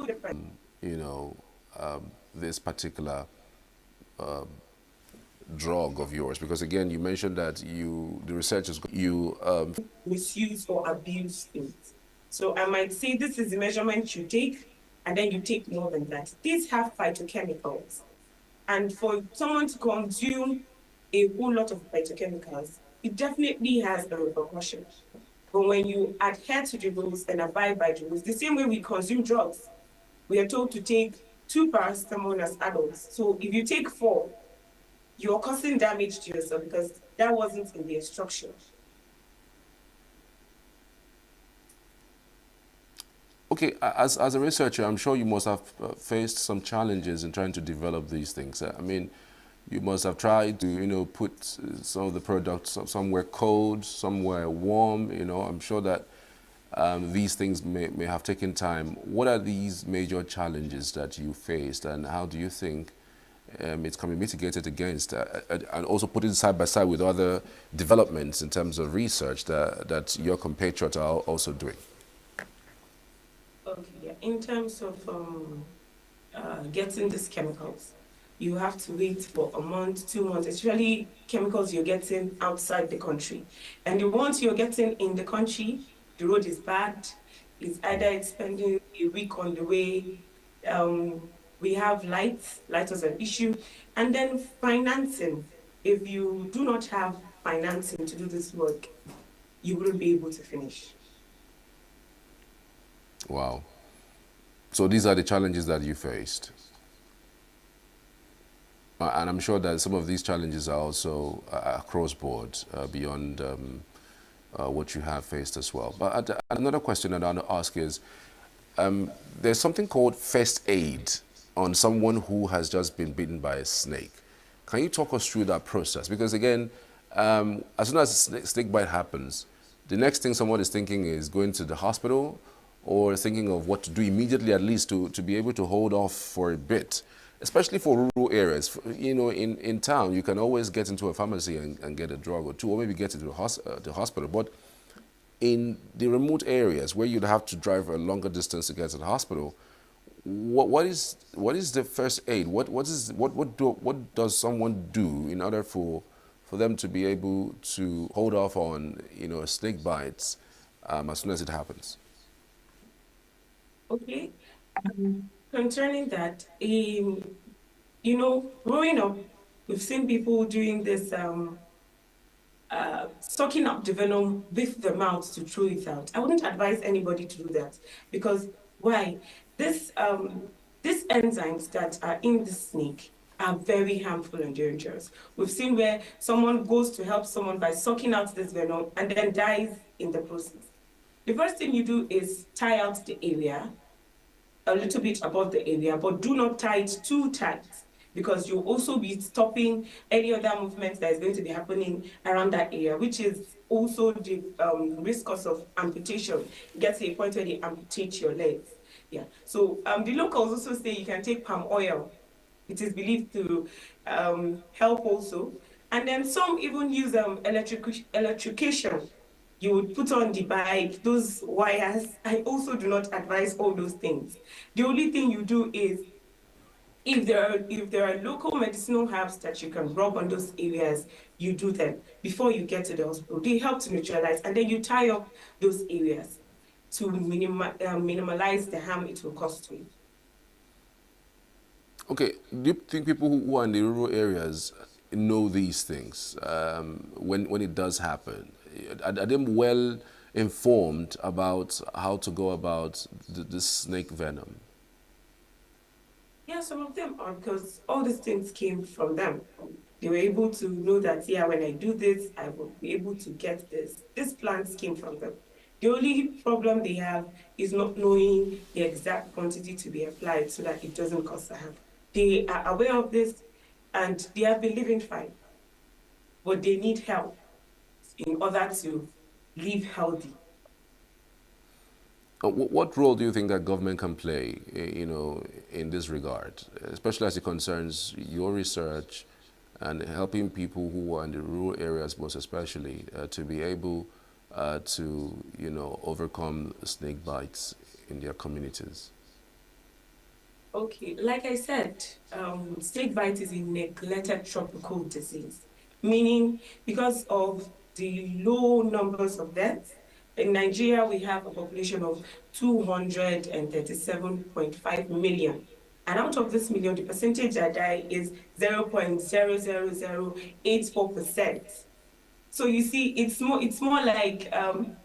two different. you know, this particular drug of yours? Because again, you mentioned that the research is, Misuse or abuse things. So I might say this is the measurement you take, and then you take more than that. These have phytochemicals. And for someone to consume a whole lot of phytochemicals, it definitely has a repercussion. But when you adhere to the rules and abide by the rules, the same way we consume drugs, we are told to take two paracetamol as adults. So if you take four, you're causing damage to yourself because that wasn't in the instruction. okay, as a researcher, I'm sure you must have faced some challenges in trying to develop these things. I mean, you must have tried to, put some of the products somewhere cold, somewhere warm. I'm sure that these things may have taken time. What are these major challenges that you faced, and how do you think it can be mitigated against, and also put it side by side with other developments in terms of research that your compatriots are also doing? Okay, yeah. In terms of getting these chemicals, you have to wait for a month, 2 months, especially chemicals you're getting outside the country. And the ones you're getting in the country, the road is bad. It's either it's spending a week on the way. We have light was an issue. And then financing. If you do not have financing to do this work, you wouldn't be able to finish. Wow. So these are the challenges that you faced. And I'm sure that some of these challenges are also across board, beyond what you have faced as well. But another question that I want to ask is, there's something called first aid on someone who has just been bitten by a snake. Can you talk us through that process? Because again, as soon as a snake bite happens, the next thing someone is thinking is going to the hospital, or thinking of what to do immediately, at least to be able to hold off for a bit, especially for rural areas. In town, you can always get into a pharmacy and get a drug or two, or maybe get to the hospital. But in the remote areas where you'd have to drive a longer distance to get to the hospital, what is the first aid? What does someone do in order for them to be able to hold off on snake bites as soon as it happens? Okay. Concerning that, growing up, we've seen people doing this, sucking up the venom with the mouth to throw it out. I wouldn't advise anybody to do that because why? This these enzymes that are in the snake are very harmful and dangerous. We've seen where someone goes to help someone by sucking out this venom and then dies in the process. The first thing you do is tie out the area a little bit above the area, but do not tie it too tight because you'll also be stopping any other movement that is going to be happening around that area, which is also the risk cause of amputation. Get to a point where they amputate your legs. Yeah. So the locals also say you can take palm oil. It is believed to help also. And then some even use electrocution. You would put on the bike, those wires. I also do not advise all those things. The only thing you do is if there are local medicinal herbs that you can rub on those areas, you do them before you get to the hospital. They help to neutralize, and then you tie up those areas to minimize the harm it will cause to you. Okay, do you think people who are in the rural areas know these things when it does happen? Are they well informed about how to go about the snake venom? Yeah, some of them are because all these things came from them. They were able to know that, yeah, when I do this, I will be able to get this. These plants came from them. The only problem they have is not knowing the exact quantity to be applied so that it doesn't cause harm. They are aware of this and they have been living fine, but they need help in order to live healthy. What role do you think that government can play, in this regard, especially as it concerns your research and helping people who are in the rural areas, most especially, to be able to, overcome snake bites in their communities? Okay, like I said, snake bite is a neglected tropical disease, meaning because of the low numbers of deaths. In Nigeria, we have a population of 237.5 million. And out of this million, the percentage that die is 0.00084%. So you see, it's more like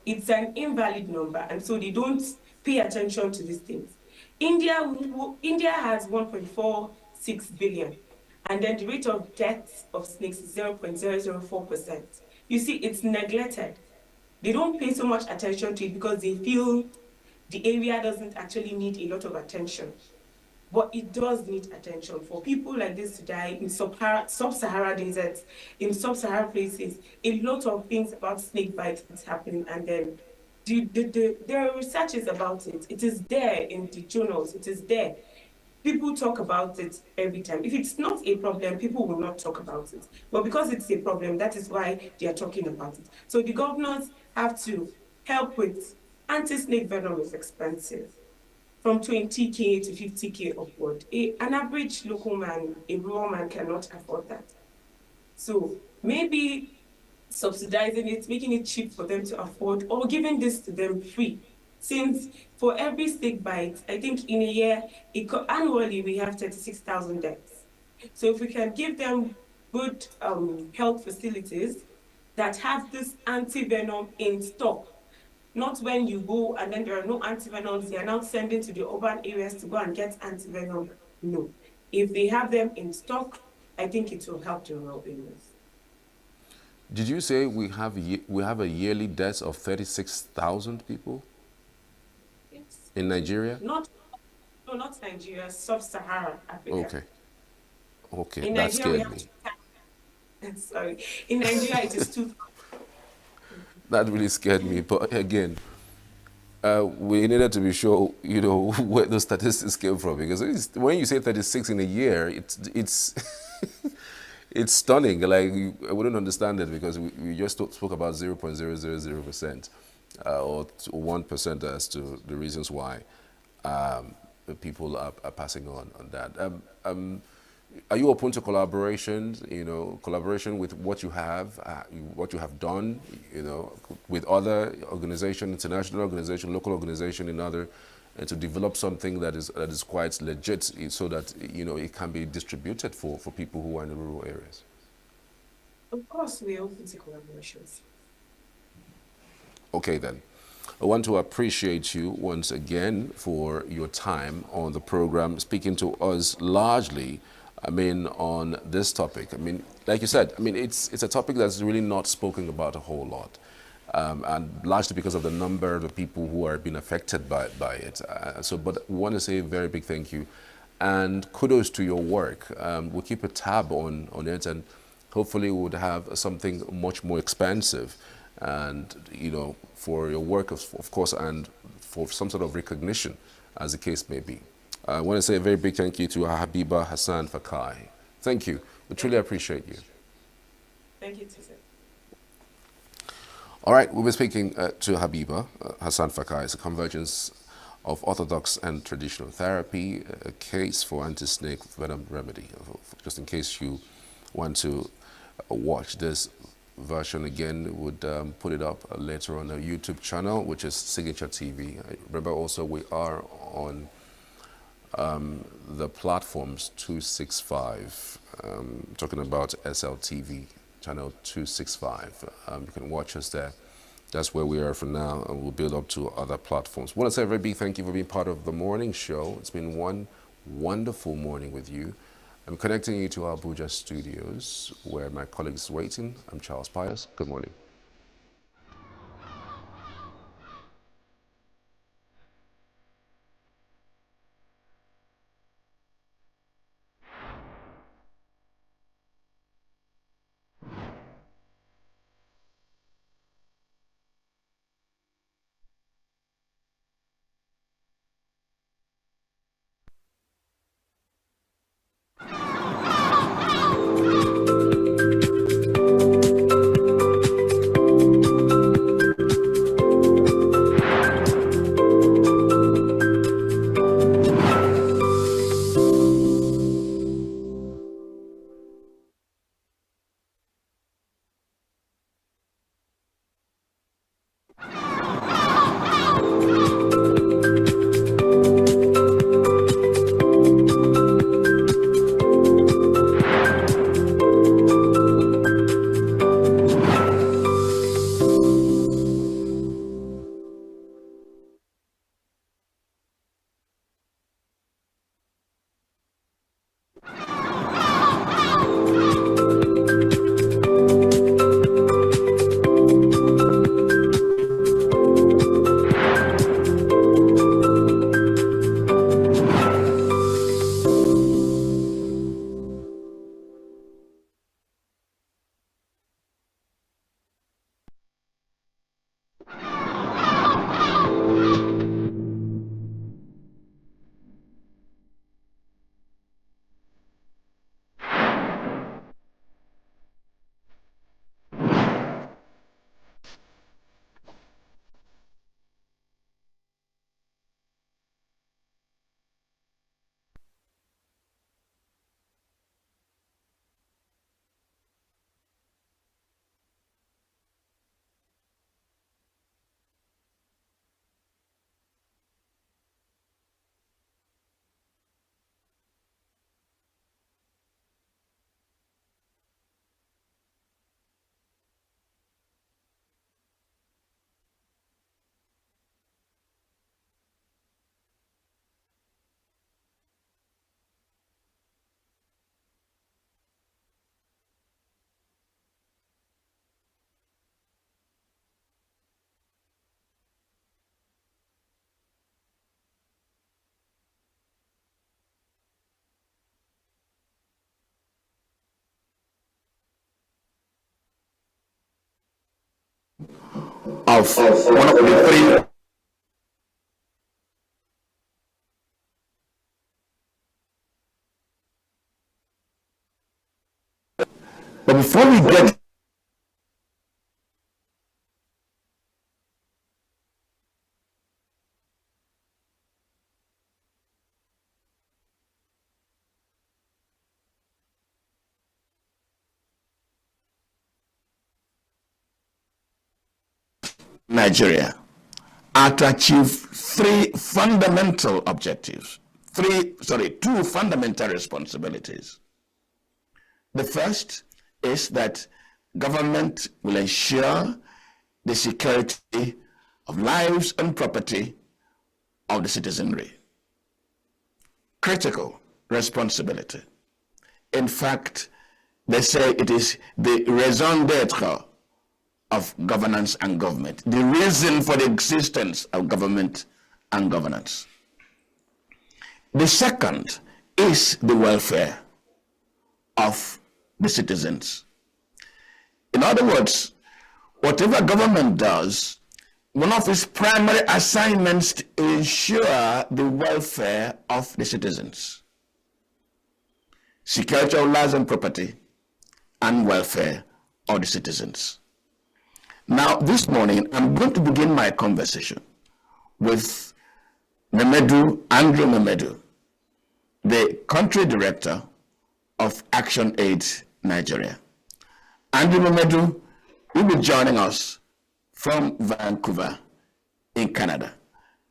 it's an invalid number, and so they don't pay attention to these things. India has 1.46 billion, and then the rate of death of snakes is 0.004%. You see, it's neglected. They don't pay so much attention to it because they feel the area doesn't actually need a lot of attention. But it does need attention for people like this to die in sub-Saharan deserts, in sub-Saharan places. A lot of things about snake bites is happening, and then there are researches about it. It is there in the journals. It is there. People talk about it every time. If it's not a problem, people will not talk about it. But because it's a problem, that is why they are talking about it. So the governors have to help with anti-snake venom is expensive from 20K to 50K upward. An average local man, a rural man cannot afford that. So maybe subsidizing it, making it cheap for them to afford, or giving this to them free. Since for every snake bite, I think in a year, annually we have 36,000 deaths. So if we can give them good health facilities that have this anti-venom in stock, not when you go and then there are no antivenoms, they are now sending to the urban areas to go and get antivenom. No. If they have them in stock, I think it will help the rural areas. Did you say we have a yearly death of 36,000 people Yes. in Nigeria? Not No, not Nigeria, sub-Saharan Africa. Okay. Okay, In that Nigeria, we scared have me. sorry. In Nigeria, it is two. That really scared me. But again, we needed to be sure, where those statistics came from, because when you say 36 in a year, it's it's stunning. Like I wouldn't understand it because we just spoke about 0.000%, or 1% as to the reasons why the people are passing on that. Are you open to collaborations? Collaboration with what you have done, with other organization, international organization, local organization, and to develop something that is quite legit, so that it can be distributed for people who are in the rural areas. Of course, we're open to collaborations. Okay, then. I want to appreciate you once again for your time on the program, speaking to us largely, on this topic. Like you said, it's a topic that's really not spoken about a whole lot. And largely because of the number of the people who are being affected by it. But we want to say a very big thank you and kudos to your work. We'll keep a tab on it, and hopefully we would have something much more expansive, and for your work, of course, and for some sort of recognition, as the case may be. I want to say a very big thank you to Habiba Hassan Fakai. Thank you. We truly appreciate you. Thank you, Tisa. All right, we'll be speaking to Habiba Hassan Fakai. It's a convergence of orthodox and traditional therapy, a case for anti-snake venom remedy. Just in case you want to watch this version again, would put it up later on our YouTube channel, which is Signature TV. Remember also we are on the platforms 265, talking about SLTV channel 265. You can watch us there. That's where we are for now, and we'll build up to other platforms. I want to say a very big thank you for being part of the morning show. It's been one wonderful morning with you. I'm connecting you to our Abuja studios, where my colleagues is waiting. I'm Charles Pius. Good morning. of one of the three. But before we get Nigeria are to achieve two fundamental responsibilities. The first is that government will ensure the security of lives and property of the citizenry. Critical responsibility. In fact, they say it is the raison d'etre of governance and government, the reason for the existence of government and governance. The second is the welfare of the citizens. In other words, whatever government does, one of its primary assignments is to ensure the welfare of the citizens. Security of lives and property and welfare of the citizens. Now, this morning, I'm going to begin my conversation with Andrew Memedu, the country director of Action Aid Nigeria. Andrew Memedu will be joining us from Vancouver in Canada.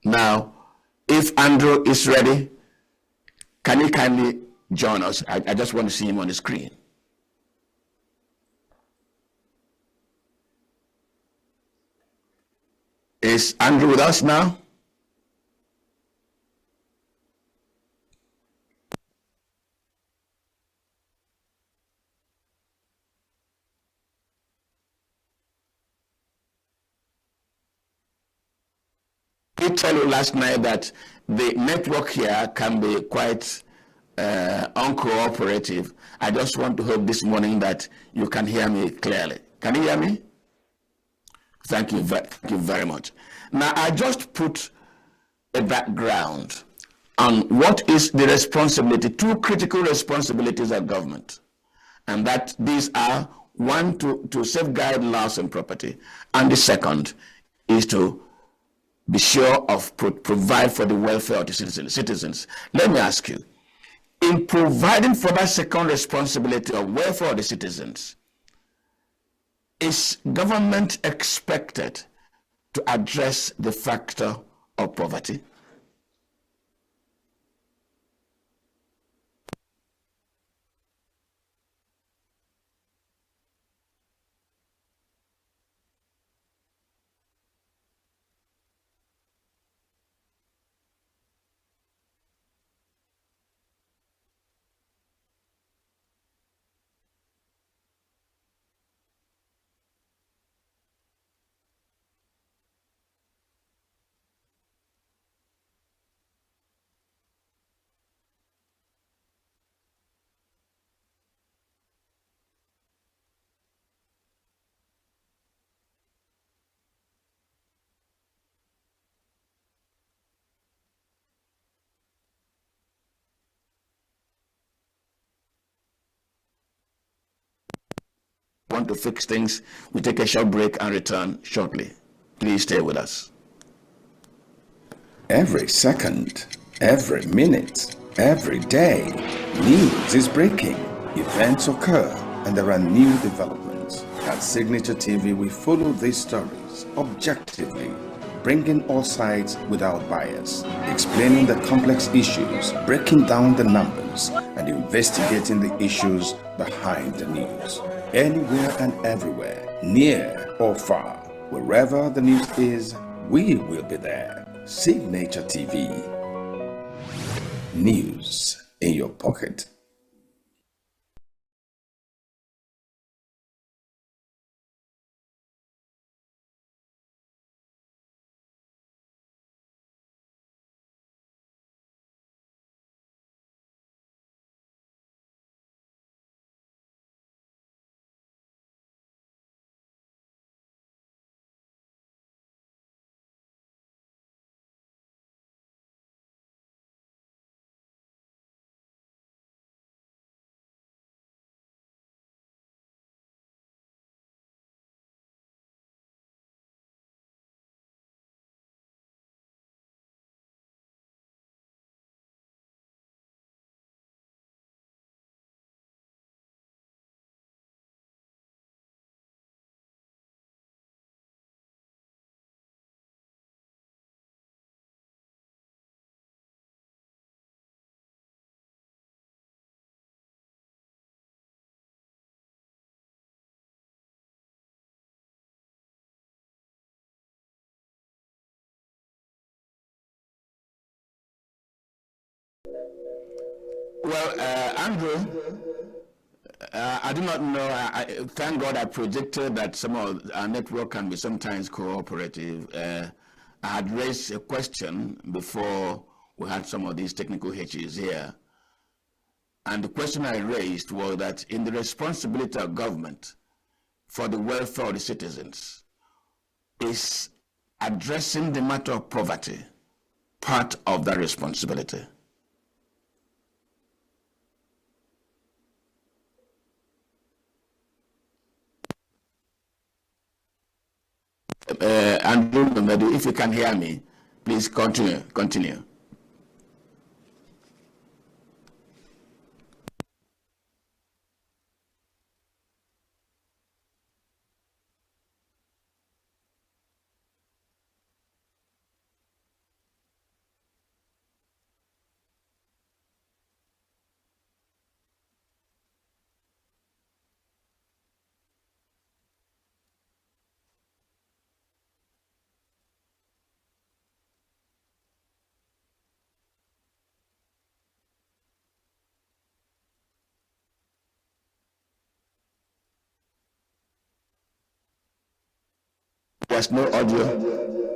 Now, if Andrew is ready, can you kindly join us? I just want to see him on the screen. Is Andrew with us now? I tell you last night that the network here can be quite uncooperative. I just want to hope this morning that you can hear me clearly. Can you hear me? Thank you very much. Now, I just put a background on what is the responsibility, two critical responsibilities of government, and that these are one, to safeguard lives and property, and the second is to be sure of provide for the welfare of the citizens. Let me ask you, in providing for that second responsibility of welfare of the citizens, is government expected to address the factor of poverty? Want to fix things? We take a short break and return shortly. Please stay with us. Every second, every minute, every day, news is breaking, events occur, and there are new developments. At Signature TV, we follow these stories objectively, bringing all sides without bias, explaining the complex issues, breaking down the numbers, and investigating the issues behind the news. Anywhere and everywhere, near or far, wherever the news is, we will be there. Signature TV. News in your pocket. Well, Andrew, I do not know. Thank God I projected that some of our network can be sometimes cooperative. I had raised a question before we had some of these technical hitches here. And the question I raised was that in the responsibility of government for the welfare of the citizens, is addressing the matter of poverty part of that responsibility? Andrew, if you can hear me, please continue. There's no audio.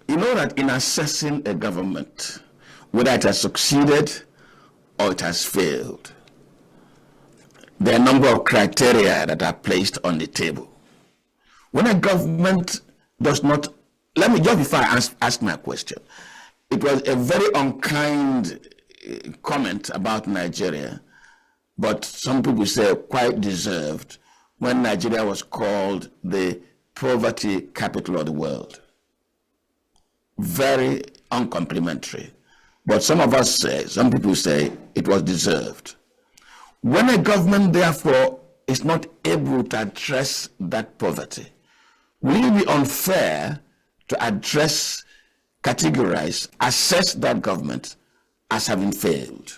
You know that in assessing a government, whether it has succeeded or it has failed, there are a number of criteria that are placed on the table. When a government does not, let me just before I ask my question, it was a very unkind comment about Nigeria, but some people say quite deserved, when Nigeria was called the poverty capital of the world. Very uncomplimentary. But some people say it was deserved. When a government, therefore, is not able to address that poverty, will it be unfair to categorize, assess that government as having failed?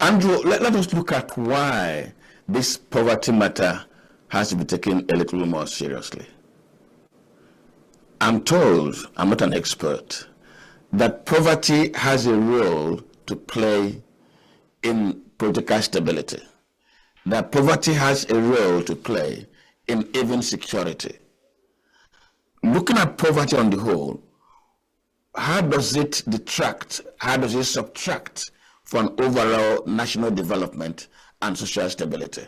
Andrew, let us look at why this poverty matter has to be taken a little more seriously. I'm told, I'm not an expert, that poverty has a role to play in political stability, that poverty has a role to play in even security. Looking at poverty on the whole, how does it detract, how does it subtract from overall national development and social stability?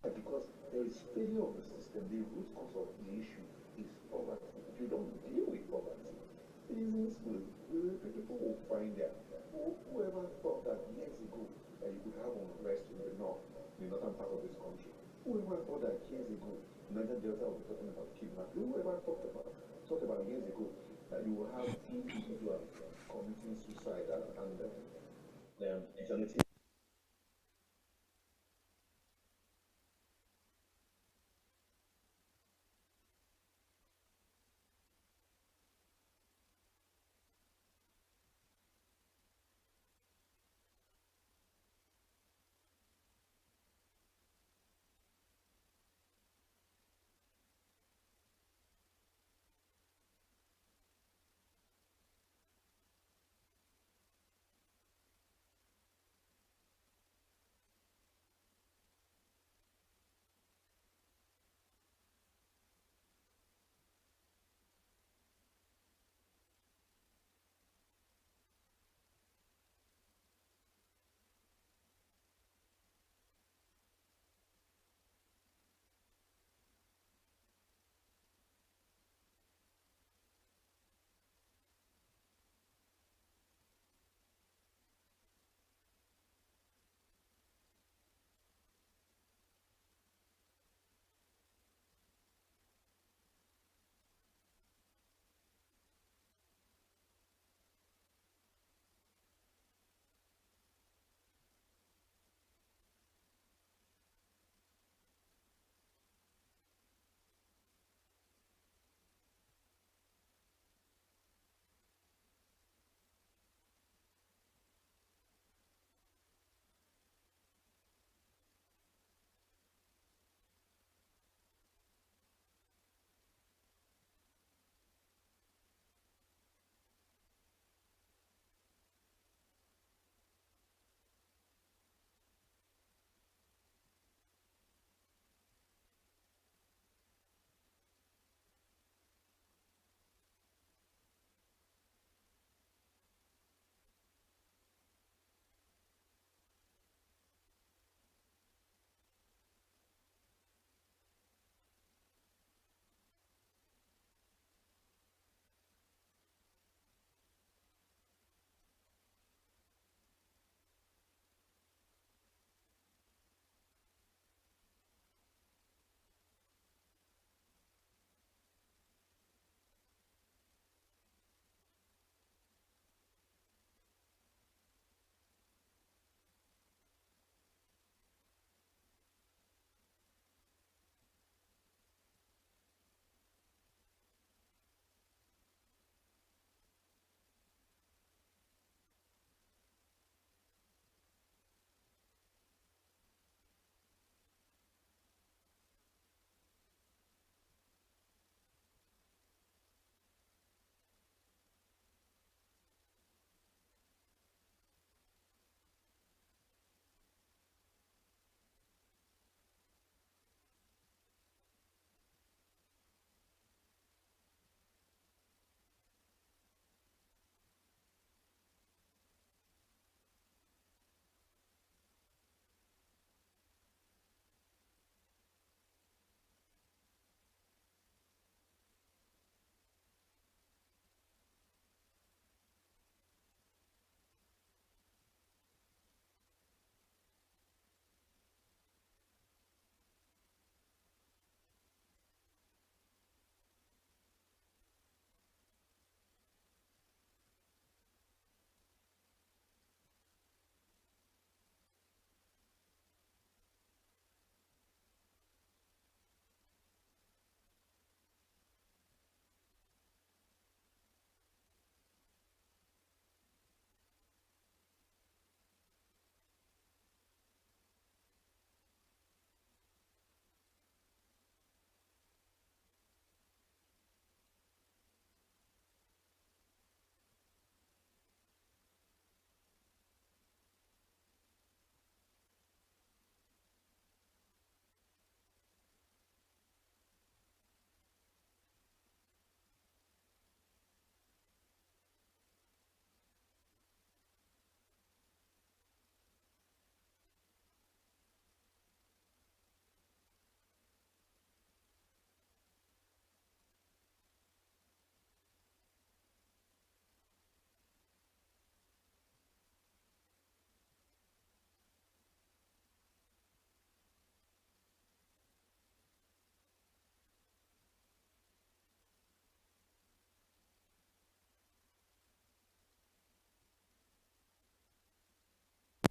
Because there is failure of the system. The root cause of the issue is poverty. If you don't deal with poverty, citizens will, people will find that whoever thought that years ago that you could have unrest in the north, in the northern part of this country, whoever thought that years ago, Niger Delta will be talking about kidnapping, whoever thought about years ago that you will have individuals committing suicide and eternity.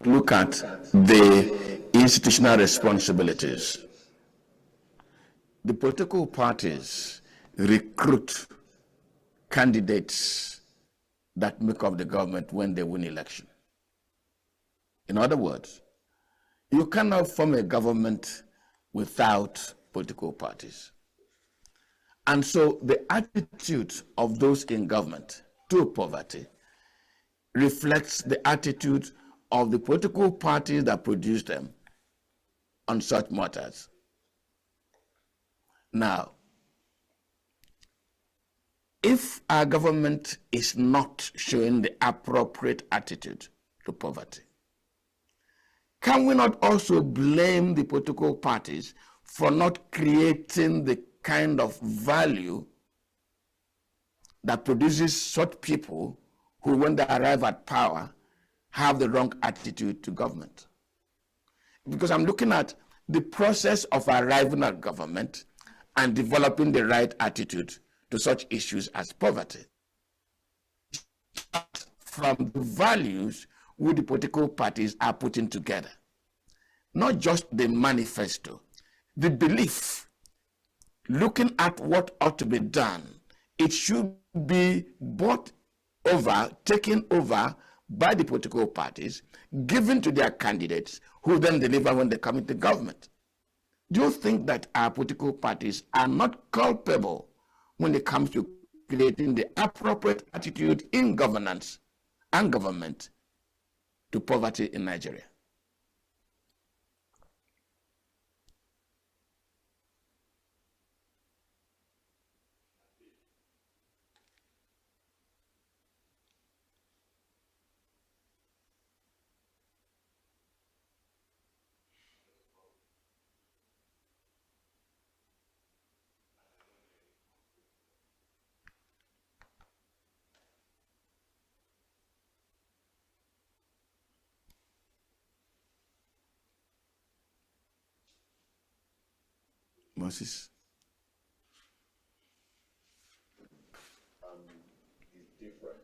look at the institutional responsibilities. The political parties recruit candidates that make up the government when they win election. In other words, you cannot form a government without political parties. And so the attitude of those in government to poverty reflects the attitude of the political parties that produce them on such matters. Now, if our government is not showing the appropriate attitude to poverty, can we not also blame the political parties for not creating the kind of value that produces such people who, when they arrive at power, have the wrong attitude to government? Because I'm looking at the process of arriving at government and developing the right attitude to such issues as poverty. From the values which the political parties are putting together. Not just the manifesto, the belief, looking at what ought to be done. It should be bought over, taken over by the political parties, given to their candidates, who then deliver when they come into government. Do you think that our political parties are not culpable when it comes to creating the appropriate attitude in governance and government to poverty in Nigeria? Moses. Is different.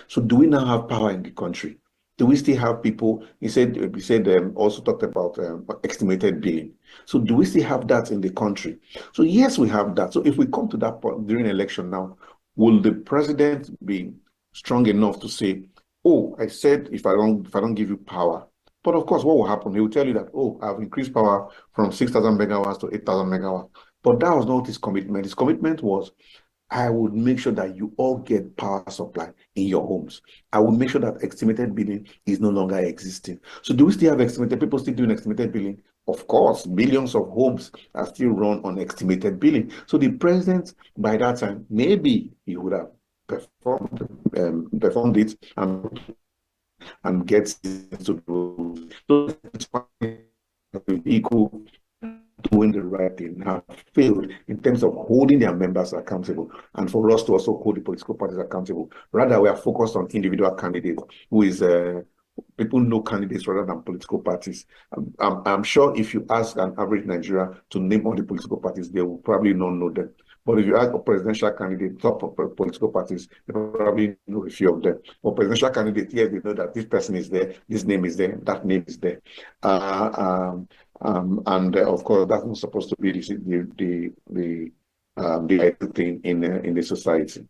So do we now have power in the country? Do we still have people? He said also talked about estimated billing. So do we still have that in the country? So yes, we have that. So if we come to that point during election now, will the president be strong enough to say, "Oh, I said if I don't give you power." But of course, what will happen? He will tell you that, "Oh, I've increased power from 6,000 megawatts to 8,000 megawatts." But that was not his commitment. His commitment was, I would make sure that you all get power supply in your homes. I will make sure that estimated billing is no longer existing. So do we still have estimated, people still doing estimated billing? Of course, billions of homes are still run on estimated billing. So the president, by that time, maybe he would have performed it and gets to the so it's equal doing the right thing have failed in terms of holding their members accountable and for us to also hold the political parties accountable. Rather, we are focused on individual candidates who is people know candidates rather than political parties. I'm sure if you ask an average Nigerian to name all the political parties, they will probably not know them. But if you ask a presidential candidate, top of political parties, they probably know a few of them. For presidential candidate, yes, they know that this person is there, this name is there, that name is there. And of course, that's not supposed to be the ideal thing in the society.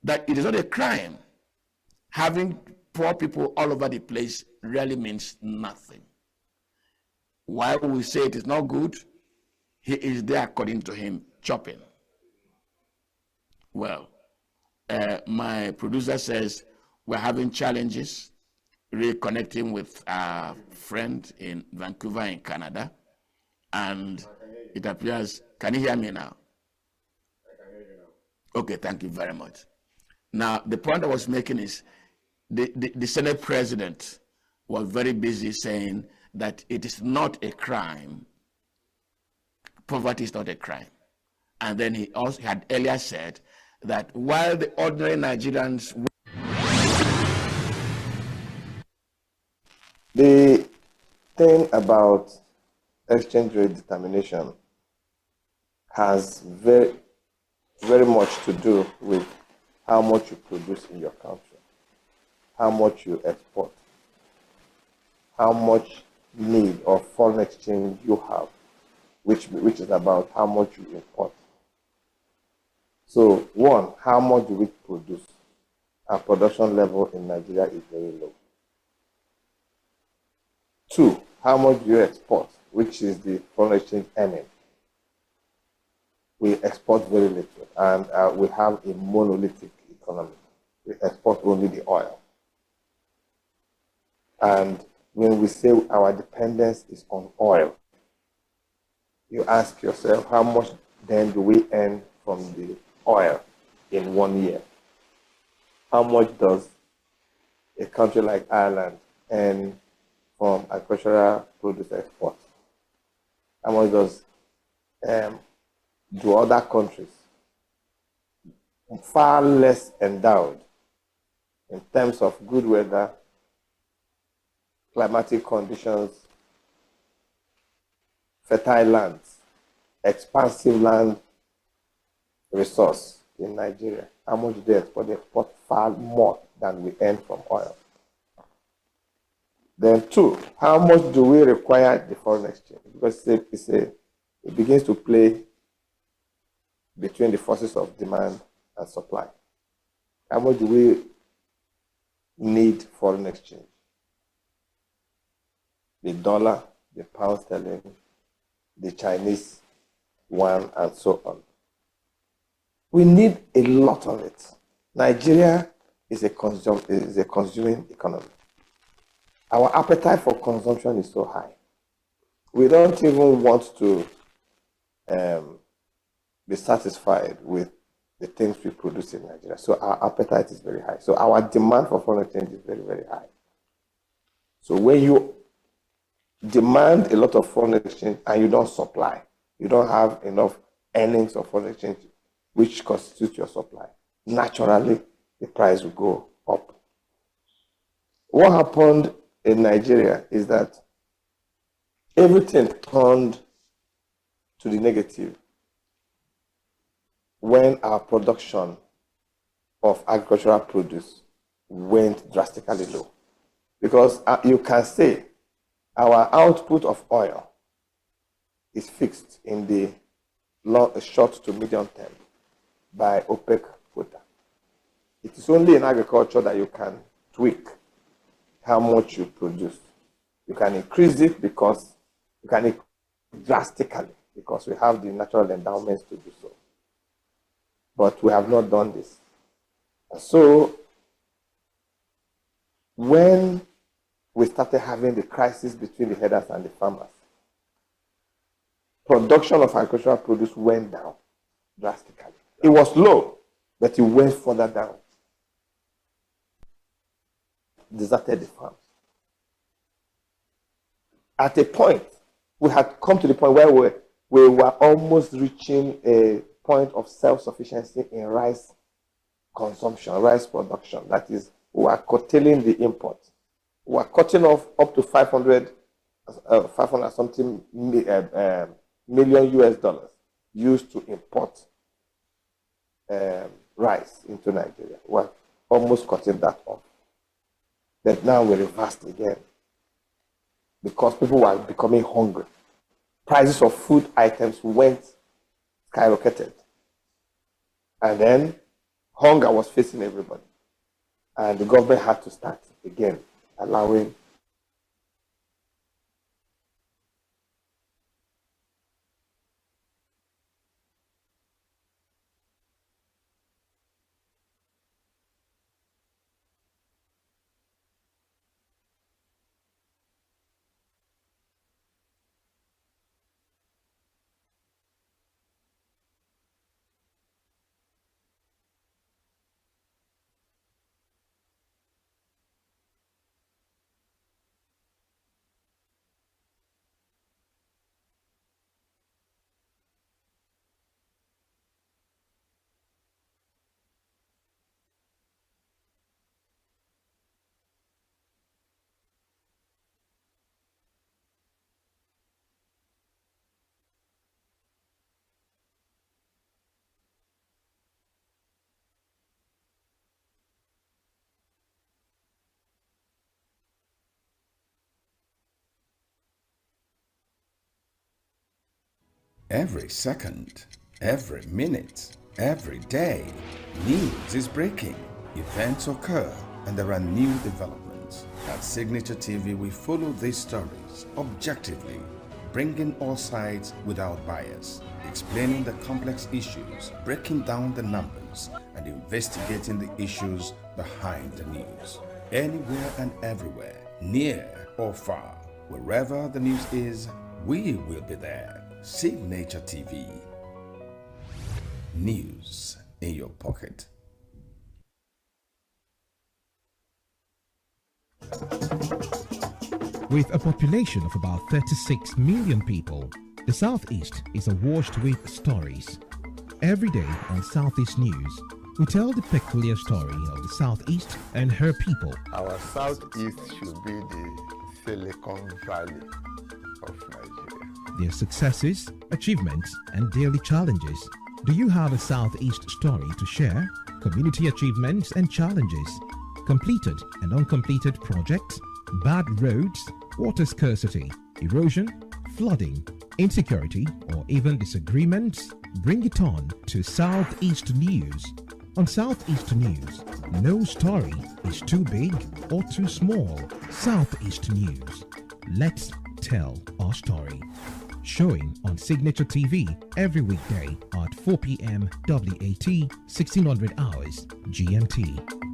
That it is not a crime. Having poor people all over the place really means nothing. Why we say it is not good? He is there, according to him, chopping. Well, my producer says we're having challenges reconnecting with our friend in Vancouver in Canada, and it appears, can you hear me now? I can hear you now. Okay, thank you very much. Now, the point I was making is the Senate president was very busy saying that it is not a crime. Poverty is not a crime. And then he also had earlier said that while the ordinary Nigerians... The thing about exchange rate determination has very, very much to do with how much you produce in your country, how much you export, how much need of foreign exchange you have, which is about how much you import. So one, how much do we produce? Our production level in Nigeria is very low. Two, how much do you export, which is the foreign exchange earning? We export very little, and we have a monolithic economy. We export only the oil. And when we say our dependence is on oil, you ask yourself, how much then do we earn from the oil in 1 year? How much does a country like Ireland earn from agricultural produce export? How much does do other countries far less endowed in terms of good weather, climatic conditions, fertile lands, expansive land resource in Nigeria? How much do they export? They export far more than we earn from oil. Then two, how much do we require the foreign exchange? Because it begins to play between the forces of demand and supply. How much do we need foreign exchange? The dollar, the pound sterling, the Chinese yuan, and so on. We need a lot of it. Nigeria is a consuming economy. Our appetite for consumption is so high. We don't even want to be satisfied with the things we produce in Nigeria. So our appetite is very high. So our demand for foreign exchange is very, very high. So when you demand a lot of foreign exchange and you don't supply, you don't have enough earnings of foreign exchange, which constitutes your supply, naturally the price will go up. What happened in Nigeria is that everything turned to the negative when our production of agricultural produce went drastically low. Because you can say our output of oil is fixed in the short to medium term by OPEC quota. It is only in agriculture that you can tweak how much you produce. You can increase it because you can increase it drastically because we have the natural endowments to do so. But we have not done this. And so when we started having the crisis between the herders and the farmers, production of agricultural produce went down drastically. It was low, but it went further down. Deserted the farms. At a point, we had come to the point where we were almost reaching a point of self-sufficiency in rice consumption, rice production. That is, we are curtailing the import. We are cutting off up to 500 something million US dollars used to import rice into Nigeria. We are almost cutting that off. But now we reversed again because people were becoming hungry. Prices of food items went skyrocketed. And then hunger was facing everybody. And the government had to start again allowing Every second, every minute, every day, news is breaking, events occur, and there are new developments. At Signature TV, we follow these stories objectively, bringing all sides without bias, explaining the complex issues, breaking down the numbers, and investigating the issues behind the news. Anywhere and everywhere, near or far, wherever the news is, we will be there. Signature TV. News in your pocket. With a population of about 36 million people, the Southeast is awash with stories. Every day on Southeast News, we tell the peculiar story of the Southeast and her people. Our Southeast should be the Silicon Valley of Nigeria. Their successes, achievements, and daily challenges. Do you have a Southeast story to share? Community achievements and challenges, completed and uncompleted projects, bad roads, water scarcity, erosion, flooding, insecurity, or even disagreements? Bring it on to Southeast News. On Southeast News, no story is too big or too small. Southeast News. Let's tell our story. Showing on Signature TV every weekday at 4 p.m. WAT, 1600 hours GMT.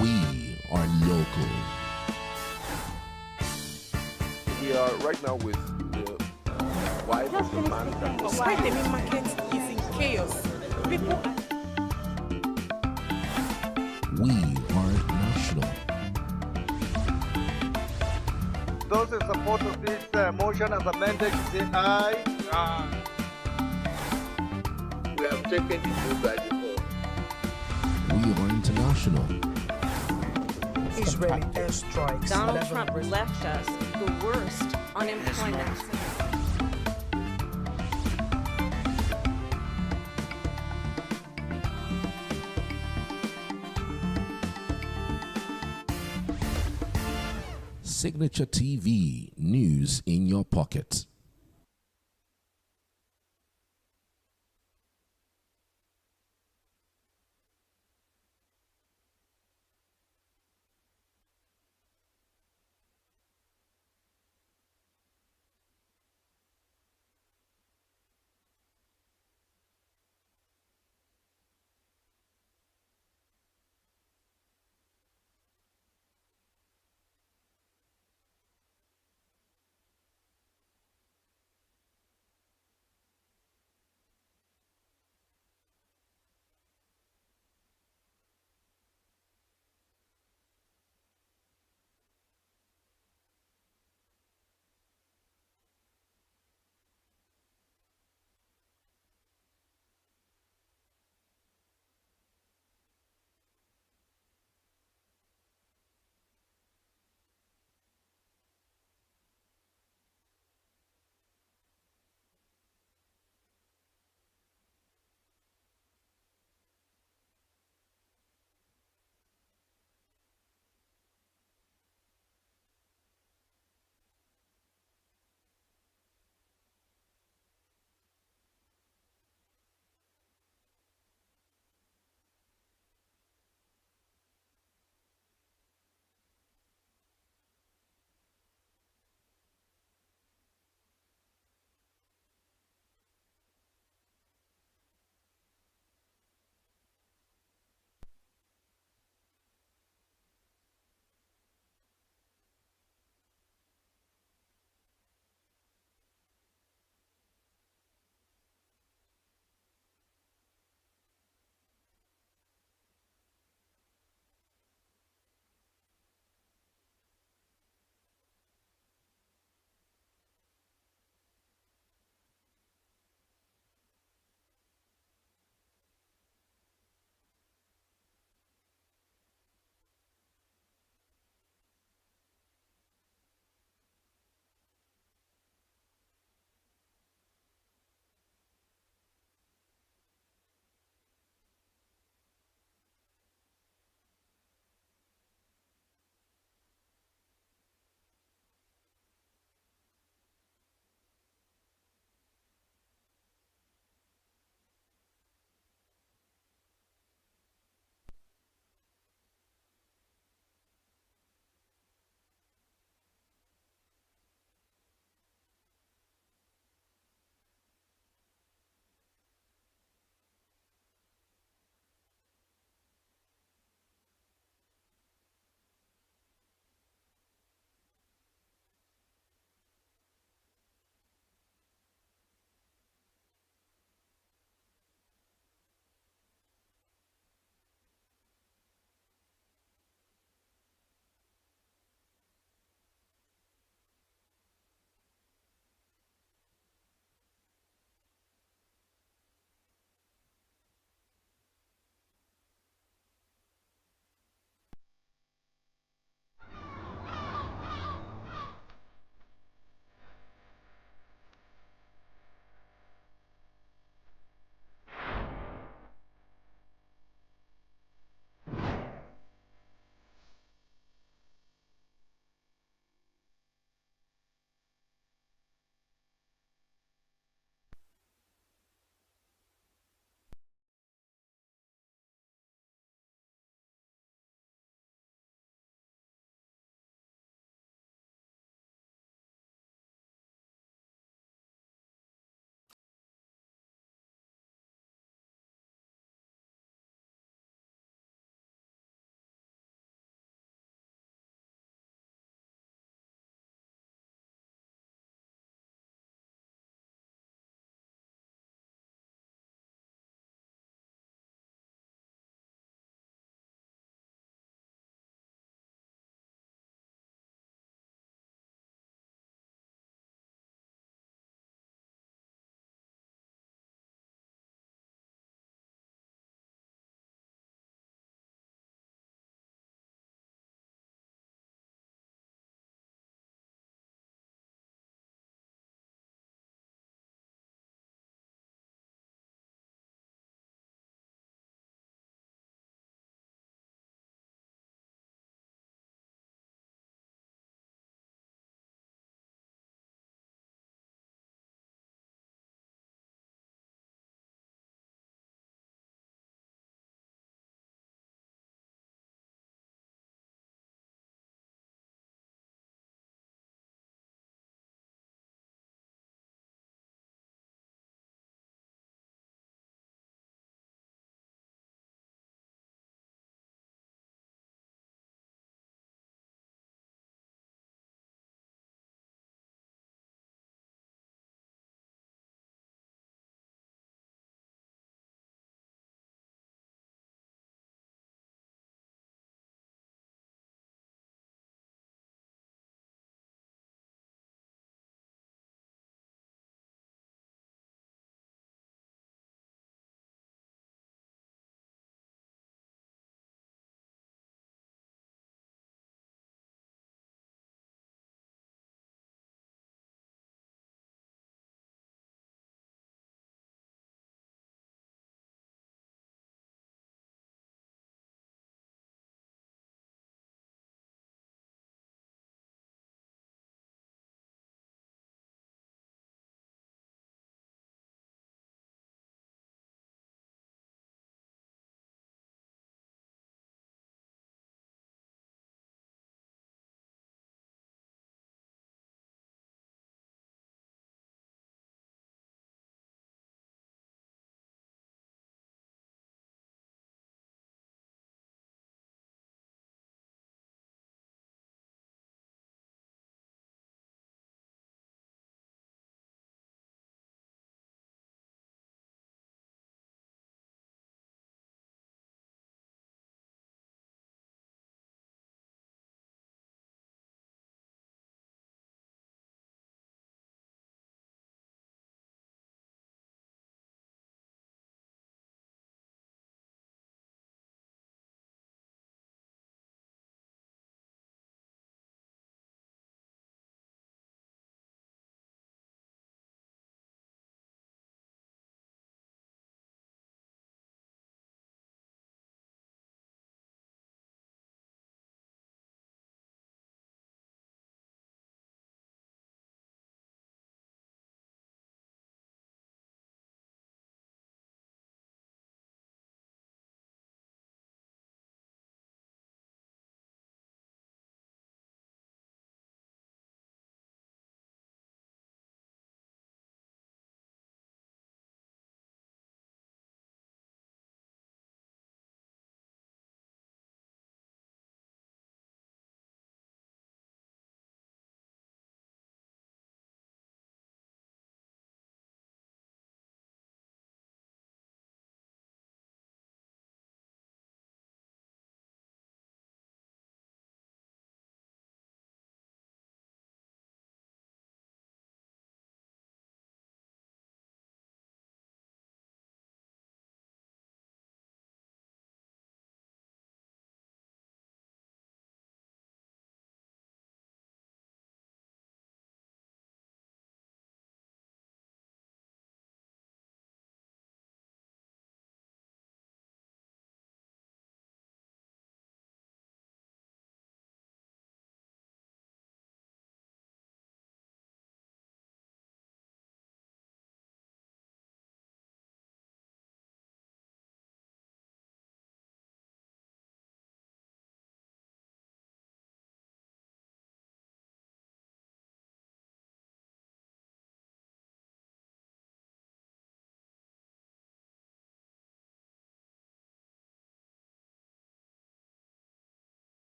We are local. We are right now with the wide demand and the Why the main market is in chaos. People We are national. Those in support of this motion as amended, say aye. Aye. We have taken the vote by default. We are international. Israeli airstrikes. Donald Trump left us the worst unemployment. Signature TV, news in your pocket.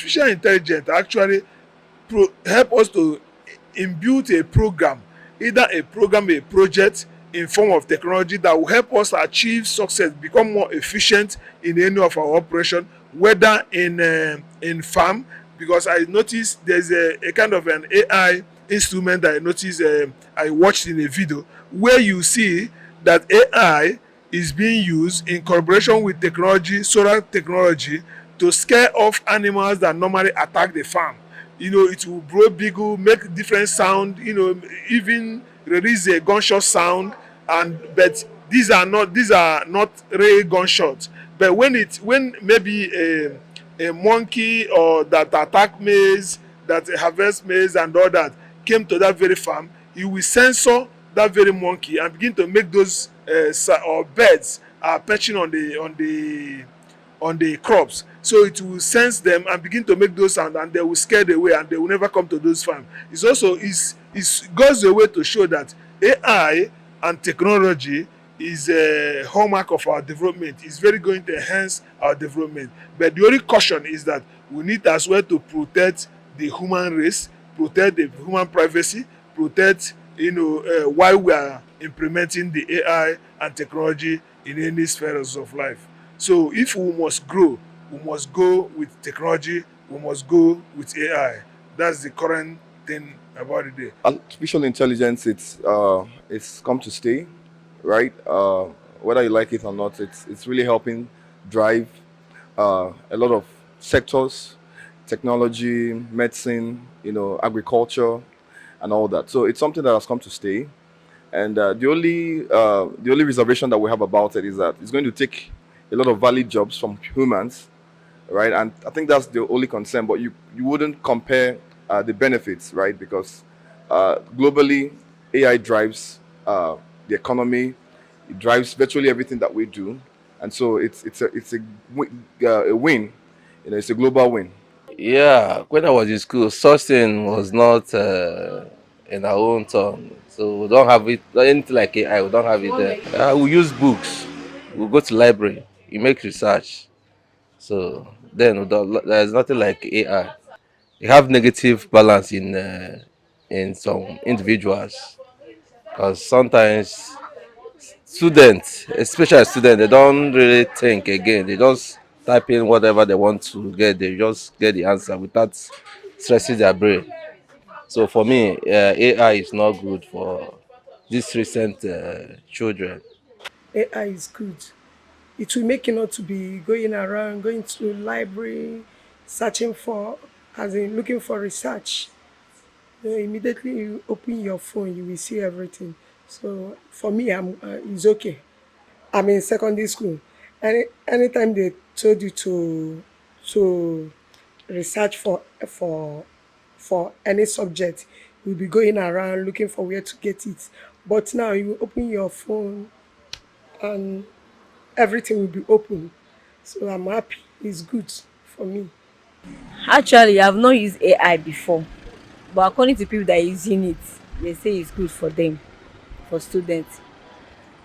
artificial intelligence actually help us to imbue a program, either a program, a project in form of technology that will help us achieve success, become more efficient in any of our operation, whether in farm, because I noticed there's a kind of an AI instrument that I noticed I watched in a video where you see that AI is being used in collaboration with technology, solar technology, to scare off animals that normally attack the farm. You know, it will blow bugle, make different sound, you know, even release a gunshot sound, but these are not real gunshots. But when maybe a monkey or that attack maize, that harvest maize and all that came to that very farm, you will censor that very monkey and begin to make those or birds are perching on the crops, so it will sense them and begin to make those sound, and they will scare them away and they will never come to those farms. It's also goes a way to show that AI and technology is a hallmark of our development. It's very going to enhance our development, but the only caution is that we need as well to protect the human race, protect the human privacy, protect, you know, while we are implementing the AI and technology in any spheres of life. So if we must grow, we must go with technology, we must go with AI. That's the current thing about it there. Artificial intelligence, it's come to stay, right? Whether you like it or not, it's really helping drive a lot of sectors, technology, medicine, you know, agriculture, and all that. So it's something that has come to stay. And the only reservation that we have about it is that it's going to take a lot of valid jobs from humans, right? And I think that's the only concern. But you wouldn't compare the benefits, right? Because globally, AI drives the economy. It drives virtually everything that we do, and so it's a win. You know, it's a global win. Yeah, when I was in school, sourcing was not in our own tongue. So we don't have it, anything like AI, we don't have it there. We use books, we go to library, you make research. So then there's nothing like AI. You have negative balance in some individuals, because sometimes students, especially students, they don't really think again. They just type in whatever they want to get. They just get the answer without stressing their brain. So for me, AI is not good for these recent children. AI is good. It will make you not to be going around, going to library, searching for, as in looking for research. Immediately you open your phone, you will see everything. So for me, it's okay. I'm in secondary school. Anytime they told you to research for any subject, you'll be going around looking for where to get it. But now you open your phone and everything will be open. So I'm happy. It's good for me. Actually, I've not used AI before, but according to people that are using it, they say it's good for them, for students.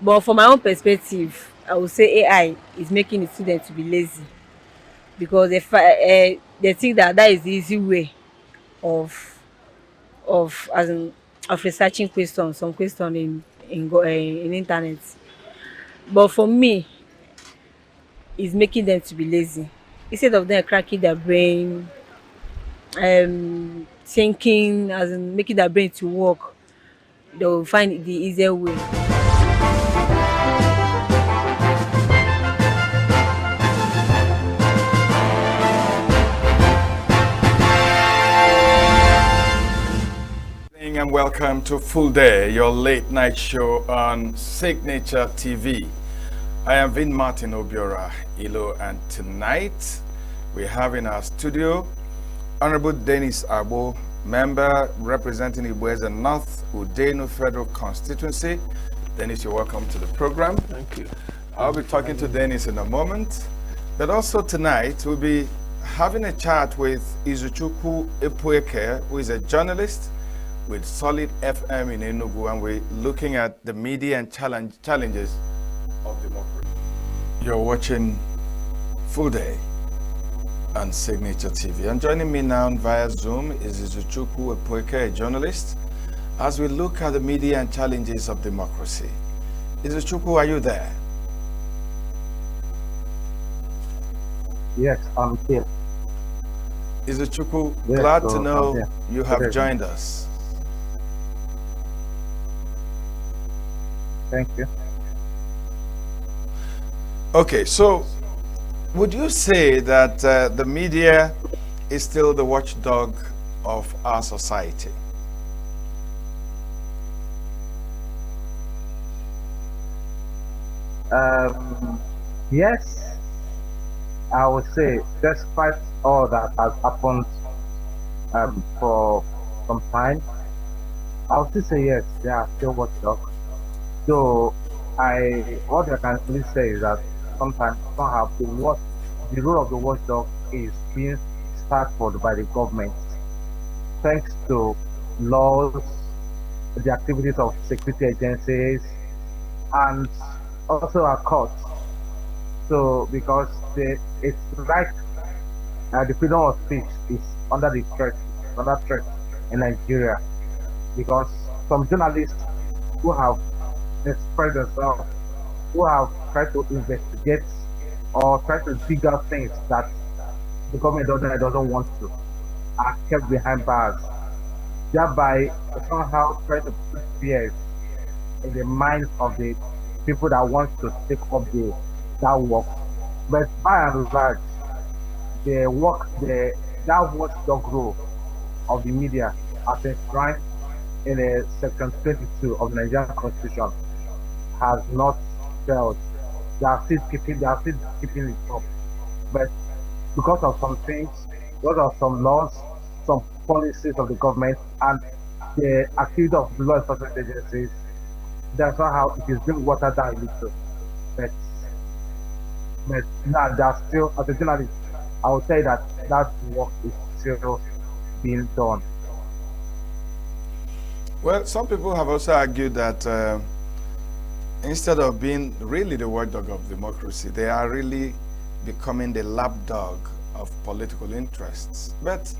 But from my own perspective, I would say AI is making the students to be lazy, because they think that is the easy way of researching questions, some question in internet. But for me, it's making them to be lazy. Instead of them cracking their brain, thinking, as in making their brain to work, they will find the easier way. And welcome to Full Day, your late night show on Signature TV. I am Vin Martin Obiora Ilo, and tonight we have in our studio Honorable Dennis Abo, member representing Ibueze North Udenu Federal Constituency. Dennis, you're welcome to the program. Thank you. I'll be talking to Dennis in a moment, but also tonight we'll be having a chat with Izuchukwu Epueke, who is a journalist with Solid FM in ENUGU, and we're looking at the media and challenges of democracy. You're watching Full Day and Signature TV. And joining me now via Zoom is Izuchukwu Epueke, a journalist, as we look at the media and challenges of democracy. Izuchukwu, are you there? Yes, I'm here. Izuchukwu, Yes, glad so to know you have Good joined us. Thank you. Okay, so would you say that the media is still the watchdog of our society? Yes, I would say, despite all that has happened for some time, I would still say yes, they are still watchdog. So what I can really say is that sometimes somehow the role of the watchdog is being stifled by the government, thanks to laws, the activities of security agencies, and also our courts. So because it's like the freedom of speech is under threat in Nigeria, because some journalists who have expressed themselves, who have tried to investigate or try to dig out things that the government doesn't want to, are kept behind bars, thereby somehow try to put fears in the minds of the people that want to take up that work. But by and large, that watchdog role of the media as enshrined in section 22 of the Nigerian Constitution has not failed. They are still keeping it up. But because of some things, because of some laws, some policies of the government, and the activity of law enforcement agencies, that's not how it is being watered down a little. But now there's still, as a journalist, I would say that that work is still being done. Well, some people have also argued that instead of being really the watchdog of democracy, they are really becoming the lapdog of political interests. But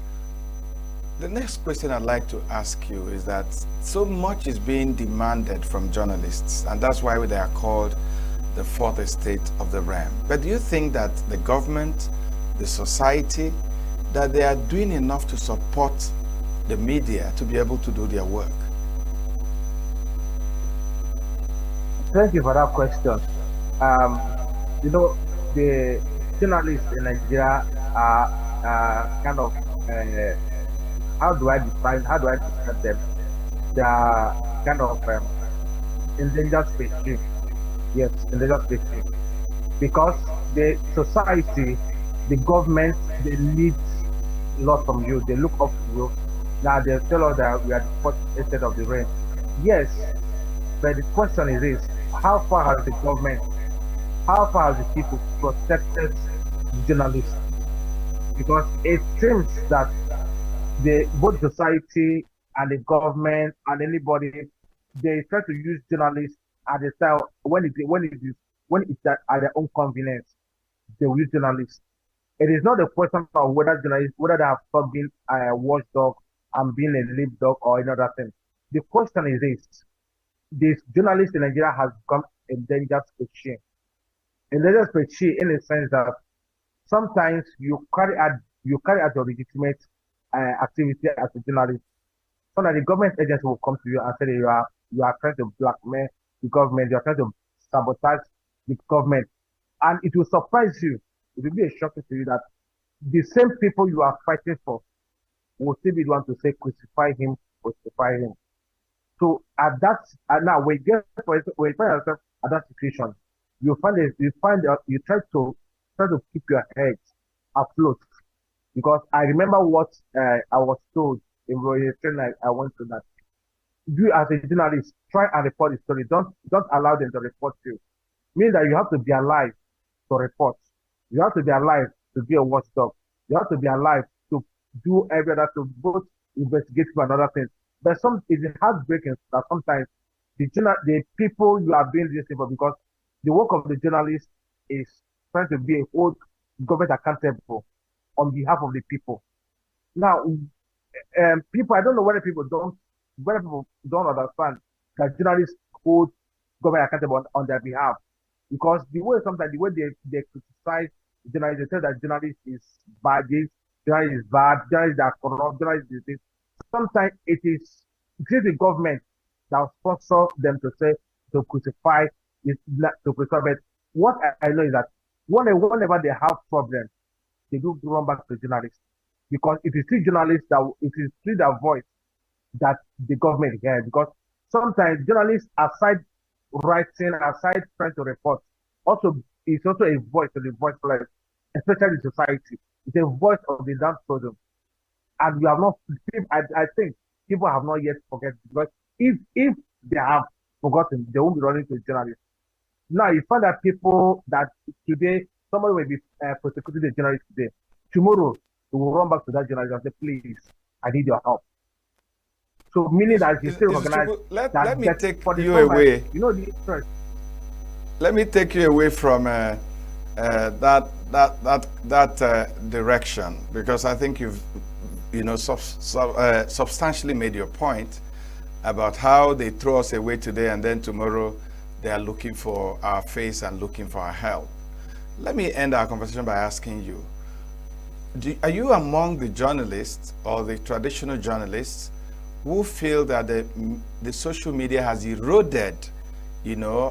the next question I'd like to ask you is that so much is being demanded from journalists, and that's why they are called the fourth estate of the realm. But do you think that the government, the society, that they are doing enough to support the media to be able to do their work? Thank you for that question. The journalists in Nigeria are kind of how do I describe them? They are kind of endangered species. Yes, endangered species. Because the society, the government, they need a lot from you. They look up to you. Now they tell us that we are the fourth estate of the realm. Yes, but the question is this: how far has the government, how far has the people protected the journalists? Because it seems that both society and the government and anybody, they try to use journalists at the time when it's at their own convenience. They will use journalists. It is not a question of whether they have stopped being a watchdog and being a lip dog or another thing. The question is this: journalist in Nigeria has become a endangered species. Endangered species in the sense that sometimes you carry out your legitimate activity as a journalist, so that the government agency will come to you and say that you are trying to blackmail the government, you are trying to sabotage the government, and it will surprise you. It will be a shock to you that the same people you are fighting for will still be the one to say crucify him, crucify him. So now when you find yourself at that situation, you try to keep your head afloat, because I remember what I was told in the training I went to, that you as a journalist try and report the story. Don't allow them to report you. Meaning that you have to be alive to report. You have to be alive to be a watchdog. You have to be alive to do every other, to both investigate and other things. But it is heartbreaking that sometimes the people you are being listened for, because the work of the journalist is trying to be a hold government accountable. on behalf of the people. Now, people, I don't know whether people don't understand that journalists hold government accountable on their behalf, because the way sometimes the way they criticize journalists, they say that journalists is bad, this journalists is bad, journalists are corrupt, journalists is this. Sometimes it is the government that sponsor them to say to crucify it, to crucify it. What I know is that whenever they have problems, they do run back to journalists, because it is still journalists that it is still their voice that the government hears. Because sometimes journalists, aside writing, aside trying to report, also it's also a voice to the voiceless, especially in society. It's a voice of the downtrodden, and we have not. I think people have not yet forgotten, because if they have forgotten, they won't be running to journalists. Now you find that people that today somebody will be prosecuting a journalist today, tomorrow they will run back to that journalist and say, "Please, I need your help." So meaning that he still recognize that. Let me take you away. You know the interest. Let me take you away from that direction, because I think you've substantially made your point about how they throw us away today and then tomorrow they are looking for our face and looking for our help. Let me end our conversation by asking you, are you among the journalists or the traditional journalists who feel that the social media has eroded,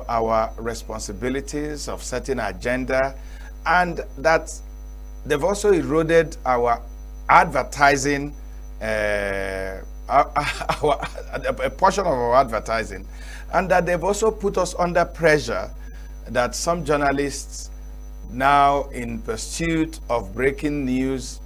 our responsibilities of setting agenda, and that they've also eroded our advertising, a portion of our advertising, and that they've also put us under pressure, that some journalists now in pursuit of breaking news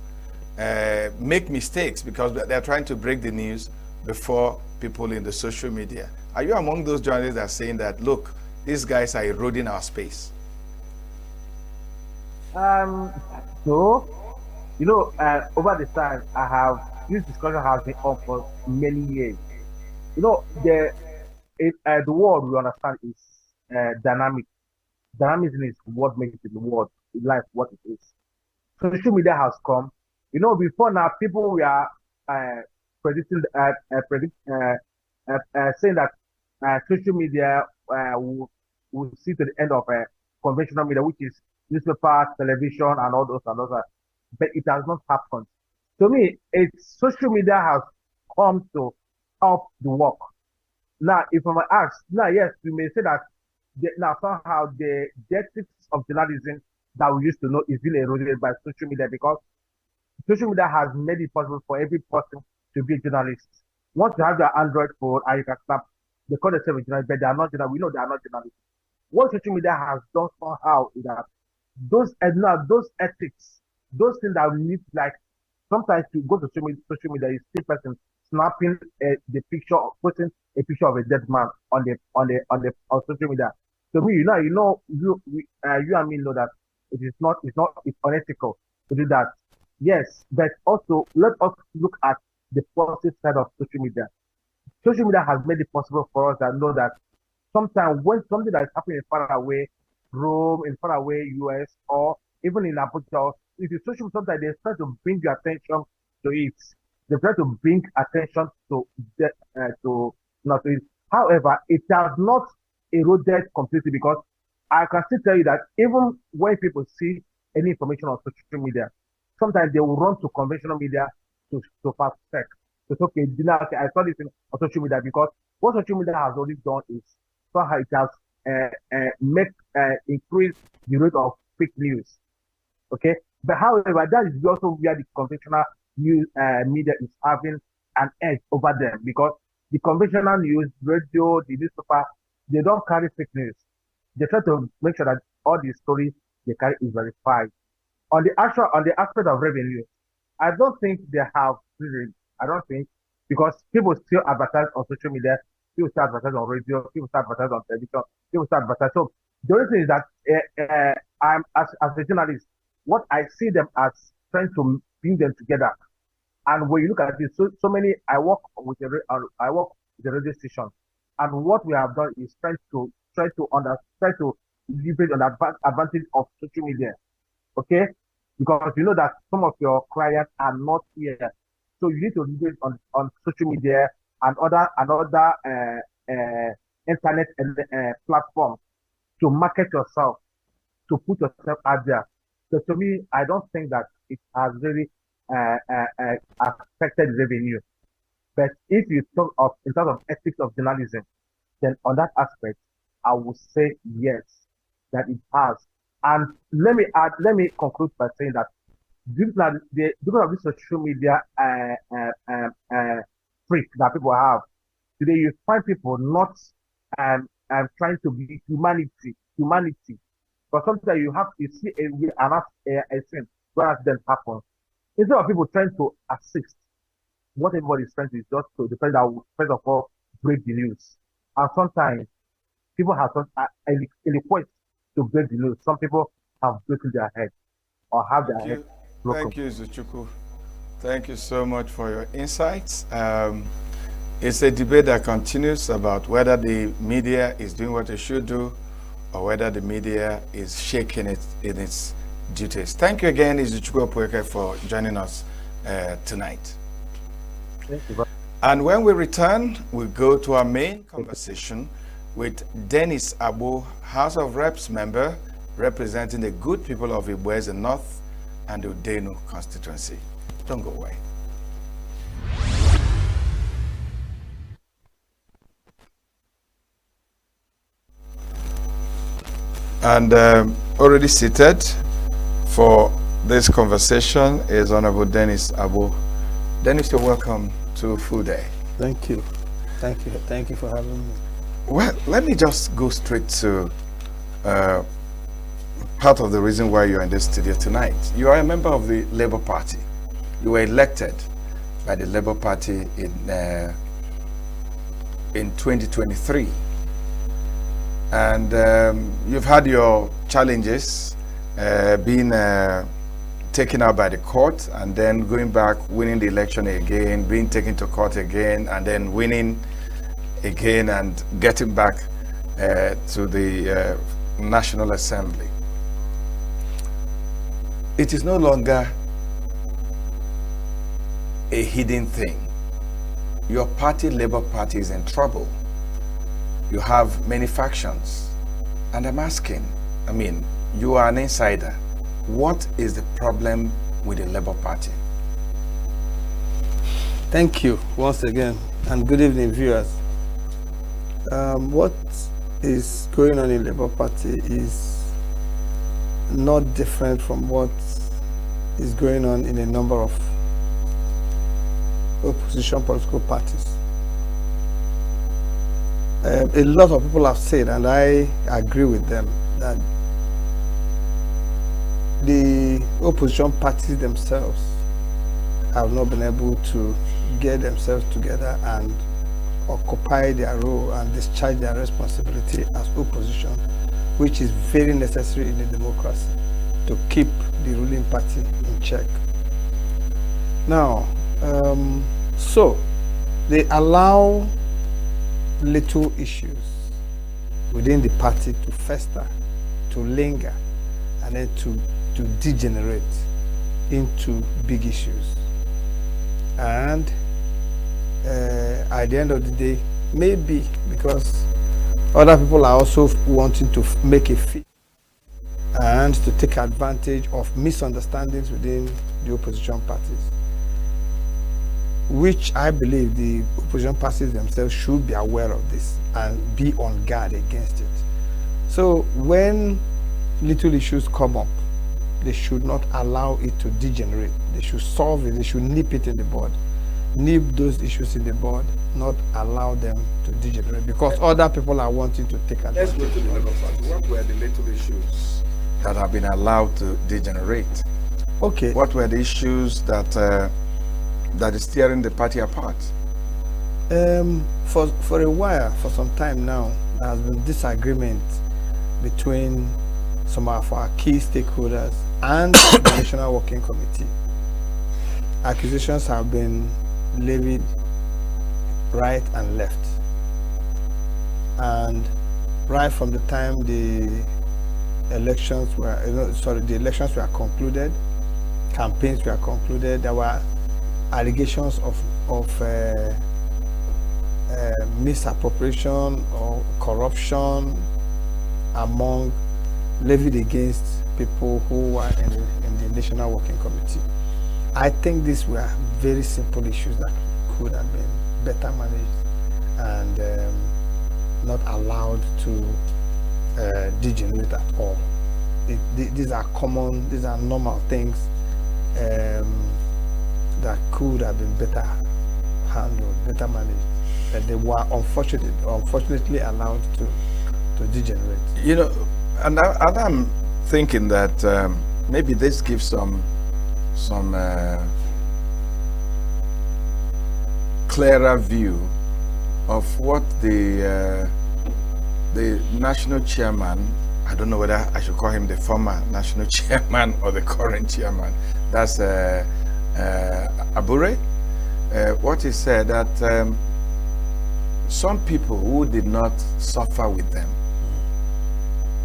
make mistakes because they're trying to break the news before people in the social media? Are you among those journalists that are saying that, look, these guys are eroding our space? So, over the time, this discussion has been on for many years. The world we understand is dynamic. Dynamism is what makes the world, life, what it is. Social media has come. Before now, people were predicting, saying that social media will see to the end of conventional media, which is newspaper, television, and all those and those. But it has not happened. To me, social media has come to help the work. Now, if I might ask, now yes, we may say that somehow the ethics of journalism that we used to know is being eroded by social media, because social media has made it possible for every person to be a journalist. Once you have your Android phone and you can snap, they call themselves a journalist, but they are not journalists. We know they are not journalists. What social media has done somehow is that those ethics, those things that we need, like sometimes to go to social media, you see person snapping the picture, putting a picture of a dead man on social media. So me, you and me know that it's unethical to do that. Yes, but also let us look at the positive side of social media. Social media has made it possible for us to know that sometimes when something that is happening in far away Rome, in far away US, or even in Abuja, if you social, sometimes they try to bring your attention to it. They try to bring attention to it. However, it has not eroded completely, because I can still tell you that even when people see any information on social media, sometimes they will run to conventional media to fact check. So okay, I saw this on social media, because what social media has already done is somehow it has increase the rate of fake news. Okay, but however, that is also where the conventional news media is having an edge over them, because the conventional news, radio, the newspaper, they don't carry fake news. They try to make sure that all the stories they carry is verified. On the aspect of revenue, I don't think they have really. I don't think, because people still advertise on social media, people still advertise on radio, people still advertise on television, people still advertise. So the only thing is that I'm as a journalist, what I see them as trying to bring them together. And when you look at it, so many, I work with the radio station, and what we have done is try to leverage on the advantage of social media. Okay, because you know that some of your clients are not here. So you need to engage on social media and other internet platforms to market yourself, to put yourself out there. So to me, I don't think that it has really affected revenue. But if you talk of in terms of ethics of journalism, then on that aspect, I would say yes, that it has. And let me conclude by saying that because of this social media freak that people have today, you find people not trying to be humanity. But sometimes you see a thing where accident happens. Instead of people trying to assist, what everybody is trying to is just to the person that will first of all break the news. And sometimes people have a request to break the news. Some people have broken their head or have their head broken. Thank you, Zuchukwu. Thank you so much for your insights. It's a debate that continues about whether the media is doing what it should do or whether the media is shaking it in its duties. Thank you again, Izuchukwu Opueke, for joining us tonight. Thank you. And when we return, we'll go to our main conversation with Dennis Abu, House of Reps member, representing the good people of Ibueze North and the Udenu constituency. Don't go away. And already seated for this conversation is Honorable Dennis Abu. Dennis, you're welcome to Food Day. Thank you. Thank you. Thank you for having me. Well, let me just go straight to part of the reason why you're in this studio tonight. You are a member of the Labour Party. You were elected by the Labour Party in 2023. And you've had your challenges, being taken out by the court and then going back, winning the election again, being taken to court again, and then winning again and getting back to the National Assembly. It is no longer a hidden thing. Your party, Labour Party, is in trouble. You have many factions. And I'm asking, I mean, you are an insider. What is the problem with the Labour Party? Thank you once again, and good evening, viewers. What is going on in Labour Party is not different from what is going on in a number of opposition political parties. A lot of people have said, and I agree with them, that the opposition parties themselves have not been able to get themselves together and occupy their role and discharge their responsibility as opposition, which is very necessary in a democracy to keep the ruling party in check. Now, so they allow little issues within the party to fester, to linger, and then to degenerate into big issues. And at the end of the day, maybe because other people are also wanting to make a fee and to take advantage of misunderstandings within the opposition parties, which I believe the opposition parties themselves should be aware of this and be on guard against it. So when little issues come up, they should not allow it to degenerate. They should solve it. They should nip it in the bud. Nip those issues in the bud, not allow them to degenerate, because other people are wanting to take advantage. Let's go to the Labour Party. What were the little issues that have been allowed to degenerate? Okay. What were the issues that that is tearing the party apart? For a while, for some time now, there has been disagreement between some of our key stakeholders and the National Working Committee. Accusations have been levied right and left. And right from the time the elections were concluded, campaigns were concluded, there were allegations of misappropriation or corruption among levied against people who were in the National Working Committee. I think these were very simple issues that could have been better managed and not allowed to degenerate at all. These are common, these are normal things that could have been better handled, better managed, that they were unfortunately allowed to degenerate. You know, and I'm thinking that maybe this gives some clearer view of what the national chairman, I don't know whether I should call him the former national chairman or the current chairman, that's Abure, what he said, that some people who did not suffer with them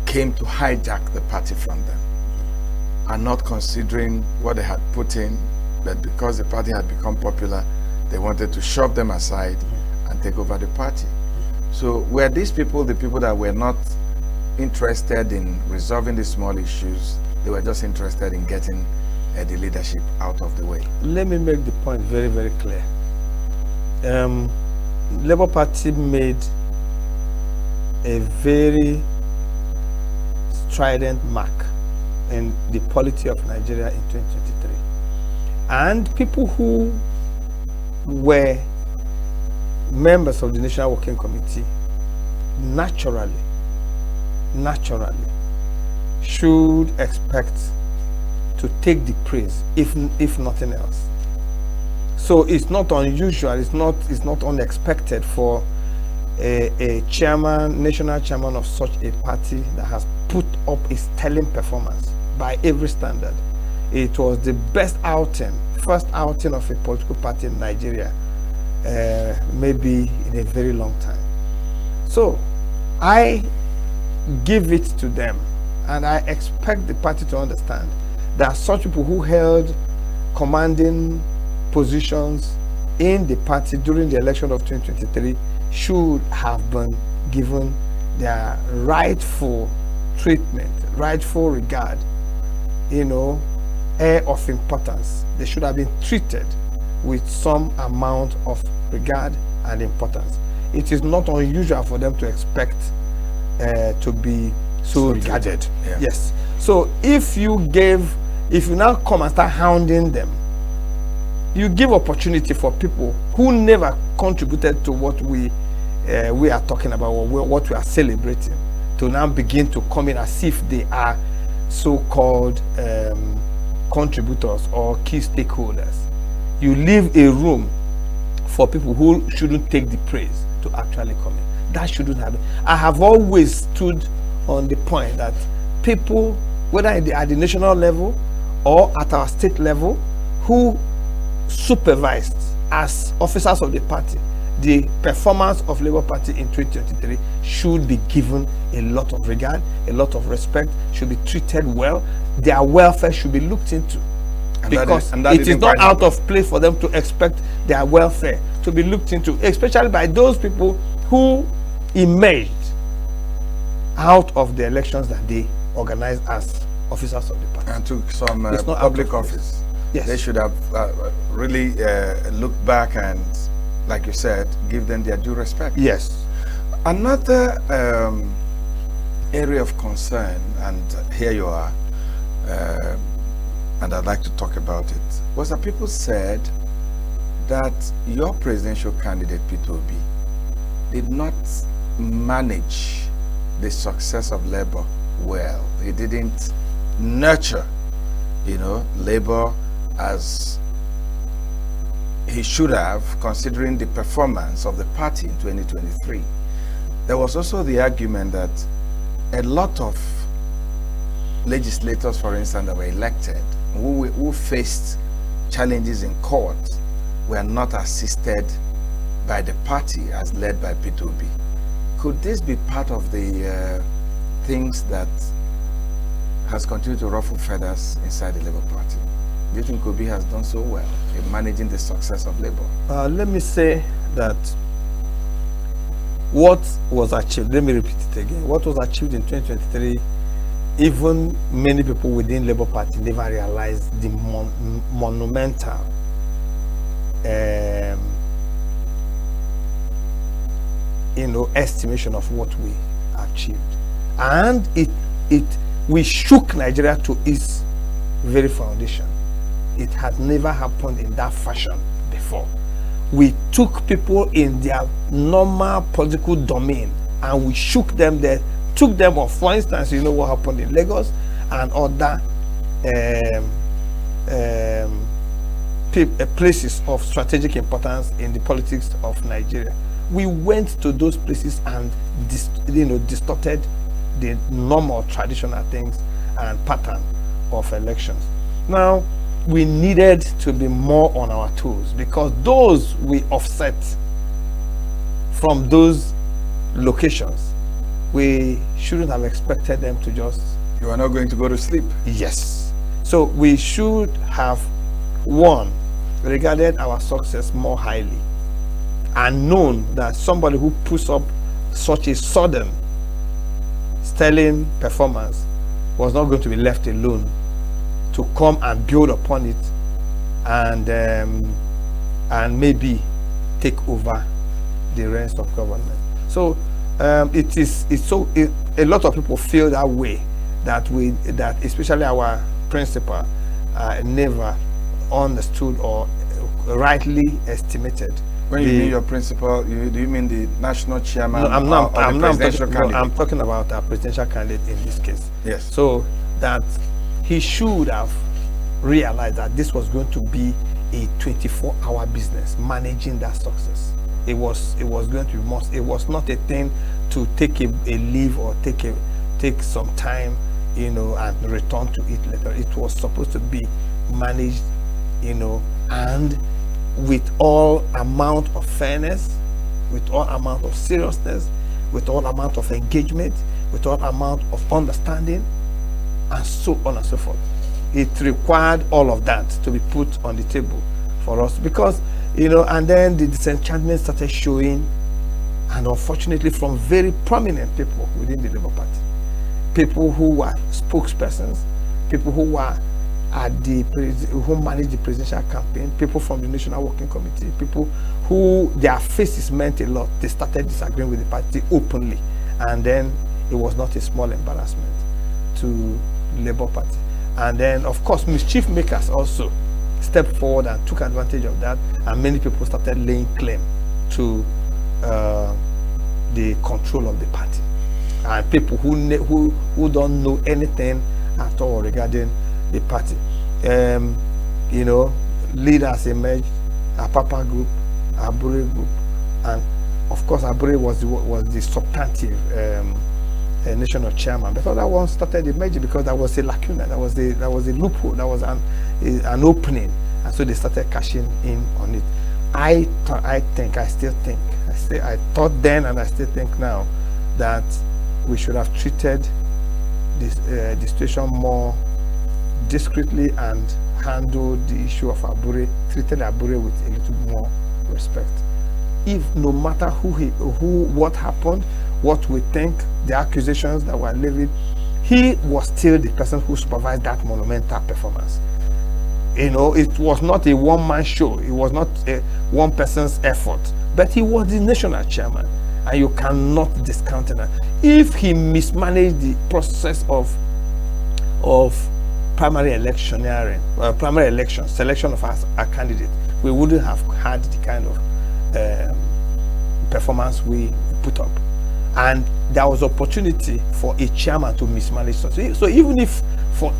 came to hijack the party from them, and not considering what they had put in, that because the party had become popular, they wanted to shove them aside and take over the party. So were these people the people that were not interested in resolving these small issues? They were just interested in getting the leadership out of the way. Let me make the point very, very clear. Labour Party made a very strident mark in the polity of Nigeria in 2023. And people who were members of the National Working Committee naturally should expect to take the praise, if nothing else. So it's not unusual, it's not unexpected for a chairman, national chairman of such a party that has put up a sterling performance by every standard. It was the best outing, first outing of a political party in Nigeria, maybe in a very long time. So I give it to them, and I expect the party to understand that such people who held commanding positions in the party during the election of 2023 should have been given their rightful treatment, rightful regard, air of importance. They should have been treated with some amount of regard and importance. It is not unusual for them to expect to be so regarded. Yeah. Yes. So if you now come and start hounding them, you give opportunity for people who never contributed to what we are talking about, or what we are celebrating, to now begin to come in as if they are so-called contributors or key stakeholders. You leave a room for people who shouldn't take the praise to actually come in. That shouldn't happen. I have always stood on the point that people, whether at the national level or at our state level, who supervised as officers of the party the performance of Labour Party in 2023 should be given a lot of regard, a lot of respect, should be treated well. Their welfare should be looked into, because it is not out of place for them to expect their welfare to be looked into, especially by those people who emerged out of the elections that they organized as officers of the party and took some public office. Yes. They should have really looked back and, like you said, give them their due respect. Yes. Another area of concern, and here you are, and I'd like to talk about it, was that people said that your presidential candidate, Peter Obi, did not manage the success of Labour well. He didn't nurture, Labour as he should have, considering the performance of the party in 2023. There was also the argument that a lot of legislators, for instance, that were elected, who faced challenges in court, were not assisted by the party as led by Peter Obi. Could this be part of the things that has continued to ruffle feathers inside the Labour Party? do you think Obi has done so well in managing the success of Labour? Let me say that what was achieved, let me repeat it again, what was achieved in 2023, even many people within Labour Party never realized the monumental estimation of what we achieved. And we shook Nigeria to its very foundation. It had never happened in that fashion before. We took people in their normal political domain and we shook them there, took them off. For instance, you know what happened in Lagos and other places of strategic importance in the politics of Nigeria. We went to those places and distorted the normal traditional things and pattern of elections. Now, we needed to be more on our toes because those we offset from those locations, we shouldn't have expected them to just... You are not going to go to sleep. Yes. So we should have, one, regarded our success more highly and known that somebody who puts up such a sudden sterling performance was not going to be left alone to come and build upon it and maybe take over the reins of government. So a lot of people feel that way, that especially our principal never understood or rightly estimated. When you mean your principal, do you mean the national chairman? No, I'm talking about our presidential candidate in this case. Yes. So that he should have realized that this was going to be a 24-hour business, managing that success. It was going to be it was not a thing to take a leave or take some time, and return to it later. It was supposed to be managed, and with all amount of fairness, with all amount of seriousness, with all amount of engagement, with all amount of understanding, and so on and so forth. It required all of that to be put on the table for us because, and then the disenchantment started showing, and unfortunately from very prominent people within the Labour Party. People who were spokespersons, people who were who managed the presidential campaign, people from the National Working Committee, people who their faces meant a lot. They started disagreeing with the party openly, and then it was not a small embarrassment to the Labour Party. And then, of course, mischief makers also stepped forward and took advantage of that, and many people started laying claim to the control of the party. And people who don't know anything at all regarding the party. Leaders emerged, Apapa group, Abure group, and of course Abure was the substantive national chairman. But other ones started emerging because there was a lacuna, there was a loophole, there was an opening, and so they started cashing in on it. I thought then and I still think now that we should have treated this the situation more discreetly and handled the issue of treated Abure with a little more respect. If no matter what happened, what we think, the accusations that were levied, he was still the person who supervised that monumental performance. It was not a one-man show, it was not a one person's effort, but he was the national chairman, and you cannot discount that. If he mismanaged the process of primary election, selection of our candidate, we wouldn't have had the kind of performance we put up. And there was opportunity for a chairman to mismanage something. So even if for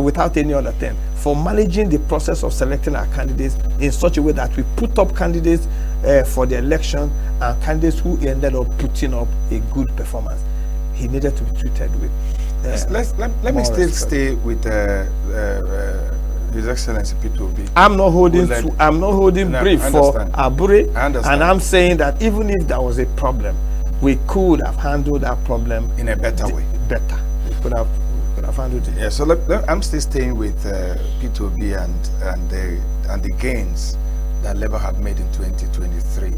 without any other thing, for managing the process of selecting our candidates in such a way that we put up candidates for the election and candidates who ended up putting up a good performance, he needed to be treated with let me still stay with His Excellency Peter Obi. I'm not holding brief for Abure, and I'm saying that even if there was a problem, we could have handled that problem in a better way. We could have could have handled it. Yeah, so I'm still staying with P2B and the gains that Labour had made in 2023.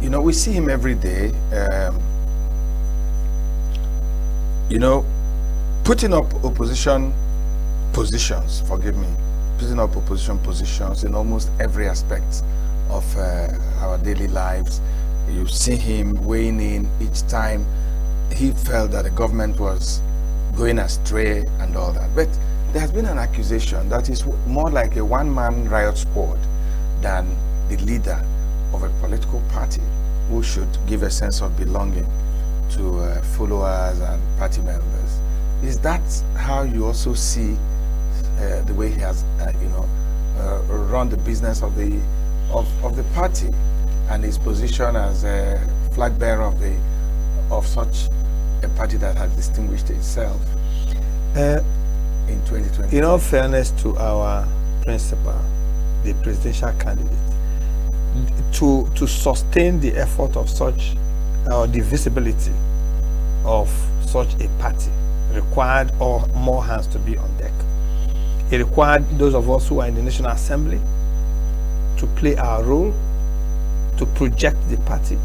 You know, we see him every day, you know, putting up opposition positions, putting up opposition positions in almost every aspect of our daily lives. You see him weighing in each time he felt that the government was going astray and all that. But there has been an accusation that is more like a one-man riot squad than the leader of a political party who should give a sense of belonging to followers and party members. Is that how you also see the way he has, run the business of the party and his position as a flag bearer of such a party that has distinguished itself in 2020? In all fairness to our principal, the presidential candidate, to sustain the effort of such, or the visibility of such a party, required more hands to be on deck. It required those of us who are in the National Assembly to play our role, to project the party.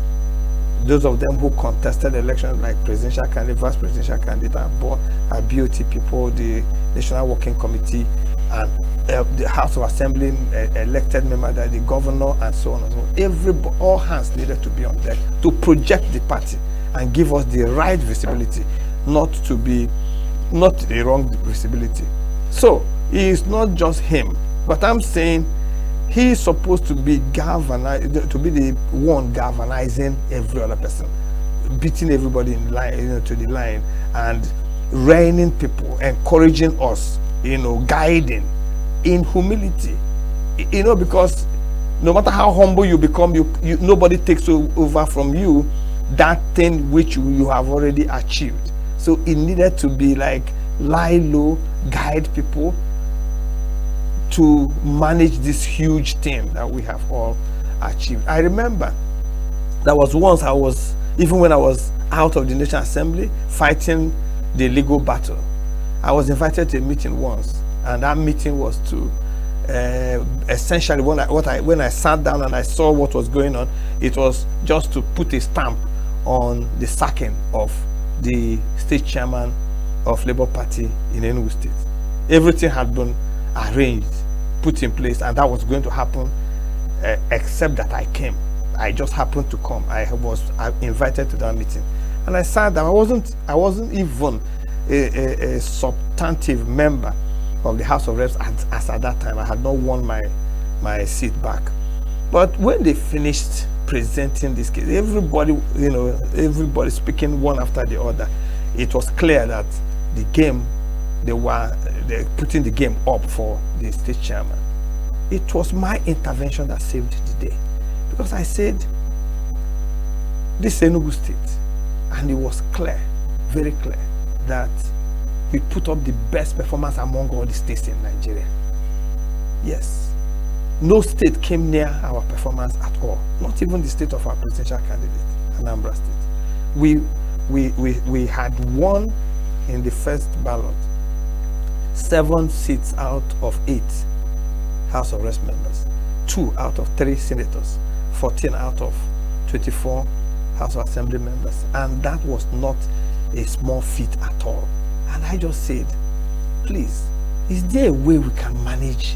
Those of them who contested elections like presidential candidate, vice presidential candidate, our BOT people, the National Working Committee, and the House of Assembly elected member, the governor, and so on and so on. All hands needed to be on deck to project the party and give us the right visibility, not the wrong visibility. So it is not just him, but I'm saying he is supposed to be to be the one galvanizing every other person, beating everybody in line, to the line, and reining people, encouraging us, guiding in humility, because no matter how humble you become, nobody takes over from you that thing which you have already achieved. So it needed to be like lie low, guide people to manage this huge thing that we have all achieved. I remember there was once even when I was out of the National Assembly fighting the legal battle, I was invited to a meeting once, and that meeting was to essentially when I sat down and I saw what was going on, it was just to put a stamp on the sacking of the state chairman of Labour Party in ENUGU State. Everything had been arranged, put in place, and that was going to happen, except that I came. I just happened to come. I was invited to that meeting, and I sat down. I wasn't even a substantive member of the House of Reps as at that time. I had not won my seat back. But when they finished presenting this case, everybody speaking one after the other, it was clear that the game, they're putting the game up for the state chairman. It was my intervention that saved the day, because I said, this is ENUGU State, and it was clear, very clear, that we put up the best performance among all the states in Nigeria. Yes, no state came near our performance at all, not even the state of our presidential candidate, Anambra State. We had won in the first ballot 7 seats out of 8 House of Reps members, 2 out of 3 senators, 14 out of 24 House of Assembly members, and that was not a small feat at all. And I just said, please, is there a way we can manage?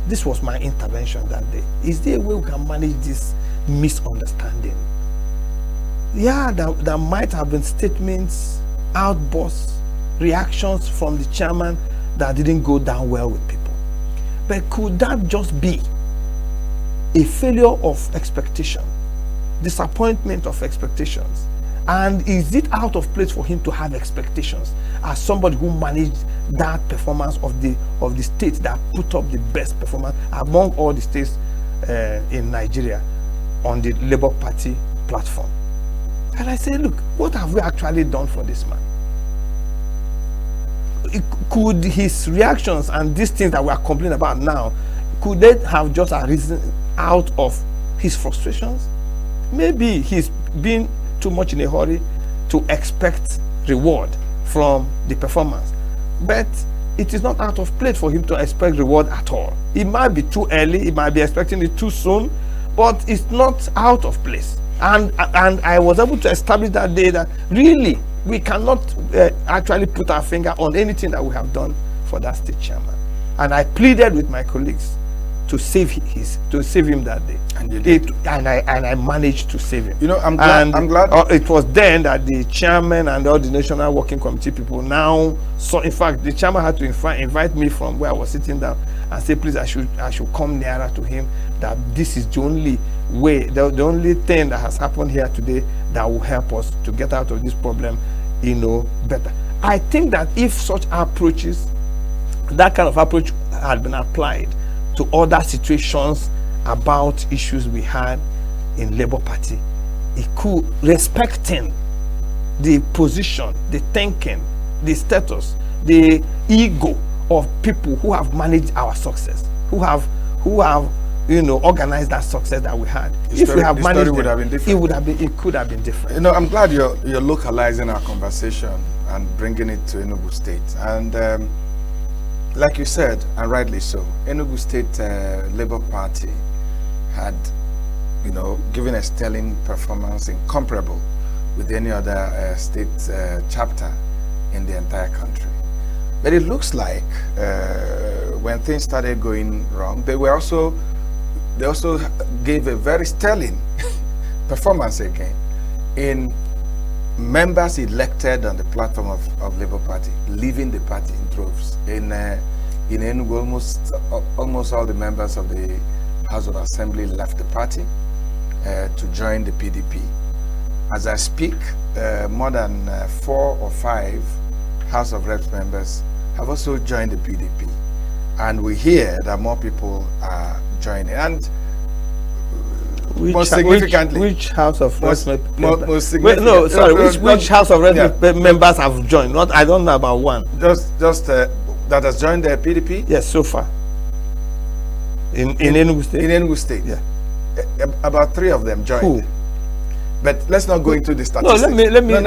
This was my intervention that day. Is there a way we can manage this misunderstanding? Yeah, there might have been statements, outbursts, reactions from the chairman that didn't go down well with people. But could that just be a failure of expectation, disappointment of expectations? And is it out of place for him to have expectations as somebody who managed that performance of the state that put up the best performance among all the states in Nigeria on the Labour Party platform? And I said, look, what have we actually done for this man? Could his reactions and these things that we are complaining about now, could they have just arisen out of his frustrations? Maybe he's been too much in a hurry to expect reward from the performance. But it is not out of place for him to expect reward at all. It might be too early, it might be expecting it too soon, but it's not out of place. And I was able to establish that day that really we cannot actually put our finger on anything that we have done for that state chairman. And I pleaded with my colleagues to save him that day, and you did. And I managed to save him. You know, I'm glad. It was then that the chairman and all the national working committee people now saw. In fact, the chairman had to invite me from where I was sitting down and say, please, I should come nearer to him. That this is the only way, the only thing that has happened here today that will help us to get out of this problem, better. I think that if such approaches, that kind of approach had been applied to other situations about issues we had in Labour Party, it could, respecting the position, the thinking, the status, the ego of people who have managed our success, who have organized that success that we had. If we have managed it, it could have been different. You know, I'm glad you're localizing our conversation and bringing it to Enugu State. And like you said, and rightly so, Enugu State Labour Party had, given a sterling performance incomparable with any other state chapter in the entire country. But it looks like when things started going wrong, they also gave a very sterling performance again in members elected on the platform of Labour Party, leaving the party in droves. In Enugu, almost all the members of the House of Assembly left the party to join the PDP. As I speak, more than 4 or 5 House of Reps members have also joined the PDP. And we hear that more people are joining. And most significantly, which House of Reps most which House of Reps members have joined? I don't know about one. Just that has joined the PDP? Yes, so far. In Enugu State? In Enugu State. Yeah. About 3 of them joined. Who? But let's not go into the statistics. No,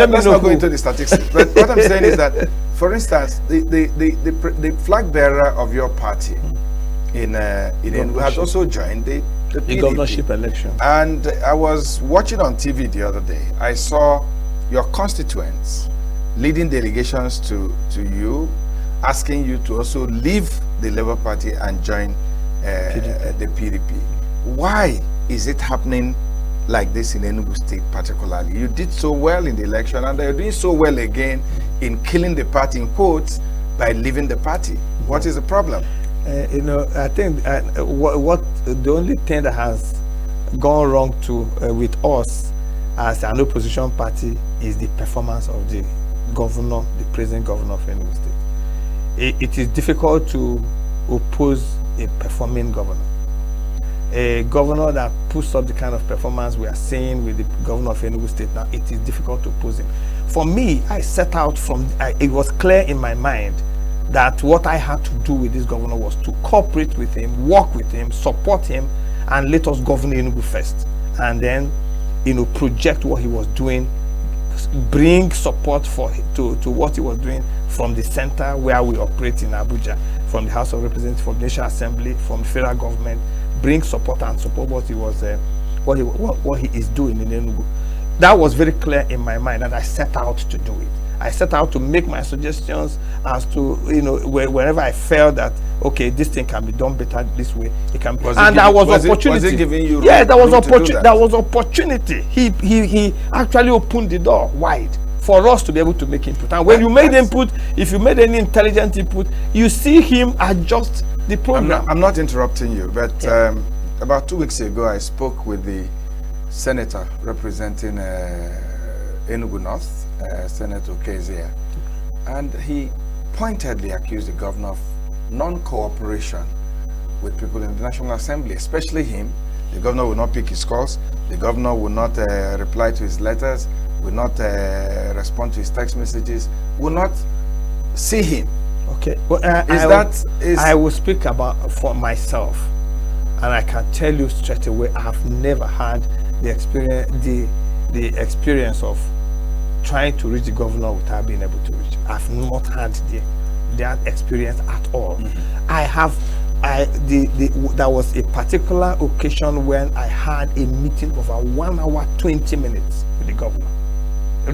let's not go into the statistics. But what I'm saying is that, for instance, the flag bearer of your party in Enugu has also joined the PDP. Governorship election. And I was watching on TV the other day. I saw your constituents leading delegations to you, asking you to also leave the Labour Party and join the PDP. Why is it happening like this in Enugu State particularly? You did so well in the election, and you're doing so well again in killing the party, in quotes, by leaving the party. What is the problem? I think what the only thing that has gone wrong with us as an opposition party is the performance of the governor, the present governor of Enugu State. It is difficult to oppose a performing governor. A governor that puts up the kind of performance we are seeing with the governor of Enugu State now, it is difficult to oppose him. For me, I set out it was clear in my mind that what I had to do with this governor was to cooperate with him, work with him, support him, and let us govern Enugu first. And then, project what he was doing, bring support to what he was doing from the center where we operate in Abuja, from the House of Representatives, from the National Assembly, from the federal government, bring support and support what he is doing in Enugu. That was very clear in my mind, and I set out to do it. I set out to make my suggestions as to wherever I felt that this thing can be done better this way. It can be. There was opportunity. Was it giving you? Yeah, there was opportunity. There was opportunity. He actually opened the door wide for us to be able to make input. And when you made input, if you made any intelligent input, you see him adjust the program. I'm not interrupting you, but about 2 weeks ago, I spoke with the senator representing Enugu North, Senator Kezia, and he pointedly accused the governor of non-cooperation with people in the National Assembly, especially him. The governor will not pick his calls. The governor will not reply to his letters, will not respond to his text messages, will not see him. Okay, well, I will speak for myself, and I can tell you straight away, I have never had the experience of trying to reach the governor without being able to reach him. I've not had that experience at all. I have. There was a particular occasion when I had a meeting over 1 hour 20 minutes with the governor,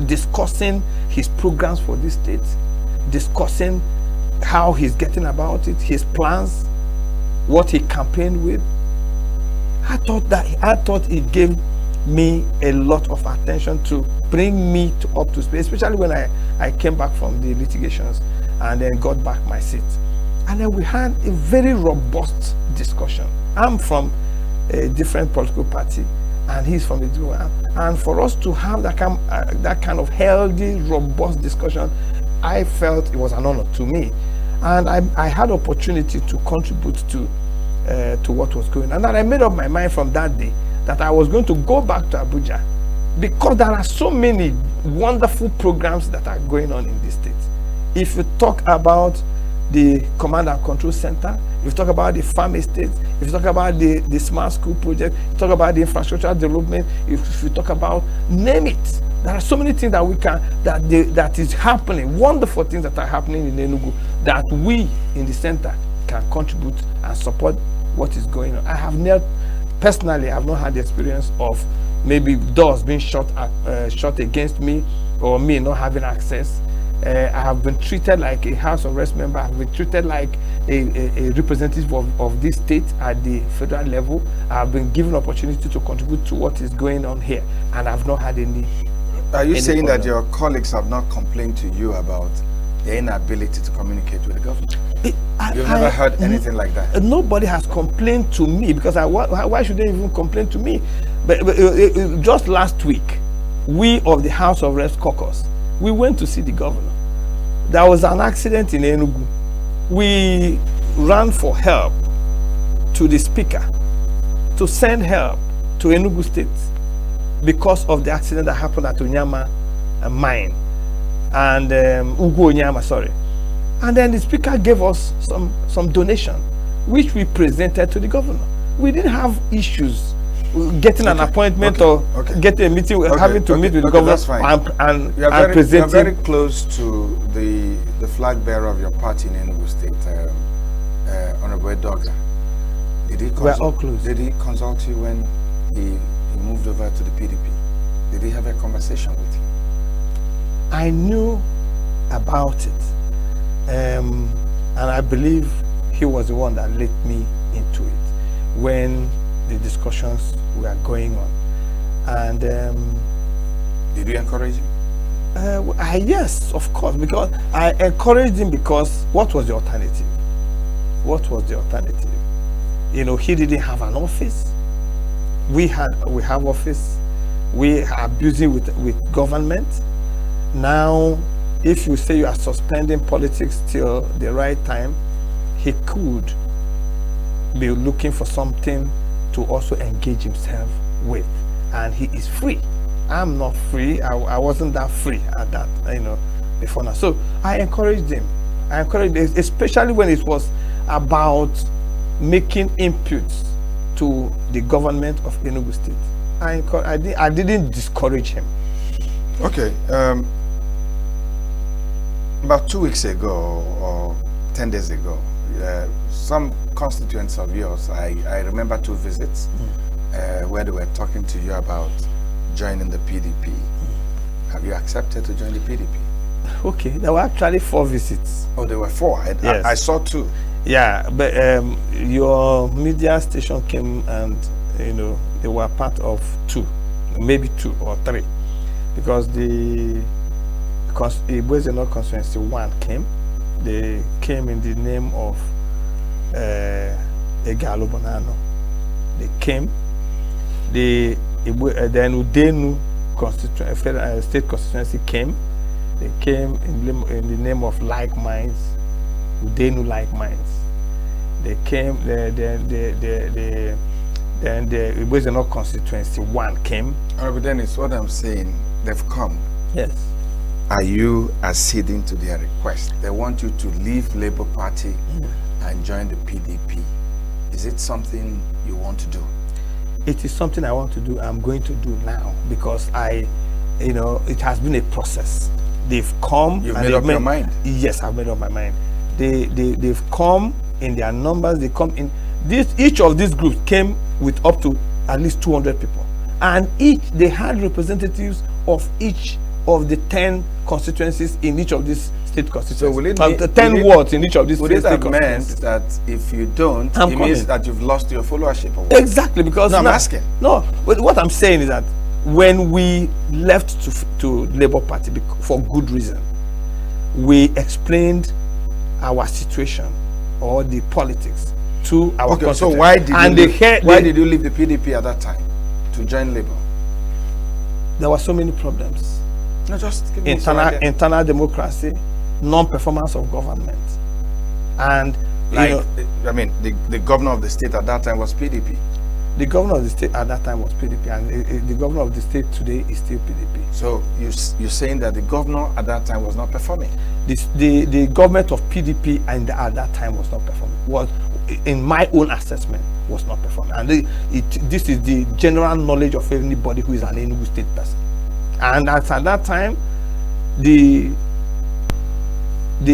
discussing his programs for this state, discussing how he's getting about it, his plans, what he campaigned with. I thought it gave me a lot of attention to bring me up to speed, especially when I came back from the litigations and then got back my seat. And then we had a very robust discussion. I'm from a different political party and he's from a different one. And for us to have that kind of healthy, robust discussion, I felt it was an honor to me. And I had opportunity to contribute to what was going on. And I made up my mind from that day that I was going to go back to Abuja, because there are so many wonderful programs that are going on in this state. If you talk about the Command and Control Center, if you talk about the farm estates, if you talk about the smart school project, if you talk about the infrastructure development, if you talk about, name it, there are so many things that we can, that is happening, wonderful things that are happening in ENUGU, that we in the center can contribute and support what is going on. I have not, personally, I have not had the experience of maybe doors being shut against me, or me not having access. I have been treated like a House of Reps member. I have been treated like a representative of this state at the federal level. I have been given opportunity to contribute to what is going on here, and I have not had any. Are you saying that your colleagues have not complained to you about the inability to communicate with the government? You've never heard anything like that? Nobody has complained to me, because why should they even complain to me? But just last week, we of the House of Reps caucus, we went to see the governor. There was an accident in ENUGU. We ran for help to the speaker to send help to ENUGU State because of the accident that happened at Onyama mine and Ugu Onyama, sorry. And then the speaker gave us some donation, which we presented to the governor. We didn't have issues getting an appointment or getting a meeting, having to meet with the governor and presenting. You're very close to the flag bearer of your party in Enugu State, Honorable Doga. We're all close. Did he consult you when he moved over to the PDP? Did he have a conversation with you? I knew about it, and I believe he was the one that led me into it when the discussions were going on. And did you encourage him? Yes, of course, because I encouraged him, because what was the alternative? What was the alternative? You know, he didn't have an office. We have office. We are busy with government. Now, if you say you are suspending politics till the right time, he could be looking for something to also engage himself with, and he is free. I'm not free. I wasn't that free at that, before now. So I encouraged him. Especially when it was about making inputs to the government of Enugu State. I didn't discourage him. Okay. About 2 weeks ago or 10 days ago, some constituents of yours, I remember 2 visits where they were talking to you about joining the PDP. Have you accepted to join the PDP? Okay, there were actually 4 visits. Oh, there were 4? Yes. I saw 2. Yeah, but your media station came and, they were part of 2, maybe 2 or 3, because the Venon constituency 1 came. They came in the name of Egalo Bonano. They came. Then Udenu state constituency came. They came in the name of Like Minds, Udenu Like Minds. They came. Then the Venon constituency 1 came. But Dennis, what I'm saying, they've come. Yes. Are you acceding to their request? They want you to leave Labour Party and join the PDP. Is it something you want to do? It is something I want to do. I'm going to do now, because I it has been a process. They've come. You've made up your mind? Yes, I've made up my mind. They've come in their numbers. They come in. Each of these groups came with up to at least 200 people. And they had representatives of each of the 10 constituencies in each of these state constituencies. So will it the 10 wards in each of these would state it have constituencies. meant that if you don't, I'm it means coming. that you've lost your followership? Or what? Exactly, because no, I'm asking. No, but what I'm saying is that when we left to Labour Party for good reason, we explained our situation or the politics to our Okay, so constituents. why did you leave the PDP at that time to join Labour? There were so many problems. No, just give me some idea. Internal democracy, non-performance of government, and I mean, the governor of the state at that time was PDP. The governor of the state at that time was PDP, and the governor of the state today is still PDP. So you're saying that the governor at that time was not performing? The government of PDP and at that time was not performing. Was, in my own assessment, was not performing. And this is the general knowledge of anybody who is an ENUGU state person. And at that time, the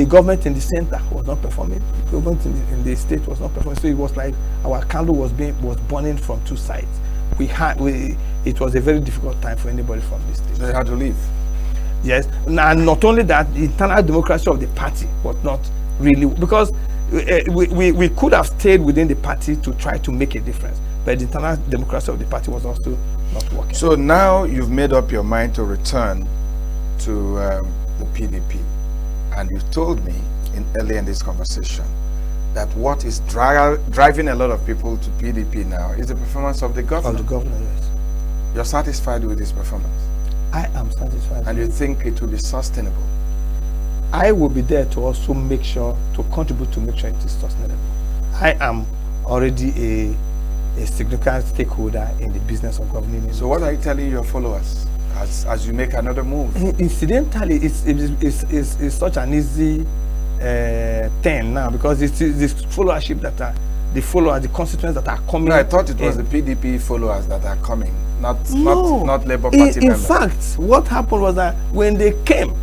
government in the center was not performing. The government in the state was not performing. So it was like our candle was burning from two sides. It was a very difficult time for anybody from the state. So they had to leave. Yes, and not only that, the internal democracy of the party was not really, because we could have stayed within the party to try to make a difference, but the internal democracy of the party was also not working. So now you've made up your mind to return to the PDP, and you told me earlier in this conversation that what is driving a lot of people to PDP now is the performance of the governor. Of the governor, yes. You're satisfied with his performance? I am satisfied. And you think it will be sustainable? I will be there to also make sure, to contribute to make sure it is sustainable. I am already a significant stakeholder in the business of governing. So what are you telling your followers as you make another move? Incidentally, it's such an easy thing now, because it's this followership that are the constituents that are coming. No, I thought it was the PDP followers that are coming, not Labour Party members. In fact, what happened was that when they came,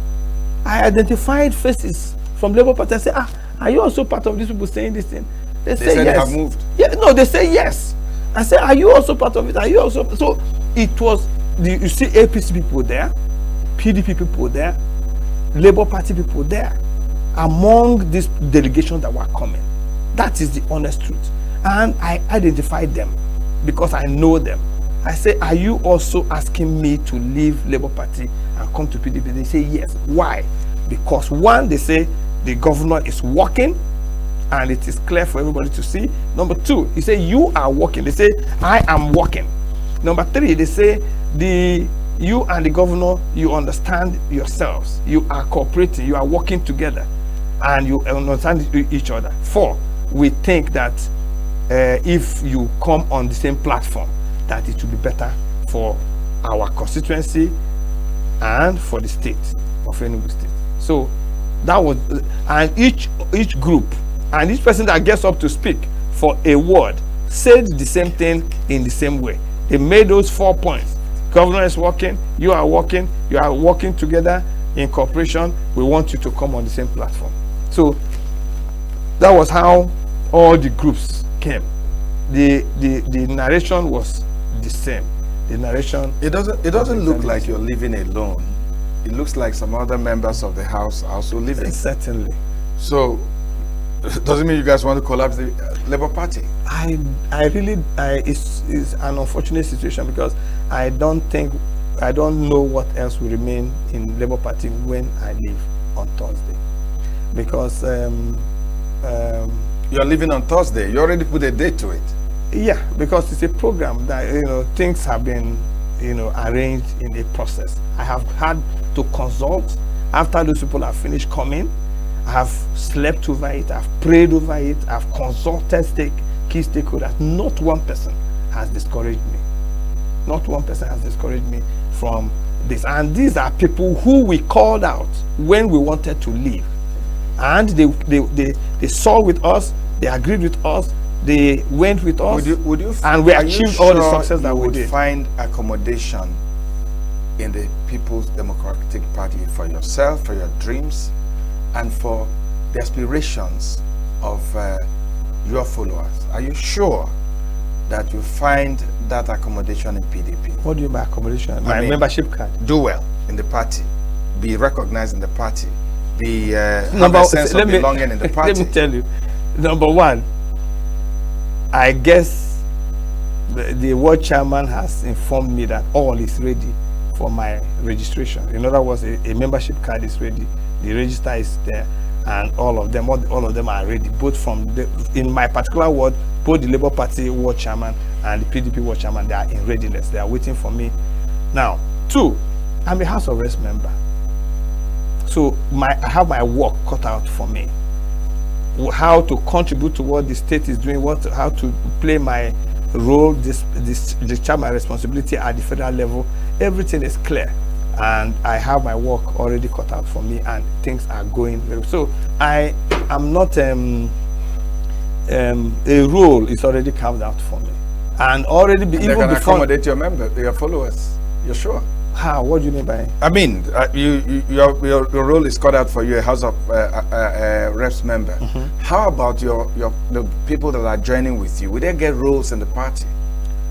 I identified faces from Labour Party. I said, are you also part of these people saying this thing? They say said yes. They have moved. Yeah, no, they say yes. I said, are you also part of it? Are you also? So it was, you see APC people there, PDP people there, Labour Party people there, among these delegations that were coming. That is the honest truth. And I identified them because I know them. I say, are you also asking me to leave Labour Party and come to PDP? They say yes. Why? Because one, they say the governor is working and it is clear for everybody to see. Number two, he say you are working. They say I am working. Number three, they say you and the governor, you understand yourselves. You are cooperating. You are working together and you understand each other. Four, we think that if you come on the same platform, that it will be better for our constituency and for the state of ENUGU State. So that was, and each group and each person that gets up to speak for a word said the same thing in the same way. They made those 4 points. Governor is working, you are working together in cooperation. We want you to come on the same platform. So that was how all the groups came. The narration was the same. The narration. It doesn't look like you're living alone. It looks like some other members of the house are also living. Certainly. So doesn't mean you guys want to collapse the Labour Party? It's an unfortunate situation, because I don't know what else will remain in Labour Party when I leave on Thursday, because you're leaving on Thursday. You already put a date to it. Yeah, because it's a program that things have been arranged in a process. I have had to consult after those people have finished coming. I have slept over it, I've prayed over it, I've consulted key stakeholders. Not one person has discouraged me. Not one person has discouraged me from this. And these are people who we called out when we wanted to leave. And they saw with us, they agreed with us, they went with us, and we achieved all the success that we did. Find accommodation in the People's Democratic Party for yourself, for your dreams, and for the aspirations of your followers? Are you sure that you find that accommodation in PDP? What do you mean by accommodation? My membership card. Do well in the party, be recognized in the party, be have a sense of belonging in the party. Let me tell you, number one, I guess the ward chairman has informed me that all is ready for my registration. In other words, a membership card is ready, the register is there, and all of them are ready. Both from in my particular ward, both the Labour Party ward chairman and the PDP ward chairman, they are in readiness. They are waiting for me. Now, two, I'm a House of Reps member, so I have my work cut out for me. How to contribute to what the state is doing, how to play my role, discharge my responsibility at the federal level. Everything is clear, and I have my work already cut out for me, and things are going very well. So I am not a role is already carved out for me, and already They can accommodate your followers. You're sure? How? What do you mean by? I mean, your role is cut out for you, a House of Reps member. How about the people that are joining with you? Will they get roles in the party?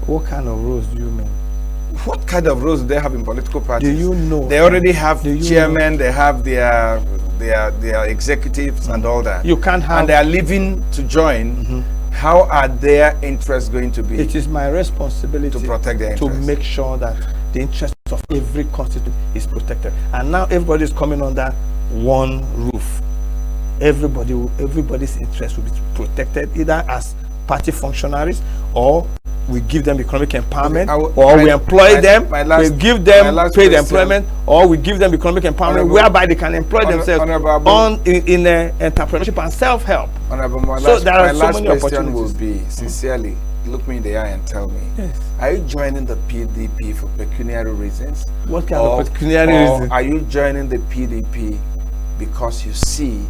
What kind of roles do you mean? What kind of roles do they have in political parties? Do you know? They already have chairmen. They have their executives and all that. You can't have. And they are leaving to join. How are their interests going to be? It is my responsibility to protect their interests, to make sure that the interests of every constituent is protected. And now everybody is coming under one roof. Everybody's interest will be protected, either as party functionaries, or we give them economic empowerment, or we employ them, we give them paid employment, or we give them economic empowerment whereby they can employ themselves in entrepreneurship and self-help. So there are so many opportunities. Will be, sincerely, look me in the eye and tell me, are you joining the PDP for pecuniary reasons? What kind of pecuniary reasons? Are you joining the PDP because you see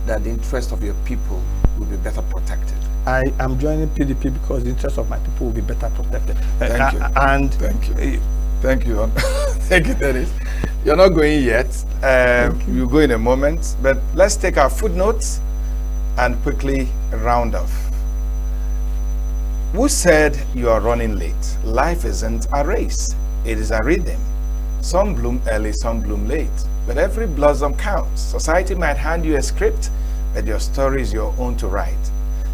that the interest of your people will be better protected? I am joining PDP because the interests of my people will be better protected. Thank you. And thank you. Thank you. Thank you, Dennis. You're not going yet. You go in a moment. But let's take our footnotes and quickly round off. Who said you are running late? Life isn't a race. It is a rhythm. Some bloom early, some bloom late. But every blossom counts. Society might hand you a script, but your story is your own to write.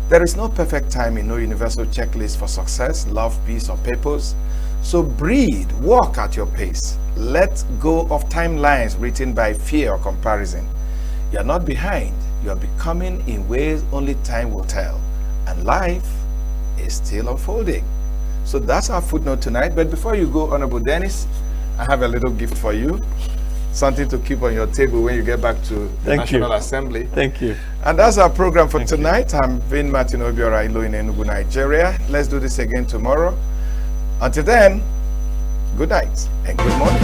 There is no perfect timing, no universal checklist for success, love, peace, or purpose. So breathe, walk at your pace. Let go of timelines written by fear or comparison. You're not behind, you're becoming in ways only time will tell. And life is still unfolding. So that's our footnote tonight. But before you go, Honorable Dennis, I have a little gift for you. Something to keep on your table when you get back to the National Assembly. Thank you. And that's our program for tonight. I'm Vin Martin Obiora in ENUGU, Nigeria. Let's do this again tomorrow. Until then, good night and good morning.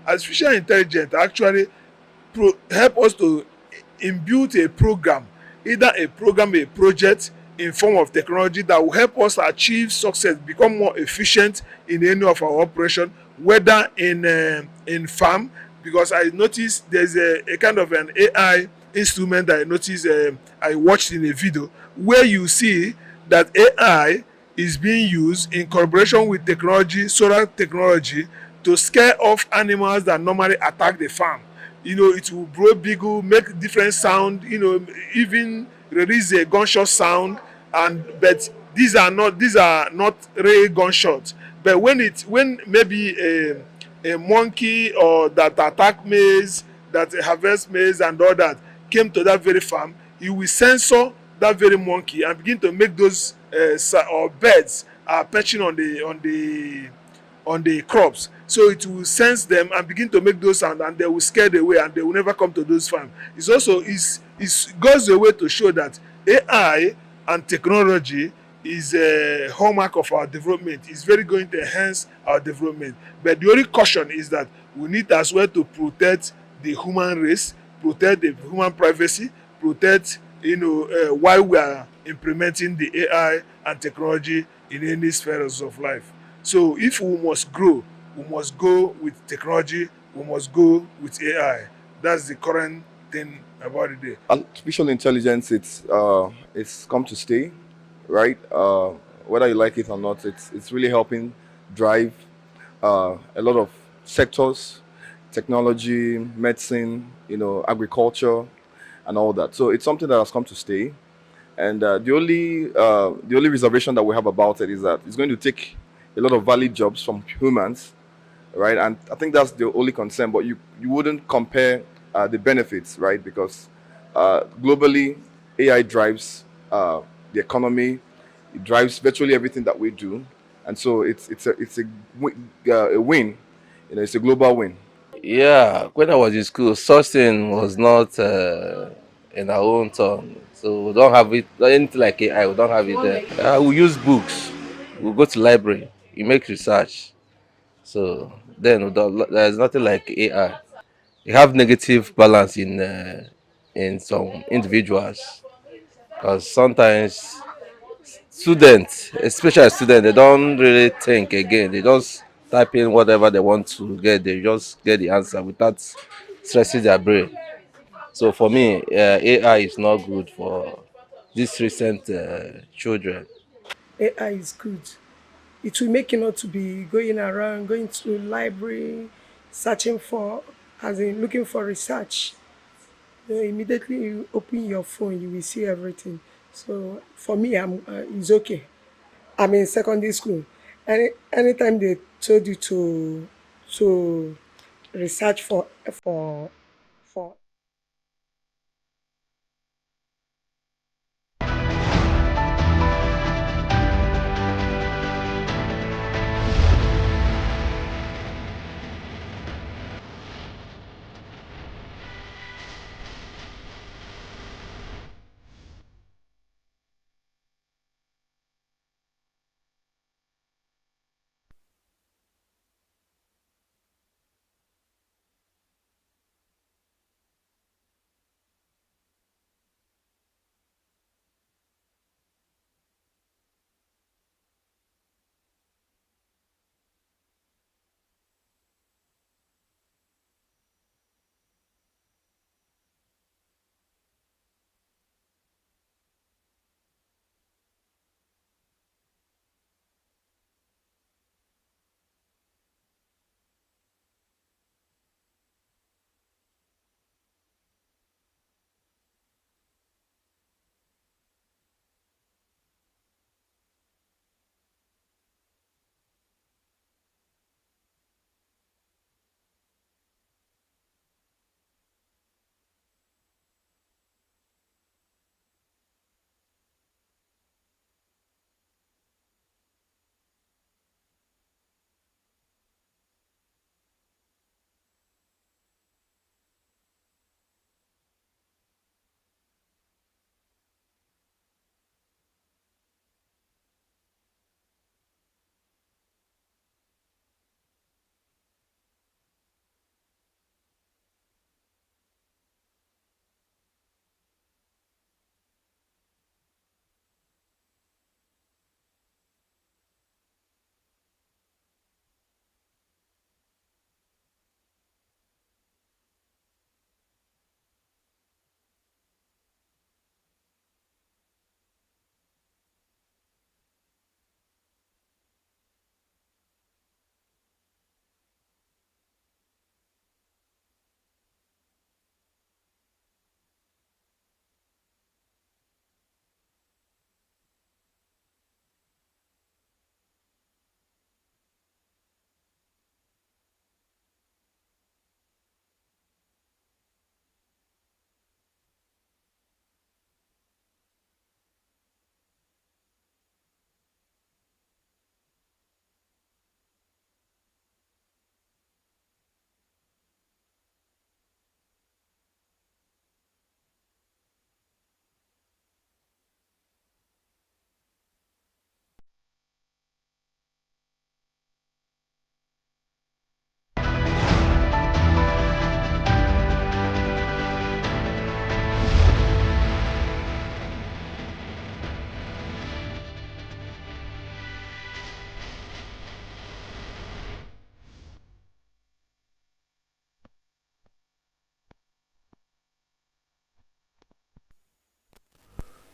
Artificial intelligence actually help us to imbue a program, either a program, a project in form of technology that will help us achieve success, become more efficient in any of our operation, whether in farm, because I noticed there's a kind of an AI instrument that I noticed I watched in a video where you see that AI is being used in collaboration with technology, solar technology, to scare off animals that normally attack the farm. You know, it will blow bugle, make different sound, you know, even release a gunshot sound. And but these are not real gunshots. But when maybe a monkey or that attack maize, that harvest maize and all that came to that very farm, you will censor that very monkey and begin to make those or birds are perching on the crops. So it will sense them and begin to make those sound, and they will scare them away and they will never come to those farms. It's also goes a way to show that AI and technology is a hallmark of our development. It's very going to enhance our development. But the only caution is that we need as well to protect the human race, protect the human privacy, protect, while we are implementing the AI and technology in any spheres of life. So if we must grow, we must go with technology, we must go with AI. That's the current thing about it. Artificial intelligence, it's come to stay, right? Whether you like it or not, it's really helping drive a lot of sectors, technology, medicine, agriculture, and all that. So it's something that has come to stay. And the only reservation that we have about it is that it's going to take a lot of valid jobs from humans, right? And I think that's the only concern. But you wouldn't compare the benefits, right? Because globally, AI drives the economy. It drives virtually everything that we do, and so a win. It's a global win. Yeah, when I was in school, sourcing was not in our own tongue. So we don't have it, anything like AI, we don't have it there. We use books, we go to library, you make research. So then there's nothing like AI. You have negative balance in some individuals because sometimes students, especially students, they don't really think again. They just type in whatever they want to get. They just get the answer without stressing their brain. So for me, AI is not good for these recent children. AI is good. It will make you not to be going around, going to library, searching for, as in looking for research. Immediately you open your phone, you will see everything. So for me, it's okay. I'm in secondary school. Anytime they told you to research for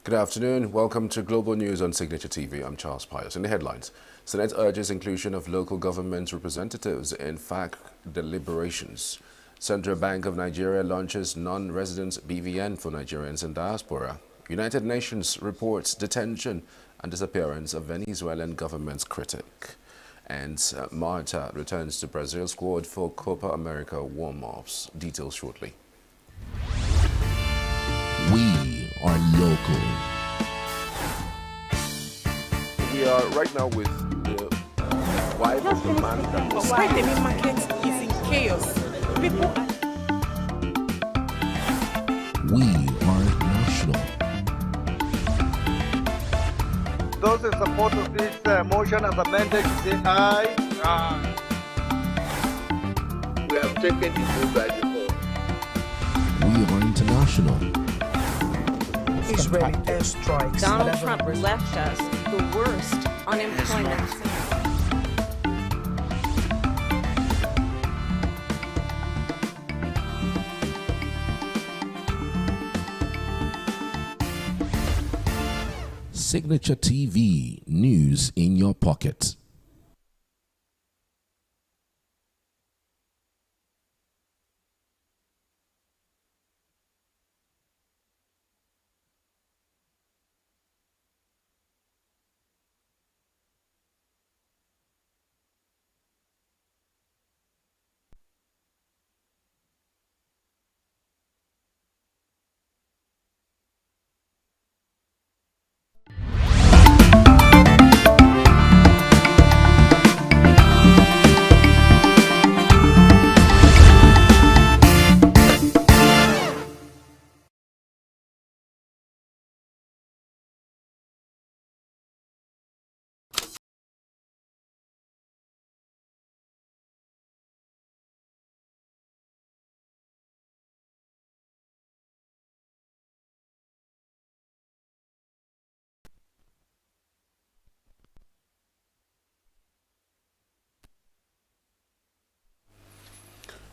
Good afternoon. Welcome to Global News on Signature TV. I'm Charles Pius. In the headlines, Senate urges inclusion of local government representatives in FAC deliberations. Central Bank of Nigeria launches non-resident BVN for Nigerians in diaspora. United Nations reports detention and disappearance of Venezuelan government's critic. And Marta returns to Brazil squad for Copa America warm-ups. Details shortly. We are local. We are right now with the wife of the man that was... Why the main market is in chaos. People are... We are national. Those in support of this motion as amended, say aye. Aye. We have taken the vote by default. We are international. Israeli airstrikes. Donald Trump left us the worst unemployment. Signature TV, news in your pocket.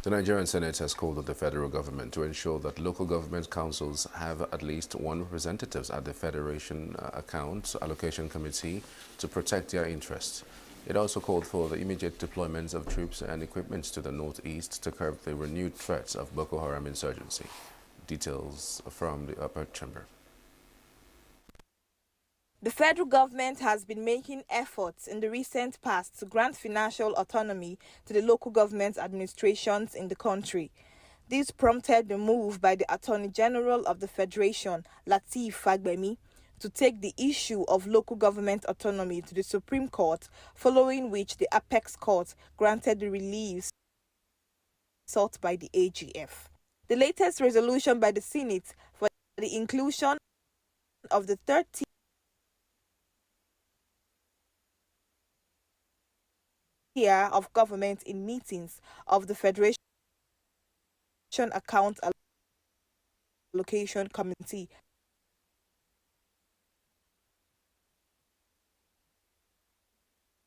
The Nigerian Senate has called on the federal government to ensure that local government councils have at least one representative at the Federation Account Allocation Committee to protect their interests. It also called for the immediate deployment of troops and equipment to the northeast to curb the renewed threats of Boko Haram insurgency. Details from the upper chamber. The federal government has been making efforts in the recent past to grant financial autonomy to the local government administrations in the country. This prompted the move by the Attorney General of the Federation, Lateef Fagbemi, to take the issue of local government autonomy to the Supreme Court, following which the Apex Court granted the relief sought by the AGF. The latest resolution by the Senate for the inclusion of the 30 year of government in meetings of the Federation Account Allocation Committee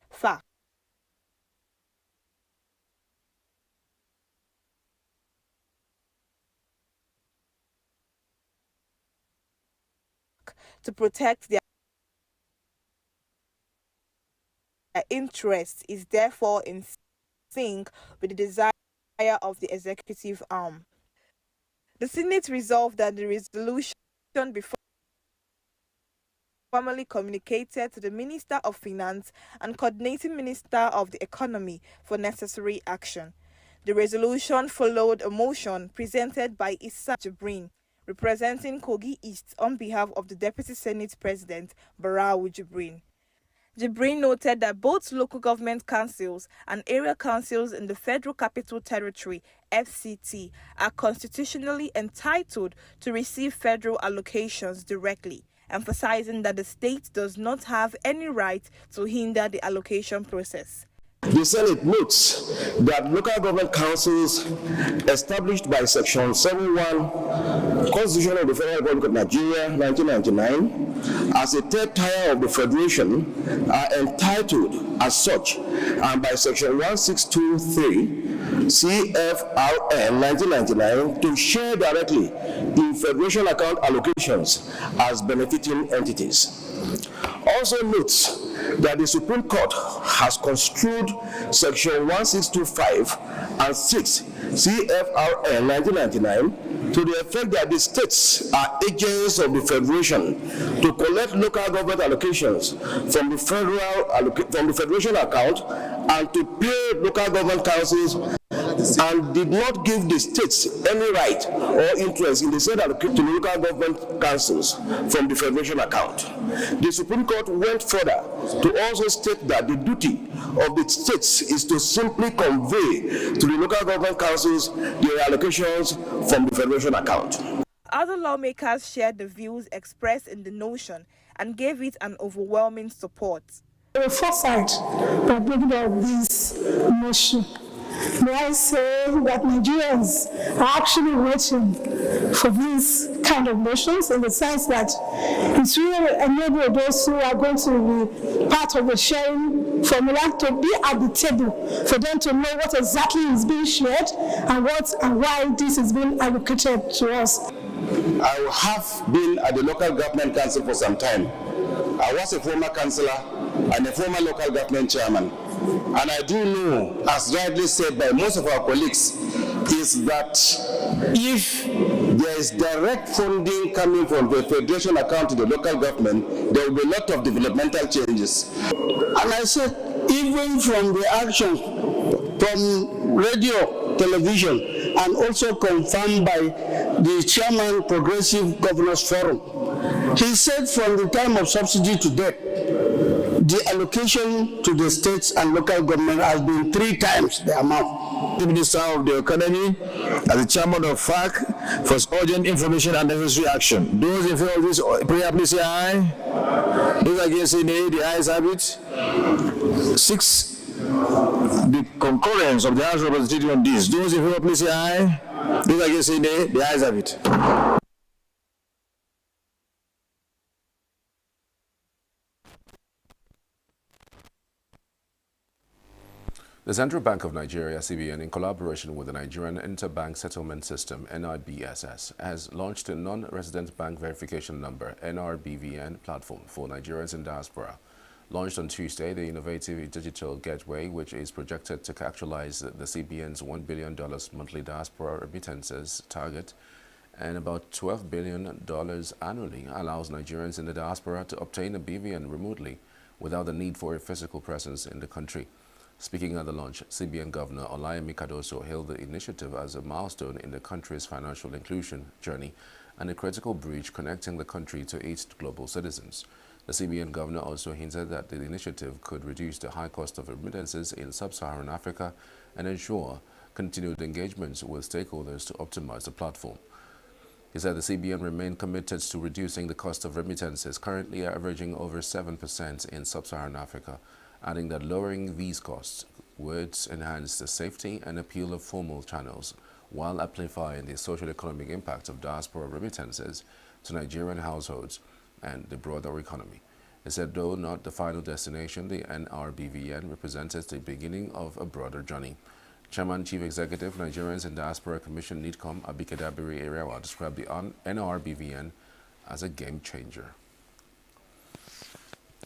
FAC to protect their interest is therefore in sync with the desire of the executive arm. The Senate resolved that the resolution be formally communicated to the Minister of Finance and Coordinating Minister of the Economy for necessary action. The resolution followed a motion presented by Issa Jibrin, representing Kogi East on behalf of the Deputy Senate President, Barau Jibrin. Jibrin noted that both local government councils and area councils in the Federal Capital Territory, FCT, are constitutionally entitled to receive federal allocations directly, emphasizing that the state does not have any right to hinder the allocation process. The Senate notes that local government councils established by Section 71 Constitution of the Federal Republic of Nigeria, 1999, as a third tier of the Federation, are entitled as such, and by Section 1623 CFRN 1999 to share directly in Federation account allocations as benefiting entities. Also notes that the Supreme Court has construed Section 1625 and 6 CFRN 1999 to the effect that the states are agents of the Federation to collect local government allocations from the Federation account and to pay local government councils, and did not give the states any right or interest in the said allocation to local government councils from the Federation account. The Supreme Court went further to also state that the duty of the states is to simply convey to the local government councils their allocations from the Federation account. Other lawmakers shared the views expressed in the notion and gave it an overwhelming support. The foresight by bringing up this motion. May I say that Nigerians are actually waiting for these kind of motions, in the sense that it's really enable those who are going to be part of the sharing formula to be at the table, for them to know what exactly is being shared and what and why this is being allocated to us. I have been at the local government council for some time. I was a former councillor and a former local government chairman. And I do know, as rightly said by most of our colleagues, is that if there is direct funding coming from the Federation account to the local government, there will be a lot of developmental changes. And I said, even from the action from radio, television, and also confirmed by the chairman, Progressive Governors Forum, he said from the time of subsidy to date, the allocation to the states and local government has been 3 times the amount. The Minister of the Economy, as the chairman of FAC, for urgent information and necessary action. Those in favor of this prayer, please say aye. Those against say nay, the ayes have it. 6. The concurrence of the House of Representatives on this. Those in favor, please say aye. Those against say nay, the ayes have it. The Central Bank of Nigeria, CBN, in collaboration with the Nigerian Interbank Settlement System, NIBSS, has launched a non-resident bank verification number, NRBVN, platform for Nigerians in diaspora. Launched on Tuesday, the innovative digital gateway, which is projected to actualize the CBN's $1 billion monthly diaspora remittances target and about $12 billion annually, allows Nigerians in the diaspora to obtain a BVN remotely without the need for a physical presence in the country. Speaking at the launch, CBN Governor Olayemi Cardoso hailed the initiative as a milestone in the country's financial inclusion journey and a critical bridge connecting the country to its global citizens. The CBN Governor also hinted that the initiative could reduce the high cost of remittances in sub-Saharan Africa and ensure continued engagements with stakeholders to optimize the platform. He said the CBN remained committed to reducing the cost of remittances, currently averaging over 7% in sub-Saharan Africa, adding that lowering these costs would enhance the safety and appeal of formal channels while amplifying the social economic impact of diaspora remittances to Nigerian households and the broader economy. He said though not the final destination, the NRBVN represented the beginning of a broader journey. Chairman Chief Executive Nigerians in Diaspora Commission NIDCOM Abikedabiri Area described the NRBVN as a game changer.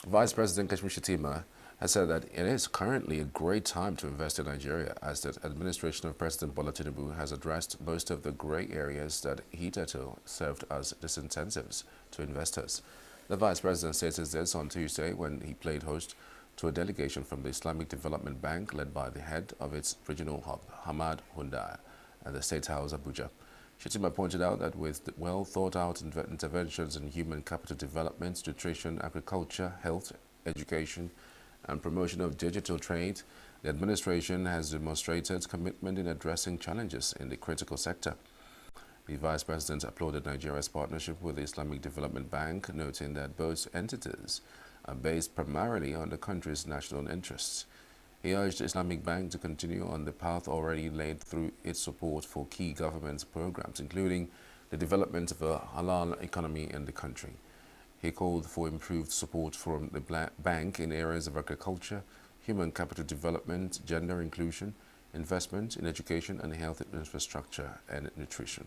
Vice President Kashmir Shettima has said that it is currently a great time to invest in Nigeria, as the administration of President Bola Tinubu has addressed most of the grey areas that hitherto served as disincentives to investors. The Vice President stated this on Tuesday when he played host to a delegation from the Islamic Development Bank led by the head of its regional hub, Hamad Hundaya, at the State House, Abuja. Shettima pointed out that with well-thought-out interventions in human capital development, nutrition, agriculture, health, education, and promotion of digital trade, the administration has demonstrated commitment in addressing challenges in the critical sector. The Vice President applauded Nigeria's partnership with the Islamic Development Bank, noting that both entities are based primarily on the country's national interests. He urged the Islamic Bank to continue on the path already laid through its support for key government programs, including the development of a halal economy in the country. He called for improved support from the bank in areas of agriculture, human capital development, gender inclusion, investment in education and health infrastructure and nutrition.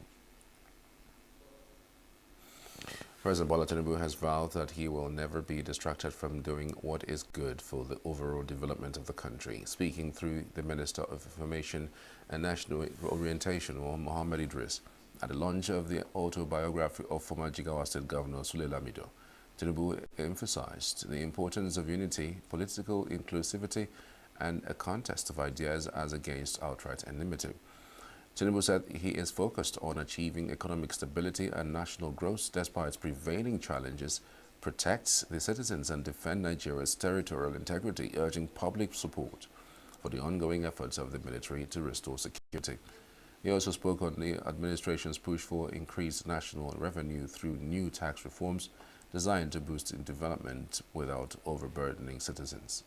President Bola Tinubu has vowed that he will never be distracted from doing what is good for the overall development of the country. Speaking through the Minister of Information and National Orientation, Mohammed Idris, at the launch of the autobiography of former Jigawa State Governor Sule Lamido, Tinubu emphasized the importance of unity, political inclusivity, and a contest of ideas as against outright enmity. Tinubu said he is focused on achieving economic stability and national growth despite prevailing challenges, protect the citizens and defend Nigeria's territorial integrity, urging public support for the ongoing efforts of the military to restore security. He also spoke on the administration's push for increased national revenue through new tax reforms designed to boost development without overburdening citizens.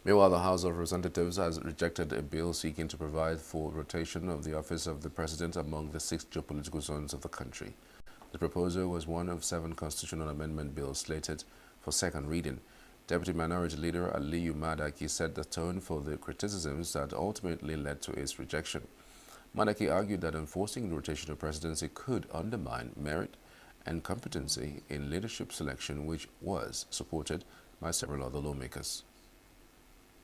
Meanwhile, the House of Representatives has rejected a bill seeking to provide for rotation of the office of the president among the 6 geopolitical zones of the country. The proposal was one of 7 constitutional amendment bills slated for second reading. Deputy Minority Leader Aliyu Madaki set the tone for the criticisms that ultimately led to its rejection. Madaki argued that enforcing the rotational presidency could undermine merit and competency in leadership selection, which was supported by several other lawmakers.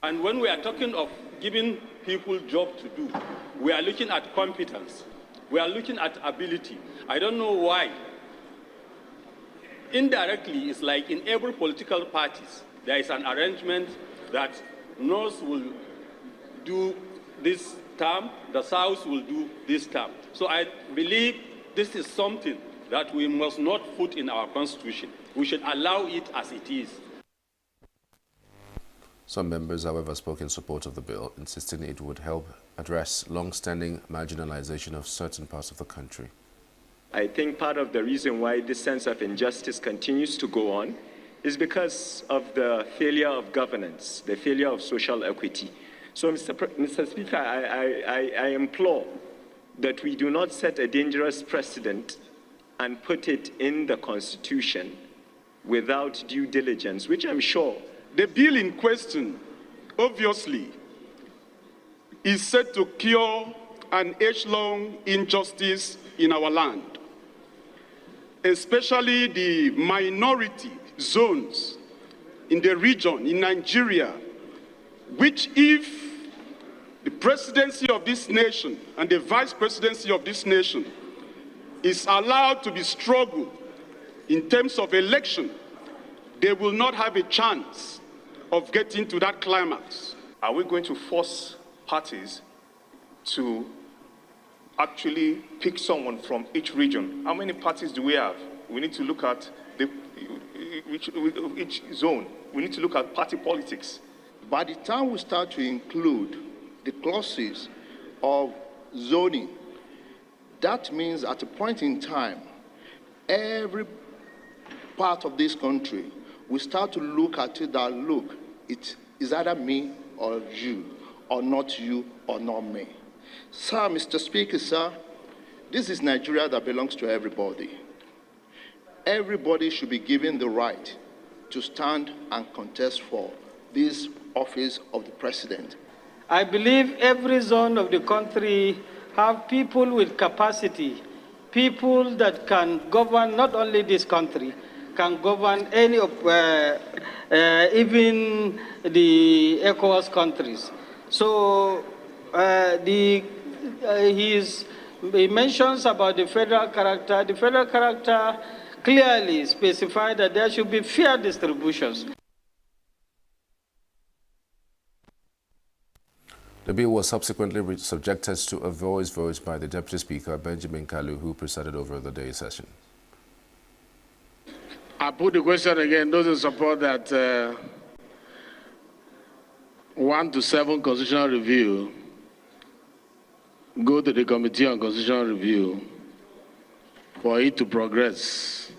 And when we are talking of giving people job to do, we are looking at competence. We are looking at ability. I don't know why. Indirectly, it's like in every political parties, there is an arrangement that North will do this term, the South will do this term. So I believe this is something that we must not put in our constitution. We should allow it as it is. Some members, however, spoke in support of the bill, insisting it would help address long-standing marginalization of certain parts of the country. I think part of the reason why this sense of injustice continues to go on is because of the failure of governance, the failure of social equity. So, Mr. Speaker, I implore that we do not set a dangerous precedent and put it in the Constitution without due diligence, which I'm sure. The bill in question, obviously, is set to cure an age-long injustice in our land, especially the minority zones in the region, in Nigeria, which if the presidency of this nation and the vice presidency of this nation is allowed to be struggled in terms of election, they will not have a chance of getting to that climax. Are we going to force parties to actually pick someone from each region? How many parties do we have? We need to look at each zone. We need to look at party politics. By the time we start to include the clauses of zoning, that means at a point in time, every part of this country will start to look at it that, look, it is either me or you, or not you or not me. Sir, Mr. Speaker, sir, this is Nigeria that belongs to everybody. Everybody should be given the right to stand and contest for this office of the president. I believe every zone of the country have people with capacity, people that can govern not only this country, can govern any of, even the ECOWAS countries. So he mentions about the federal character. The federal character clearly specified that there should be fair distributions. The bill was subsequently subjected to a voice vote by the Deputy Speaker, Benjamin Kalu, who presided over the day session. I put the question again. Those in support that 1 to 7 constitutional review go to the Committee on Constitutional Review for it to progress.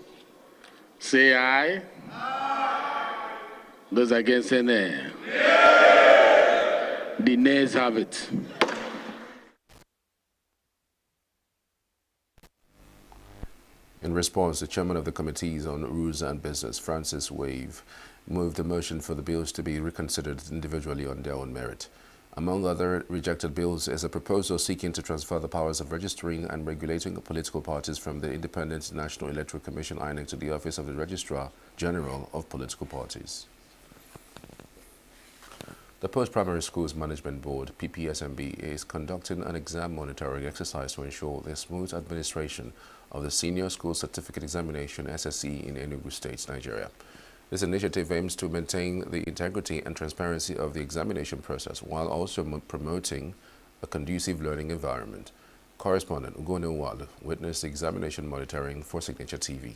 Say aye. Aye. Those against say nay. The nays have it. In response, the chairman of the Committees on Rules and Business, Francis Wave, moved a motion for the bills to be reconsidered individually on their own merit. Among other rejected bills is a proposal seeking to transfer the powers of registering and regulating political parties from the Independent National Electoral Commission (INEC) to the Office of the Registrar General of Political Parties. The Post-Primary Schools Management Board, PPSMB, is conducting an exam monitoring exercise to ensure the smooth administration of the Senior School Certificate Examination (SSE) in ENUGU State, Nigeria. This initiative aims to maintain the integrity and transparency of the examination process while also promoting a conducive learning environment. Correspondent Ugone Walu witnessed the examination monitoring for Signature TV.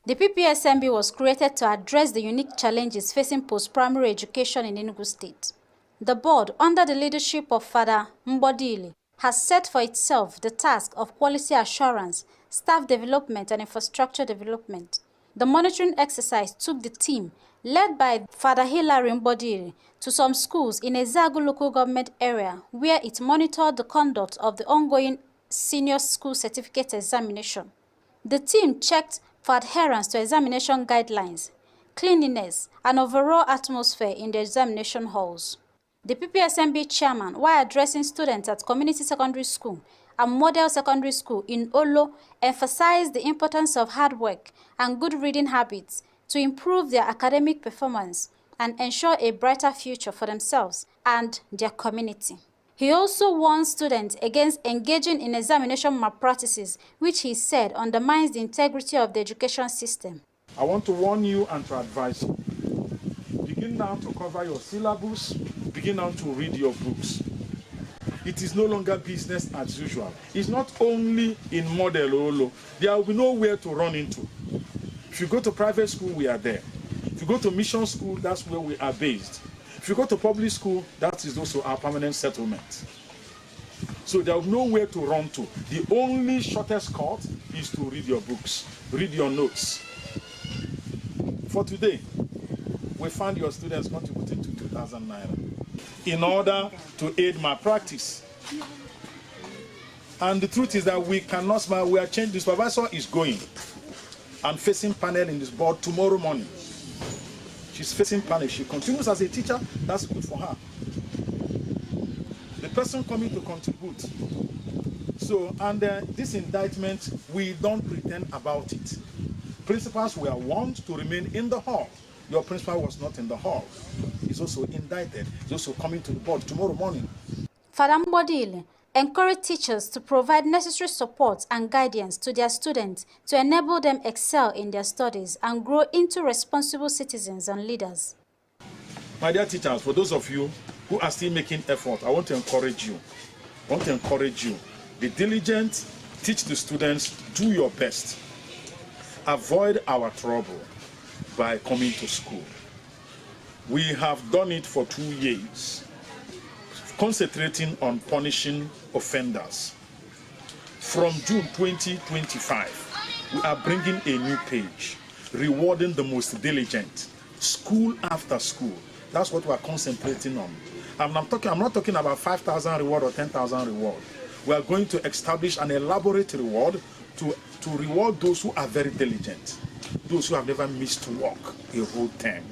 The PPSMB was created to address the unique challenges facing post-primary education in Enugu State. The board, under the leadership of Father Mbodili, has set for itself the task of quality assurance, staff development, and infrastructure development. The monitoring exercise took the team, led by Father Hilary Mbodili, to some schools in Ezagu local government area where it monitored the conduct of the ongoing senior school certificate examination. The team checked for adherence to examination guidelines, cleanliness, and overall atmosphere in the examination halls. The PPSMB chairman, while addressing students at Community Secondary School and Model Secondary School in Olo, emphasized the importance of hard work and good reading habits to improve their academic performance and ensure a brighter future for themselves and their community. He also warned students against engaging in examination malpractices, which he said undermines the integrity of the education system. I want to warn you and to advise you. Begin now to cover your syllabus, begin now to read your books. It is no longer business as usual. It's not only in Model Olo. There will be nowhere to run into. If you go to private school, we are there. If you go to mission school, that's where we are based. If you go to public school, that is also our permanent settlement. So there is nowhere to run to. The only shortest cut is to read your books, read your notes. For today, we found your students contributing to 2,000 naira in order to aid malpractice. And the truth is that we cannot smile. We are changing. The supervisor is going and facing panel in this board tomorrow morning. She's facing panel. She continues as a teacher. That's good for her. The person coming to contribute. So, and this indictment, we don't pretend about it. Principals were warned to remain in the hall. Your principal was not in the hall. He's also indicted. He's also coming to the board tomorrow morning. Father Mbodili encouraged teachers to provide necessary support and guidance to their students to enable them excel in their studies and grow into responsible citizens and leaders. My dear teachers, for those of you who are still making effort, I want to encourage you. Be diligent, teach the students, do your best. Avoid our trouble by coming to school. We have done it for 2 years, concentrating on punishing offenders. From June 2025, we are bringing a new page, rewarding the most diligent, school after school. That's what we are concentrating on. I'm not talking about 5,000 reward or 10,000 reward. We are going to establish an elaborate reward to reward those who are very diligent, those who have never missed work a whole term.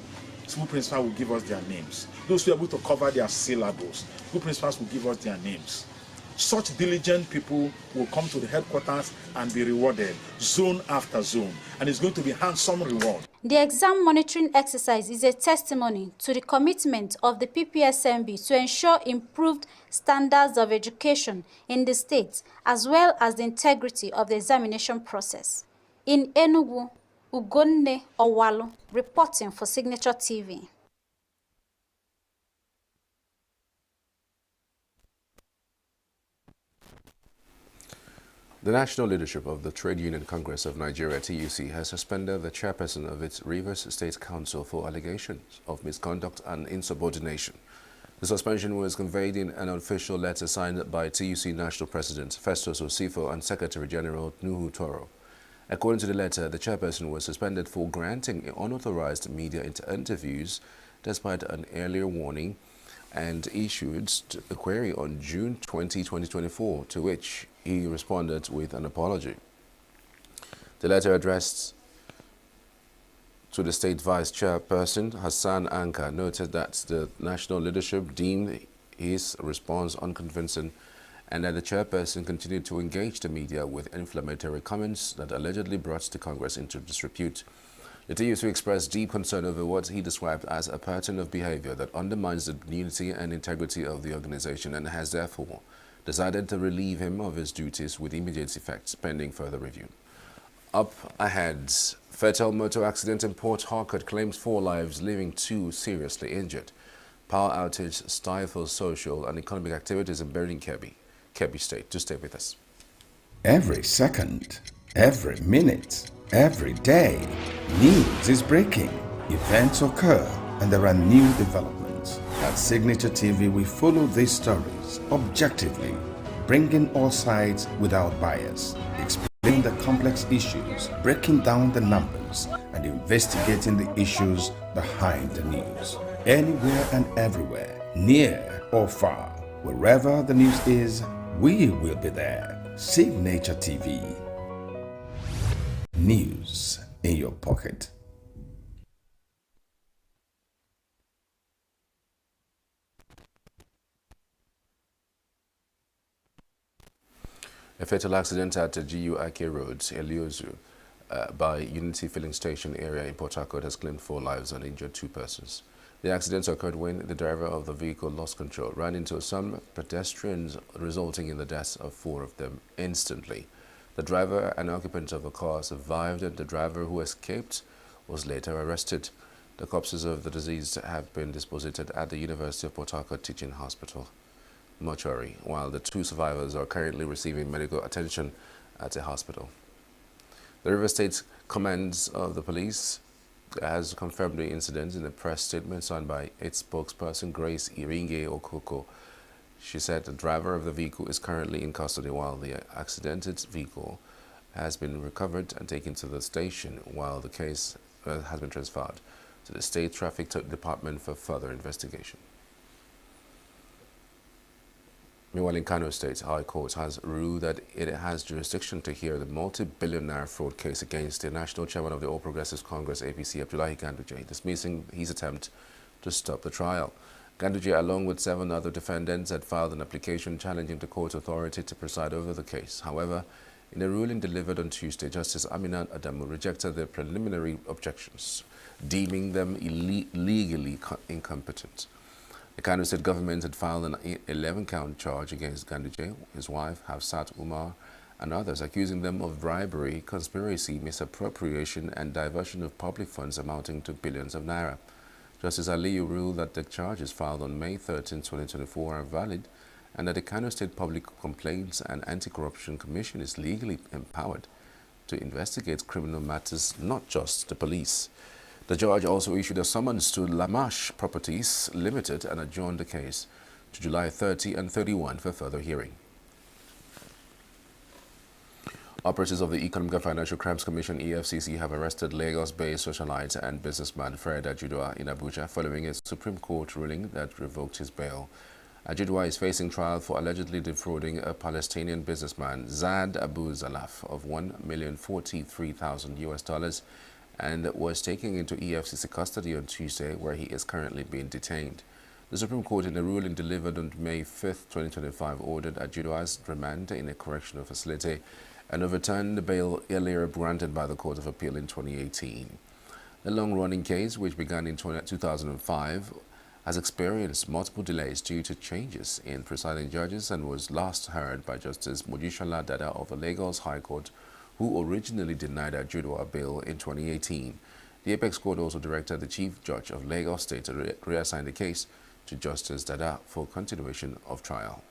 School principals will give us their names. Those who are able to cover their syllables, school principals will give us their names. Such diligent people will come to the headquarters and be rewarded zone after zone, and it's going to be handsome reward. The exam monitoring exercise is a testimony to the commitment of the PPSMB to ensure improved standards of education in the state, as well as the integrity of the examination process. In Enugu, Ugone Owalu, reporting for Signature TV. The national leadership of the Trade Union Congress of Nigeria, TUC, has suspended the chairperson of its Rivers State Council for allegations of misconduct and insubordination. The suspension was conveyed in an official letter signed by TUC National President Festus Osifo and Secretary General Nuhu Toro. According to the letter, the chairperson was suspended for granting unauthorized media interviews despite an earlier warning, and issued a query on June 20, 2024, to which he responded with an apology. The letter addressed To the state vice chairperson, Hassan Anka noted that the national leadership deemed his response unconvincing and that the chairperson continued to engage the media with inflammatory comments that allegedly brought the Congress into disrepute. The TUC expressed deep concern over what he described as a pattern of behavior that undermines the unity and integrity of the organization and has therefore decided to relieve him of his duties with immediate effect, pending further review. Up ahead, fatal motor accident in Port Harcourt claims 4 lives, leaving 2 seriously injured. Power outage stifles social and economic activities in Burning Kebbi State. To stay with us. Every second, every minute, every day, news is breaking, events occur, and there are new developments. At Signature TV, we follow these stories objectively, bringing all sides without bias, explaining the complex issues, breaking down the numbers, and investigating the issues behind the news. Anywhere and everywhere, near or far, wherever the news is, we will be there. Signature TV. News in your pocket. A fatal accident at the GU Ake Road, ENUGU, by Unity Filling Station area in Port Harcourt has claimed 4 lives and injured 2 persons. The accident occurred when the driver of the vehicle lost control, ran into some pedestrians, resulting in the deaths of 4 of them instantly. The driver and occupant of the car survived, and the driver, who escaped, was later arrested. The corpses of the deceased have been deposited at the University of Port Harcourt Teaching Hospital mortuary, while the 2 survivors are currently receiving medical attention at a hospital. The River State Command of the Police has confirmed the incident in a press statement signed by its spokesperson, Grace Iringe Okoko. She said the driver of the vehicle is currently in custody while the accidented vehicle has been recovered and taken to the station, while the case has been transferred to the State Traffic Department for further investigation. Meanwhile, in Kano State, High Court has ruled that it has jurisdiction to hear the multi-billion-naira fraud case against the National Chairman of the All Progressives Congress, APC, Abdullahi Ganduje, dismissing his attempt to stop the trial. Ganduje, along with 7 other defendants, had filed an application challenging the court authority to preside over the case. However, in a ruling delivered on Tuesday, Justice Aminat Adamu rejected their preliminary objections, deeming them legally incompetent. The Kano State government had filed an 11-count charge against Ganduje, his wife, Hafsat Umar, and others, accusing them of bribery, conspiracy, misappropriation, and diversion of public funds amounting to billions of naira. Justice Aliyu ruled that the charges filed on May 13, 2024 are valid, and that the Kano State Public Complaints and Anti-Corruption Commission is legally empowered to investigate criminal matters, not just the police. The judge also issued a summons to Lamash Properties Limited and adjourned the case to July 30 and 31 for further hearing. Operatives of the Economic and Financial Crimes Commission (EFCC) have arrested Lagos-based socialite and businessman Fred Ajudua in Abuja following a Supreme Court ruling that revoked his bail. Ajudua is facing trial for allegedly defrauding a Palestinian businessman, Zad Abu Zalaf, of $1,043,000 and was taken into EFCC custody on Tuesday, where he is currently being detained. The Supreme Court, in a ruling delivered on May 5, 2025, ordered Ajudua's remand in a correctional facility and overturned the bail earlier granted by the Court of Appeal in 2018. The long-running case, which began in 2005, has experienced multiple delays due to changes in presiding judges and was last heard by Justice Mojishola Dada of the Lagos High Court, who originally denied Ajudua bail in 2018. The Apex Court also directed the Chief Judge of Lagos State to reassign the case to Justice Dada for continuation of trial.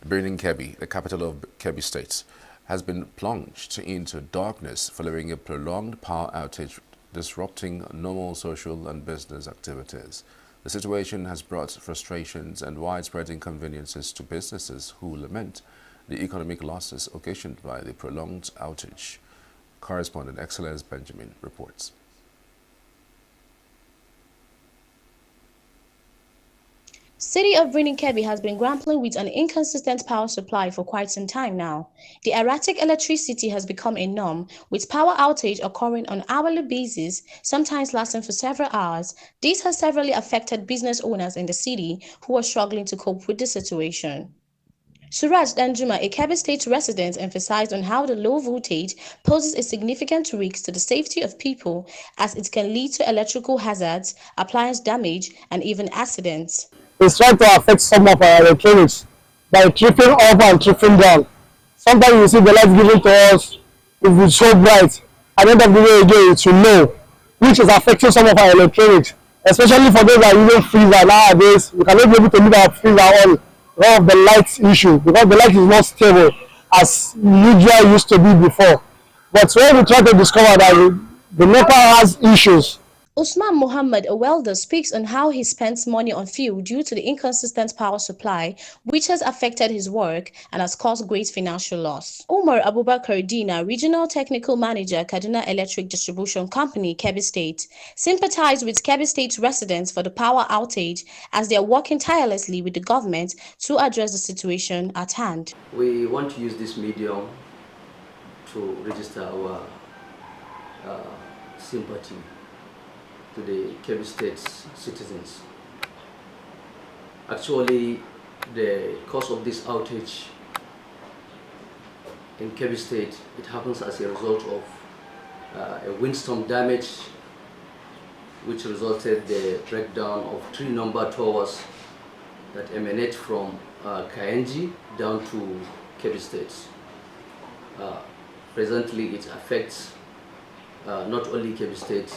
Burning Kebbi, the capital of Kebbi State, has been plunged into darkness following a prolonged power outage disrupting normal social and business activities. The situation has brought frustrations and widespread inconveniences to businesses who lament the economic losses occasioned by the prolonged outage. Correspondent Excellence Benjamin reports. City of Remedysignature has been grappling with an inconsistent power supply for quite some time now. The erratic electricity has become a norm, with power outage occurring on an hourly basis, sometimes lasting for several hours. This has severely affected business owners in the city who are struggling to cope with the situation. Suraj Danjuma, a Kebbi State resident, emphasized on how the low voltage poses a significant risk to the safety of people as it can lead to electrical hazards, appliance damage, and even accidents. It's trying to affect some of our electronics by tripping up and tripping down. Sometimes you see the light given to us, if it's so bright, at the end of the day again it will low, which is affecting some of our electronics, especially for those that are using freezer nowadays. We cannot be able to leave our freezer on because of the light issue, because the light is not stable as usual used to be before. But when we try to discover that the NEPA has issues, Usman Muhammad, a welder, speaks on how he spends money on fuel due to the inconsistent power supply, which has affected his work and has caused great financial loss. Umar Abubakar Dina, Regional Technical Manager, Kaduna Electric Distribution Company, Kebbi State, sympathized with Kebbi State residents for the power outage as they are working tirelessly with the government to address the situation at hand. We want to use this medium to register our sympathy to the Kebbi State citizens. Actually, the cause of this outage in Kebbi State, it happens as a result of a windstorm damage which resulted the breakdown of 3 number towers that emanate from Kayenji down to Kebbi State. Presently, it affects not only Kebbi State,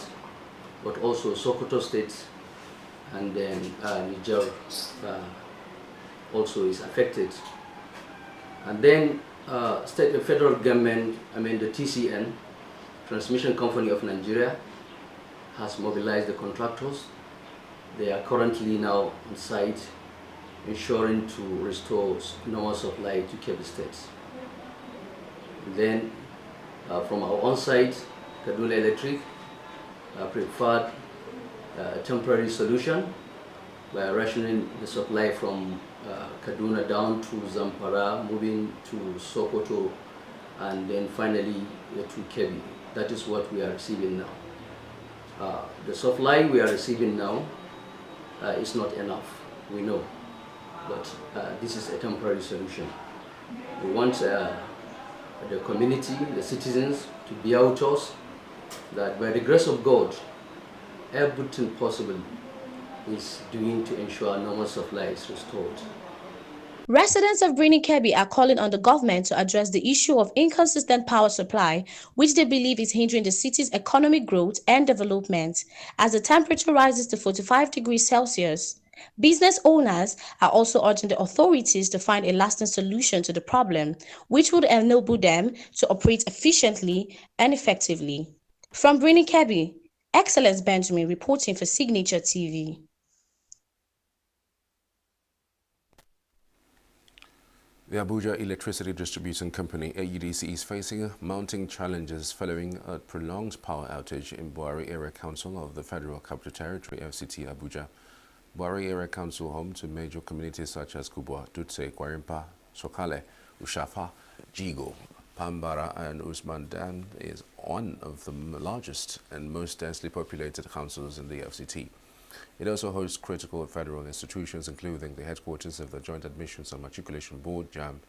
but also Sokoto State, and then Niger also is affected. And then state and federal government, the TCN, Transmission Company of Nigeria, has mobilized the contractors. They are currently now on site, ensuring to restore normal supply to Kebbi State. Then from our own site, Kaduna Electric preferred a temporary solution by rationing the supply from Kaduna down to Zamfara, moving to Sokoto, and then finally to Kebbi. That is what we are receiving now. The supply we are receiving now is not enough, we know, but this is a temporary solution. We want the community, the citizens, to bear with us that by the grace of God, everything possible is doing to ensure normal supply is restored. Residents of Remedysignature are calling on the government to address the issue of inconsistent power supply, which they believe is hindering the city's economic growth and development. As the temperature rises to 45 degrees Celsius, business owners are also urging the authorities to find a lasting solution to the problem, which would enable them to operate efficiently and effectively. From Remedysignature, Excellence Benjamin reporting for Signature TV. The Abuja Electricity Distribution Company, AEDC, is facing mounting challenges following a prolonged power outage in Buhari Area Council of the Federal Capital Territory, FCT, Abuja. Buhari Area Council, home to major communities such as Kubwa, Dutse, Kwarimpa, Sokale, Ushafa, Jigo, Pambara, and Usman Dan, is one of the largest and most densely populated councils in the FCT. It also hosts critical federal institutions, including the headquarters of the Joint Admissions and Matriculation Board, JAMB,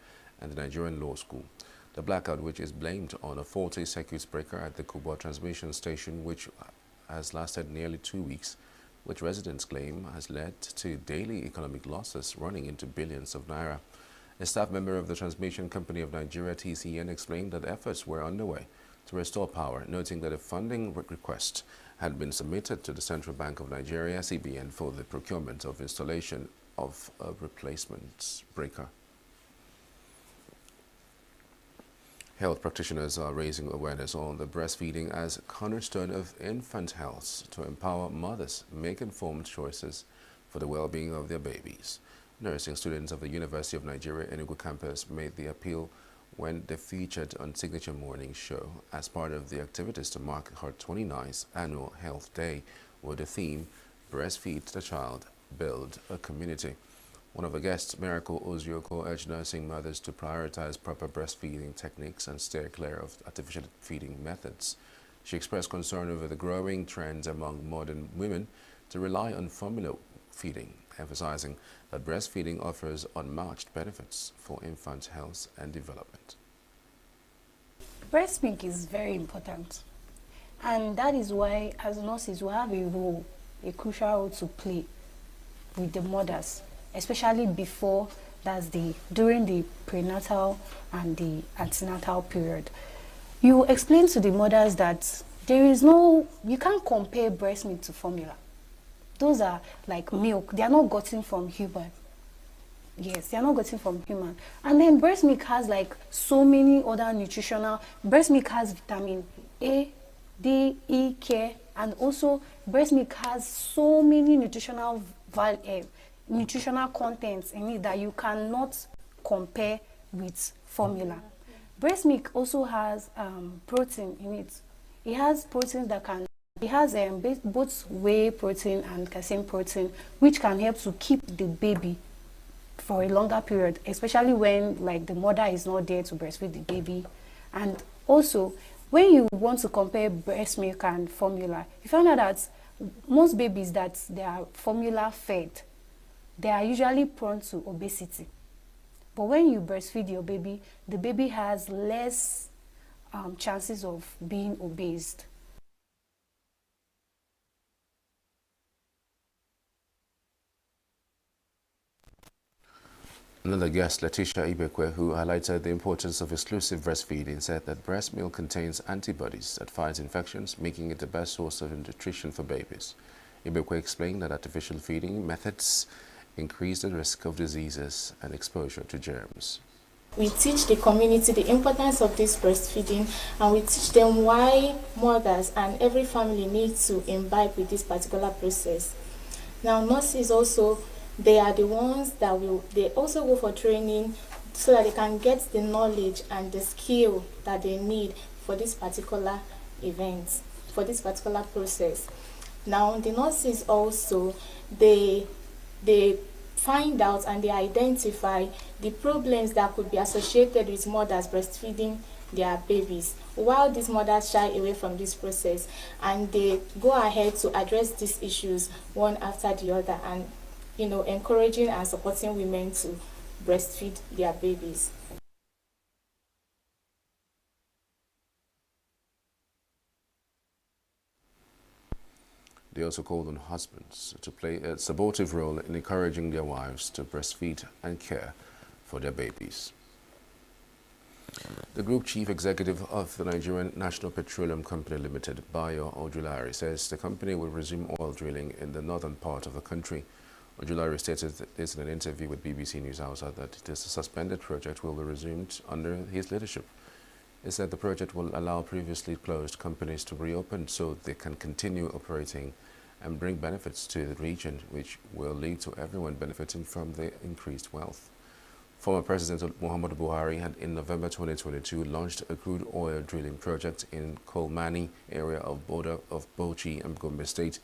and the Nigerian Law School. The blackout, which is blamed on a faulty circuit breaker at the Kubwa transmission station, which has lasted nearly 2 weeks, which residents claim has led to daily economic losses running into billions of naira. A staff member of the Transmission Company of Nigeria, TCN, explained that efforts were underway to restore power, noting that a funding request had been submitted to the Central Bank of Nigeria, CBN, for the procurement of installation of a replacement breaker. Health practitioners are raising awareness on the breastfeeding as a cornerstone of infant health to empower mothers make informed choices for the well-being of their babies. Nursing students of the University of Nigeria ENUGU campus made the appeal when they featured on Signature Morning Show as part of the activities to mark her 29th annual Health Day with the theme, Breastfeed the Child, Build a Community. One of the guests, Miracle Ozioko, urged nursing mothers to prioritize proper breastfeeding techniques and steer clear of artificial feeding methods. She expressed concern over the growing trends among modern women to rely on formula feeding, emphasizing that breastfeeding offers unmatched benefits for infant health and development. Breast milk is very important, and that is why as nurses we have a crucial role to play with the mothers, especially during the prenatal and the antenatal period. You explain to the mothers that you can't compare breast milk to formula. Those are like milk, they are not gotten from human. Yes, they are not gotten from human. And then breast milk has like so many other breast milk has vitamin A, D, E, K, and also breast milk has so many nutritional contents in it that you cannot compare with formula. Breast milk also has protein in it. It has proteins it has both whey protein and casein protein, which can help to keep the baby for a longer period, especially when like the mother is not there to breastfeed the baby. And also, when you want to compare breast milk and formula, you find out that most babies that they are formula fed, they are usually prone to obesity. But when you breastfeed your baby, the baby has less chances of being obese. Another guest, Letitia Ibekwe, who highlighted the importance of exclusive breastfeeding, said that breast milk contains antibodies that fight infections, making it the best source of nutrition for babies. Ibekwe explained that artificial feeding methods increase the risk of diseases and exposure to germs. We teach the community the importance of this breastfeeding, and we teach them why mothers and every family need to imbibe with this particular process. Now, nurses also, they are the ones that they also go for training so that they can get the knowledge and the skill that they need for this particular event, for this particular process. Now, the nurses also, they find out and they identify the problems that could be associated with mothers breastfeeding their babies, while these mothers shy away from this process, and they go ahead to address these issues one after the other, and encouraging and supporting women to breastfeed their babies. They also called on husbands to play a supportive role in encouraging their wives to breastfeed and care for their babies. The Group Chief Executive of the Nigerian National Petroleum Company Limited, Bayo Ojulari, says the company will resume oil drilling in the northern part of the country. Ojulari stated this in an interview with BBC News Hausa that this suspended project will be resumed under his leadership. He said the project will allow previously closed companies to reopen so they can continue operating and bring benefits to the region, which will lead to everyone benefiting from the increased wealth. Former President Muhammadu Buhari had in November 2022 launched a crude oil drilling project in Kolmani area of border of Bauchi and Gombe State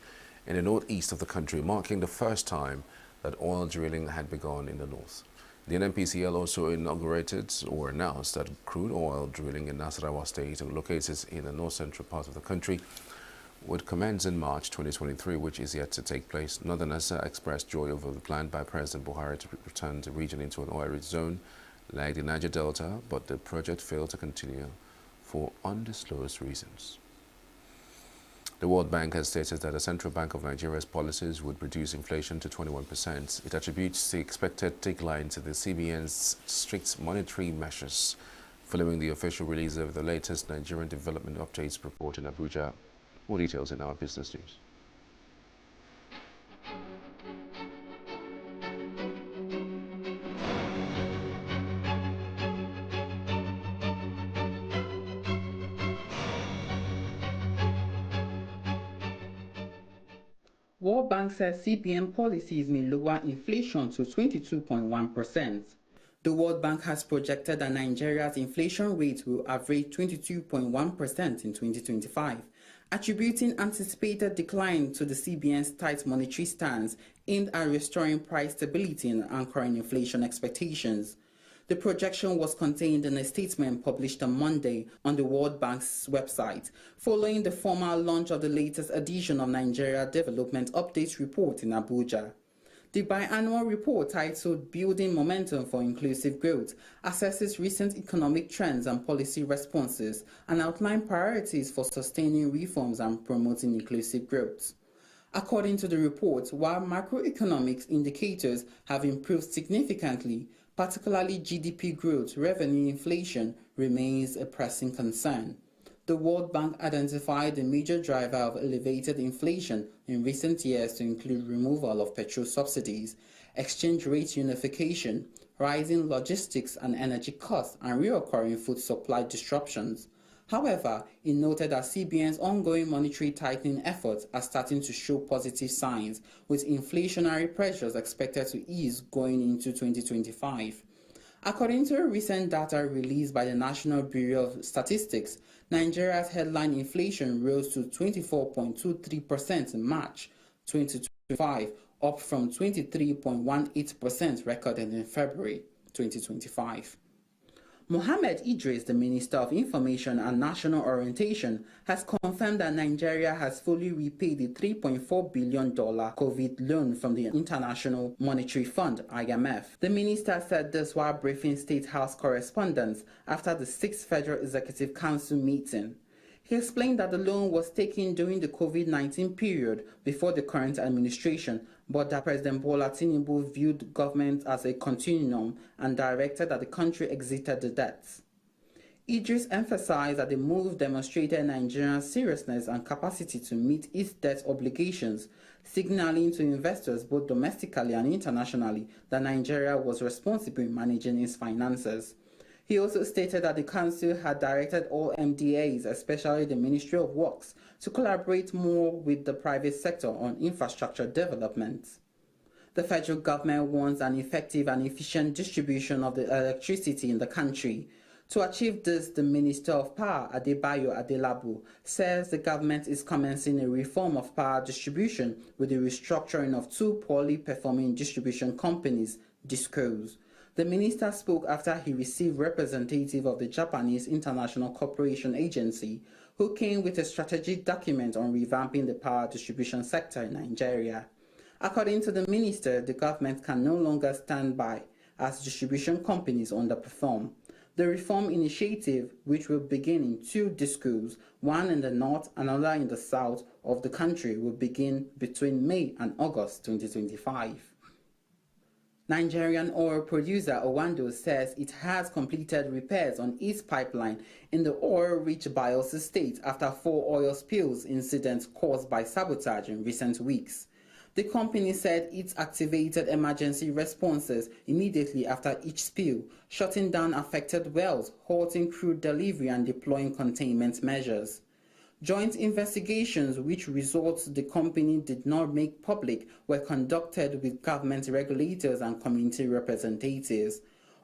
in the northeast of the country, marking the first time that oil drilling had begun in the north. The NNPCL also inaugurated or announced that crude oil drilling in Nasarawa State, located in the north-central part of the country, would commence in March 2023, which is yet to take place. Northerners expressed joy over the plan by President Buhari to return the region into an oil-rich zone like the Niger Delta, but the project failed to continue for undisclosed reasons. The World Bank has stated that the Central Bank of Nigeria's policies would reduce inflation to 21%. It attributes the expected decline to the CBN's strict monetary measures. Following the official release of the latest Nigerian Development Updates report in Abuja. More details in our business news. World Bank says CBN policies may lower inflation to 22.1%. The World Bank has projected that Nigeria's inflation rate will average 22.1% in 2025 attributing anticipated decline to the CBN's tight monetary stance aimed at restoring price stability and anchoring inflation expectations. The projection was contained in a statement published on Monday on the World Bank's website, following the formal launch of the latest edition of Nigeria Development Update Report in Abuja. The biannual report, titled Building Momentum for Inclusive Growth, assesses recent economic trends and policy responses and outlines priorities for sustaining reforms and promoting inclusive growth. According to the report, while macroeconomic indicators have improved significantly, particularly GDP growth, revenue inflation remains a pressing concern. The World Bank identified the major driver of elevated inflation in recent years to include removal of petrol subsidies, exchange rate unification, rising logistics and energy costs, and recurring food supply disruptions. However, it noted that CBN's ongoing monetary tightening efforts are starting to show positive signs, with inflationary pressures expected to ease going into 2025. According to recent data released by the National Bureau of Statistics, Nigeria's headline inflation rose to 24.23% in March 2025, up from 23.18% recorded in February 2025. Mohammed Idris, the Minister of Information and National Orientation, has confirmed that Nigeria has fully repaid the $3.4 billion COVID loan from the International Monetary Fund, IMF. The minister said this while briefing State House correspondents after the 6th Federal Executive Council meeting. He explained that the loan was taken during the COVID-19 period before the current administration, but that President Bola Tinubu viewed government as a continuum and directed that the country exited the debts. Idris emphasized that the move demonstrated Nigeria's seriousness and capacity to meet its debt obligations, signaling to investors both domestically and internationally that Nigeria was responsible in managing its finances. He also stated that the Council had directed all MDAs, especially the Ministry of Works, to collaborate more with the private sector on infrastructure development. The federal government wants an effective and efficient distribution of the electricity in the country. To achieve this, the Minister of Power, Adebayo Adelabu, says the government is commencing a reform of power distribution with the restructuring of two poorly performing distribution companies, DISCOs. The minister spoke after he received representative of the Japanese International Cooperation Agency, who came with a strategic document on revamping the power distribution sector in Nigeria. According to the minister, the government can no longer stand by as distribution companies underperform. The reform initiative, which will begin in two DISCOs, one in the north and another in the south of the country, will begin between May and August 2025. Nigerian oil producer Owando says it has completed repairs on its pipeline in the oil-rich Bayelsa state after 4 oil spills incidents caused by sabotage in recent weeks. The company said it activated emergency responses immediately after each spill, shutting down affected wells, halting crude delivery and deploying containment measures. Joint investigations, which results the company did not make public, were conducted with government regulators and community representatives.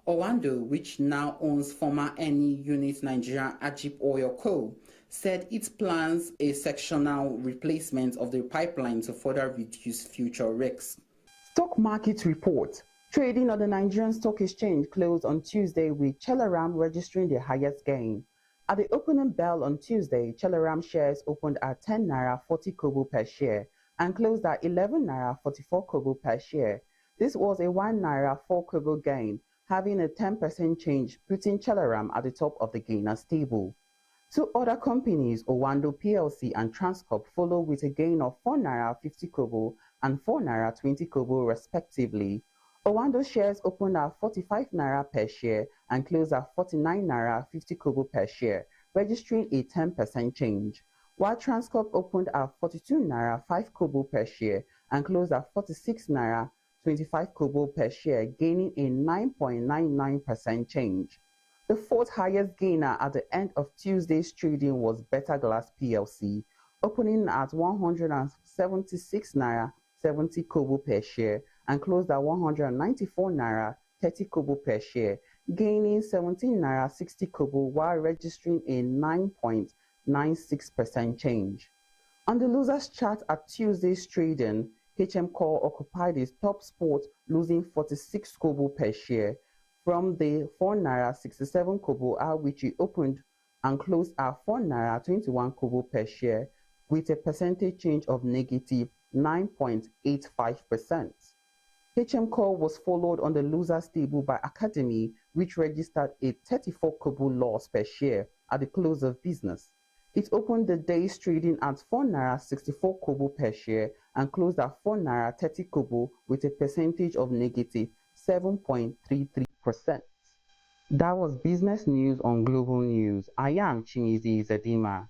Owando, which now owns former Eni unit Nigerian Ajip Oil Co., said it plans a sectional replacement of the pipeline to further reduce future risks. Stock market report. Trading on the Nigerian Stock Exchange closed on Tuesday with Chelaram registering the highest gain. At the opening bell on Tuesday, Chelaram shares opened at 10 naira 40 kobo per share and closed at 11 naira 44 kobo per share. This was a 1 naira 4 kobo gain, having a 10% change, putting Chelaram at the top of the gainers table. Two other companies, Owando PLC and Transcorp, follow with a gain of 4 naira 50 kobo and 4 naira 20 kobo respectively. Owando shares opened at 45 naira per share and closed at 49 naira 50 kobo per share, registering a 10% change, while Transcorp opened at 42 naira 5 kobo per share and closed at 46 naira 25 kobo per share, gaining a 9.99% change. The fourth highest gainer at the end of Tuesday's trading was Better Glass PLC, opening at 176 naira 70 kobo per share and closed at 194 naira 30 kobo per share, gaining 17 naira 60 kobo while registering a 0.96% change. On the losers chart at Tuesday's trading, HM Core occupied its top spot, losing 46 kobo per share from the 4 naira 67 kobo at which it opened and closed at 4 naira 21 kobo per share with a percentage change of negative 9.85%. HM Core was followed on the losers table by Academy, which registered a 34 kobo loss per share at the close of business. It opened the day's trading at 4 naira 64 kobo per share and closed at 4 naira 30 kobo with a percentage of negative 7.33%. That was business news on Global News. I am Chinizi Zadima.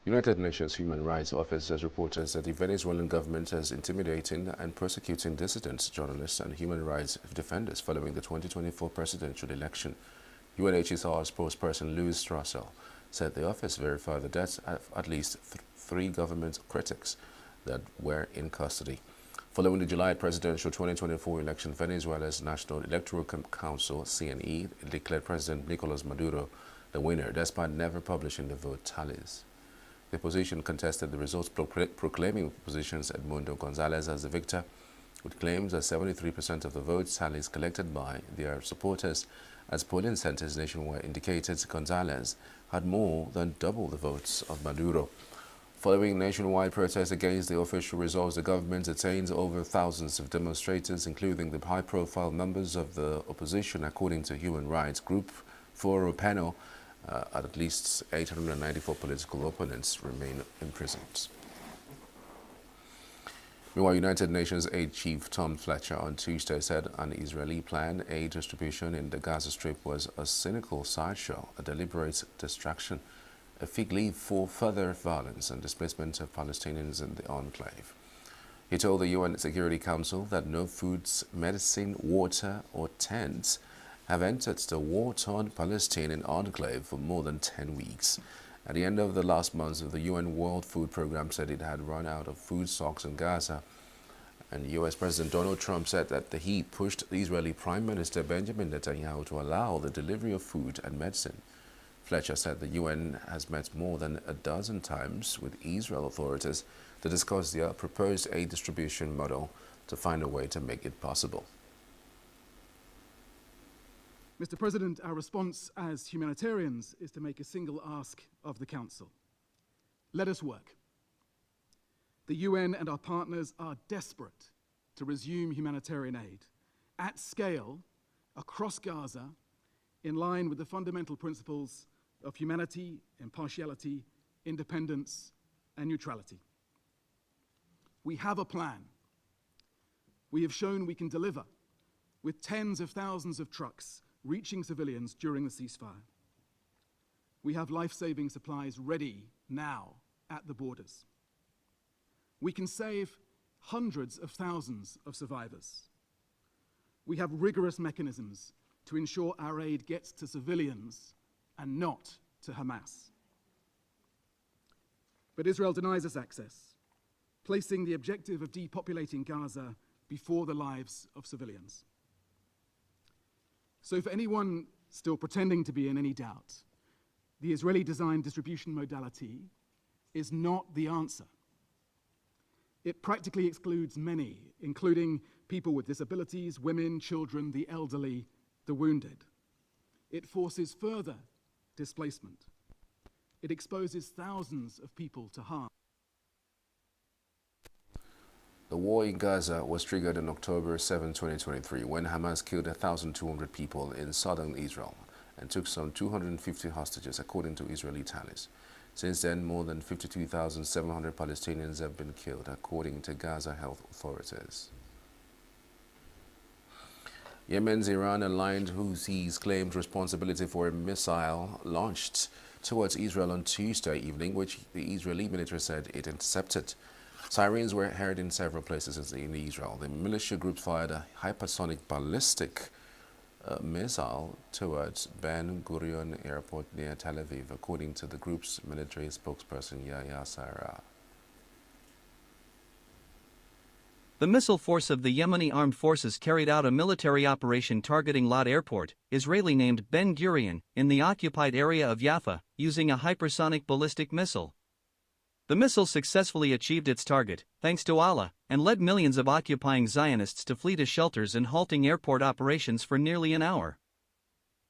United Nations Human Rights Office has reported that the Venezuelan government is intimidating and persecuting dissidents, journalists, and human rights defenders following the 2024 presidential election. UNHCR's spokesperson Luis Russell said the office verified the deaths of at least three government critics that were in custody. Following the July presidential 2024 election, Venezuela's National Electoral Council, CNE, declared President Nicolas Maduro the winner, despite never publishing the vote tallies. The opposition contested the results, proclaiming opposition's Edmundo Gonzalez as the victor, with claims that 73% of the votes tallies collected by their supporters as polling centers nationwide indicated Gonzalez had more than double the votes of Maduro. Following nationwide protests against the official results, the government detained over thousands of demonstrators, including the high-profile members of the opposition, according to human rights group Foro Panel. At least 894 political opponents remain imprisoned. Meanwhile, United Nations Aid Chief Tom Fletcher on Tuesday said an Israeli planned aid distribution in the Gaza Strip was a cynical sideshow, a deliberate distraction, a fig leaf for further violence and displacement of Palestinians in the enclave. He told the UN Security Council that no foods, medicine, water, or tents have entered the war-torn Palestinian enclave for more than 10 weeks. At the end of the last month, the UN World Food Programme said it had run out of food stocks in Gaza. And US President Donald Trump said that the heat pushed the Israeli Prime Minister Benjamin Netanyahu to allow the delivery of food and medicine. Fletcher said the UN has met more than a dozen times with Israel authorities to discuss their proposed aid distribution model to find a way to make it possible. Mr. President, our response as humanitarians is to make a single ask of the Council. Let us work. The UN and our partners are desperate to resume humanitarian aid at scale across Gaza in line with the fundamental principles of humanity, impartiality, independence, and neutrality. We have a plan. We have shown we can deliver with tens of thousands of trucks reaching civilians during the ceasefire. We have life-saving supplies ready now at the borders. We can save hundreds of thousands of survivors. We have rigorous mechanisms to ensure our aid gets to civilians and not to Hamas. But Israel denies us access, placing the objective of depopulating Gaza before the lives of civilians. So for anyone still pretending to be in any doubt, the Israeli-designed distribution modality is not the answer. It practically excludes many, including people with disabilities, women, children, the elderly, the wounded. It forces further displacement. It exposes thousands of people to harm. The war in Gaza was triggered on October 7, 2023, when Hamas killed 1,200 people in southern Israel and took some 250 hostages, according to Israeli tallies. Since then, more than 52,700 Palestinians have been killed, according to Gaza health authorities. Yemen's Iran-aligned Houthis claimed responsibility for a missile launched towards Israel on Tuesday evening, which the Israeli military said it intercepted. Sirens were heard in several places in Israel. The militia group fired a hypersonic ballistic a missile towards Ben Gurion Airport near Tel Aviv, according to the group's military spokesperson Yahya Sarah. The missile force of the Yemeni armed forces carried out a military operation targeting Lod Airport, Israeli named Ben Gurion, in the occupied area of Jaffa, using a hypersonic ballistic missile. The missile successfully achieved its target, thanks to Allah, and led millions of occupying Zionists to flee to shelters and halting airport operations for nearly an hour.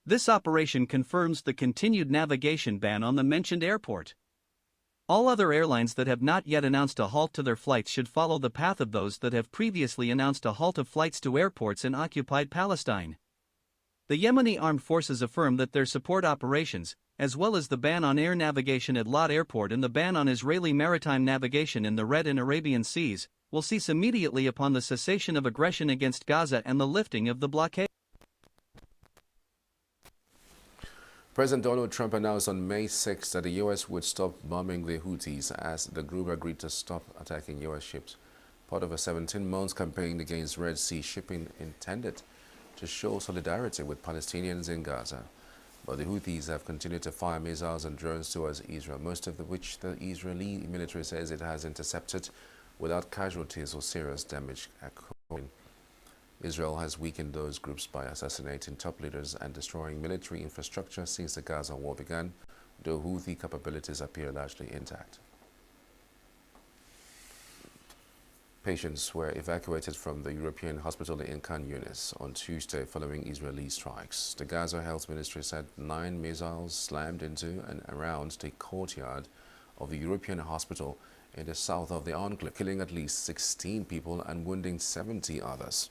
This operation confirms the continued navigation ban on the mentioned airport. All other airlines that have not yet announced a halt to their flights should follow the path of those that have previously announced a halt of flights to airports in occupied Palestine. The Yemeni armed forces affirm that their support operations, as well as the ban on air navigation at Lod Airport and the ban on Israeli maritime navigation in the Red and Arabian Seas, will cease immediately upon the cessation of aggression against Gaza and the lifting of the blockade. President Donald Trump announced on May 6 that the U.S. would stop bombing the Houthis as the group agreed to stop attacking U.S. ships, part of a 17-month campaign against Red Sea shipping intended to show solidarity with Palestinians in Gaza. But the Houthis have continued to fire missiles and drones towards Israel, most of which the Israeli military says it has intercepted without casualties or serious damage occurring. Israel has weakened those groups by assassinating top leaders and destroying military infrastructure since the Gaza war began, though Houthi capabilities appear largely intact. Patients were evacuated from the European hospital in Khan Yunis on Tuesday following Israeli strikes. The Gaza Health Ministry said 9 missiles slammed into and around the courtyard of the European hospital in the south of the enclave, killing at least 16 people and wounding 70 others.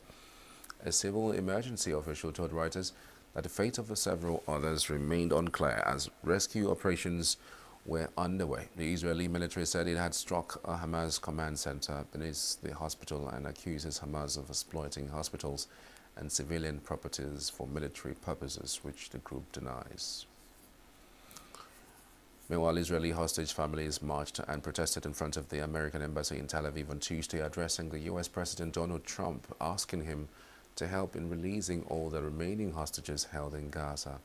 A civil emergency official told Reuters that the fate of the several others remained unclear as rescue operations were underway. The Israeli military said it had struck a Hamas command center beneath the hospital and accuses Hamas of exploiting hospitals and civilian properties for military purposes, which the group denies. Meanwhile, Israeli hostage families marched and protested in front of the American embassy in Tel Aviv on Tuesday, addressing the U.S. President Donald Trump, asking him to help in releasing all the remaining hostages held in Gaza.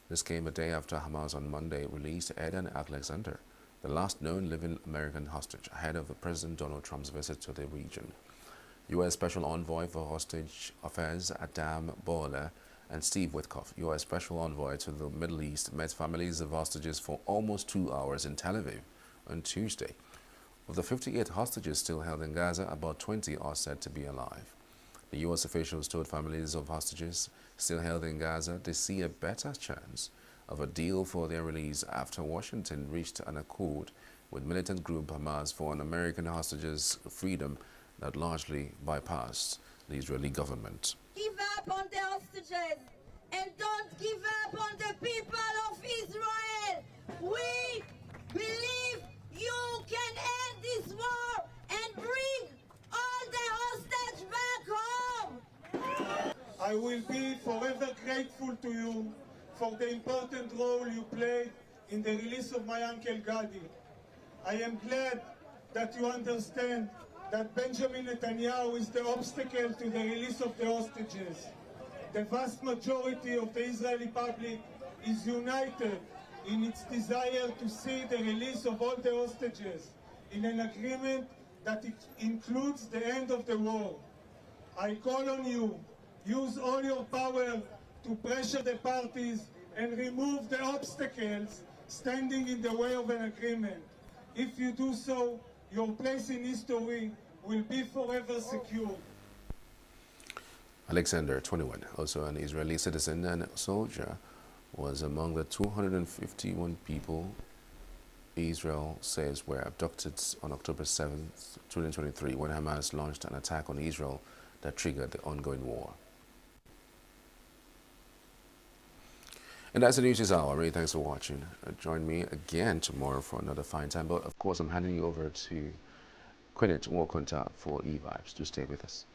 This came a day after Hamas on Monday released Eden Alexander, the last known living American hostage, ahead of President Donald Trump's visit to the region. U.S. Special Envoy for Hostage Affairs Adam Boehler and Steve Witkoff, U.S. Special Envoy to the Middle East, met families of hostages for almost 2 hours in Tel Aviv on Tuesday. Of the 58 hostages still held in Gaza, about 20 are said to be alive. The U.S. officials told families of hostages still held in Gaza they see a better chance of a deal for their release after Washington reached an accord with militant group Hamas for an American hostages' freedom that largely bypassed the Israeli government. Give up on the hostages and don't give up on the people of Israel. We believe you can end this war and bring all the hostage back home. I will be forever grateful to you for the important role you played in the release of my uncle Gadi. I am glad that you understand that Benjamin Netanyahu is the obstacle to the release of the hostages. The vast majority of the Israeli public is united in its desire to see the release of all the hostages in an agreement that it includes the end of the war. I call on you, use all your power to pressure the parties and remove the obstacles standing in the way of an agreement. If you do so, your place in history will be forever secure. Alexander, 21, also an Israeli citizen and soldier, was among the 251 people Israel says were abducted on October 7, 2023, when Hamas launched an attack on Israel that triggered the ongoing war. And that's the news this hour. Really, thanks for watching. Join me again tomorrow for another fine time. But of course, I'm handing you over to Quinit Wokunta for eVibes. Do stay with us.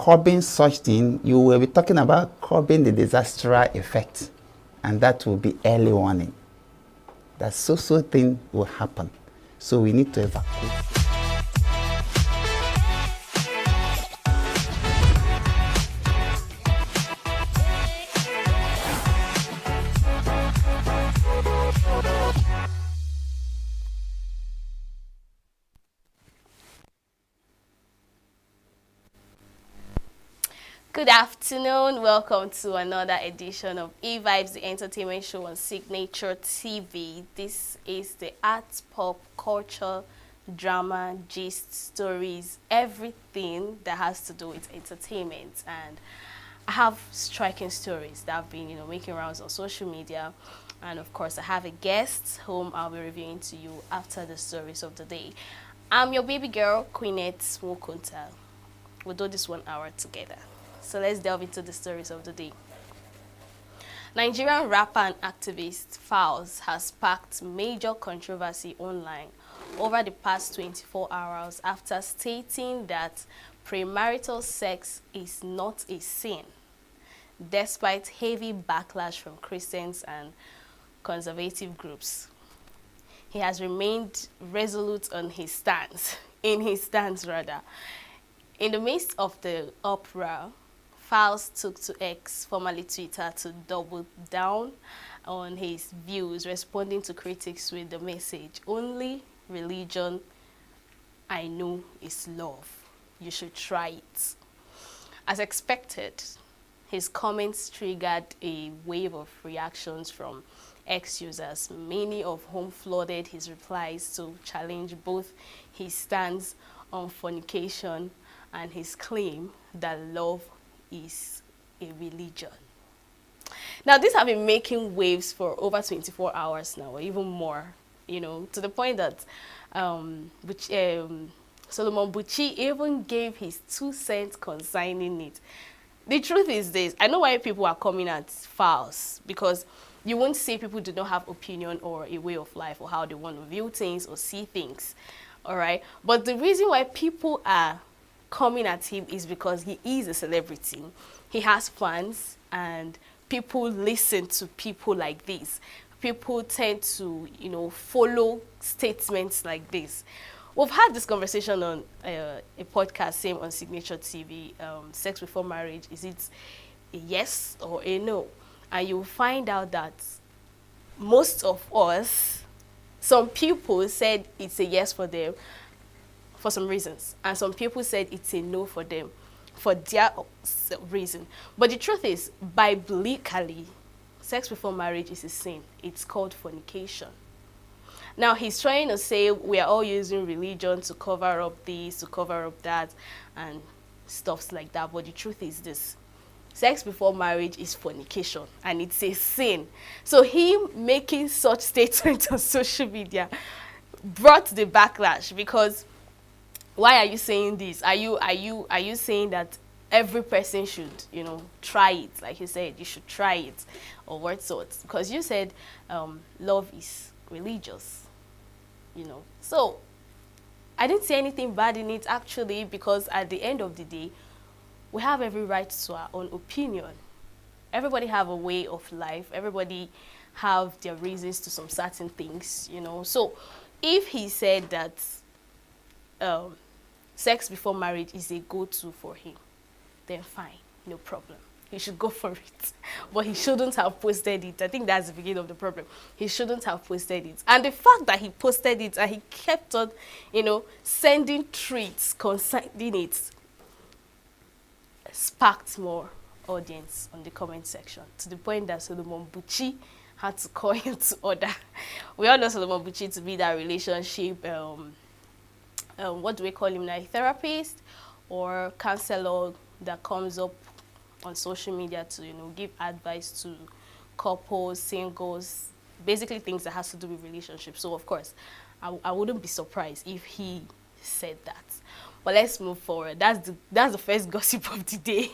curbing such thing, you will be talking about curbing the disaster effect, and that will be early warning. That so thing will happen. So we need to evacuate. Good afternoon. Welcome to another edition of E-Vibes, the entertainment show on Signature TV. This is the art, pop, culture, drama, gist, stories, everything that has to do with entertainment. And I have striking stories that have been, making rounds on social media. And of course, I have a guest whom I'll be reviewing to you after the stories of the day. I'm your baby girl, Queenette Smokunta. We'll do this 1 hour together. So let's delve into the stories of the day. Nigerian rapper and activist Falz has sparked major controversy online over the past 24 hours after stating that premarital sex is not a sin, despite heavy backlash from Christians and conservative groups. He has remained resolute on his stance, in the midst of the uproar. Falz took to X, formerly Twitter, to double down on his views, responding to critics with the message, "Only religion I know is love. You should try it." As expected, his comments triggered a wave of reactions from X users, many of whom flooded his replies to challenge both his stance on fornication and his claim that love is a religion. Now, these have been making waves for over 24 hours now, or even more, to the point that Solomon Buchi even gave his 2 cents concerning it. The truth is this: I know why people are coming at Falz, because you won't say people do not have opinion or a way of life or how they want to view things or see things, all right? But the reason why people are coming at him is because he is a celebrity. He has fans, and people listen to people like this. People tend to, follow statements like this. We've had this conversation on a podcast, same on Signature TV, sex before marriage. Is it a yes or a no? And you'll find out that most of us, some people said it's a yes for them, for some reasons, and some people said it's a no for them for their reason. But the truth is, biblically, sex before marriage is a sin. It's called fornication. Now, he's trying to say we are all using religion to cover up this, to cover up that, and stuffs like that. But the truth is this: sex before marriage is fornication, and it's a sin. So him making such statements on social media brought the backlash, because why are you saying this? Are you saying that every person should, try it? Like you said, you should try it, or what sort? Because you said love is religious, So I didn't say anything bad in it, actually, because at the end of the day, we have every right to our own opinion. Everybody have a way of life. Everybody have their reasons to some certain things, So if he said that sex before marriage is a go-to for him, then fine, no problem. He should go for it. But he shouldn't have posted it. I think that's the beginning of the problem. He shouldn't have posted it. And the fact that he posted it and he kept on, sending tweets concerning it, sparked more audience on the comment section, to the point that Solomon Buchi had to call him to order. We all know Solomon Buchi to be that relationship, what do we call him now, a therapist or counselor that comes up on social media to, give advice to couples, singles, basically things that has to do with relationships. So of course, I wouldn't be surprised if he said that. But let's move forward. That's the first gossip of the day.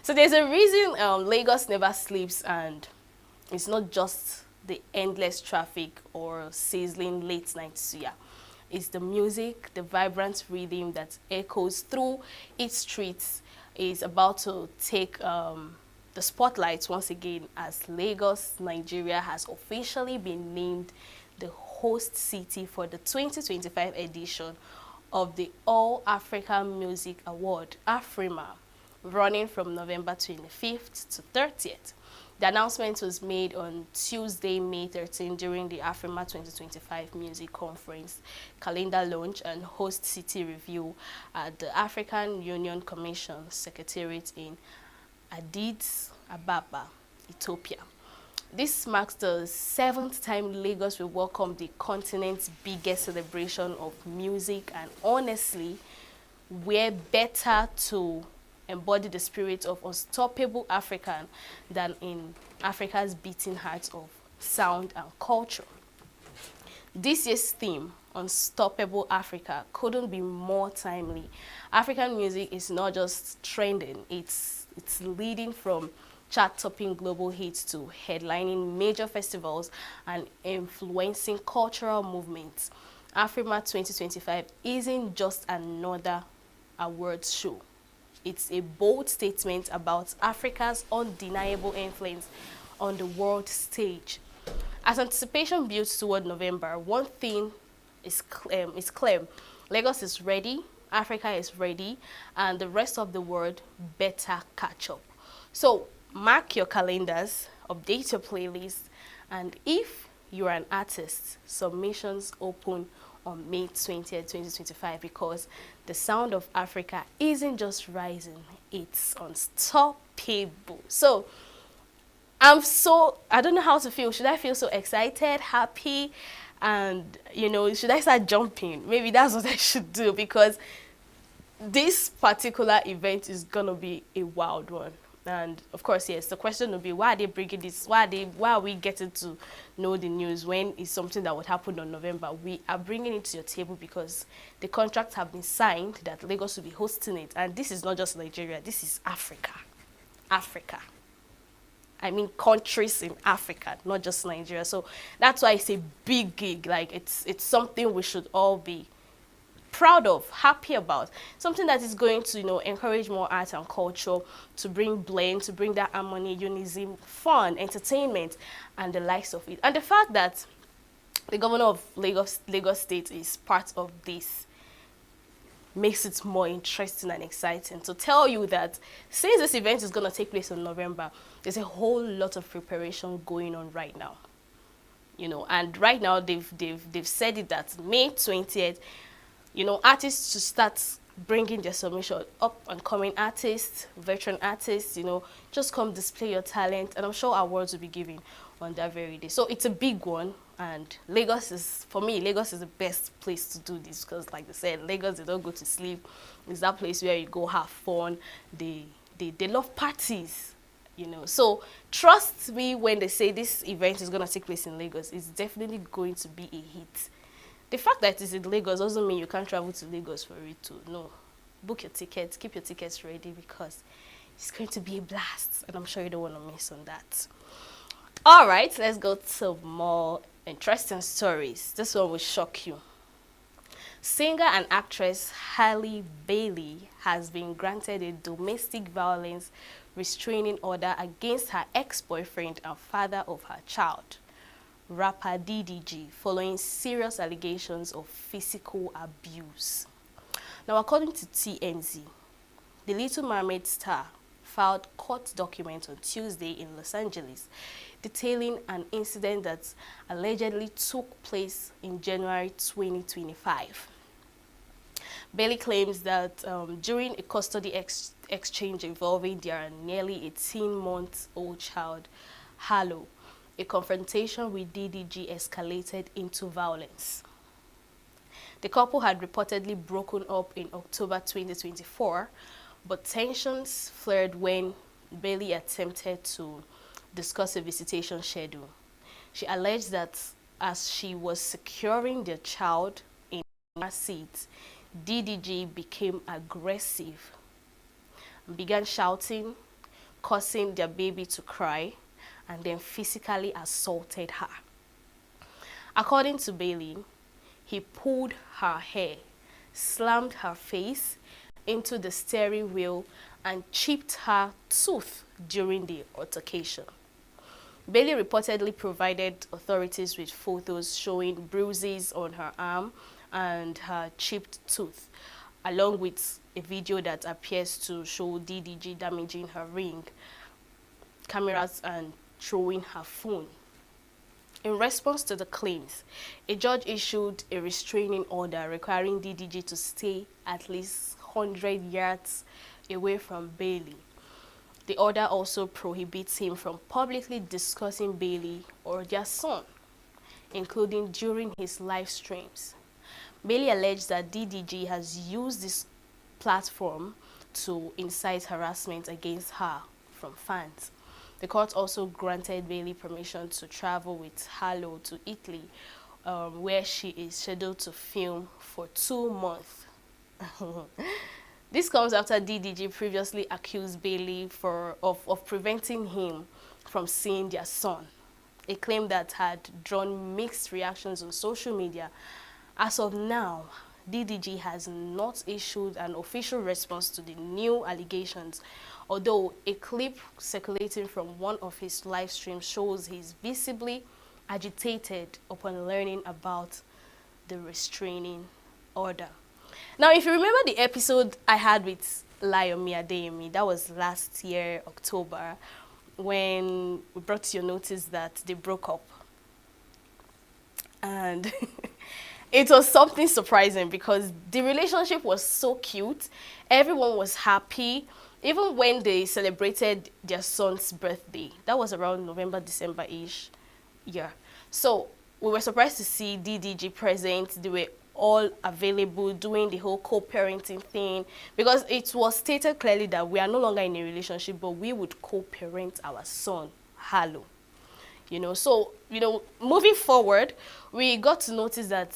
So there's a reason Lagos never sleeps, and it's not just the endless traffic or sizzling late night suya. It's the music, the vibrant rhythm that echoes through its streets, is about to take the spotlight once again, as Lagos, Nigeria has officially been named the host city for the 2025 edition of the All African Music Award, AFRIMA, running from November 25th to 30th. The announcement was made on Tuesday, May 13, during the AFRIMA 2025 Music Conference calendar launch and host city review at the African Union Commission Secretariat in Addis Ababa, Ethiopia. This marks the 7th time Lagos will welcome the continent's biggest celebration of music, and honestly, we're better to embody the spirit of unstoppable African than in Africa's beating heart of sound and culture. This year's theme, Unstoppable Africa, couldn't be more timely. African music is not just trending, it's leading from chart-topping global hits to headlining major festivals and influencing cultural movements. AFRIMA 2025 isn't just another awards show. It's a bold statement about Africa's undeniable influence on the world stage. As anticipation builds toward November, one thing is clear. Lagos is ready, Africa is ready, and the rest of the world better catch up. So mark your calendars, update your playlist, and if you're an artist, submissions open on May 20th, 2025, because the sound of Africa isn't just rising, it's unstoppable. So I don't know how to feel. Should I feel so excited, happy, and, you know, should I start jumping? Maybe that's what I should do, because this particular event is gonna be a wild one. And of course, yes, the question will be, why are they bringing this? Why are we getting to know the news when it's something that would happen in November? We are bringing it to your table because the contracts have been signed that Lagos will be hosting it. And this is not just Nigeria, this is Africa. Africa. I mean countries in Africa, not just Nigeria. So that's why it's a big gig. Like it's something we should all be proud of, happy about, something that is going to, you know, encourage more art and culture, to bring blend, to bring that harmony, unison, fun, entertainment, and the likes of it. And the fact that the governor of Lagos State is part of this makes it more interesting and exciting. To tell you that since this event is going to take place in November, there's a whole lot of preparation going on right now. You know, and right now they've said it that May 20th, you know, artists to start bringing their submission, up and coming artists, veteran artists, you know, just come display your talent, and I'm sure awards will be given on that very day. So it's a big one, and Lagos is, for me, Lagos is the best place to do this, because like I said, Lagos, they don't go to sleep. It's that place where you go have fun. They love parties, you know. So trust me when they say this event is going to take place in Lagos, it's definitely going to be a hit. The fact that it's in Lagos doesn't mean you can't travel to Lagos for it too. No. Book your tickets, keep your tickets ready, because it's going to be a blast, and I'm sure you don't want to miss on that. All right, let's go to more interesting stories. This one will shock you. Singer and actress Halle Bailey has been granted a domestic violence restraining order against her ex-boyfriend and father of her child, rapper DDG, following serious allegations of physical abuse. Now, according to TMZ, the Little Mermaid star filed court documents on Tuesday in Los Angeles, detailing an incident that allegedly took place in January 2025. Bailey claims that during a custody exchange involving their nearly 18-month-old child, Harlow, a confrontation with DDG escalated into violence. The couple had reportedly broken up in October 2024, but tensions flared when Bailey attempted to discuss a visitation schedule. She alleged that as she was securing their child in her seat, DDG became aggressive and began shouting, causing their baby to cry, and then physically assaulted her. According to Bailey, he pulled her hair, slammed her face into the steering wheel, and chipped her tooth during the altercation. Bailey reportedly provided authorities with photos showing bruises on her arm and her chipped tooth, along with a video that appears to show DDG damaging her ring, cameras, and throwing her phone. In response to the claims, a judge issued a restraining order requiring DDG to stay at least 100 yards away from Bailey. The order also prohibits him from publicly discussing Bailey or their son, including during his live streams. Bailey alleged that DDG has used this platform to incite harassment against her from fans. The court also granted Bailey permission to travel with Harlow to Italy, where she is scheduled to film for 2 months. This comes after DDG previously accused Bailey of preventing him from seeing their son, a claim that had drawn mixed reactions on social media. As of now, DDG has not issued an official response to the new allegations, although a clip circulating from one of his live streams shows he's visibly agitated upon learning about the restraining order. Now, if you remember the episode I had with Layomi Adeyemi, that was last year, October, when we brought to your notice that they broke up. And it was something surprising because the relationship was so cute. Everyone was happy. Even when they celebrated their son's birthday, that was around November, December-ish. Yeah. So we were surprised to see DDG present. They were all available, doing the whole co-parenting thing, because it was stated clearly that we are no longer in a relationship, but we would co-parent our son, Harlow. You know, so, you know, moving forward, we got to notice that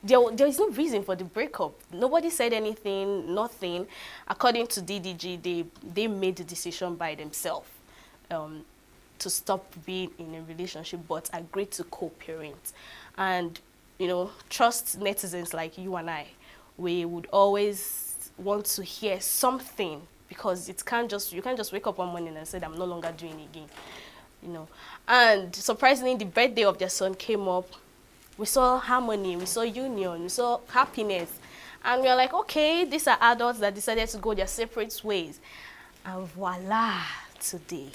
there is no reason for the breakup. Nobody said anything, nothing. According to DDG, they made the decision by themselves to stop being in a relationship, but agreed to co-parent. And, you know, trust netizens like you and I, we would always want to hear something, because you can't just wake up one morning and say, I'm no longer doing it again. You know, and surprisingly, the birthday of their son came up. We saw harmony, we saw union, we saw happiness. And we are like, okay, these are adults that decided to go their separate ways. And voila, today.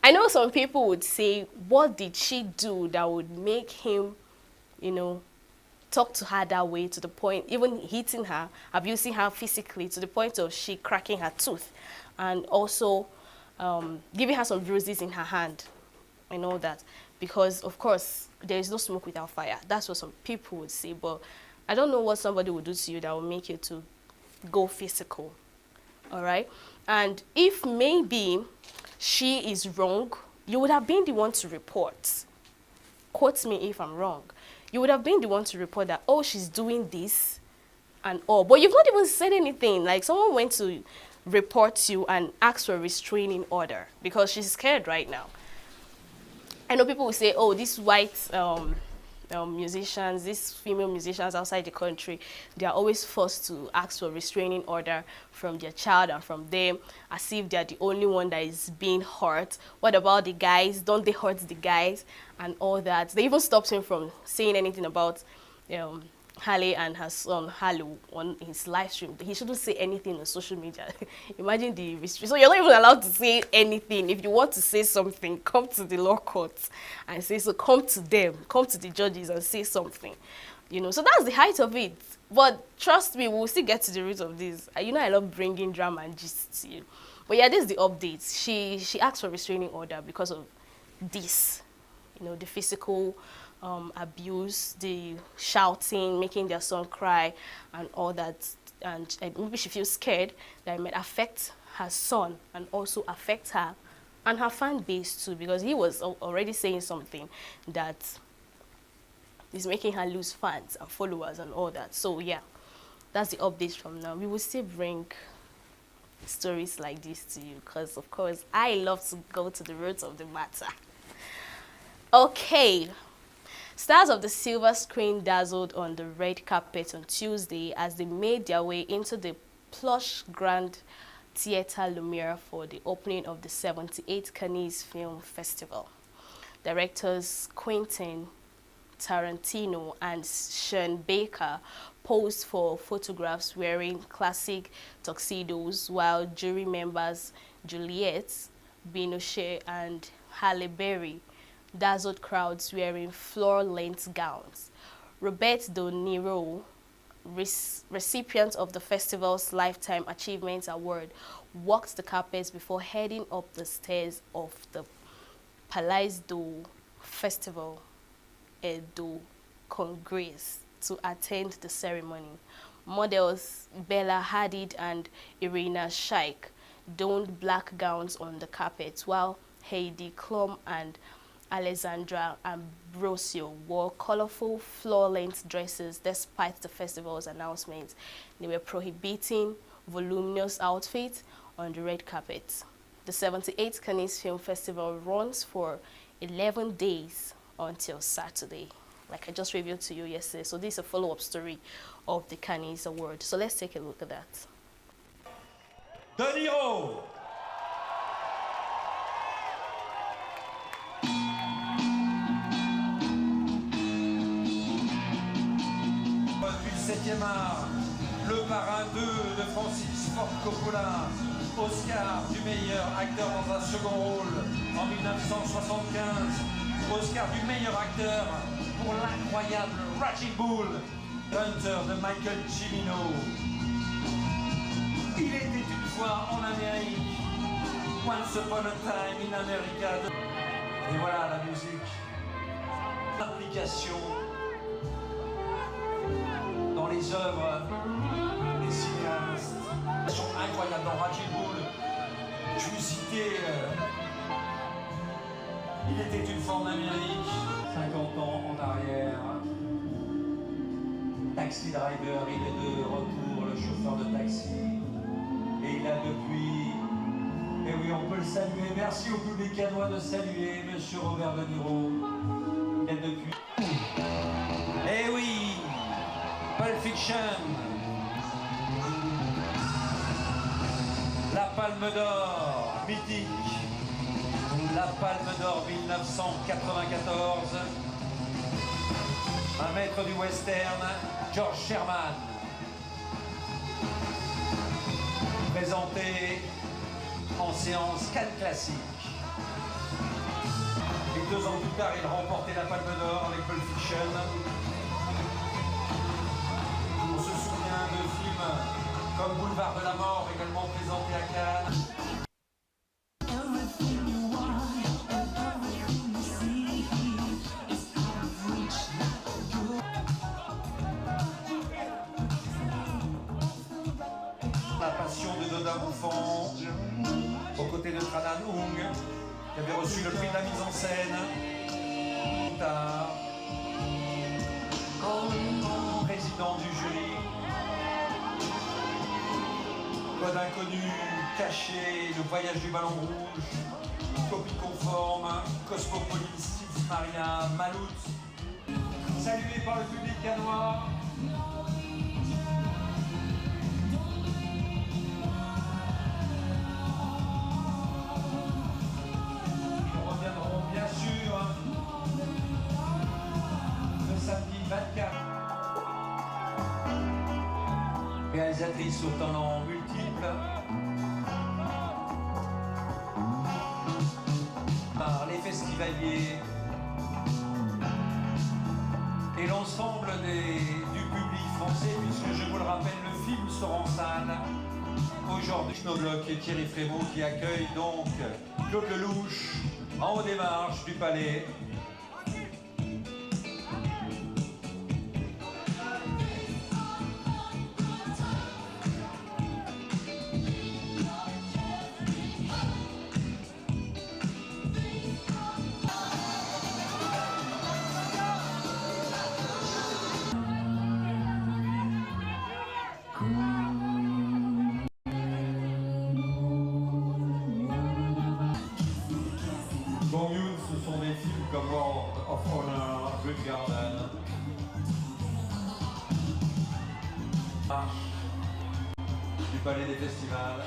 I know some people would say, what did she do that would make him, you know, talk to her that way, to the point, even hitting her, abusing her physically, to the point of she cracking her tooth, and also giving her some bruises in her hand and all that. Because, of course, there is no smoke without fire. That's what some people would say. But I don't know what somebody would do to you that will make you to go physical. All right? And if maybe she is wrong, you would have been the one to report. Quote me if I'm wrong. You would have been the one to report that, oh, she's doing this and all. But you've not even said anything. Like, someone went to report you and ask for a restraining order because she's scared right now. I know people will say, oh, these white musicians, these female musicians outside the country, they are always forced to ask for a restraining order from their child and from them, as if they're the only one that is being hurt. What about the guys? Don't they hurt the guys? And all that. They even stopped him from saying anything about Halle and her son Harlow on his live stream. He shouldn't say anything on social media. Imagine the restriction. So you're not even allowed to say anything. If you want to say something, come to the law courts and say so. Come to them, come to the judges and say something. You know, so that's the height of it. But trust me, we'll still get to the root of this. You know, I love bringing drama and gist to you. But yeah, this is the update. She asked for a restraining order because of this. You know, the physical abuse, the shouting, making their son cry, and all that. And maybe she feels scared that it might affect her son and also affect her and her fan base too, because he was already saying something that is making her lose fans and followers and all that. So yeah, that's the updates from now. We will still bring stories like this to you because, of course, I love to go to the roots of the matter. Okay. Stars of the silver screen dazzled on the red carpet on Tuesday as they made their way into the plush Grand Theatre Lumiere for the opening of the 78th Cannes Film Festival. Directors Quentin Tarantino and Sean Baker posed for photographs wearing classic tuxedos, while jury members Juliette Binoche and Halle Berry dazzled crowds wearing floor-length gowns. Robert De Niro, recipient of the festival's Lifetime Achievement Award, walked the carpets before heading up the stairs of the Palais du Festival et du Congrès to attend the ceremony. Models Bella Hadid and Irina Shayk donned black gowns on the carpet, while Heidi Klum and Alessandra Ambrosio wore colorful floor-length dresses despite the festival's announcement. They were prohibiting voluminous outfits on the red carpet. The 78th Cannes Film Festival runs for 11 days until Saturday, like I just revealed to you yesterday. So this is a follow-up story of the Cannes Award. So let's take a look at that. De Niro. Du 7e art, le parrain 2 de Francis Ford Coppola, Oscar du meilleur acteur dans un second rôle en 1975, Oscar du meilleur acteur pour l'incroyable Raging Bull, Hunter de Michael Cimino. Il était une fois en Amérique, Once Upon a Time in America. Et voilà la musique, l'implication dans les œuvres des cinéastes. Incroyable dans Raging Bull. Je vous citais Il était une fois en Amérique, 50 ans en arrière. Taxi driver, il est de retour, le chauffeur de taxi. Et il a depuis, et oui on peut le saluer, merci au public canois de saluer Monsieur Robert De Niro. Il est depuis. Eh oui, Pulp Fiction. La Palme d'Or, mythique. La Palme d'Or 1994. Un maître du western, George Sherman. Présenté en séance Cannes classique. Et 2 ans plus tard, il remportait la Palme d'Or avec Pulp Fiction. On se souvient de films comme Boulevard de la Mort, également présenté à Cannes. La Passion de Dodin Bouffon, aux côtés de Tranan Hung, qui avait reçu le prix de la mise en scène. Président du jury. Code inconnu, caché, le voyage du ballon rouge, copie conforme, Cosmopolis, Steve Maria, Malout. Salué par le public canois. Ils reviendront bien sûr le samedi 24. Réalisatrice au talent multiple, par les festivaliers et l'ensemble du public français, puisque je vous le rappelle, le film sera en salle aujourd'hui. Snowblock et Thierry Frémaux qui accueillent donc Claude Lelouch en haut des marches du Palais. Ce sont des films comme World of Honor, Good Garden. Du Palais des Festivals.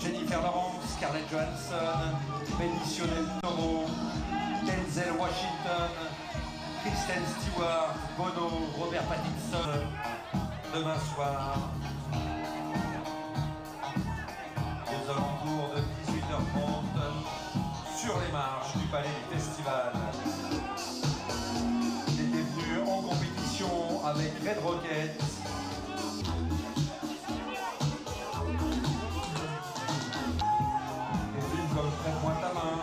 Jennifer Lawrence, Scarlett Johansson, Benicio del Toro, Denzel Washington, Kristen Stewart, Bono, Robert Pattinson, demain soir, aux alentours de 18h30, sur les marches du Palais du Festival. Il était venu en compétition avec Red Rocket. Prête-moi ta main.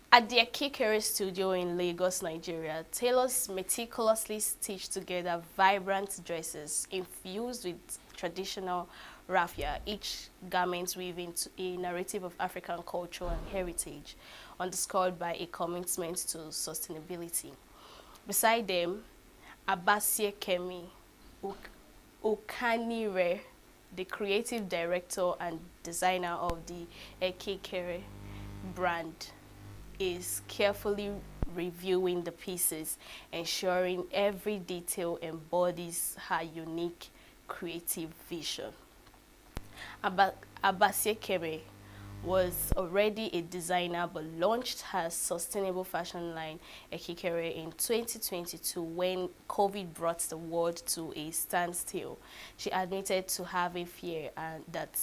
At their Kikere studio in Lagos, Nigeria, tailors meticulously stitch together vibrant dresses infused with traditional raffia, each garment weaving a narrative of African culture and heritage, underscored by a commitment to sustainability. Beside them, Abasie Kemi Okanire, the creative director and designer of the Ekikere brand, is carefully reviewing the pieces, ensuring every detail embodies her unique creative vision. Abasie Keme was already a designer but launched her sustainable fashion line Ekikere in 2022 when COVID brought the world to a standstill. She admitted to having fear and that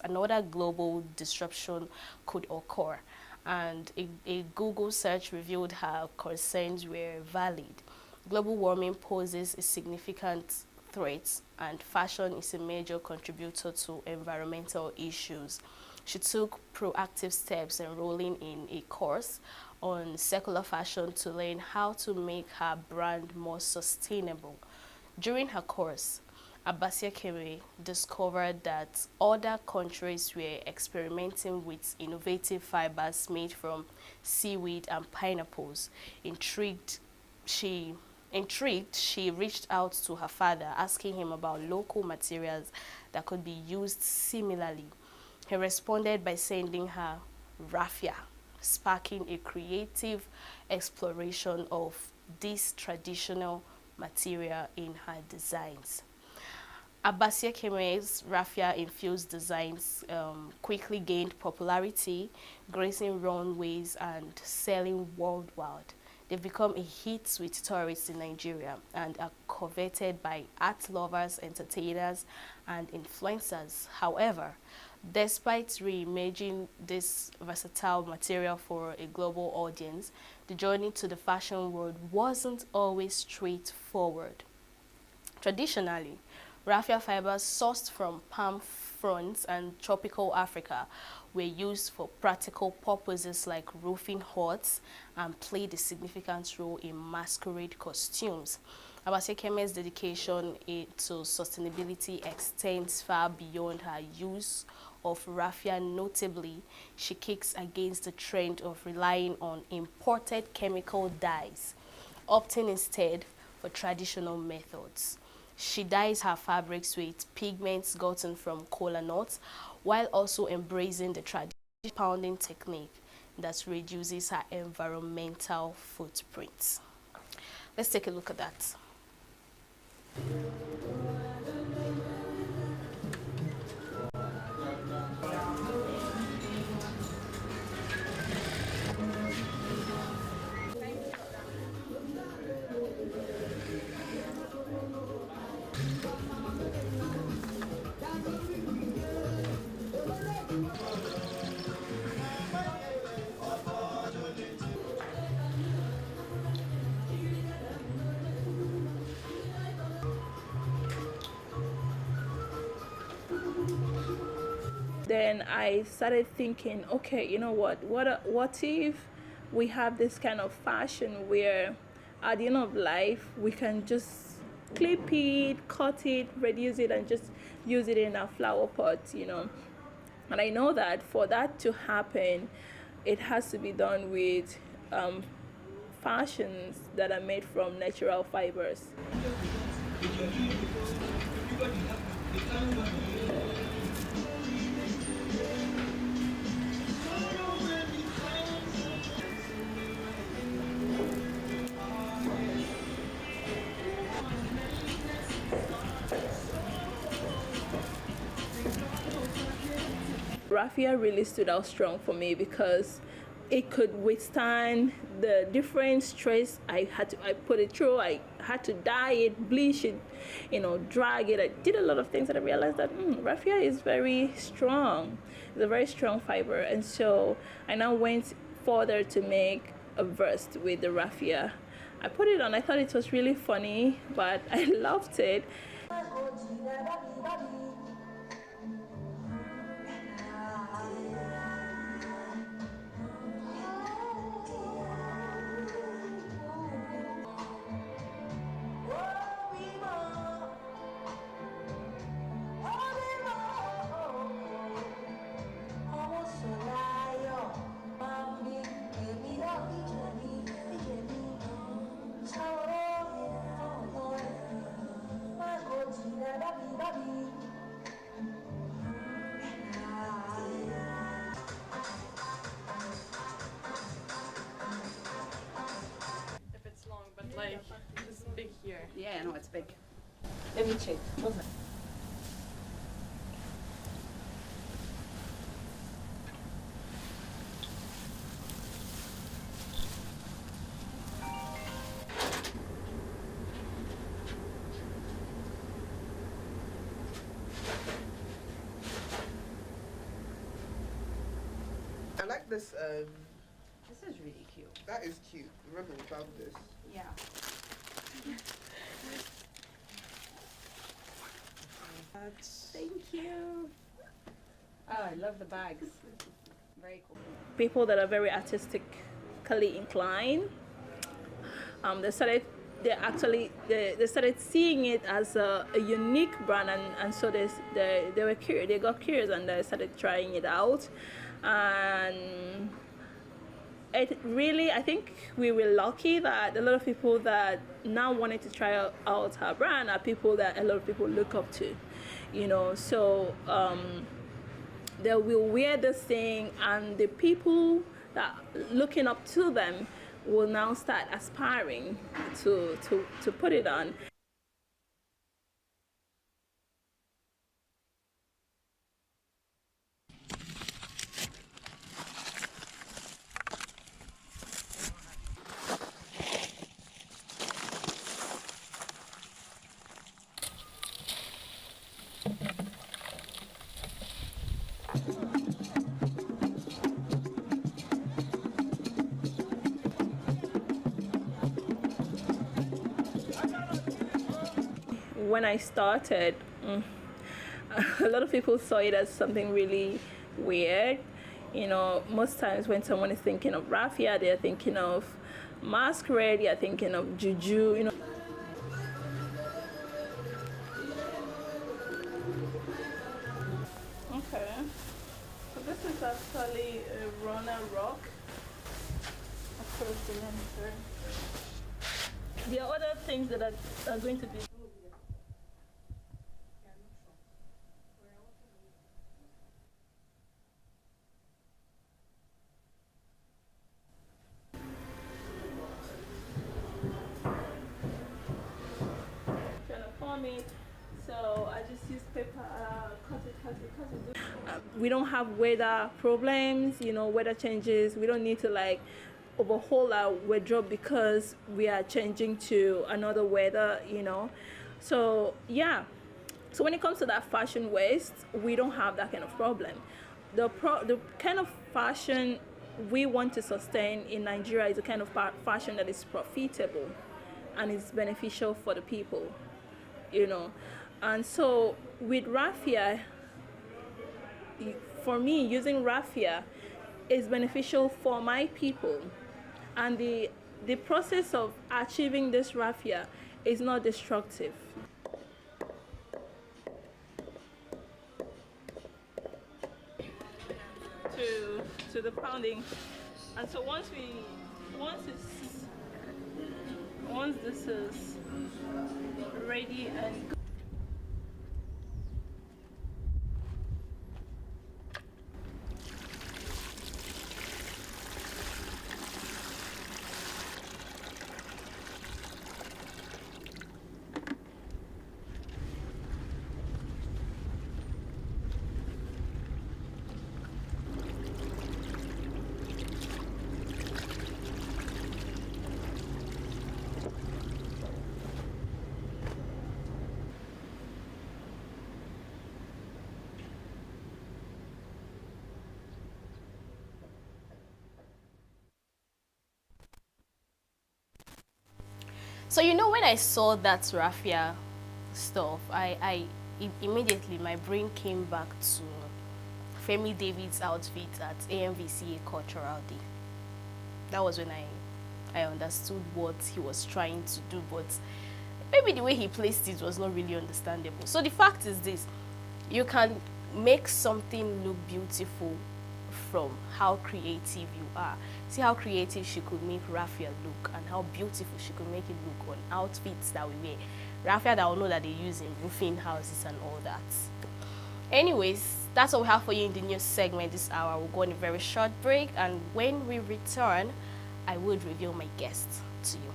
another global disruption could occur, and a Google search revealed her concerns were valid. Global warming poses a significant threat, and fashion is a major contributor to environmental issues. She took proactive steps, enrolling in a course on circular fashion to learn how to make her brand more sustainable. During her course, Abasie Keme discovered that other countries were experimenting with innovative fibers made from seaweed and pineapples. Intrigued, she reached out to her father, asking him about local materials that could be used similarly. He responded by sending her raffia, sparking a creative exploration of this traditional material in her designs. Abasie Keme's raffia-infused designs quickly gained popularity, gracing runways and selling worldwide. They've become a hit with tourists in Nigeria and are coveted by art lovers, entertainers, and influencers. However, despite reimagining this versatile material for a global audience, the journey to the fashion world wasn't always straightforward. Traditionally, raffia fibers sourced from palm fronds and tropical Africa were used for practical purposes like roofing huts and played a significant role in masquerade costumes. Abasie Keme's dedication to sustainability extends far beyond her use of raffia. Notably, she kicks against the trend of relying on imported chemical dyes, opting instead for traditional methods. She dyes her fabrics with pigments gotten from kola nuts, while also embracing the traditional pounding technique that reduces her environmental footprint. Let's take a look at that. Then I started thinking, okay, you know what if we have this kind of fashion where at the end of life we can just clip it, cut it, reduce it, and just use it in a flower pot, you know. And I know that for that to happen, it has to be done with fashions that are made from natural fibers. Raffia really stood out strong for me because it could withstand the different stress I put it through. I had to dye it, bleach it, you know, drag it. I did a lot of things, and I realized that raffia is very strong. It's a very strong fiber, and so I now went further to make a vest with the raffia. I put it on. I thought it was really funny, but I loved it. If it's long, but like it's big here. Yeah, no, it's big. Let me check. I like this. This is really cute. That is cute. Remember, we found this. Yeah. Thank you. Oh, I love the bags. Very cool. People that are very artistically inclined, they started seeing it as a unique brand, and so they were curious. They got curious and they started trying it out, and it really, I think we were lucky that a lot of people that now wanted to try out our brand are people that a lot of people look up to, you know. So they will wear this thing, and the people that looking up to them will now start aspiring to put it on. When I started, a lot of people saw it as something really weird. You know, most times when someone is thinking of raffia, they're thinking of masquerade, they're thinking of juju, you know. Okay, so this is actually a runner rock across the lens. There are other things that are going to be. So I just use paper, cut it. We don't have weather problems, you know, weather changes. We don't need to like overhaul our wardrobe because we are changing to another weather, you know. So yeah, so when it comes to that fashion waste, we don't have that kind of problem. the kind of fashion we want to sustain in Nigeria is a kind of fashion that is profitable and is beneficial for the people, And so with raffia, for me, using raffia is beneficial for my people, and the process of achieving this raffia is not destructive. To the pounding, and so once this is ready and So when I saw that raffia stuff, I immediately, my brain came back to Femi David's outfit at AMVCA Cultural Day. That was when I understood what he was trying to do, but maybe the way he placed it was not really understandable. So the fact is this: you can make something look beautiful from how creative you are. See how creative she could make raffia look, and how beautiful she could make it look on outfits that we wear. Raffia that we know that they use in roofing houses and all that. Anyways, that's all we have for you in the news segment this hour. We'll go on a very short break, and when we return, I would reveal my guest to you.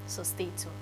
So stay tuned.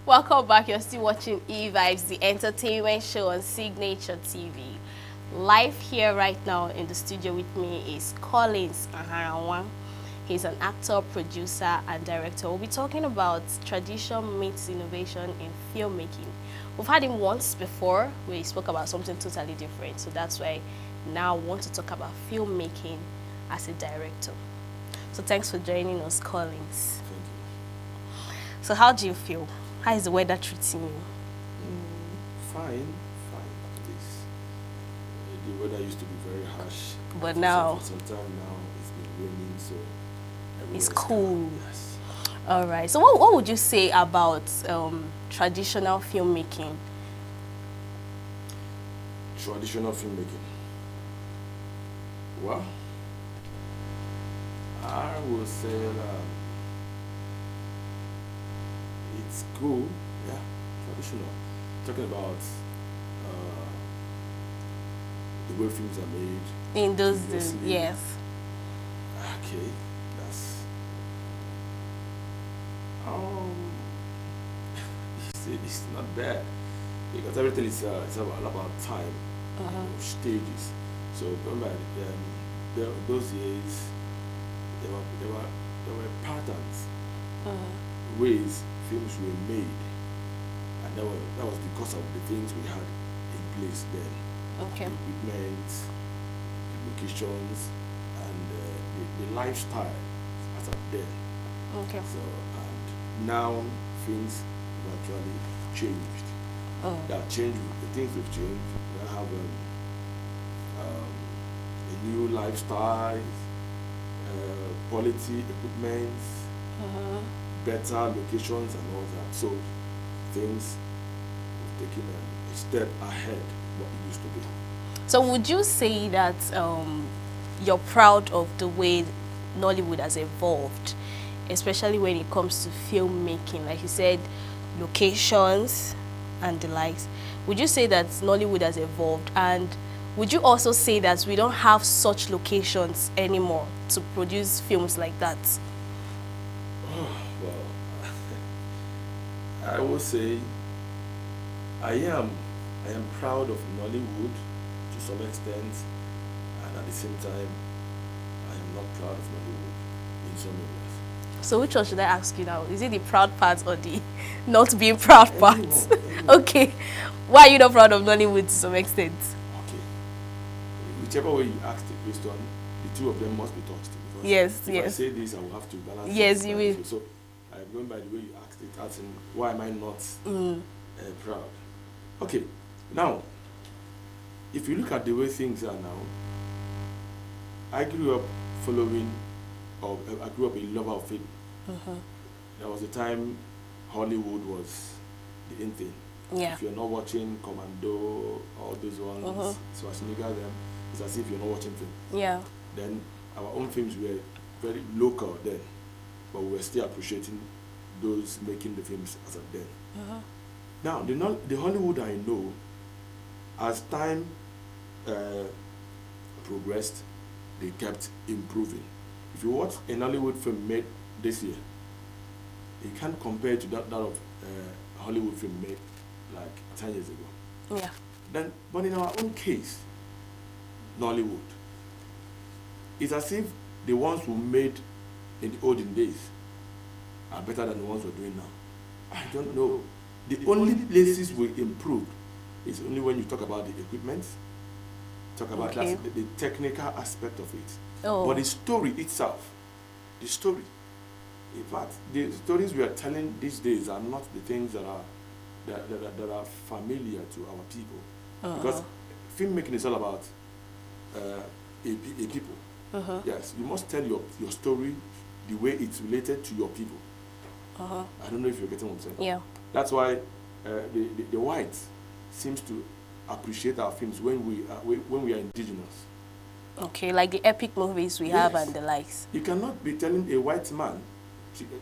Welcome back. You're still watching E-Vibes, the entertainment show on Signature TV. Live here right now in the studio with me is Collins Aharawan. He's an actor, producer, and director. We'll be talking about tradition meets innovation in filmmaking. We've had him once before where he spoke about something totally different. So that's why now I want to talk about filmmaking as a director. So thanks for joining us, Collins. Thank you. So how do you feel? How is the weather treating you? Fine. The weather used to be very harsh. But now, for some time now, it's been raining, so it's cool. Yes. All right. So what would you say about traditional filmmaking? Traditional filmmaking. Well, I would say it's cool. Yeah, traditional. Talking about the way films are made. In those days, yes. Okay, that's you see, it's not bad because everything is it's all about time, stages. So remember, those years there were patterns, ways films were made, and that was because of the things we had in place then. Okay. The equipment, the locations, and the lifestyle as of then. Okay. So, and now things have actually changed. That changed. The things have changed. We have a new lifestyle, quality equipment, better locations, and all that. So things have taken a step ahead what it used to be. So would you say that you're proud of the way Nollywood has evolved, especially when it comes to filmmaking? Like you said, locations and the likes. Would you say that Nollywood has evolved, and would you also say that we don't have such locations anymore to produce films like that? Well, I would say I am proud of Nollywood to some extent, and at the same time, I am not proud of Nollywood in some areas. So which one should I ask you now? Is it the proud part or the not being proud part? Okay. Why are you not proud of Nollywood to some extent? Okay. Whichever way you ask the question, the two of them must be touched. Yes, if yes. I say this, I will have to balance it. Yes, you will. So I'm going by the way you asked it, as in why am I not proud? Okay. Now, if you look at the way things are now, I grew up following, or I grew up a lover of film. There was a time Hollywood was the in thing. Yeah. If you're not watching Commando, all those ones, Schwarzenegger, them, it's as if you're not watching film. Yeah. Then our own films were very local then, but we were still appreciating those making the films as of then. Now, the Hollywood I know, as time progressed, they kept improving. If you watch a Hollywood film made this year, you can't compare it to that of Hollywood film made like 10 years ago. Yeah. Then, but in our own case, Nollywood, it's as if the ones we made in the olden days are better than the ones we're doing now. I don't know. The only places we improved is only when you talk about the equipment, talk about the technical aspect of it. But the story itself, the story, in fact, the stories we are telling these days are not the things that are familiar to our people. Because filmmaking is all about a people. Yes, you must tell your story the way it's related to your people. I don't know if you're getting what I'm saying. Yeah. That's why the whites seems to appreciate our films when we are indigenous. Okay, like the epic movies we have and the likes. You cannot be telling a white man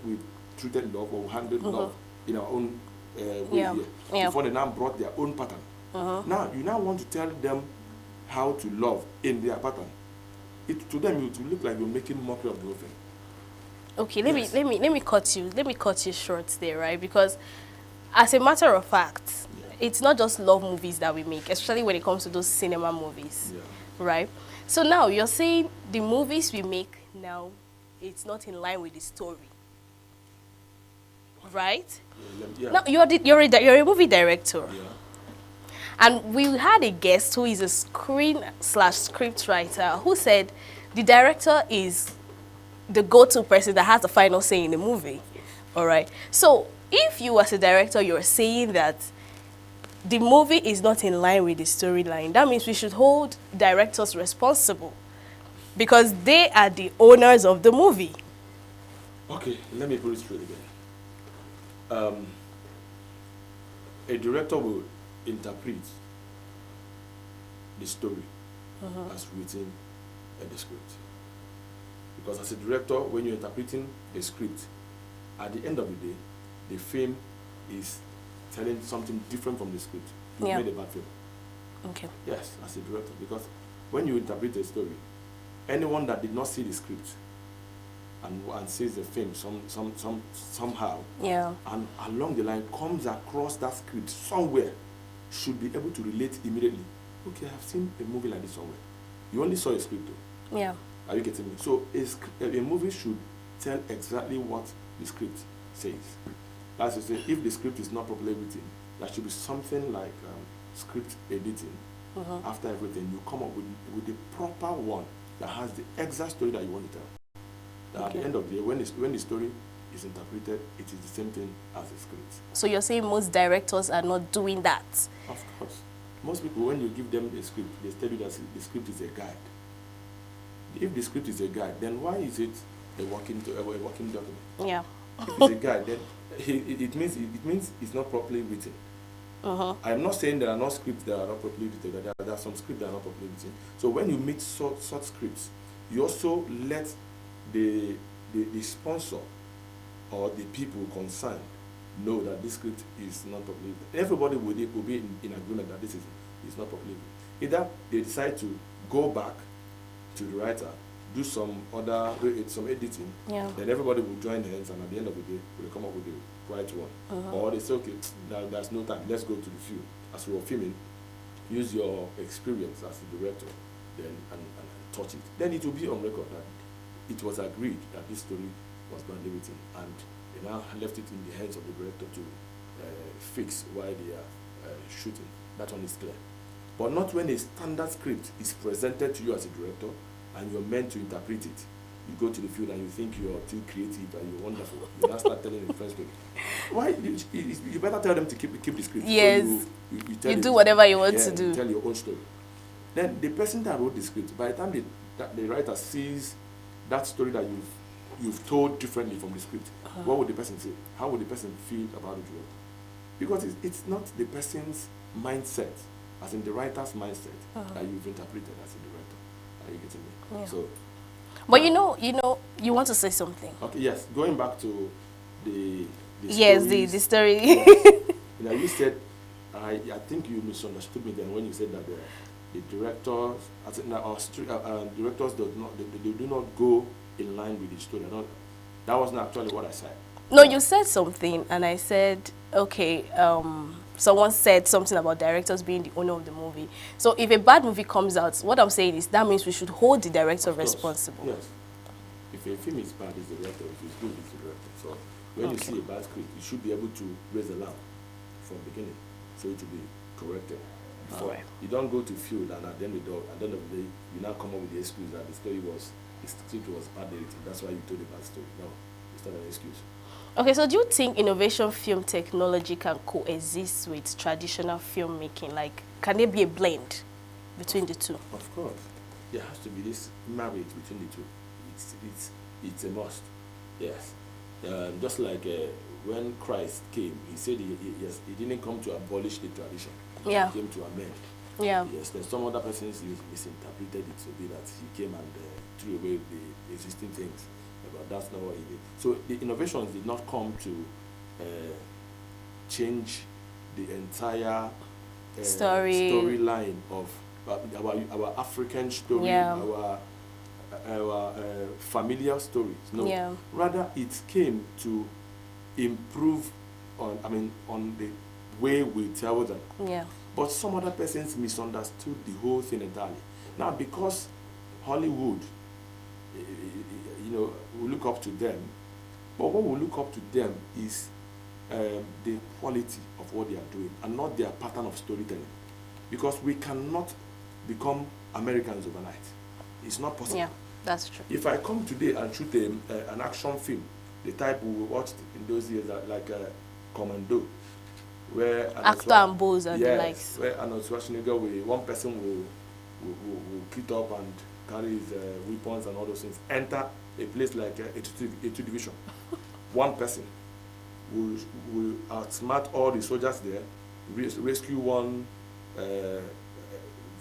we treated love or handled love in our own way here. Before they now brought their own pattern. Now you now want to tell them how to love in their pattern. To them it will look like you're making mockery of the whole thing. Okay, let me cut you short there, right? Because as a matter of fact, it's not just love movies that we make, especially when it comes to those cinema movies, right? So now you're saying the movies we make now, it's not in line with the story, right? Now you're a movie director, and we had a guest who is a screen/script writer who said the director is the go-to person that has the final say in the movie. All right. So if you as a director, you're saying that the movie is not in line with the storyline, that means we should hold directors responsible because they are the owners of the movie. Okay, let me put it straight again. A director will interpret the story as written in the script. Because as a director, when you're interpreting a script, at the end of the day, the film is telling something different from the script. You made a bad film. Okay. Yes, as a director, because when you interpret a story, anyone that did not see the script and sees the film somehow, and along the line comes across that script somewhere, should be able to relate immediately. Okay, I've seen a movie like this somewhere. You only saw a script though. Yeah. Are you getting me? So a movie should tell exactly what the script says. As you say, if the script is not properly written, there should be something like script editing. After everything, you come up with the proper one that has the exact story that you want to tell. At the end of the day, when the story is interpreted, it is the same thing as the script. So you're saying most directors are not doing that? Of course. Most people, when you give them a script, they tell you that the script is a guide. If the script is a guide, then why is it a working document? Yeah. If it's a guide, then it means it's not properly written. I'm not saying there are no scripts that are not properly written. There are some scripts that are not properly written. So when you meet such scripts, you also let the sponsor or the people concerned know that this script is not properly written. Everybody will be in agreement that this is not properly written. Either they decide to go back to the writer, do some editing, then everybody will join hands, and at the end of the day, we'll come up with the right one. Or they say, okay, there's no time, let's go to the field. As we were filming, use your experience as a director, then and touch it. Then it will be on record that it was agreed that this story was badly written, and they now left it in the hands of the director to fix while they are shooting. That one is clear. But not when a standard script is presented to you as a director and you're meant to interpret it. You go to the field and you think you're too creative and you're wonderful. You now start telling the first people. Why? You better tell them to keep the script. Yes. So you do whatever you want to do. You tell your own story. Then the person that wrote the script, by the time the writer sees that story that you've told differently from the script, what would the person say? How would the person feel about it? Because it's not the person's mindset, as in the writer's mindset, that you've interpreted as a director. Are you getting me? Yeah. So, but you want to say something. Okay, yes. Going back to the the story. You said, I think you misunderstood me then when you said that the directors, directors do not go in line with the story. That wasn't actually what I said. No, you said something, and I said, okay, someone said something about directors being the owner of the movie. So if a bad movie comes out, what I'm saying is that means we should hold the director responsible. Yes. If a film is bad, it's the director. If it's good, it's the director. So when you see a bad script, you should be able to raise the alarm from the beginning, so it will be corrected. Before you don't go to field and at the end of the day, you now come up with the excuse that the script was badly written. That's why you told a bad story. No, it's not an excuse. Okay, so do you think innovation film technology can coexist with traditional filmmaking? Like, can there be a blend between the two? Of course. There has to be this marriage between the two. It's a must. Yes. Just like when Christ came, he said he didn't come to abolish the tradition. Yeah. He came to amend. Yeah. Yes, then some other persons misinterpreted it to be that he came and threw away the existing things. But that's not what he did. So the innovations did not come to change the entire storyline of our African story, our familiar stories. No, rather it came to improve on the way we tell them. Yeah. But some other persons misunderstood the whole thing entirely. Now, because Hollywood, we look up to them, but what we look up to them is the quality of what they are doing and not their pattern of storytelling. Because we cannot become Americans overnight. It's not possible. Yeah, that's true. If I come today and shoot an action film, the type we watched in those years, like Commando, where Actor and Bose and the likes. Where Arnold Schwarzenegger, one person will kit up and carry his weapons and all those things, enter a place like a 2 division. One person will outsmart all the soldiers there, rescue one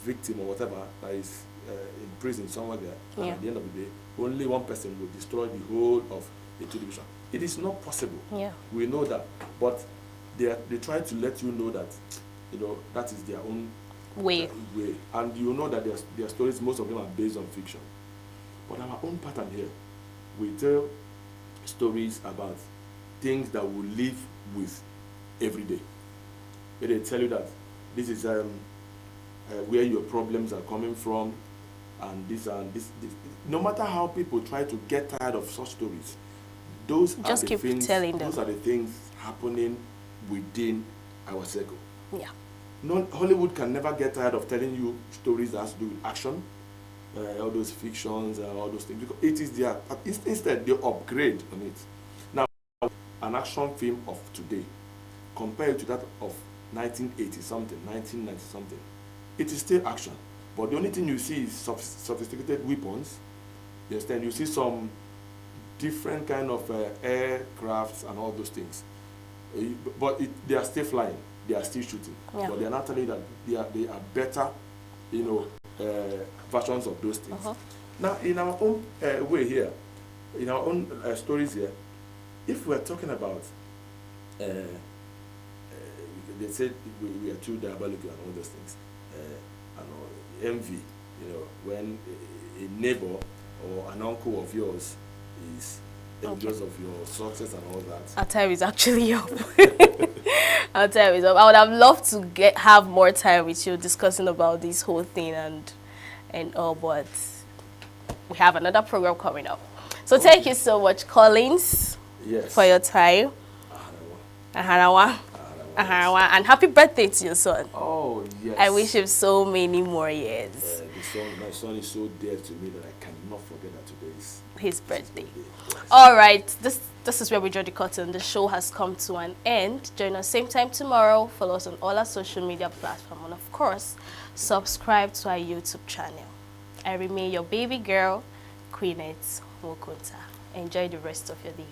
victim or whatever that is in prison somewhere there, and at the end of the day, only one person will destroy the whole of the 2 division. It is not possible. Yeah. We know that, but they try to let you know that, that is their own way. And you know that their stories, most of them are based on fiction. But our own pattern here, we tell stories about things that we live with every day. Where they tell you that this is where your problems are coming from, and this and this. No matter how people try to get tired of such stories, those are the things happening within our circle. Yeah. Hollywood can never get tired of telling you stories that has to do with action, all those fictions, all those things, because it is their, instead they upgrade on it. Now, an action film of today, compared to that of 1980 something, 1990 something, it is still action, but the only thing you see is sophisticated weapons. You understand? You see some different kind of aircrafts and all those things, but they are still flying. They are still shooting, but they are not telling you that they are better, versions of those things. Now, in our own way here, in our own stories here, if we are talking about, they said we are too diabolical and all those things, envy, when a neighbor or an uncle of yours is envious of your success and all that. Our time is actually up. Our time is up. I would have loved to have more time with you discussing about this whole thing and all, but we have another program coming up. So thank you so much, Collins, for your time. Aharawa. And happy birthday to your son. Oh, yes. I wish him so many more years. My son is so dear to me that I cannot forget that today is his birthday. Yes. All right, this is where we draw the curtain. The show has come to an end. Join us same time tomorrow. Follow us on all our social media platforms. And of course, subscribe to our YouTube channel. I remain your baby girl, Queenette Mokunta. Enjoy the rest of your day.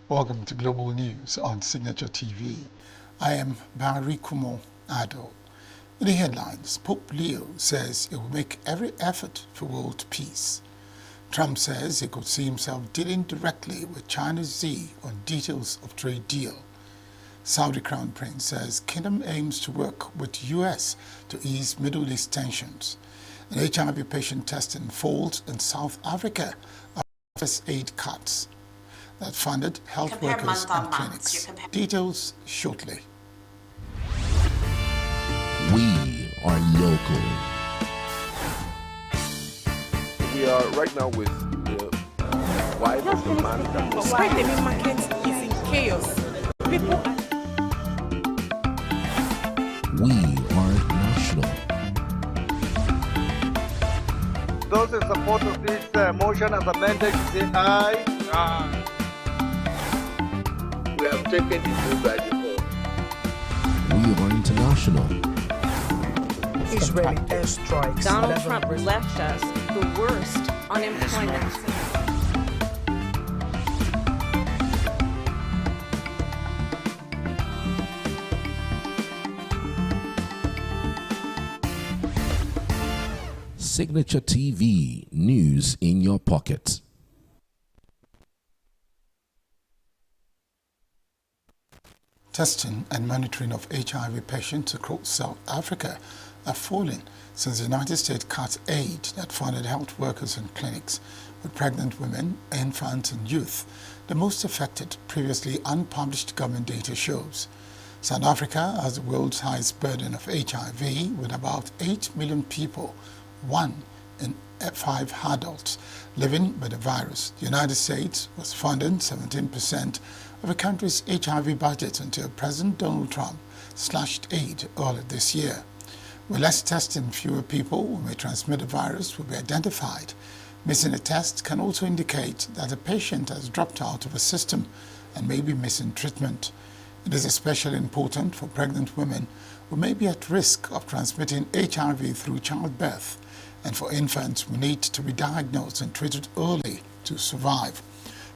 Welcome to Global News on Signature TV. I am Barry Kumo Ado. In the headlines, Pope Leo says he will make every effort for world peace. Trump says he could see himself dealing directly with China's Xi on details of trade deal. Saudi Crown Prince says Kingdom aims to work with US to ease Middle East tensions. An HIV patient testing falls in South Africa after aid cuts that funded health workers and clinics. Details shortly. We are local. We are right now with the wife of the man that was... The main market is in chaos. People... We are national. Those in support of this motion as amended, say aye. Aye. We have taken the vote by default. We are international. Israeli airstrikes. Donald Trump left us the worst unemployment. Signature TV, news in your pocket. Testing and monitoring of HIV patients across South Africa are falling since the United States cut aid that funded health workers and clinics with pregnant women, infants and youth, the most affected. Previously unpublished government data shows. South Africa has the world's highest burden of HIV with about 8 million people, 1 in 5 adults, living with the virus. The United States was funding 17% of the country's HIV budget until President Donald Trump slashed aid earlier this year. With less testing, fewer people who may transmit the virus will be identified. Missing a test can also indicate that a patient has dropped out of a system and may be missing treatment. It is especially important for pregnant women who may be at risk of transmitting HIV through childbirth, and for infants who need to be diagnosed and treated early to survive.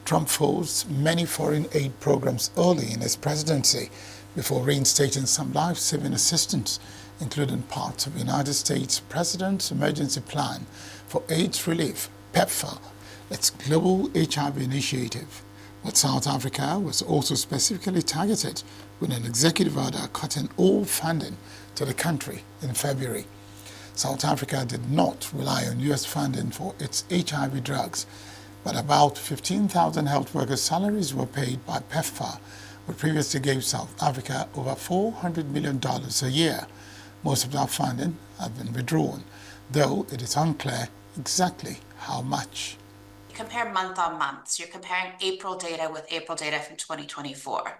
Trump froze many foreign aid programs early in his presidency before reinstating some life-saving assistance, including parts of the United States President's Emergency Plan for AIDS Relief, PEPFAR, its global HIV initiative. But South Africa was also specifically targeted with an executive order cutting all funding to the country in February. South Africa did not rely on U.S. funding for its HIV drugs, but about 15,000 health workers' salaries were paid by PEPFAR, which previously gave South Africa over $400 million a year. Most of that funding has been withdrawn, though it is unclear exactly how much. Compare month on month. So you're comparing April data with April data from 2024.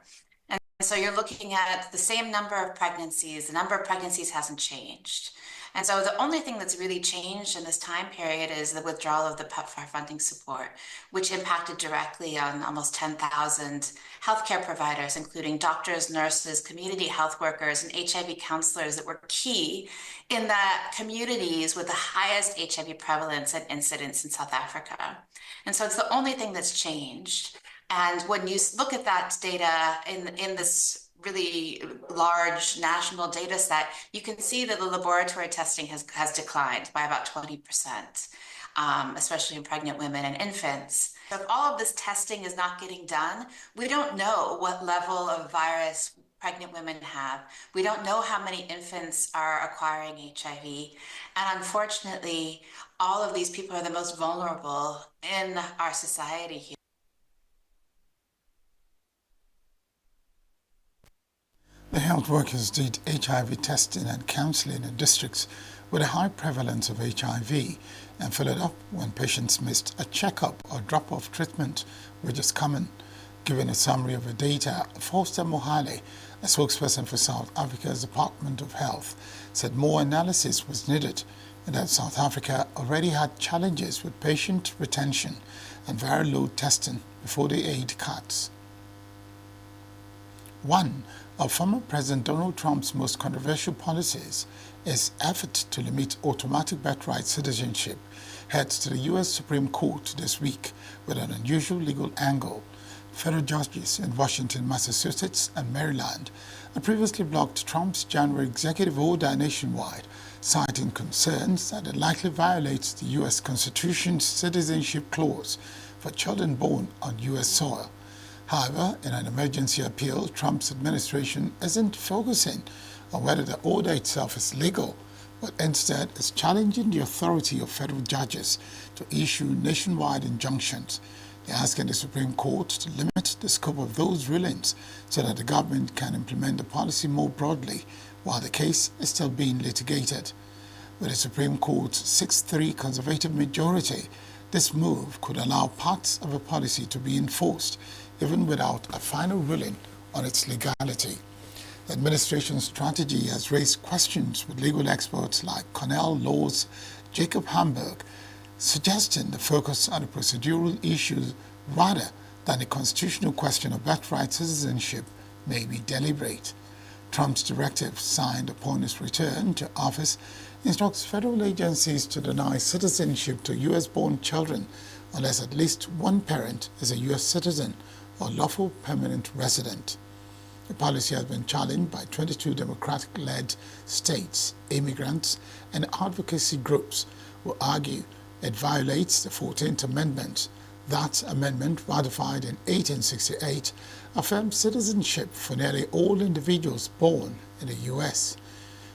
And so you're looking at the same number of pregnancies. The number of pregnancies hasn't changed. And so the only thing that's really changed in this time period is the withdrawal of the PEPFAR funding support, which impacted directly on almost 10,000 healthcare providers, including doctors, nurses, community health workers, and HIV counselors that were key in the communities with the highest HIV prevalence and incidence in South Africa. And so it's the only thing that's changed. And when you look at that data in this really large national data set, you can see that the laboratory testing has declined by about 20%, especially in pregnant women and infants. So if all of this testing is not getting done, we don't know what level of virus pregnant women have. We don't know how many infants are acquiring HIV. And unfortunately, all of these people are the most vulnerable in our society here. The health workers did HIV testing and counseling in districts with a high prevalence of HIV and followed up when patients missed a checkup or drop-off treatment, which is common. Giving a summary of the data, Foster Mohale, a spokesperson for South Africa's Department of Health, said more analysis was needed and that South Africa already had challenges with patient retention and viral load testing before the aid cuts. One of former President Donald Trump's most controversial policies is effort to limit automatic birthright citizenship heads to the U.S. Supreme Court this week with an unusual legal angle. Federal judges in Washington, Massachusetts, and Maryland had previously blocked Trump's January executive order nationwide, citing concerns that it likely violates the U.S. Constitution's citizenship clause for children born on U.S. soil. However, in an emergency appeal, Trump's administration isn't focusing on whether the order itself is legal, but instead is challenging the authority of federal judges to issue nationwide injunctions. They're asking the Supreme Court to limit the scope of those rulings so that the government can implement the policy more broadly while the case is still being litigated. With the Supreme Court's 6-3 conservative majority, this move could allow parts of a policy to be enforced even without a final ruling on its legality. The administration's strategy has raised questions with legal experts like Cornell Law's Jacob Hamburg, suggesting the focus on the procedural issues rather than the constitutional question of birthright citizenship may be deliberate. Trump's directive, signed upon his return to office, instructs federal agencies to deny citizenship to U.S.-born children unless at least one parent is a U.S. citizen or lawful permanent resident. The policy has been challenged by 22 Democratic-led states, immigrants, and advocacy groups who argue it violates the 14th Amendment. That amendment, ratified in 1868, affirms citizenship for nearly all individuals born in the U.S.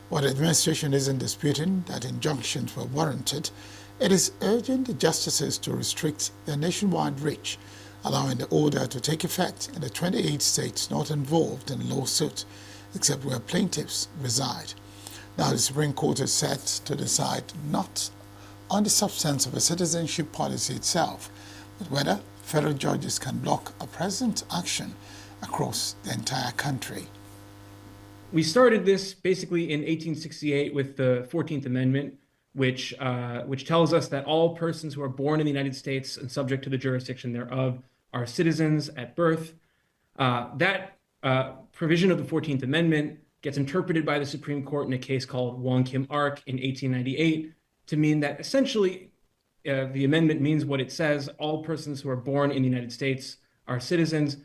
While the administration isn't disputing that injunctions were warranted, it is urging the justices to restrict their nationwide reach, allowing the order to take effect in the 28 states not involved in the lawsuit, except where plaintiffs reside. Now, the Supreme Court is set to decide not on the substance of a citizenship policy itself, but whether federal judges can block a president's action across the entire country. We started this basically in 1868 with the 14th Amendment, which tells us that all persons who are born in the United States and subject to the jurisdiction thereof are citizens at birth. That provision of the 14th Amendment gets interpreted by the Supreme Court in a case called Wong Kim Ark in 1898 to mean that essentially the amendment means what it says: all persons who are born in the United States are citizens,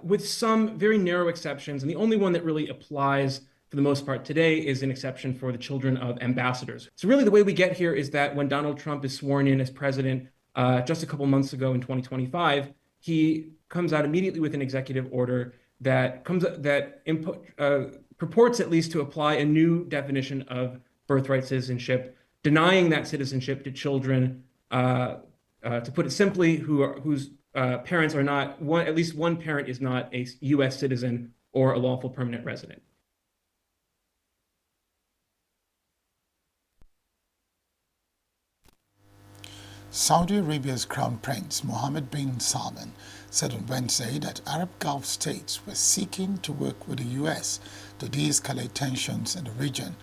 with some very narrow exceptions. And the only one that really applies for the most part today is an exception for the children of ambassadors. So really the way we get here is that when Donald Trump is sworn in as president just a couple months ago in 2025, he comes out immediately with an executive order that purports at least to apply a new definition of birthright citizenship, denying that citizenship to children, to put it simply, whose parents are not, at least one parent is not a U.S. citizen or a lawful permanent resident. Saudi Arabia's Crown Prince Mohammed bin Salman said on Wednesday that Arab Gulf states were seeking to work with the U.S. to de-escalate tensions in the region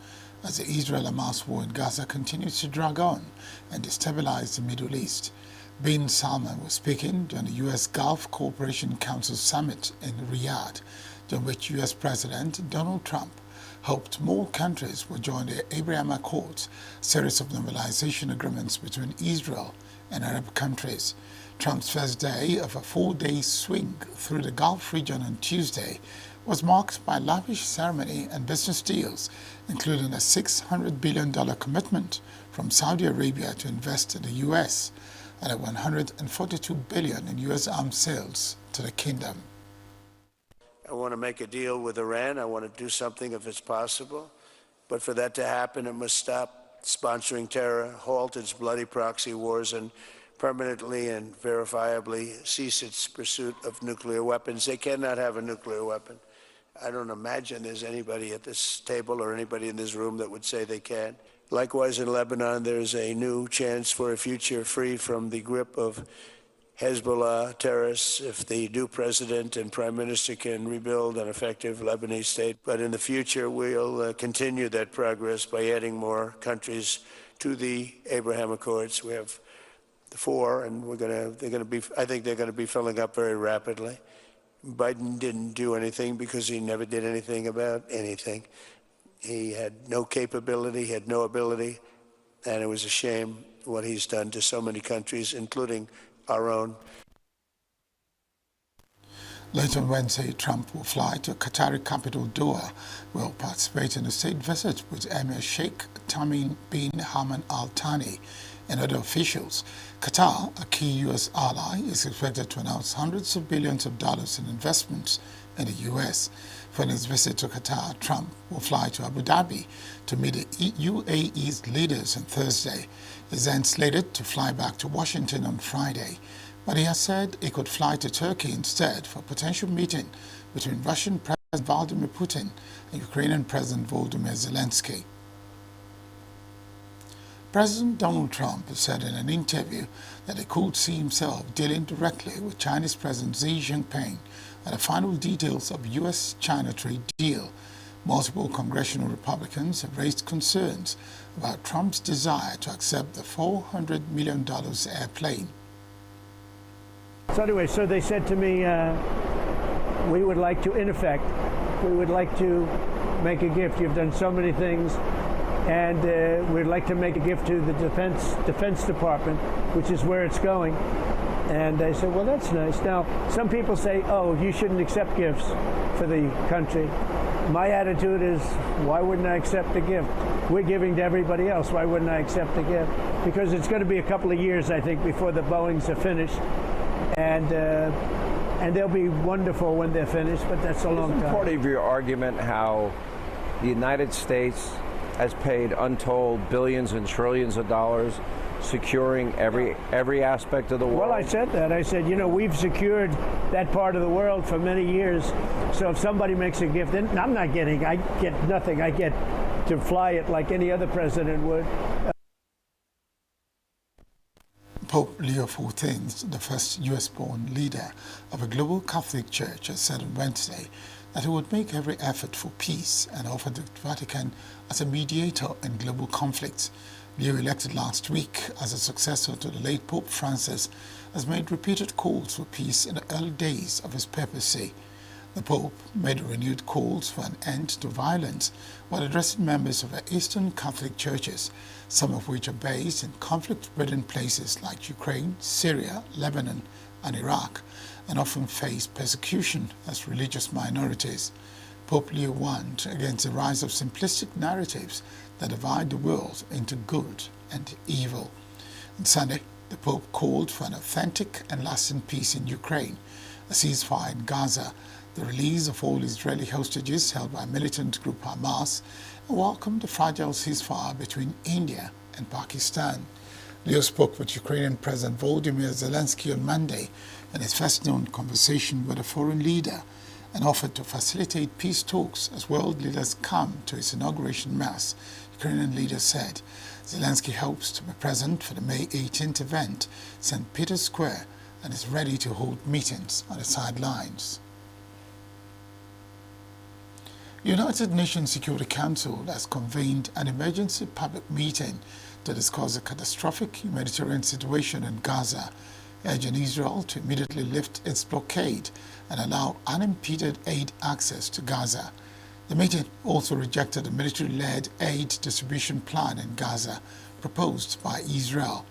as the Israel-Hamas war in Gaza continues to drag on and destabilize the Middle East. Bin Salman was speaking during the U.S. Gulf Cooperation Council Summit in Riyadh, during which U.S. President Donald Trump hoped more countries would join the Abraham Accords, a series of normalization agreements between Israel and Arab countries. Trump's first day of a 4-day swing through the Gulf region on Tuesday was marked by a lavish ceremony and business deals, including a $600 billion commitment from Saudi Arabia to invest in the U.S. and a $142 billion in U.S. arms sales to the kingdom. I want to make a deal with Iran. I want to do something if it's possible. But for that to happen, it must stop sponsoring terror, halt its bloody proxy wars, and permanently and verifiably cease its pursuit of nuclear weapons. They cannot have a nuclear weapon. I don't imagine there's anybody at this table or anybody in this room that would say they can. Likewise, in Lebanon, there's a new chance for a future free from the grip of Hezbollah terrorists if the new president and prime minister can rebuild an effective Lebanese state. But in the future, we'll continue that progress by adding more countries to the Abraham Accords. We have 4, and I think they're going to be filling up very rapidly. Biden didn't do anything because he never did anything about anything. He had no capability, he had no ability, and it was a shame what he's done to so many countries, including our own. Later on Wednesday, Trump will fly to Qatari capital Doha, where he'll participate in a state visit with Emir Sheikh Tamim bin Hamad Al Thani and other officials. Qatar, a key U.S. ally, is expected to announce hundreds of billions of dollars in investments in the U.S. For his visit to Qatar, Trump will fly to Abu Dhabi to meet the UAE's leaders on Thursday. He's then slated to fly back to Washington on Friday, but he has said he could fly to Turkey instead for a potential meeting between Russian President Vladimir Putin and Ukrainian President Volodymyr Zelensky. President Donald Trump has said in an interview that he could see himself dealing directly with Chinese President Xi Jinping on the final details of U.S.-China trade deal. Multiple congressional Republicans have raised concerns about Trump's desire to accept the $400 million airplane. So anyway, so they said to me, we would like to, in effect, we would like to make a gift. You've done so many things. And we'd like to make a gift to the Defense Department, which is where it's going. And I said, well, that's nice. Now, some people say, oh, you shouldn't accept gifts for the country. My attitude is, why wouldn't I accept a gift? We're giving to everybody else. Why wouldn't I accept a gift? Because it's going to be a couple of years, I think, before the Boeings are finished. And they'll be wonderful when they're finished, but that's a long time. Part of your argument how the United States has paid untold billions and trillions of dollars securing every aspect of the world? Well, I said that. I said, you know, we've secured that part of the world for many years. So if somebody makes a gift, and I get nothing. I get to fly it like any other president would. Pope Leo XIV, the first U.S.-born leader of a global Catholic Church, has said on Wednesday that he would make every effort for peace and offer the Vatican as a mediator in global conflicts. Leo, elected last week as a successor to the late Pope Francis, has made repeated calls for peace in the early days of his papacy. The Pope made renewed calls for an end to violence while addressing members of the Eastern Catholic churches, some of which are based in conflict-ridden places like Ukraine, Syria, Lebanon, and Iraq, and often face persecution as religious minorities. Pope Leo warned against the rise of simplistic narratives that divide the world into good and evil. On Sunday, the Pope called for an authentic and lasting peace in Ukraine, a ceasefire in Gaza, the release of all Israeli hostages held by militant group Hamas, and welcomed the fragile ceasefire between India and Pakistan. Leo spoke with Ukrainian President Volodymyr Zelensky on Monday in his first known conversation with a foreign leader, and offered to facilitate peace talks as world leaders come to his inauguration mass. Ukrainian leader said Zelensky hopes to be present for the May 18th event, St. Peter's Square, and is ready to hold meetings on the sidelines. The United Nations Security Council has convened an emergency public meeting to discuss the catastrophic humanitarian situation in Gaza, urging Israel to immediately lift its blockade and allow unimpeded aid access to Gaza. The meeting also rejected a military-led aid distribution plan in Gaza proposed by Israel.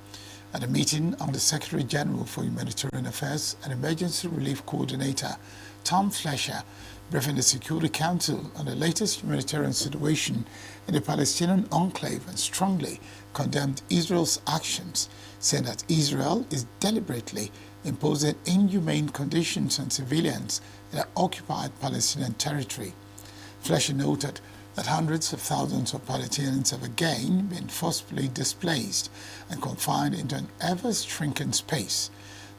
At a meeting, Under Secretary General for Humanitarian Affairs and Emergency Relief Coordinator Tom Fletcher briefing the Security Council on the latest humanitarian situation in the Palestinian enclave and strongly condemned Israel's actions, saying that Israel is deliberately imposing inhumane conditions on civilians in the occupied Palestinian territory. Fleischer noted that hundreds of thousands of Palestinians have again been forcibly displaced and confined into an ever-shrinking space.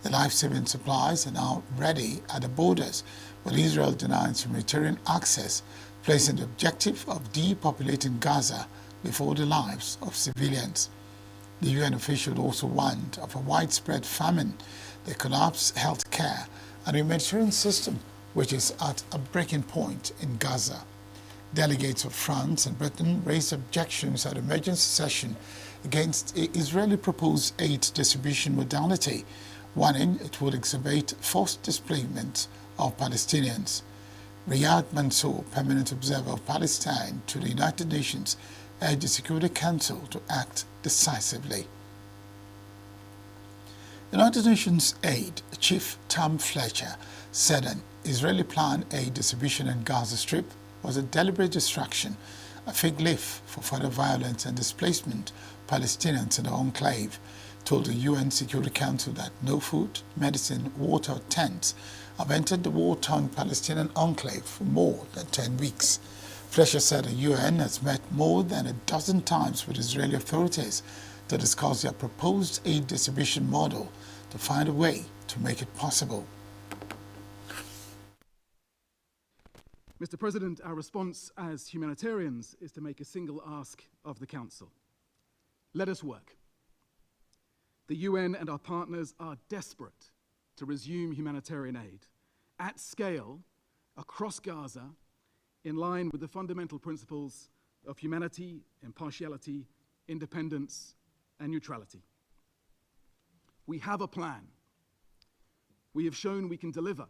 The life-saving supplies are now ready at the borders, but Israel denies humanitarian access, placing the objective of depopulating Gaza before the lives of civilians. The UN official also warned of a widespread famine, the collapsed health care, and the humanitarian system, which is at a breaking point in Gaza. Delegates of France and Britain raised objections at the emergency session against the Israeli proposed aid distribution modality, warning it would exacerbate forced displacement of Palestinians. Riyad Mansour, permanent observer of Palestine to the United Nations, urged the Security Council to act decisively. United Nations Aid Chief Tom Fletcher said an Israeli planned aid distribution in Gaza Strip was a deliberate distraction, a fig leaf for further violence and displacement of Palestinians in the enclave, told the UN Security Council that no food, medicine, water, or tents have entered the war-torn Palestinian enclave for more than 10 weeks. Fletcher said the UN has met more than a dozen times with Israeli authorities to discuss their proposed aid distribution model to find a way to make it possible. Mr. President, our response as humanitarians is to make a single ask of the Council. Let us work. The UN and our partners are desperate to resume humanitarian aid at scale across Gaza in line with the fundamental principles of humanity, impartiality, independence, and neutrality. We have a plan. We have shown we can deliver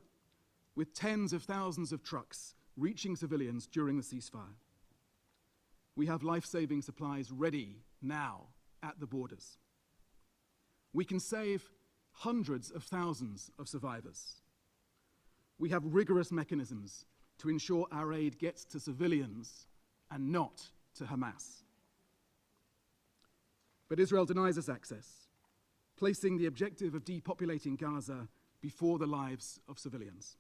with tens of thousands of trucks reaching civilians during the ceasefire. We have life-saving supplies ready now at the borders. We can save hundreds of thousands of survivors. We have rigorous mechanisms to ensure our aid gets to civilians and not to Hamas. But Israel denies us access, placing the objective of depopulating Gaza before the lives of civilians.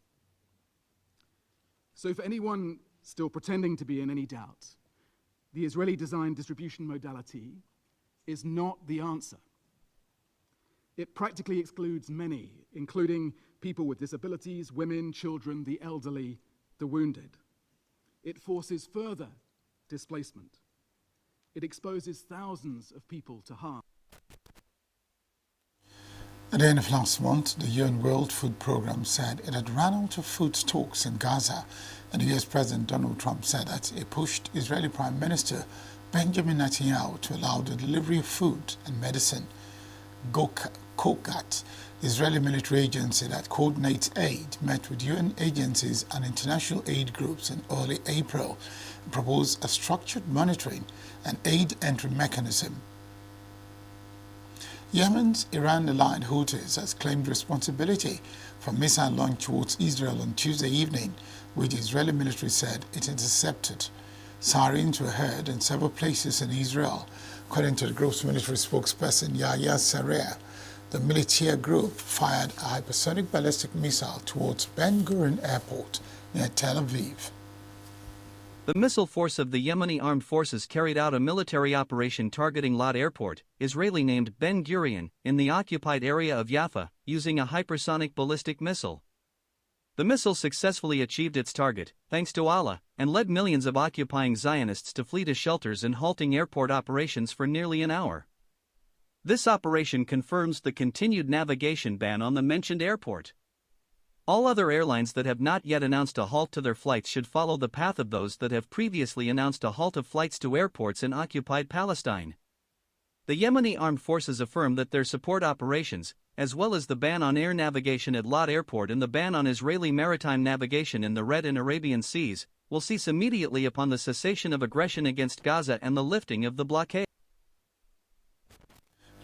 So for anyone still pretending to be in any doubt, the Israeli-designed distribution modality is not the answer. It practically excludes many, including people with disabilities, women, children, the elderly, the wounded. It forces further displacement. It exposes thousands of people to harm. At the end of last month, the UN World Food Programme said it had run out of food stocks in Gaza, and the US President Donald Trump said that it pushed Israeli Prime Minister Benjamin Netanyahu to allow the delivery of food and medicine. Kogat, the Israeli military agency that coordinates aid, met with UN agencies and international aid groups in early April and proposed a structured monitoring and aid entry mechanism. Yemen's Iran-aligned Houthis has claimed responsibility for missile launch towards Israel on Tuesday evening, which the Israeli military said it intercepted. Sirens were heard in several places in Israel, according to the group's military spokesperson Yahya Sareh. The military group fired a hypersonic ballistic missile towards Ben Gurion Airport near Tel Aviv. The missile force of the Yemeni armed forces carried out a military operation targeting Lod Airport, Israeli named Ben Gurion, in the occupied area of Jaffa, using a hypersonic ballistic missile. The missile successfully achieved its target, thanks to Allah, and led millions of occupying Zionists to flee to shelters and halting airport operations for nearly an hour. This operation confirms the continued navigation ban on the mentioned airport. All other airlines that have not yet announced a halt to their flights should follow the path of those that have previously announced a halt of flights to airports in occupied Palestine. The Yemeni armed forces affirm that their support operations, as well as the ban on air navigation at Lod Airport and the ban on Israeli maritime navigation in the Red and Arabian Seas, will cease immediately upon the cessation of aggression against Gaza and the lifting of the blockade.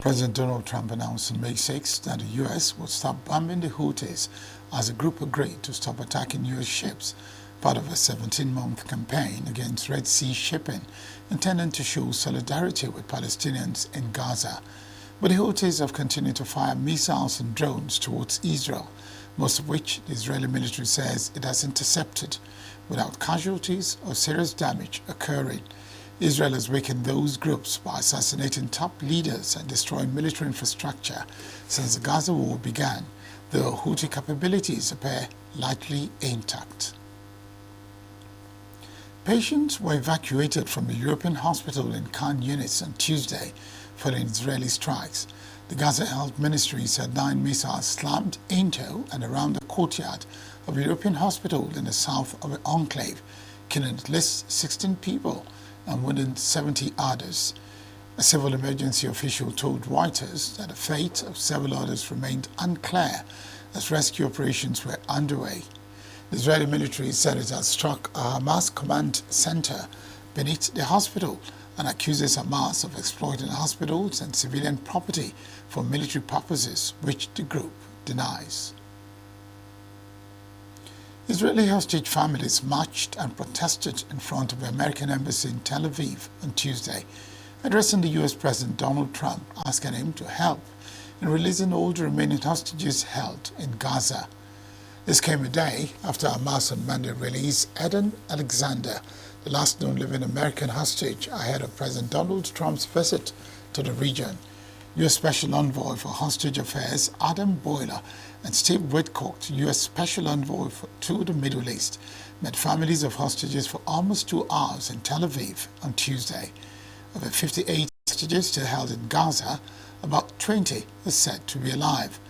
President Donald Trump announced on May 6 that the U.S. would stop bombing the Houthis as the group agreed to stop attacking U.S. ships part of a 17-month campaign against Red Sea shipping intended to show solidarity with Palestinians in Gaza. But the Houthis have continued to fire missiles and drones towards Israel, most of which the Israeli military says it has intercepted, without casualties or serious damage occurring. Israel has weakened those groups by assassinating top leaders and destroying military infrastructure since the Gaza war began, though Houthi capabilities appear largely intact. Patients were evacuated from a European hospital in Khan Yunis on Tuesday following Israeli strikes. The Gaza Health Ministry said 9 missiles slammed into and around the courtyard of a European hospital in the south of the enclave, killing at least 16 people and wounding 70 others. A civil emergency official told Reuters that the fate of several others remained unclear as rescue operations were underway. The Israeli military said it had struck a Hamas command center beneath the hospital and accuses Hamas of exploiting hospitals and civilian property for military purposes, which the group denies. Israeli hostage families marched and protested in front of the American embassy in Tel Aviv on Tuesday, addressing the U.S. President Donald Trump, asking him to help in releasing all the remaining hostages held in Gaza. This came a day after Hamas on Monday released Eden Alexander, the last known living American hostage, ahead of President Donald Trump's visit to the region. U.S. Special Envoy for Hostage Affairs Adam Boiler and Steve Witkoff, U.S. Special Envoy to the Middle East, met families of hostages for almost 2 hours in Tel Aviv on Tuesday. Of the 58 hostages still held in Gaza, about 20 are said to be alive.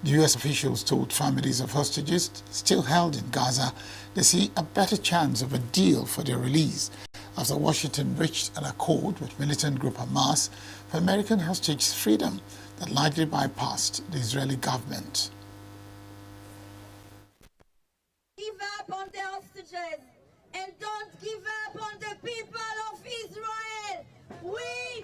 The U.S. officials told families of hostages still held in Gaza they see a better chance of a deal for their release after Washington reached an accord with militant group Hamas for American hostage freedom that largely bypassed the Israeli government. Give up on the hostages and don't give up on the people of Israel. We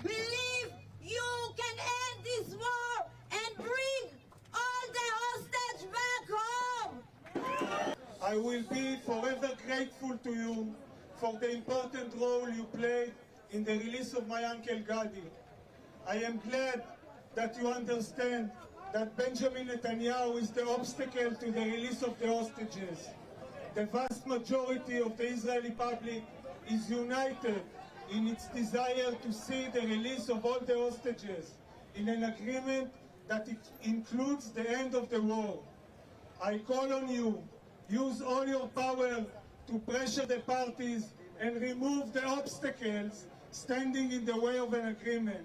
believe you can end this war and bring all the hostage back home. I will be forever grateful to you for the important role you played in the release of my uncle Gadi. I am glad that you understand that Benjamin Netanyahu is the obstacle to the release of the hostages. The vast majority of the Israeli public is united in its desire to see the release of all the hostages in an agreement that it includes the end of the war. I call on you, use all your power to pressure the parties and remove the obstacles standing in the way of an agreement.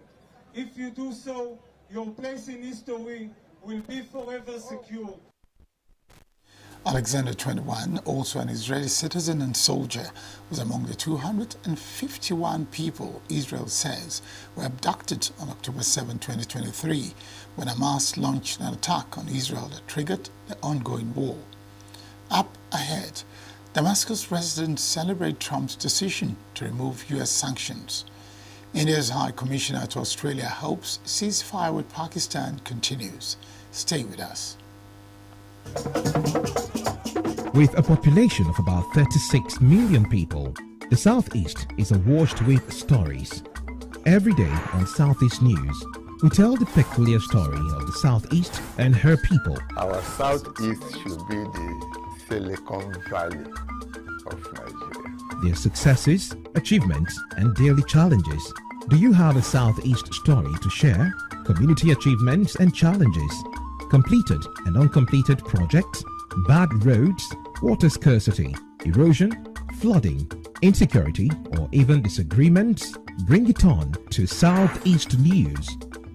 If you do so, your place in history will be forever secure. Alexander, 21, also an Israeli citizen and soldier, was among the 251 people Israel says were abducted on October 7, 2023, when Hamas launched an attack on Israel that triggered the ongoing war. Up ahead, Damascus residents celebrate Trump's decision to remove U.S. sanctions. India's High Commissioner to Australia hopes ceasefire with Pakistan continues. Stay with us. With a population of about 36 million people, the Southeast is awash with stories. Every day on Southeast News, we tell the peculiar story of the Southeast and her people. Our Southeast should be the Silicon Valley of Nigeria. Their successes, achievements, and daily challenges. Do you have a Southeast story to share? Community achievements and challenges, completed and uncompleted projects, bad roads, water scarcity, erosion, flooding, insecurity, or even disagreements? Bring it on to Southeast News.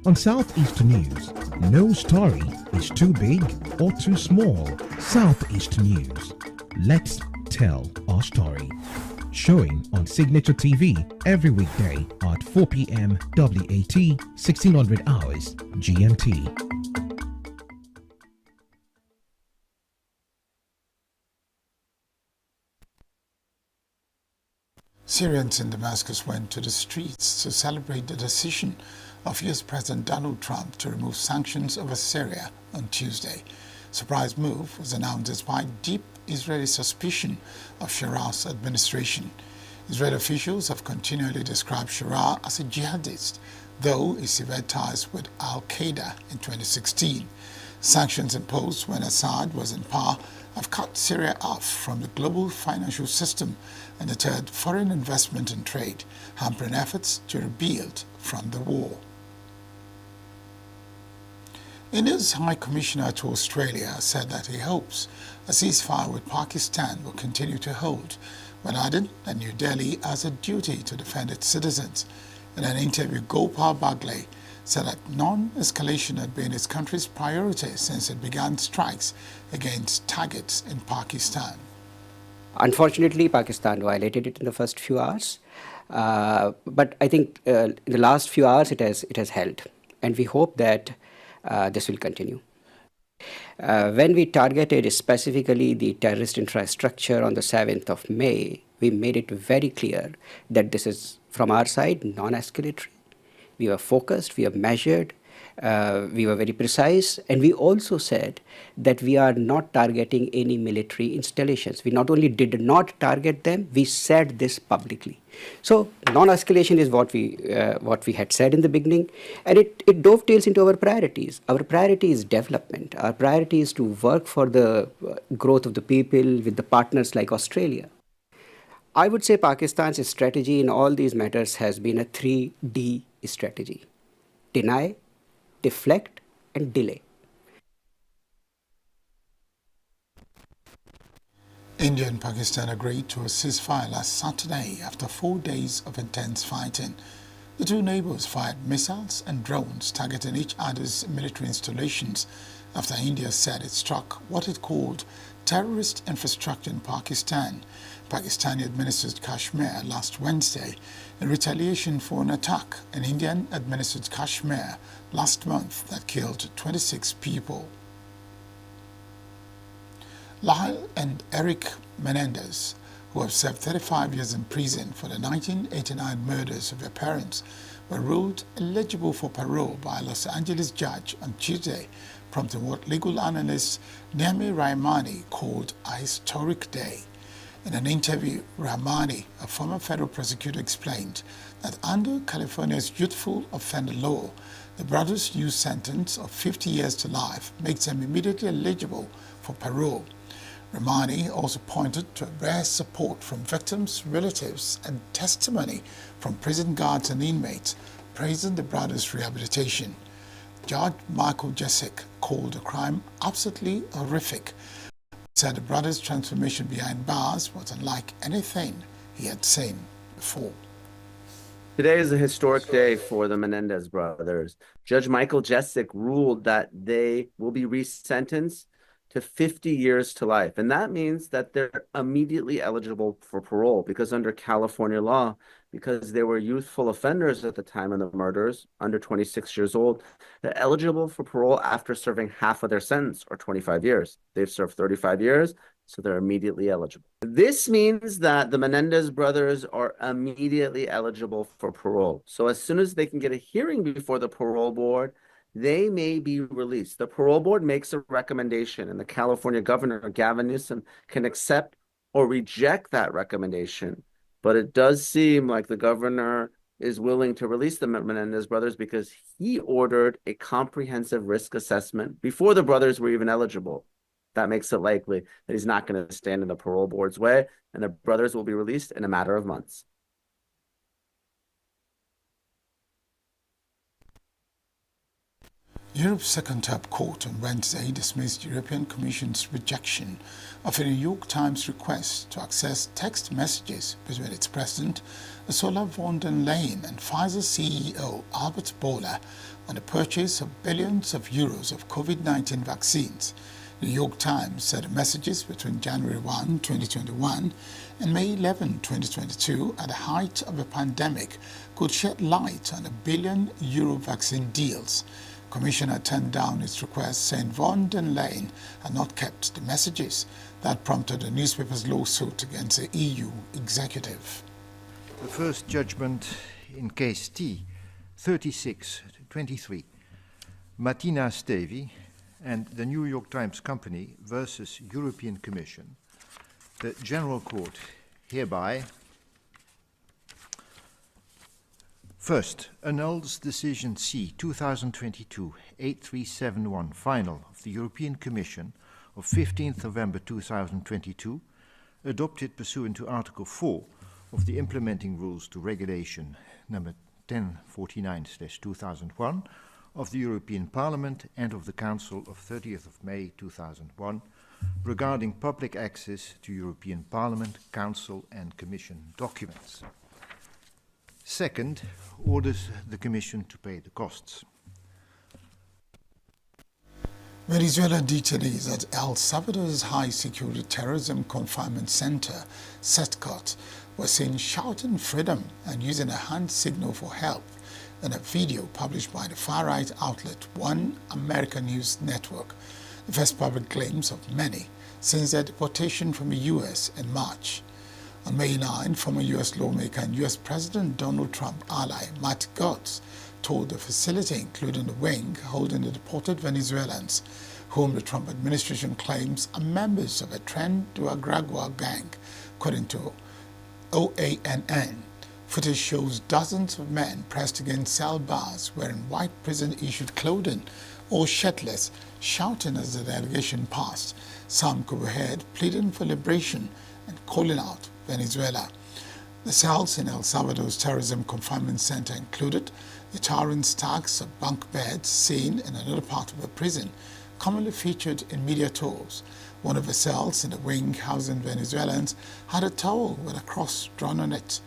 On Southeast News, no story is too big or too small. Southeast News. Let's tell our story. Showing on Signature TV every weekday at 4 p.m. WAT, 1600 hours GMT. Syrians in Damascus went to the streets to celebrate the decision of U.S. President Donald Trump to remove sanctions over Syria on Tuesday. Surprise move was announced despite deep Israeli suspicion of Sharat's administration. Israeli officials have continually described Sharat as a jihadist, though he severed ties with al-Qaeda in 2016. Sanctions imposed when Assad was in power have cut Syria off from the global financial system and deterred foreign investment and trade, hampering efforts to rebuild from the war. India's High Commissioner to Australia said that he hopes a ceasefire with Pakistan will continue to hold, but added that New Delhi has a duty to defend its citizens. In an interview, Gopal Bagley said that non-escalation had been his country's priority since it began strikes against targets in Pakistan. Unfortunately, Pakistan violated it in the first few hours, but I think in the last few hours it has held, and we hope that this will continue. When we targeted specifically the terrorist infrastructure on the 7th of May, we made it very clear that this is, from our side, non-escalatory. We were focused, we were measured, we were very precise, and we also said that we are not targeting any military installations. We not only did not target them, we said this publicly. So non-escalation is what we had said in the beginning, and it dovetails into our priorities. Our priority is development. Our priority is to work for the growth of the people with the partners like Australia. I would say Pakistan's strategy in all these matters has been a 3D strategy: deny, deflect, and delay. India and Pakistan agreed to a ceasefire last Saturday after 4 days of intense fighting. The two neighbors fired missiles and drones targeting each other's military installations after India said it struck what it called terrorist infrastructure in Pakistan, Pakistani-administered Kashmir, last Wednesday in retaliation for an attack in Indian-administered Kashmir last month that killed 26 people. Lyle and Eric Menendez, who have served 35 years in prison for the 1989 murders of their parents, were ruled eligible for parole by a Los Angeles judge on Tuesday, prompting what legal analyst Nami Raimani called a historic day. In an interview, Rahmani, a former federal prosecutor, explained that under California's youthful offender law, the brothers' new sentence of 50 years to life makes them immediately eligible for parole. Rahmani also pointed to rare support from victims, relatives, and testimony from prison guards and inmates, praising the brothers' rehabilitation. Judge Michael Jessic called the crime absolutely horrific, said the brothers' transformation behind bars was unlike anything he had seen before. Today is a historic day for the Menendez brothers. Judge Michael Jessic ruled that they will be resentenced to 50 years to life. And that means that they're immediately eligible for parole because under California law, because they were youthful offenders at the time of the murders, under 26 years old, they're eligible for parole after serving half of their sentence, or 25 years. They've served 35 years, so they're immediately eligible. This means that the Menendez brothers are immediately eligible for parole. So as soon as they can get a hearing before the parole board, they may be released. The parole board makes a recommendation, and the California governor, Gavin Newsom, can accept or reject that recommendation. But it does seem like the governor is willing to release the Menendez brothers because he ordered a comprehensive risk assessment before the brothers were even eligible. That makes it likely that he's not going to stand in the parole board's way, and the brothers will be released in a matter of months. Europe's second top court on Wednesday dismissed the European Commission's rejection of a New York Times request to access text messages between its president, Ursula von der Leyen, and Pfizer CEO Albert Bourla on the purchase of billions of euros of COVID-19 vaccines. The New York Times said the messages between January 1, 2021 and May 11, 2022, at the height of the pandemic, could shed light on $1 billion vaccine deals. Commissioner turned down its request, saying von der Leyen had not kept the messages. That prompted the newspaper's lawsuit against the EU executive. The first judgment in case T 3623, Martina Stevy and the New York Times Company versus European Commission The General Court hereby first annuls decision C 2022-8371 final of the European Commission of 15th November 2022, adopted pursuant to Article 4 of the Implementing Rules to Regulation number 1049/2001 of the European Parliament and of the Council of 30th of May 2001 regarding public access to European Parliament, Council and Commission documents. Second, orders the Commission to pay the costs. Venezuelan detainees at El Salvador's High Security Terrorism Confinement Center, SETCOT, were seen shouting freedom and using a hand signal for help in a video published by the far-right outlet One American News Network, the first public claims of many since their deportation from the U.S. in March. On May 9, former U.S. lawmaker and U.S. President Donald Trump ally Matt Gaetz told the facility, including the wing holding the deported Venezuelans, whom the Trump administration claims are members of a Tren de Aragua gang, according to OANN. Footage shows dozens of men pressed against cell bars wearing white prison-issued clothing or shirtless, shouting as the delegation passed. Some could be heard pleading for liberation and calling out Venezuela. The cells in El Salvador's terrorism confinement center included the towering stacks of bunk beds seen in another part of the prison, commonly featured in media tours. One of the cells in the wing housing Venezuelans had a towel with a cross drawn on it.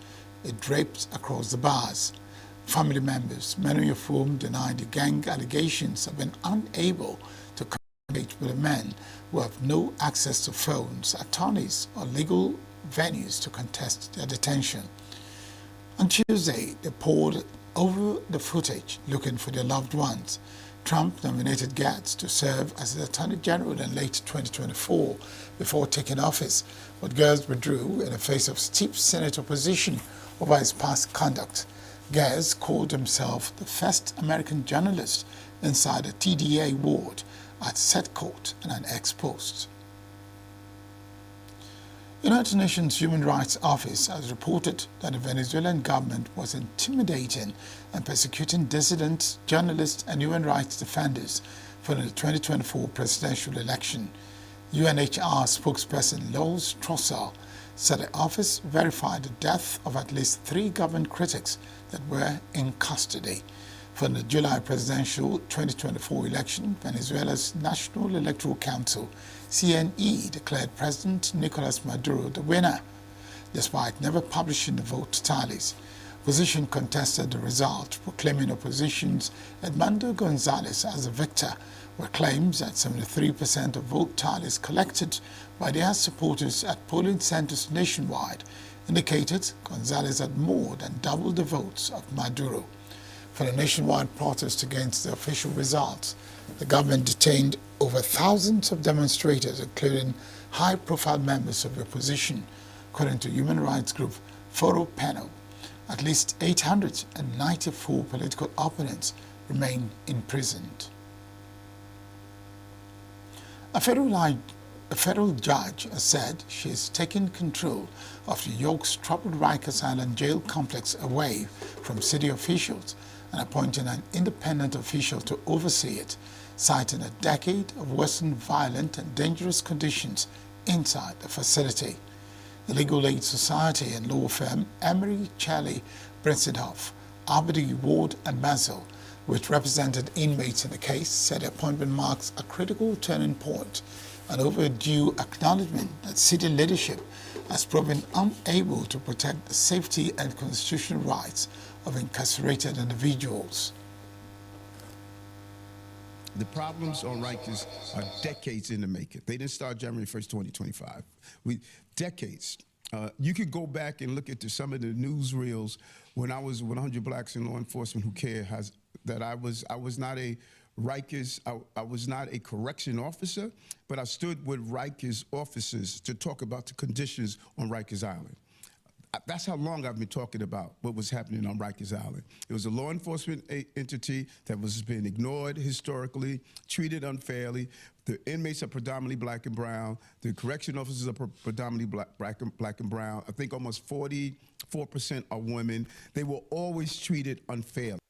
It draped across the bars. Family members, many of whom denied the gang allegations, have been unable to communicate with the men who have no access to phones, attorneys, or legal venues to contest their detention. On Tuesday, they pored over the footage looking for their loved ones. Trump nominated Gaetz to serve as the Attorney General in late 2024 before taking office, but Gaetz withdrew in the face of steep Senate opposition over his past conduct. Gaetz called himself the first American journalist inside a TDA ward at SETCOT in an ex-post. United Nations Human Rights Office has reported that the Venezuelan government was intimidating and persecuting dissidents, journalists and human rights defenders for the 2024 presidential election. UNHR spokesperson Lois Trossel said the office verified the death of at least 3 government critics that were in custody. For the July presidential 2024 election, Venezuela's National Electoral Council, CNE, declared President Nicolas Maduro the winner, despite never publishing the vote tallies. Opposition contested the result, proclaiming opposition's Edmundo Gonzalez as the victor, with claims that 73% of vote tallies collected by their supporters at polling centers nationwide indicated Gonzalez had more than double the votes of Maduro. For the nationwide protest against the official results, the government detained over thousands of demonstrators, including high-profile members of the opposition, according to human rights group Foro Penal. At least 894 political opponents remain imprisoned. A federal judge has said she is taking control of New York's troubled Rikers Island jail complex away from city officials and appointing an independent official to oversee it, citing a decade of worsened violent and dangerous conditions inside the facility. The Legal Aid Society and law firm Emery Charlie Brinsenhoff, Abdi Ward and Mazel, which represented inmates in the case, said the appointment marks a critical turning point, an overdue acknowledgement that city leadership has proven unable to protect the safety and constitutional rights of incarcerated individuals. The problems on Rikers are decades in the making. They didn't start January 1st, 2025. Decades. You could go back and look at some of the newsreels when I was 100 Blacks in Law Enforcement Who Care, that I was not a Rikers, I was not a correction officer, but I stood with Rikers officers to talk about the conditions on Rikers Island. That's how long I've been talking about what was happening on Rikers Island. It was a law enforcement entity that was being ignored historically, treated unfairly. The inmates are predominantly black and brown. The correction officers are predominantly black and brown. I think almost 44% are women. They were always treated unfairly.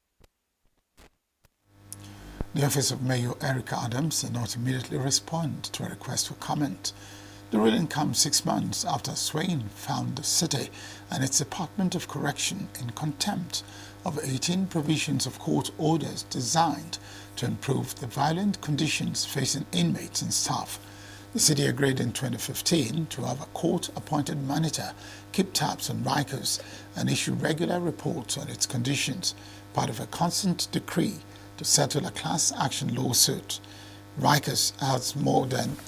The office of Mayor Erica Adams did not immediately respond to a request for comment. The ruling comes 6 months after Swain found the city and its Department of Correction in contempt of 18 provisions of court orders designed to improve the violent conditions facing inmates and staff. The city agreed in 2015 to have a court-appointed monitor keep tabs on Rikers and issue regular reports on its conditions, part of a consent decree to settle a class action lawsuit. Rikers has more than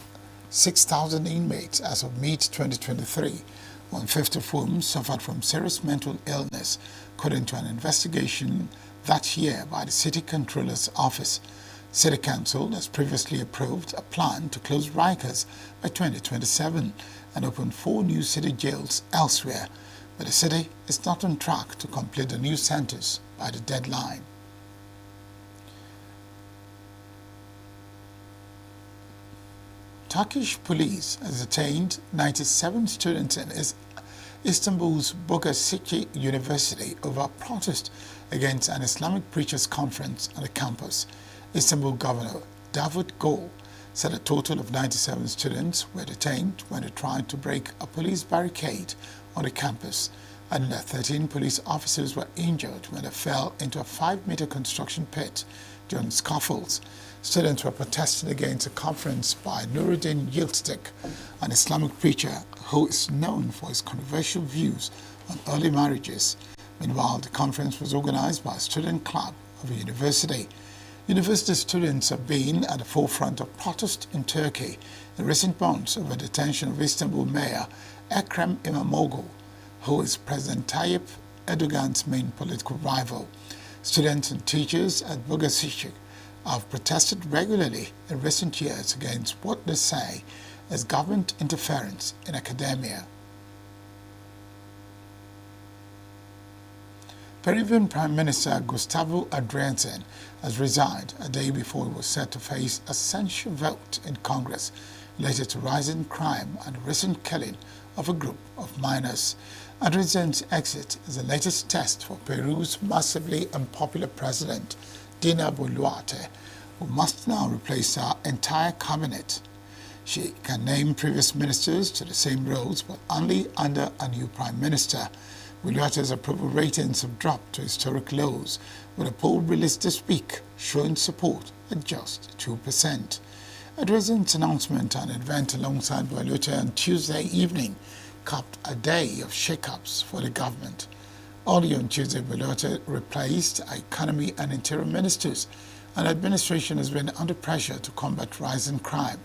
6,000 inmates as of mid-2023, 1/5 of whom suffered from serious mental illness, according to an investigation that year by the City Controller's Office. City Council has previously approved a plan to close Rikers by 2027 and open 4 new city jails elsewhere, but the city is not on track to complete the new centers by the deadline. Turkish police has detained 97 students in Istanbul's Boğaziçi University over a protest against an Islamic preachers' conference on the campus. Istanbul Governor Davut Gül said a total of 97 students were detained when they tried to break a police barricade on the campus, and 13 police officers were injured when they fell into a 5-meter construction pit during scuffles. Students were protesting against a conference by Nuruddin Yildiz, an Islamic preacher who is known for his controversial views on early marriages. Meanwhile, the conference was organized by a student club of a university. University students have been at the forefront of protest in Turkey in recent months over the detention of Istanbul Mayor Ekrem İmamoğlu, who is President Tayyip Erdogan's main political rival. Students and teachers at Boğaziçi have protested regularly in recent years against what they say is government interference in academia. Peruvian Prime Minister Gustavo Adriansen has resigned a day before he was set to face a censure vote in Congress related to rising crime and the recent killing of a group of minors. Adriansen's exit is the latest test for Peru's massively unpopular president, Dina Boluarte, who must now replace her entire cabinet. She can name previous ministers to the same roles, but only under a new prime minister. Boluarte's approval ratings have dropped to historic lows, with a poll released this week showing support at just 2%. Adriansen's announcement at an event alongside Boluarte on Tuesday evening capped a day of shake-ups for the government. Early on Tuesday, Boluarte replaced economy and interior ministers, and administration has been under pressure to combat rising crime.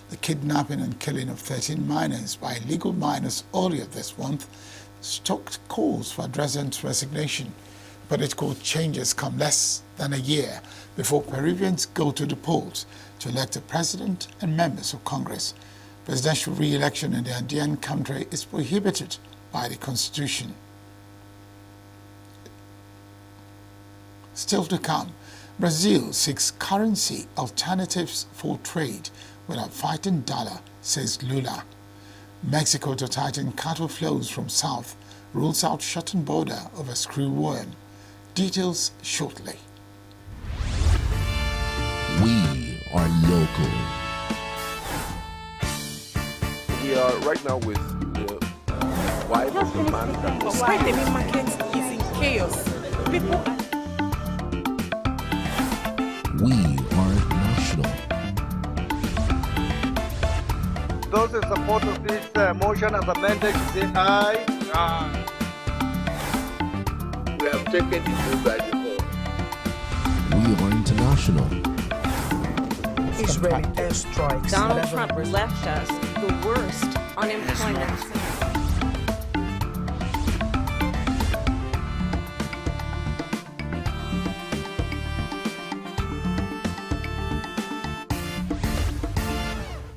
The kidnapping and killing of 13 minors by illegal miners earlier this month stoked calls for Adriansen's resignation. Political changes come less than a year before Peruvians go to the polls to elect a president and members of Congress. Presidential re-election in the Andean country is prohibited by the Constitution. Still to come, Brazil seeks currency alternatives for trade without fighting dollar, says Lula. Mexico to tighten cattle flows from south, rules out shutting border over screwworm. Details shortly. We are local. We are right now with the wife of the man that was... Why the main market is in chaos? People... We are national. Those in support of this motion as amended, say aye. Aye. We have taken it through by default. We are international. Israeli airstrikes. Donald Trump left us the worst unemployment.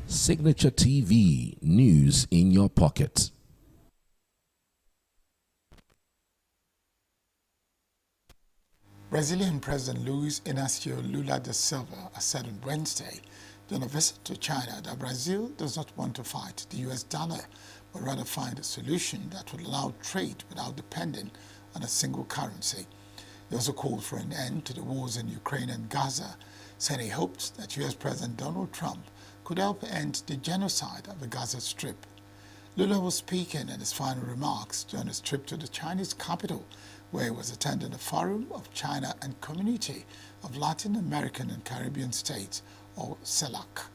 Signature TV, news in your pocket. Brazilian President Luiz Inácio Lula da Silva has said on Wednesday during a visit to China that Brazil does not want to fight the US dollar, but rather find a solution that would allow trade without depending on a single currency. He also called for an end to the wars in Ukraine and Gaza, saying he hoped that US President Donald Trump could help end the genocide of the Gaza Strip. Lula was speaking in his final remarks during his trip to the Chinese capital, where he was attending a forum of China and Community of Latin American and Caribbean States, or CELAC.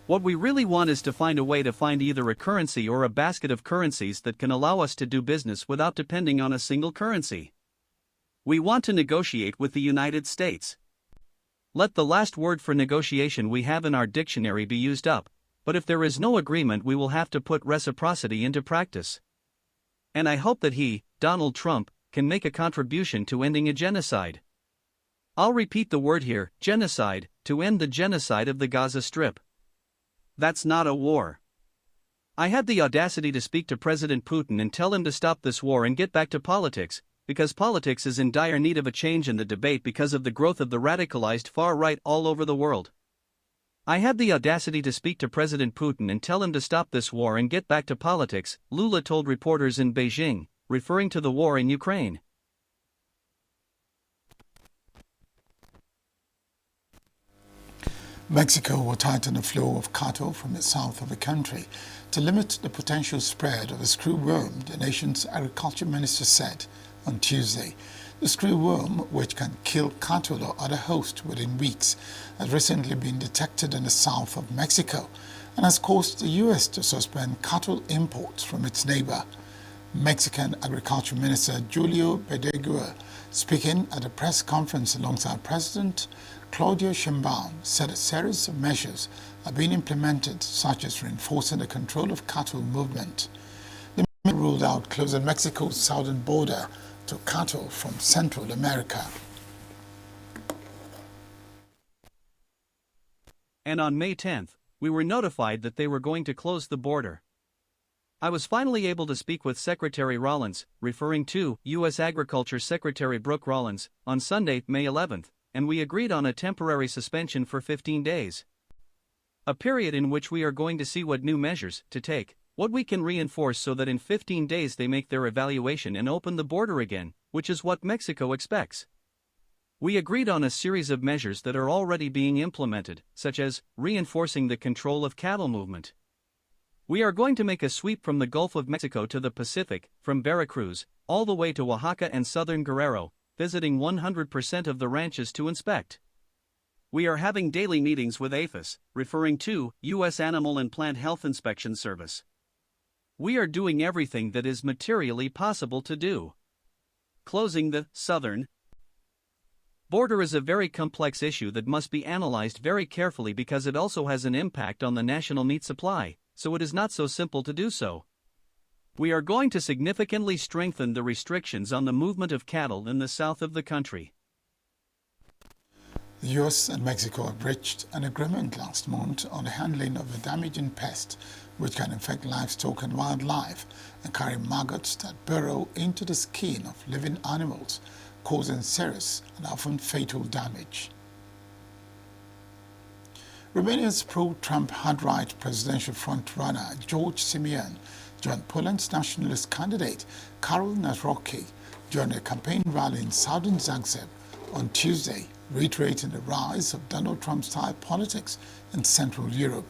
What we really want is to find a way to find either a currency or a basket of currencies that can allow us to do business without depending on a single currency. We want to negotiate with the United States. Let the last word for negotiation we have in our dictionary be used up, but if there is no agreement we will have to put reciprocity into practice. And I hope that he, Donald Trump, can make a contribution to ending a genocide. I'll repeat the word here, genocide, to end the genocide of the Gaza Strip. That's not a war. I had the audacity to speak to President Putin and tell him to stop this war and get back to politics, because politics is in dire need of a change in the debate because of the growth of the radicalized far right all over the world. I had the audacity to speak to President Putin and tell him to stop this war and get back to politics, Lula told reporters in Beijing, referring to the war in Ukraine. Mexico will tighten the flow of cattle from the south of the country to limit the potential spread of a screwworm, the nation's agriculture minister said on Tuesday. The screwworm, which can kill cattle or other hosts within weeks, has recently been detected in the south of Mexico and has caused the U.S. to suspend cattle imports from its neighbor. Mexican Agriculture Minister Julio Pedegua, speaking at a press conference alongside President Claudia Sheinbaum, said a series of measures are being implemented, such as reinforcing the control of cattle movement. The measure ruled out closing Mexico's southern border to cattle from Central America. And on May 10th, we were notified that they were going to close the border. I was finally able to speak with Secretary Rollins, referring to U.S. Agriculture Secretary Brooke Rollins, on Sunday, May 11th, and we agreed on a temporary suspension for 15 days. A period in which we are going to see what new measures to take, what we can reinforce so that in 15 days they make their evaluation and open the border again, which is what Mexico expects. We agreed on a series of measures that are already being implemented, such as reinforcing the control of cattle movement. We are going to make a sweep from the Gulf of Mexico to the Pacific, from Veracruz, all the way to Oaxaca and southern Guerrero, visiting 100% of the ranches to inspect. We are having daily meetings with APHIS, referring to U.S. Animal and Plant Health Inspection Service. We are doing everything that is materially possible to do. Closing the southern border is a very complex issue that must be analyzed very carefully because it also has an impact on the national meat supply, so it is not so simple to do so. We are going to significantly strengthen the restrictions on the movement of cattle in the south of the country. The U.S. and Mexico have reached an agreement last month on the handling of a damaging pest which can infect livestock and wildlife and carry maggots that burrow into the skin of living animals, causing serious and often fatal damage. Romania's pro-Trump hard-right presidential front-runner George Simeon joined Poland's nationalist candidate Karol Nawrocki during a campaign rally in southern Zagreb on Tuesday, reiterating the rise of Donald Trump-style politics in Central Europe.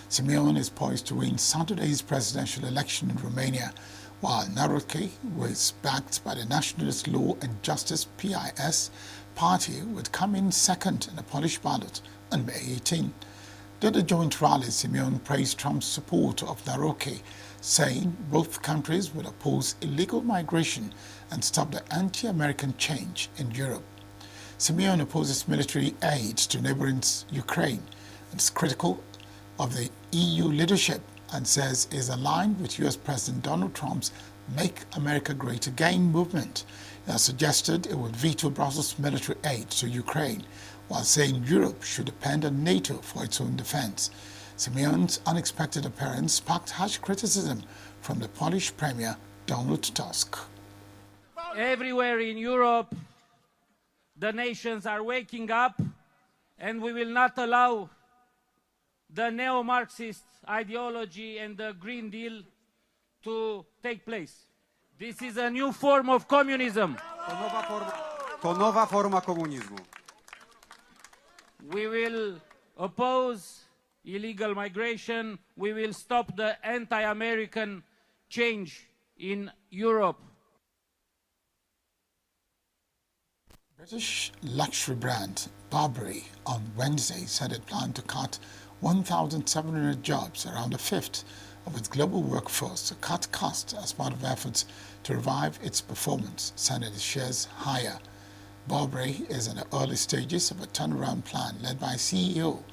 Simeon is poised to win Saturday's presidential election in Romania, while Nawrocki, who is backed by the Nationalist Law and Justice PIS party, would come in second in the Polish ballot on May 18. At the joint rally, Simeon praised Trump's support of Nawrocki, saying both countries would oppose illegal migration and stop the anti-American change in Europe. Simeon opposes military aid to neighboring Ukraine and is critical of the EU leadership and says is aligned with US President Donald Trump's Make America Great Again movement. He has suggested it would veto Brussels' military aid to Ukraine, while saying Europe should depend on NATO for its own defense. Simeon's unexpected appearance sparked harsh criticism from the Polish Premier Donald Tusk. Everywhere in Europe, the nations are waking up, and we will not allow the neo-Marxist ideology and the Green Deal to take place. This is a new form of communism. To nowa forma komunizmu. We will oppose illegal migration. We will stop the anti-American change in Europe. British luxury brand Burberry on Wednesday said it planned to cut 1,700 jobs, around a fifth of its global workforce, to cut costs as part of efforts to revive its performance, sending its shares higher. Burberry is in the early stages of a turnaround plan led by CEO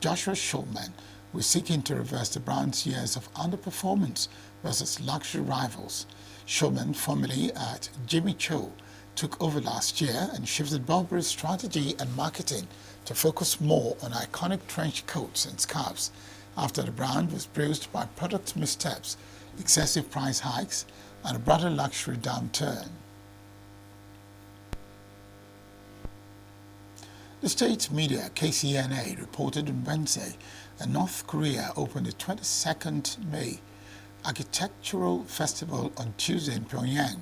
Joshua Schulman, who is seeking to reverse the brand's years of underperformance versus luxury rivals. Schulman, formerly at Jimmy Choo, took over last year and shifted Burberry's strategy and marketing to focus more on iconic trench coats and scarves after the brand was bruised by product missteps, excessive price hikes, and a broader luxury downturn. The state media KCNA reported on Wednesday that North Korea opened the 22nd May Architectural Festival on Tuesday in Pyongyang.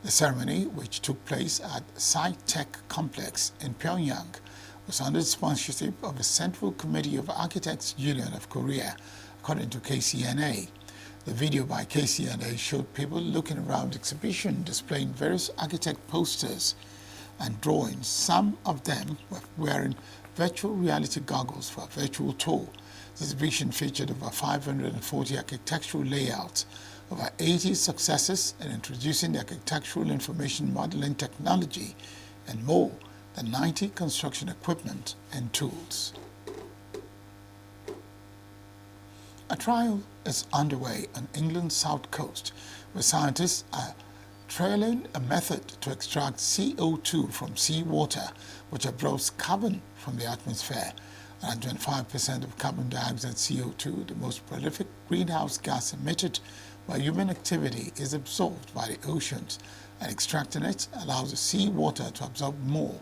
The ceremony, which took place at Sci-Tech Complex in Pyongyang, was under the sponsorship of the Central Committee of Architects Union of Korea, according to KCNA. The video by KCNA showed people looking around the exhibition displaying various architect posters and drawings. Some of them were wearing virtual reality goggles for a virtual tour. The exhibition featured over 540 architectural layouts, over 80 successes in introducing the architectural information modeling technology, and more than 90 construction equipment and tools. A trial is underway on England's south coast, where scientists are trialing a method to extract CO2 from seawater, which absorbs carbon from the atmosphere. Around 25% of carbon dioxide CO2, the most prolific greenhouse gas emitted by human activity, is absorbed by the oceans, and extracting it allows the seawater to absorb more,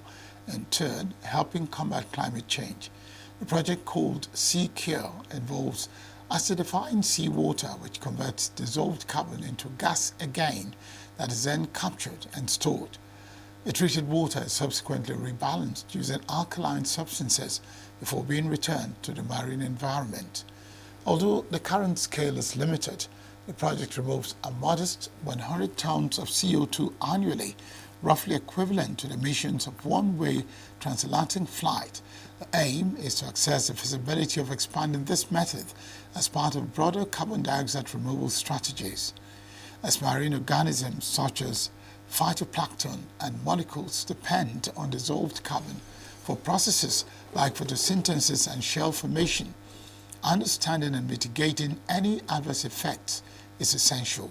in turn helping combat climate change. The project, called Sea Cure, involves acidifying seawater, which converts dissolved carbon into gas again that is then captured and stored. The treated water is subsequently rebalanced using alkaline substances before being returned to the marine environment. Although the current scale is limited, the project removes a modest 100 tons of CO2 annually, roughly equivalent to the emissions of one-way transatlantic flight. The aim is to assess the feasibility of expanding this method as part of broader carbon dioxide removal strategies. As marine organisms such as phytoplankton and molecules depend on dissolved carbon for processes like photosynthesis and shell formation, understanding and mitigating any adverse effects is essential.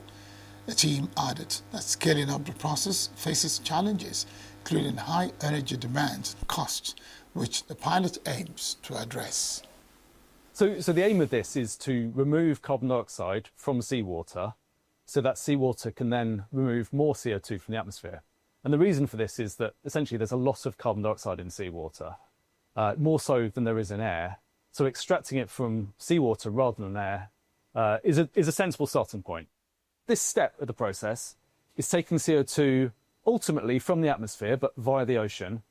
The team added that scaling up the process faces challenges, including high energy demands and costs, which the pilot aims to address. So the aim of this is to remove carbon dioxide from seawater, so that seawater can then remove more CO2 from the atmosphere. And the reason for this is that essentially there's a lot of carbon dioxide in seawater, more so than there is in air. So extracting it from seawater rather than air is a sensible starting point. This step of the process is taking CO2 ultimately from the atmosphere, but via the ocean,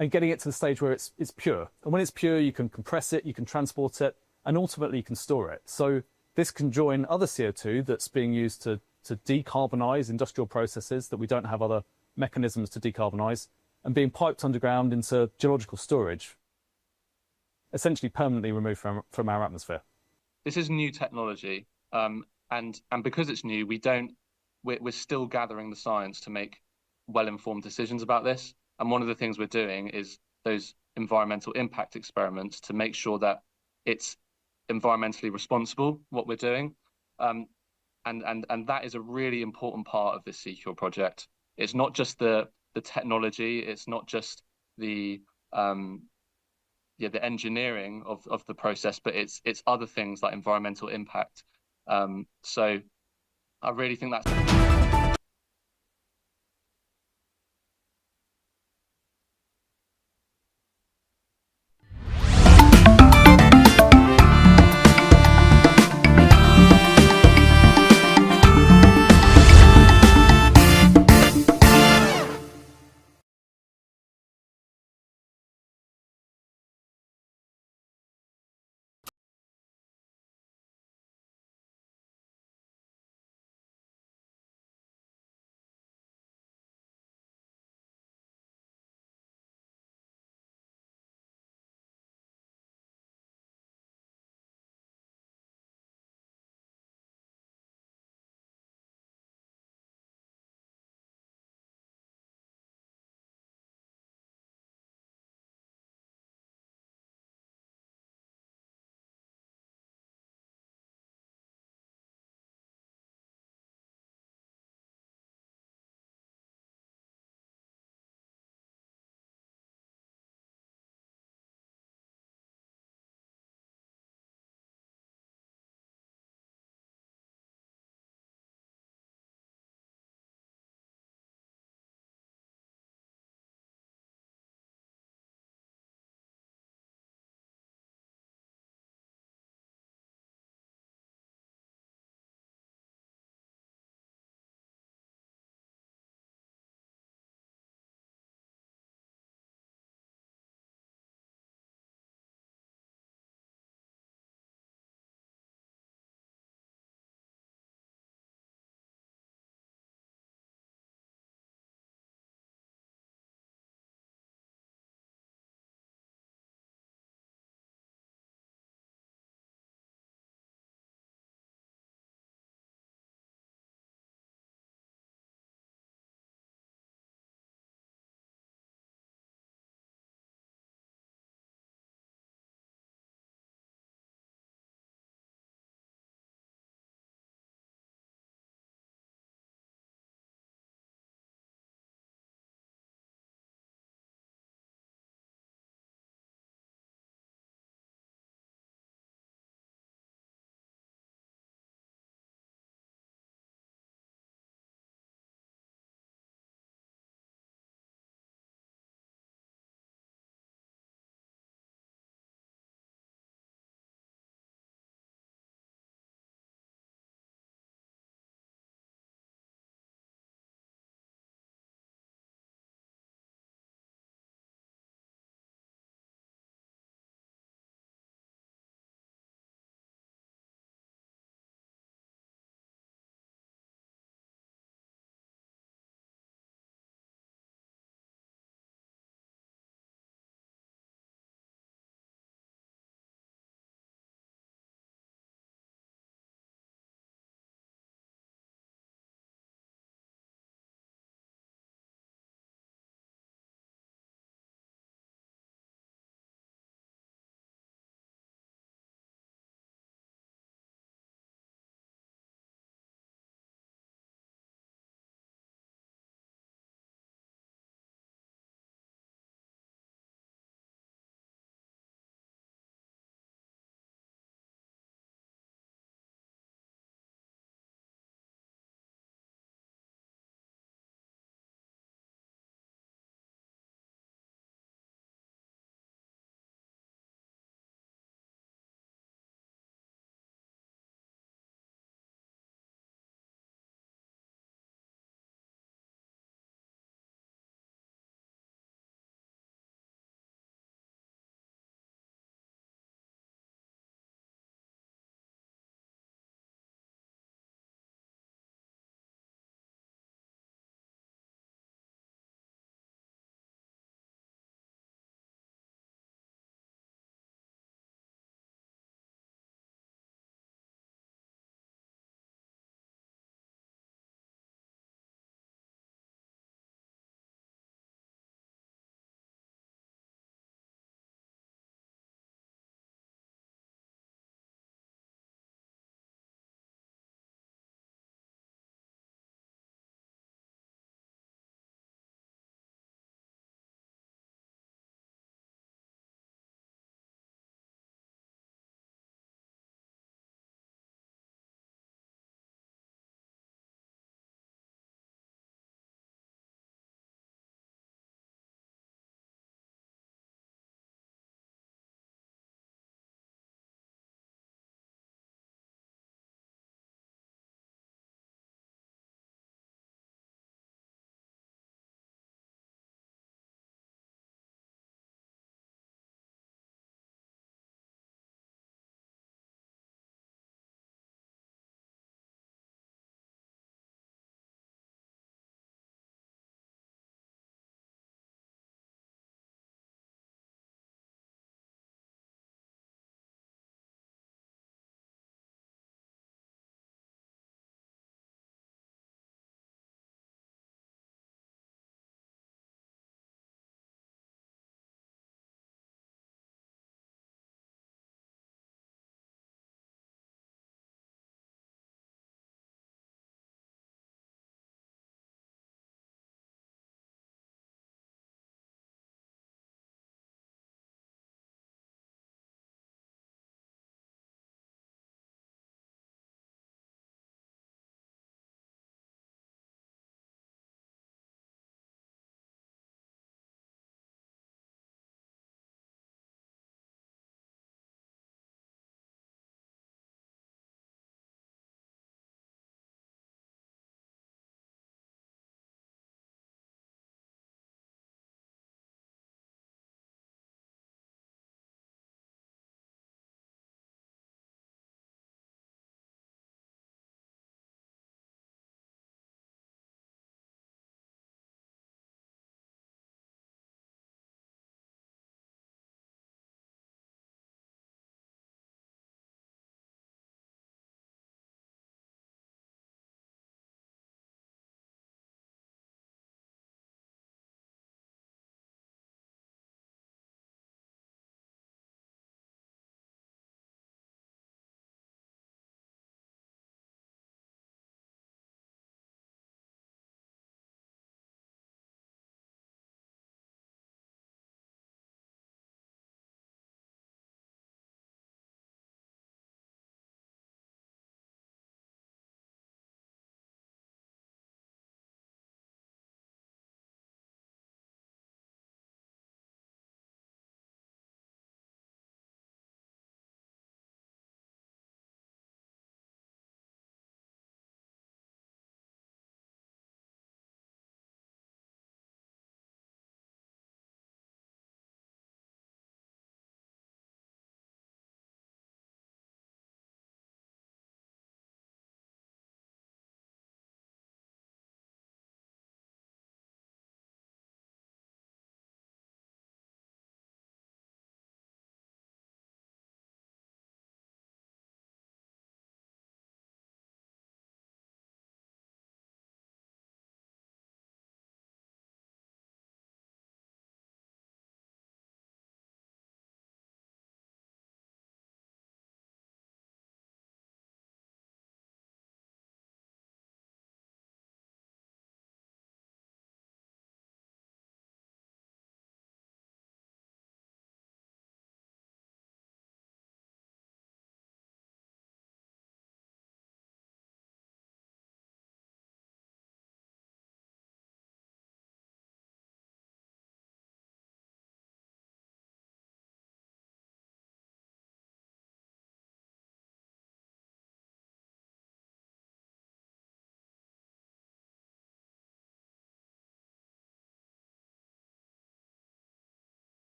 and getting it to the stage where it's pure. And when it's pure, you can compress it, you can transport it, and ultimately you can store it. So this can join other CO2 that's being used to decarbonize industrial processes that we don't have other mechanisms to decarbonize, and being piped underground into geological storage, essentially permanently removed from our atmosphere. This is new technology, and because it's new, we're still gathering the science to make well-informed decisions about this. And one of the things we're doing is those environmental impact experiments to make sure that it's environmentally responsible, what we're doing. And that is a really important part of this Secure project. It's not just the technology, it's not just the engineering of the process, but it's other things like environmental impact. So I really think that's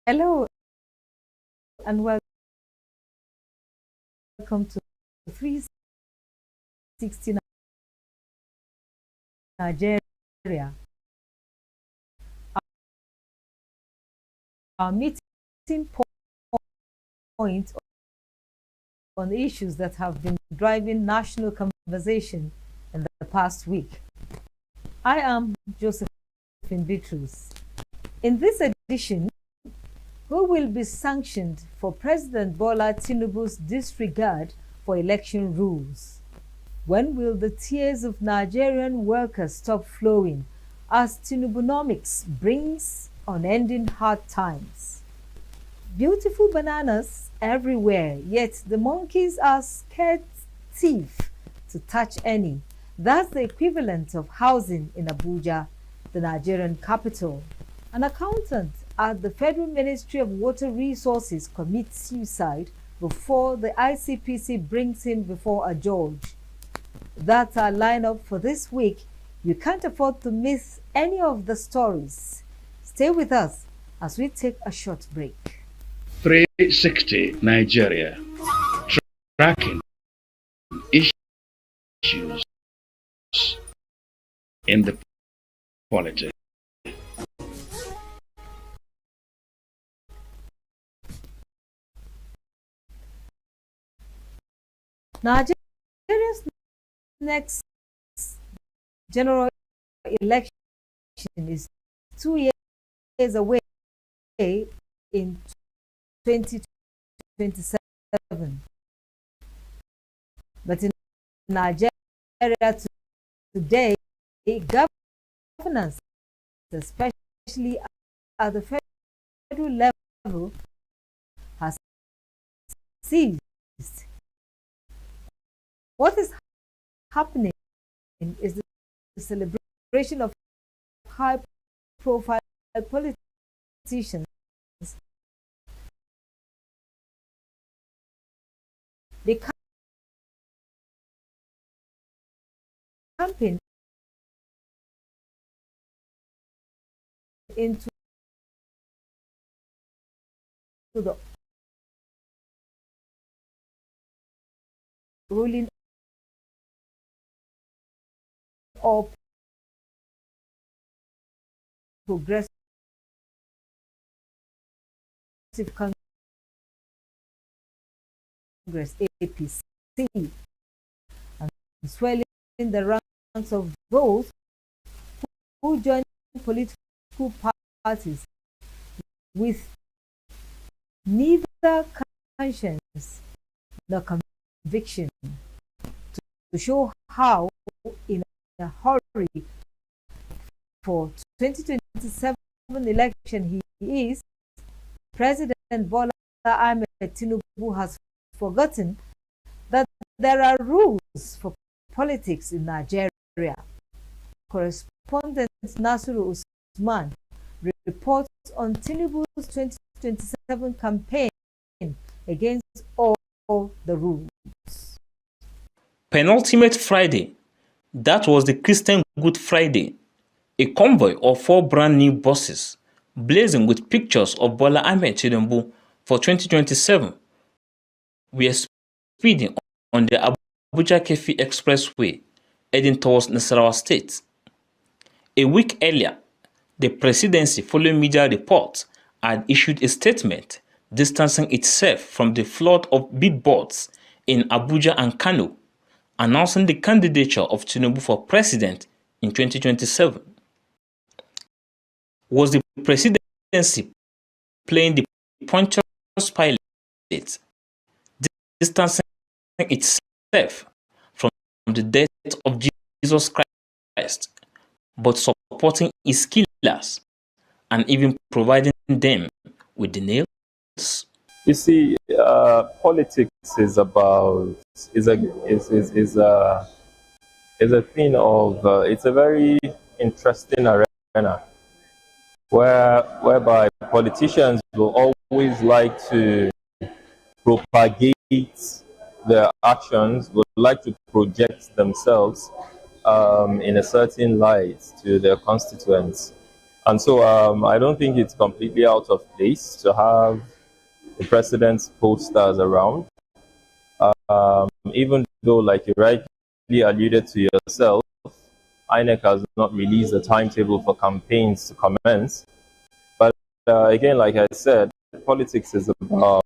Hello and welcome to 360 Nigeria. Our meeting point on issues that have been driving national conversation in the past week. I am Josephine Bitrus. In this edition, who will be sanctioned for President Bola Tinubu's disregard for election rules? When will the tears of Nigerian workers stop flowing as Tinubunomics brings unending hard times? Beautiful bananas everywhere, yet the monkeys are scared stiff to touch any. That's the equivalent of housing in Abuja, the Nigerian capital. An accountant at the Federal Ministry of Water Resources commits suicide before the ICPC brings him before a judge. That's our lineup for this week. You can't afford to miss any of the stories. Stay with us as we take a short break. 360 Nigeria, tracking issues in the politics. Nigeria's next general election is 2 years away in 2027. But in Nigeria today, governance, especially at the federal level, has ceased. What is happening is the celebration of high-profile politicians they campaign into the ruling or progressive Congress APC and swelling the ranks of those who join political parties with neither conscience nor conviction to show how in a hurry for 2027 election he is. President Bola Ahmed Tinubu has forgotten that there are rules for politics in Nigeria. Correspondent Nasiru Usman reports on Tinubu's 2027 campaign against all the rules. Penultimate Friday, that was the Christian Good Friday, a convoy of 4 brand new buses blazing with pictures of Bola Ahmed Tinubu for 2027 were speeding on the Abuja-Kefi Expressway heading towards Nasarawa State. A week earlier, the presidency, following media reports, had issued a statement distancing itself from the flood of billboards in Abuja and Kano, announcing the candidature of Tinubu for president in 2027. Was the presidency playing the Pontius Pilate, distancing itself from the death of Jesus Christ, but supporting his killers and even providing them with the nails? You see, politics is about is a thing of it's a very interesting arena whereby politicians will always like to propagate their actions, would like to project themselves in a certain light to their constituents. And so I don't think it's completely out of place to have the president's posters around. Even though, like you rightly alluded to yourself, INEC has not released the timetable for campaigns to commence. But again, like I said, politics is about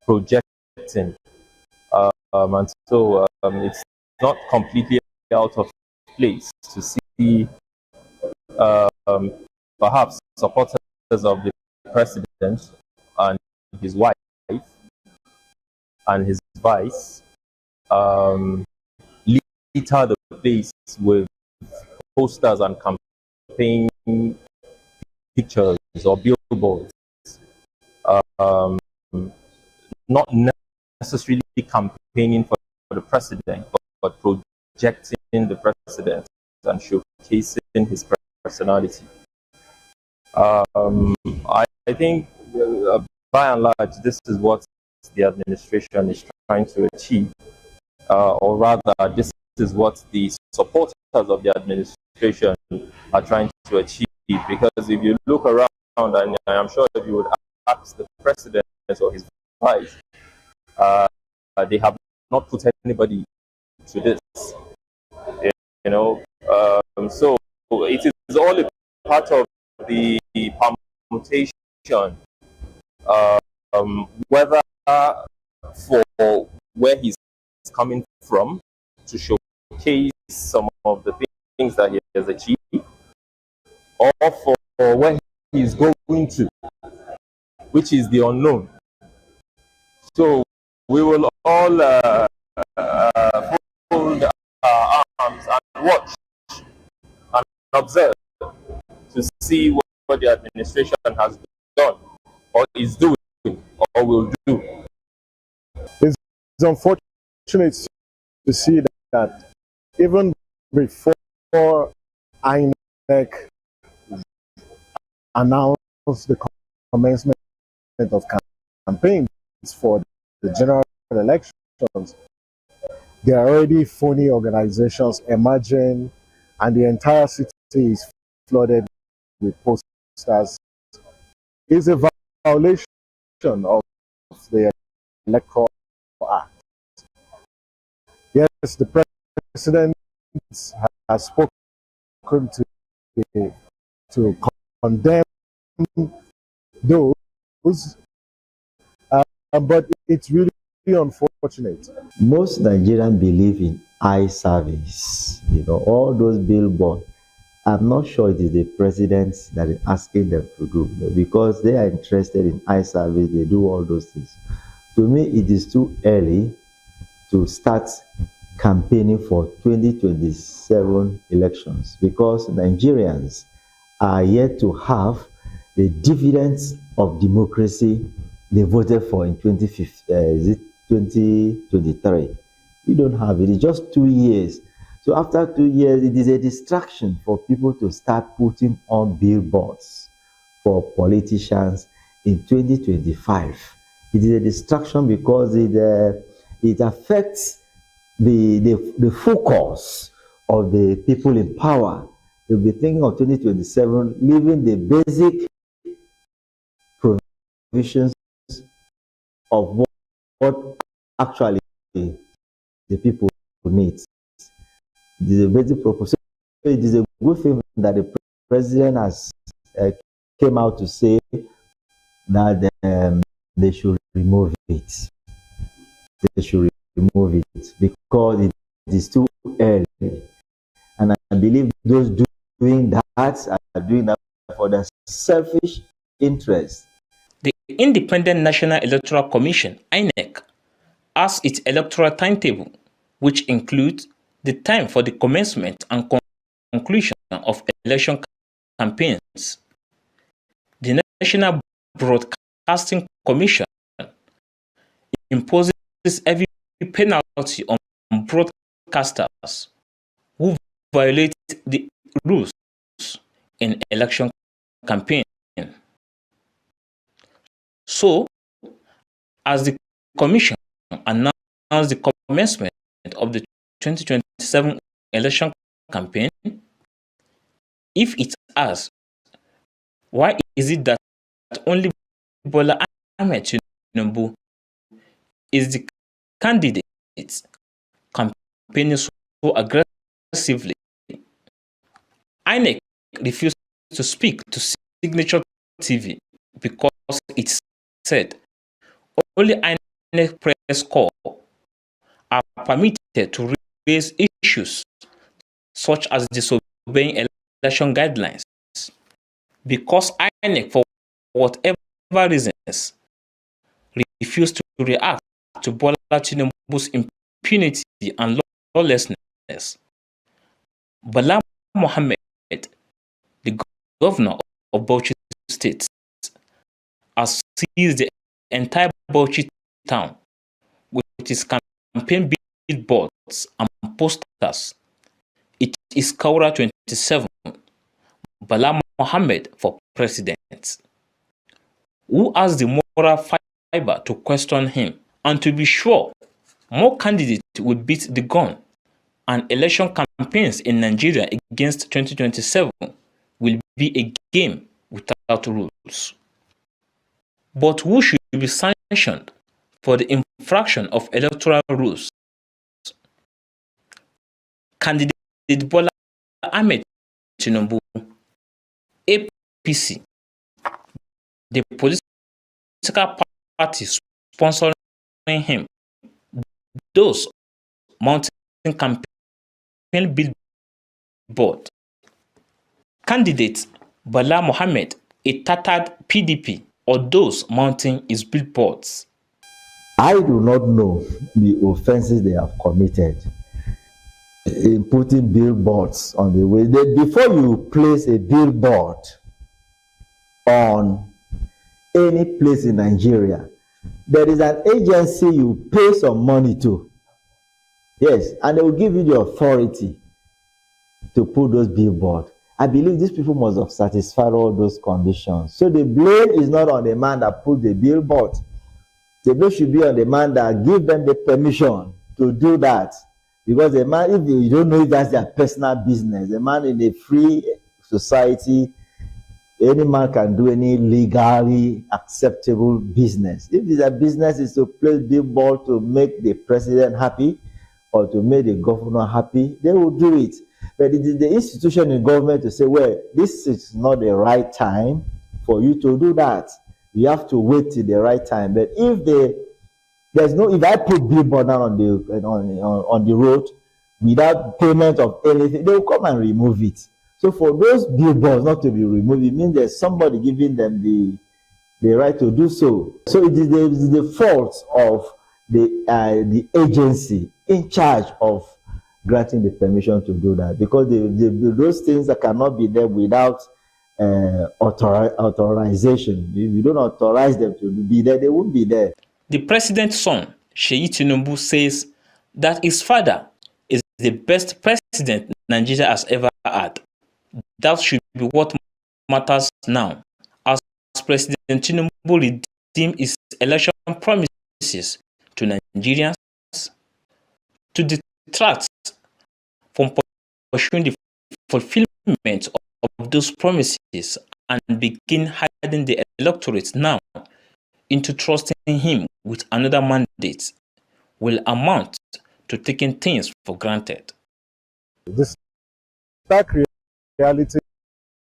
projecting. And so it's not completely out of place to see perhaps supporters of the president and his wife and his vice litter the place with posters and campaign pictures or billboards, not necessarily campaigning for the president, but projecting the president and showcasing his personality. I think, by and large, this is what the administration is trying to achieve, or rather, this is what the supporters of the administration are trying to achieve. Because if you look around, and I'm sure if you would ask the president or his vice, they have not put anybody to this. You know, so it is all a part of the permutation, whether for where he's coming from to showcase some of the things that he has achieved, or for where he's going to, which is the unknown. So we will all fold our arms and watch and observe to see what the administration has done or is doing or will do. It's unfortunate to see that even before INEC announced the commencement of campaigns for the general elections, there are already phony organizations emerging, and the entire city is flooded with posters. It's a violation of the Electoral Act. Yes, the president has spoken to condemn those, but it's really unfortunate. Most Nigerians believe in eye service. You know, all those billboards. I'm not sure it is the president that is asking them to do, because they are interested in eye service. They do all those things. To me, it is too early to start campaigning for 2027 elections, because Nigerians are yet to have the dividends of democracy they voted for in 2023. We don't have it. It's just 2 years. So after 2 years, it is a distraction for people to start putting on billboards for politicians in 2025. It is a distraction because it affects the focus of the people in power. They'll be thinking of 2027, leaving the basic provisions of what actually the people need. It is a basic proposal. It is a good thing that the president has came out to say that they should remove it. They should remove it because it is too early. And I believe those doing that are doing that for their selfish interest. The Independent National Electoral Commission, INEC, has its electoral timetable, which includes the time for the commencement and conclusion of election campaigns. The National Broadcasting Commission imposes heavy penalty on broadcasters who violate the rules in election campaign. So, as the Commission announced the commencement of the 2027 election campaign, if it has Why is it that only Bola Ahmed Tinubu is the candidate campaigning so aggressively? INEC refused to speak to Signature TV because it said only INEC press corps are permitted to raise issues such as disobeying election guidelines. Because INEC, for whatever reasons, refused to react to Bola Tinubu's impunity and lawlessness, Bala Mohammed, the governor of Bauchi State, has seized the entire Bauchi town with his campaign billboards and posters. It is Kaura 27, Bala Mohammed for president. Who has the moral fiber to question him? And to be sure, more candidates will beat the gun, and election campaigns in Nigeria against 2027 will be a game without rules. But who should be sanctioned for the infraction of electoral rules? Candidate Bola Ahmed Tinubu, APC, the political party sponsoring him, those mounting campaign billboard. Candidate Bala Mohammed, a tattered PDP, or those mounting his billboards. I do not know the offenses they have committed in putting billboards on the way. Before you place a billboard on any place in Nigeria, there is an agency you pay some money to. Yes, and they will give you the authority to put those billboards. I believe these people must have satisfied all those conditions. So the blame is not on the man that put the billboard. The blame should be on the man that give them the permission to do that. Because the man, if you don't know if that's their personal business, a man in a free society, any man can do any legally acceptable business. If their business is to place billboard to make the president happy or to make the governor happy, they will do it. But it is the institution in government to say, well, this is not the right time for you to do that. You have to wait till the right time. But if I put billboard down on the road without payment of anything, they will come and remove it. So for those billboards not to be removed, it means there's somebody giving them the right to do so. So it is the fault of the agency in charge of granting the permission to do that, because those things that cannot be there without authorization. If you don't authorize them to be there, they won't be there. The president's son, Seyi Tinubu, says that his father is the best president Nigeria has ever had. That should be what matters now, as President Tinubu redeemed his election promises to Nigerians, to detract from pursuing the fulfillment of those promises and begin hiding the electorate now into trusting him with another mandate will amount to taking things for granted. This stark reality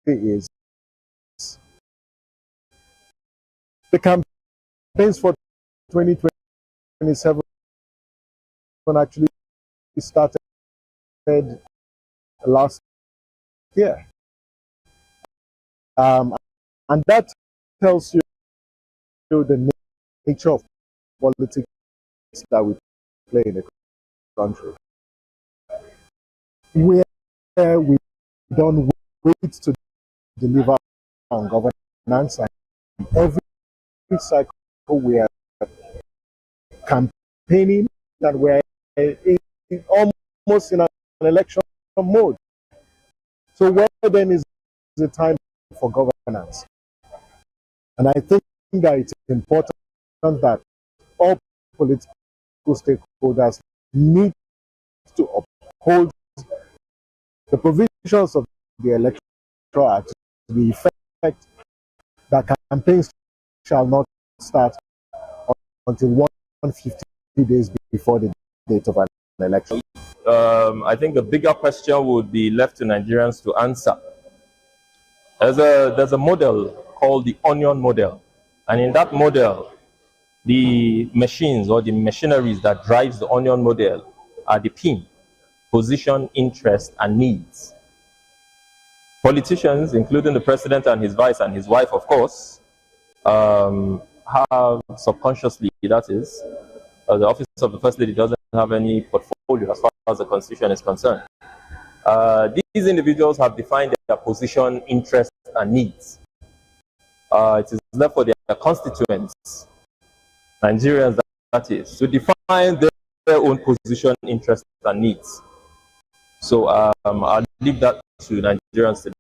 is the campaigns for 2027 actually started last year. And that tells you the nature of politics that we play in the country. Where we don't wait to deliver on governance, and every cycle we are campaigning and we're almost in an election mode. So where then is the time for governance? And I think that it's important that all political stakeholders need to uphold the provisions of the Electoral Act to the effect that campaigns shall not start until 150 days before the date of an election? I think the bigger question would be left to Nigerians to answer. There's a model called the onion model. And in that model, the machines or the machineries that drives the onion model are the PIN, position, interest, and needs. Politicians, including the president and his vice and his wife, of course, have subconsciously, that is, the office of the First Lady doesn't have any portfolio as far as the Constitution is concerned. These individuals have defined their position, interest, and needs. It is left for their constituents, Nigerians, that is, to define their own position, interest, and needs. So I'll leave that to Nigerians to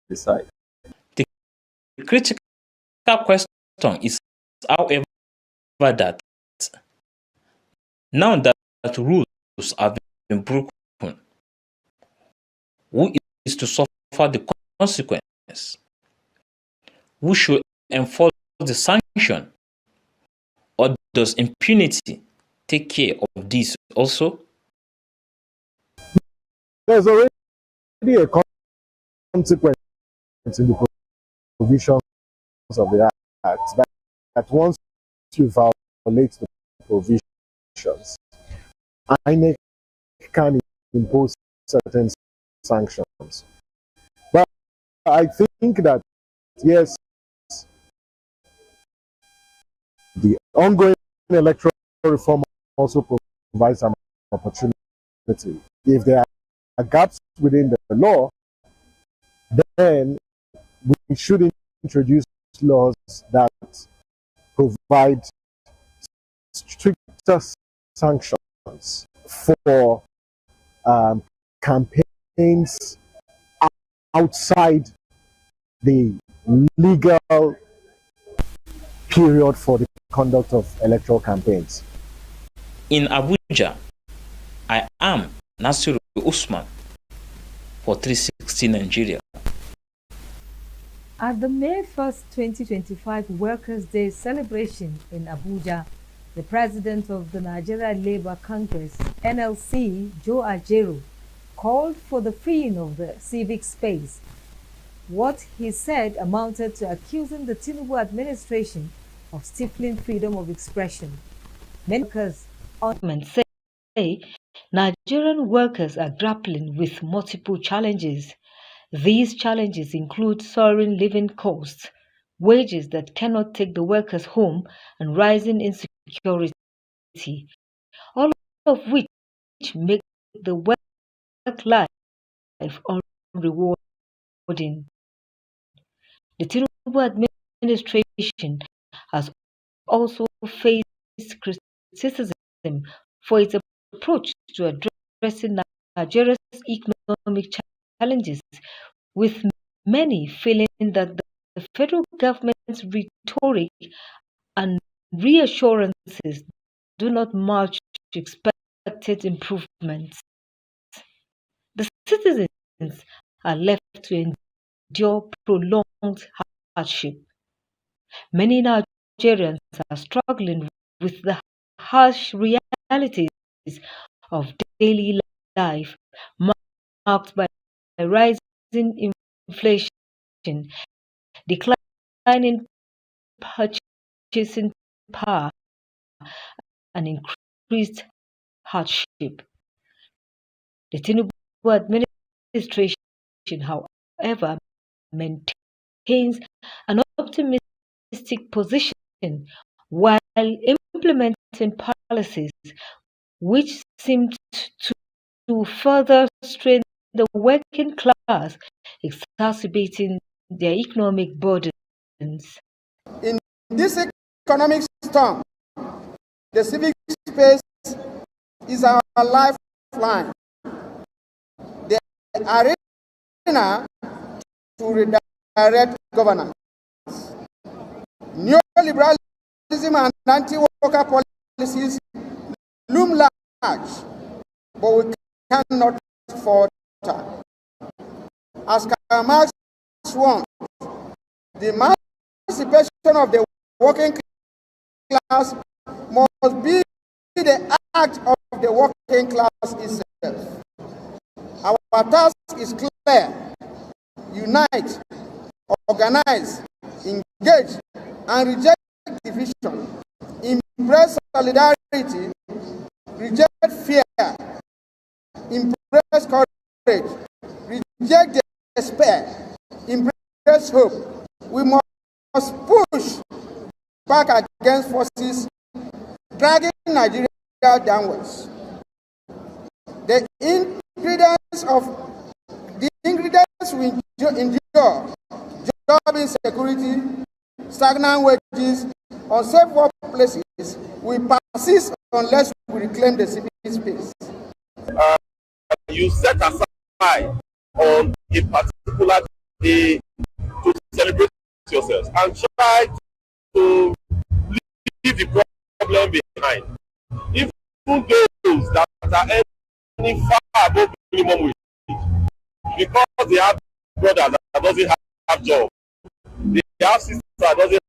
decide. The critical question is, however, that now that rules have been broken, who is to suffer the consequence? Who should enforce the sanction? Or does impunity take care of this also? There's already a consequence in the provisions of the Act that once you violate the provisions, INEC can impose certain sanctions. But I think that, yes, the ongoing electoral reform also provides an opportunity. If there are gaps within the law, then we should introduce laws that provide stricter sanctions for campaigns outside the legal period for the conduct of electoral campaigns. In Abuja, I am Nasiru Usman for 360 Nigeria. At the May 1st, 2025 Workers' Day celebration in Abuja, the president of the Nigeria Labour Congress, NLC, Joe Ajero, called for the freeing of the civic space. What he said amounted to accusing the Tinubu administration of stifling freedom of expression. Many workers say Nigerian workers are grappling with multiple challenges. These challenges include soaring living costs, wages that cannot take the workers home, and rising insecurity, all of which make the work life unrewarding. The Tinubu administration has also faced criticism for its approach to addressing Nigeria's economic challenges, with many feeling that the federal government's rhetoric and reassurances do not match expected improvements. The citizens are left to endure prolonged hardship. Many Nigerians are struggling with the harsh realities of daily life, marked by rising inflation, declining purchasing power, and increased hardship. The Tinubu administration, however, maintains an optimistic position while implementing policies which seem to further strain the working class, exacerbating their economic burdens. In this economic storm, the civic space is our lifeline. The arena to redirect governance. Neoliberalism and anti-worker policies loom large, but we cannot falter. As Karl Marx warned, the participation of the working class must be the act of the working class itself. Our task is clear: unite, organize, engage, and reject division, embrace solidarity, reject fear, embrace courage, reject despair, embrace hope. We must push back against forces dragging Nigeria downwards. The ingredients we endure: job insecurity, stagnant wages, unsafe workplaces, we persist unless we reclaim the civic space. You set aside on a particular day to celebrate yourselves and try to leave the problem behind. Even those that are earning far above minimum wage, because they have brothers that doesn't have job, they have sisters that doesn't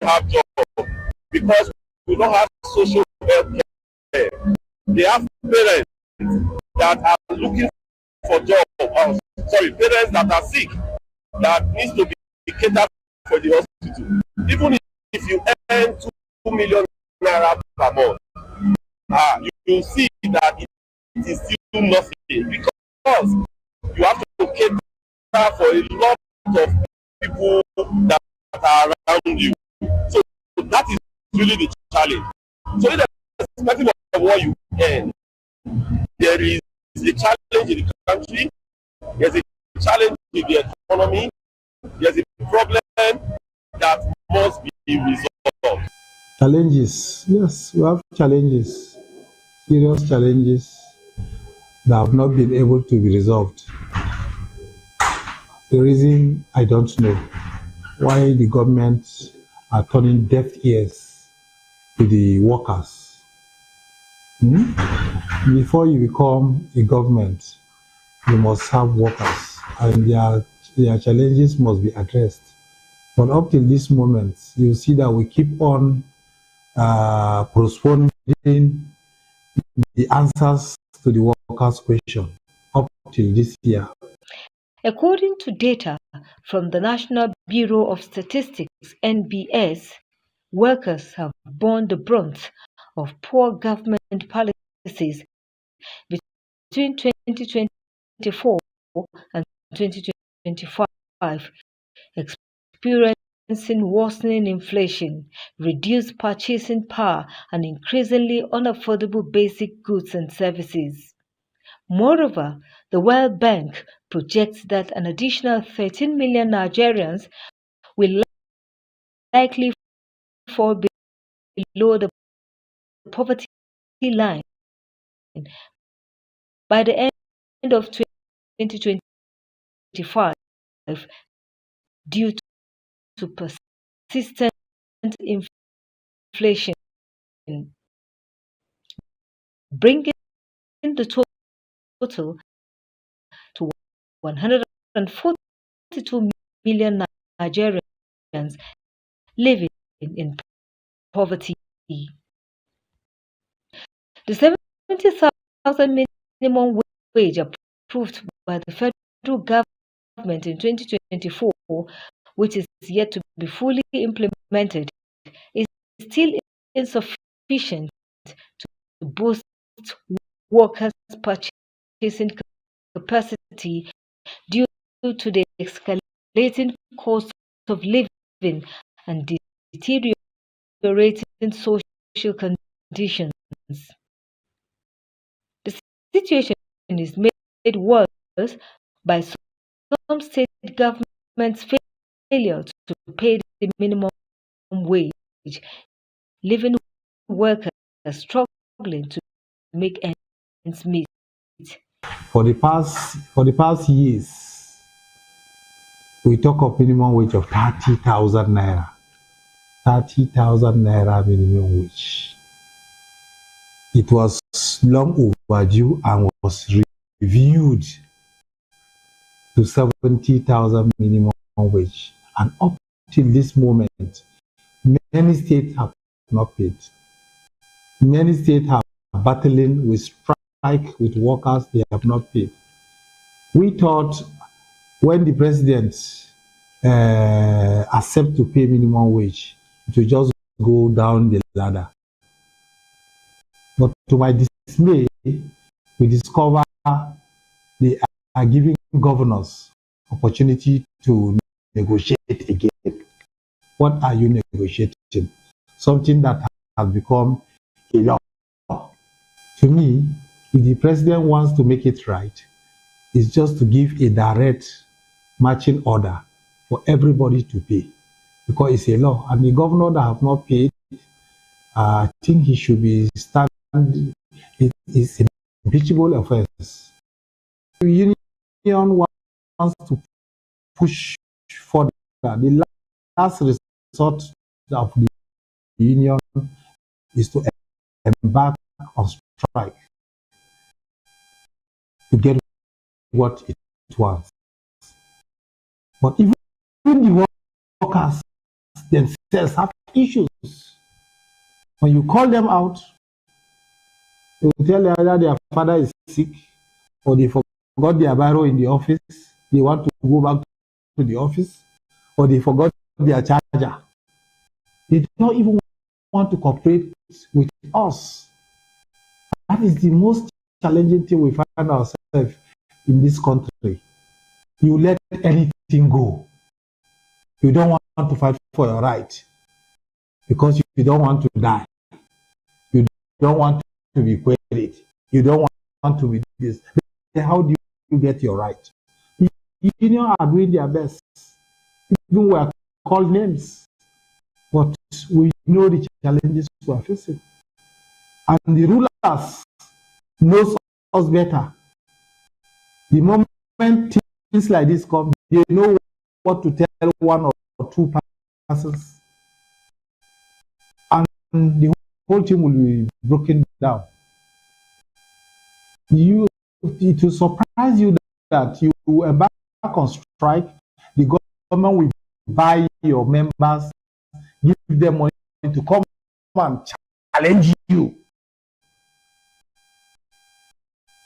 have job, because we don't have social health care. They have parents that are looking for job. Parents that are sick that needs to be catered for the hospital. Even if you earn 2 million naira per month, you will see that it is still nothing, because you have to cater for a lot of people that are around you. So that is really the challenge. So irrespective of what you earn, there is a challenge in the country, there's a challenge in the economy, there's a problem that must be resolved. Challenges, yes, we have challenges, serious challenges that have not been able to be resolved. The reason, I don't know why the government are turning deaf ears to the workers. Before you become a government, you must have workers, and their challenges must be addressed. But up till this moment, you see that we keep on postponing the answers to the workers' question up till this year. According to data from the National Bureau of Statistics, NBS, workers have borne the brunt of poor government policies between 2024 and 2025, experiencing worsening inflation, reduced purchasing power, and increasingly unaffordable basic goods and services. Moreover, the World Bank projects that an additional 13 million Nigerians will likely fall below the poverty line by the end of 2025 due to persistent inflation, bringing the total to 142 million Nigerians living in poverty. The 70,000 minimum wage approved by the federal government in 2024, which is yet to be fully implemented, is still insufficient to boost workers' purchasing capacity due to the escalating cost of living and deteriorating social conditions. The situation is made worse by some state governments' failure to pay the minimum wage, leaving workers struggling to make ends meet. For the past years, we talk of minimum wage of 30,000 naira. 30,000 naira minimum wage. It was long overdue and was reviewed to 70,000 minimum wage. And up till this moment, many states have not paid. Many states are battling with strike with workers they have not paid. We thought when the president accept to pay minimum wage, to just go down the ladder. But to my dismay, we discover they are giving governors opportunity to negotiate again. What are you negotiating? Something that has become a law. To me, if the president wants to make it right, it's just to give a direct matching order for everybody to pay, because it's a law. And the governor that have not paid, I think he should be standing. It's an impeachable offense. The union wants to push further. The last resort of the union is to embark on strike to get what it wants. But even the workers themselves have issues. When you call them out, they will tell you that their father is sick, or they forgot their biro in the office, they want to go back to the office, or they forgot their charger. They don't even want to cooperate with us. That is the most challenging thing we find ourselves in this country. You let anything go. You don't want to fight for your right because you don't want to die. You don't want to be queried. You don't want to be this. Then how do you get your right? The union are doing their best. Even we are called names, but we know the challenges we are facing. And the rulers knows us better. The moment things like this come, they know what to tell one or two persons, and the whole thing will be broken down. It will surprise you that you embark on strike, the government will buy your members, give them money to come and challenge you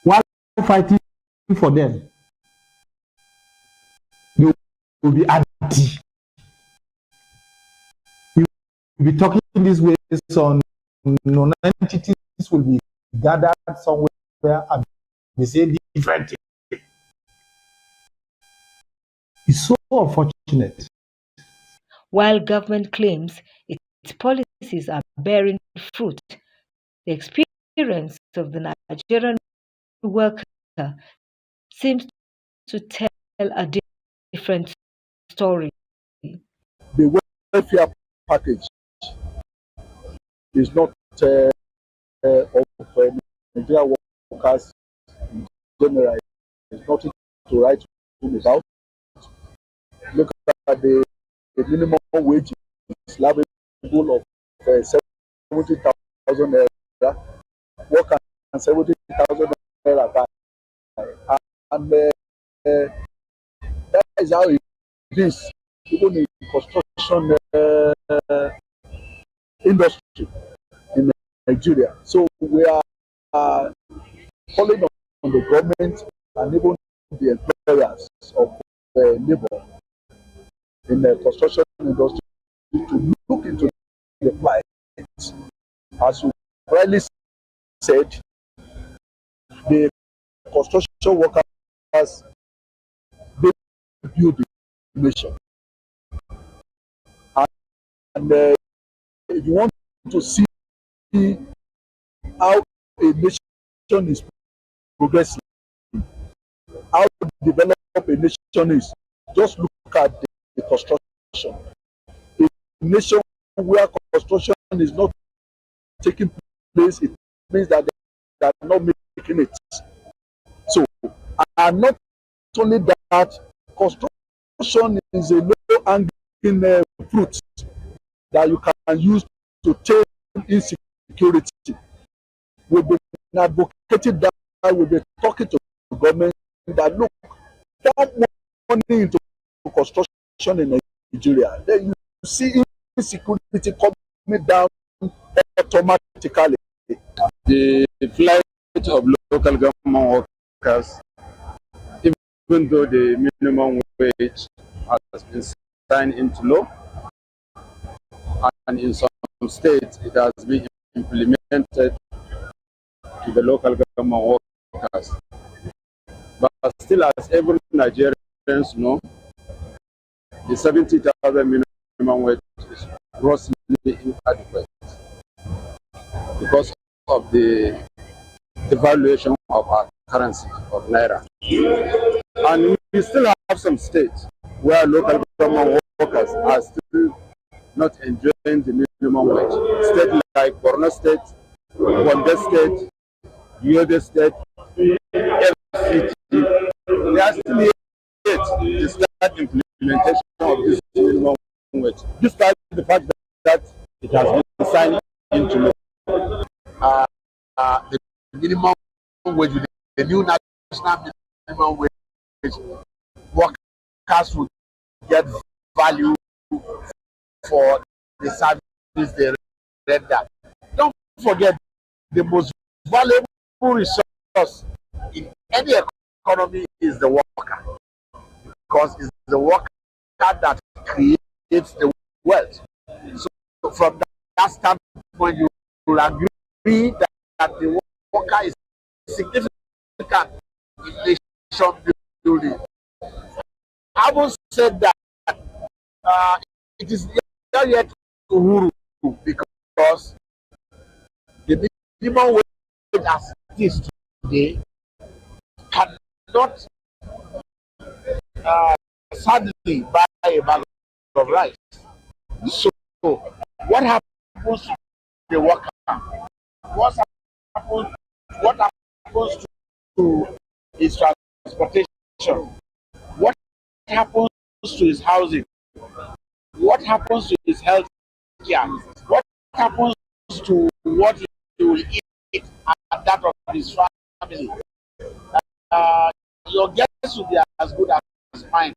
while fighting for them. You will be anti. You will be talking this way, on non-entities will be gathered somewhere and they say different things. It's so unfortunate. While government claims its policies are bearing fruit, the experience of the Nigerian worker seems to tell a different story. The welfare package is not of Nigerian workers in general. It's nothing to write home about. Look at the minimum wage is level of 70,000 naira. Work and 70,000 naira. And that is how it is, even in construction industry in Nigeria. So we are calling on the government and even the employers of labor in the construction industry to look into the plight. As you rightly said, the construction workers, they build the nation. And if you want to see how a nation is progressing, how developed a nation is, just look at the construction. A nation where construction is not taking place, it means that they are not making it. So, and not only that, construction is a low-hanging fruit that you can use to tame insecurity. We've been advocating that, we've been talking to the government that look, dump money into construction in Nigeria. Then see insecurity coming down automatically. The flight of local government workers, even though the minimum wage has been signed into law, and in some states it has been implemented to the local government workers. But still, as every Nigerians know, the 70,000 minimum wage is grossly inadequate because of the devaluation of our currency, of Naira. And we still have some states where local government workers are still not enjoying the minimum wage. States like Borno State, Gombe State, Yobe State, FCT, they are still yet to start implementation of this minimum wage, despite the fact that it has been signed into law. The minimum wage, the new national minimum wage, workers will get value for the service they render. Don't forget, the most valuable resource in any economy is the worker, because it's the worker that creates the wealth. So from that standpoint, you will agree that the worker is significant in nation building. Having said that, it is not yet Uhuru, because the minimum wage as it is today cannot sadly buy a bag of rice. So what happens to the worker? What happens to his transportation? What happens to his housing? What happens to his health care? What happens to what he will eat and that of his family? Your guess will be as good as mine.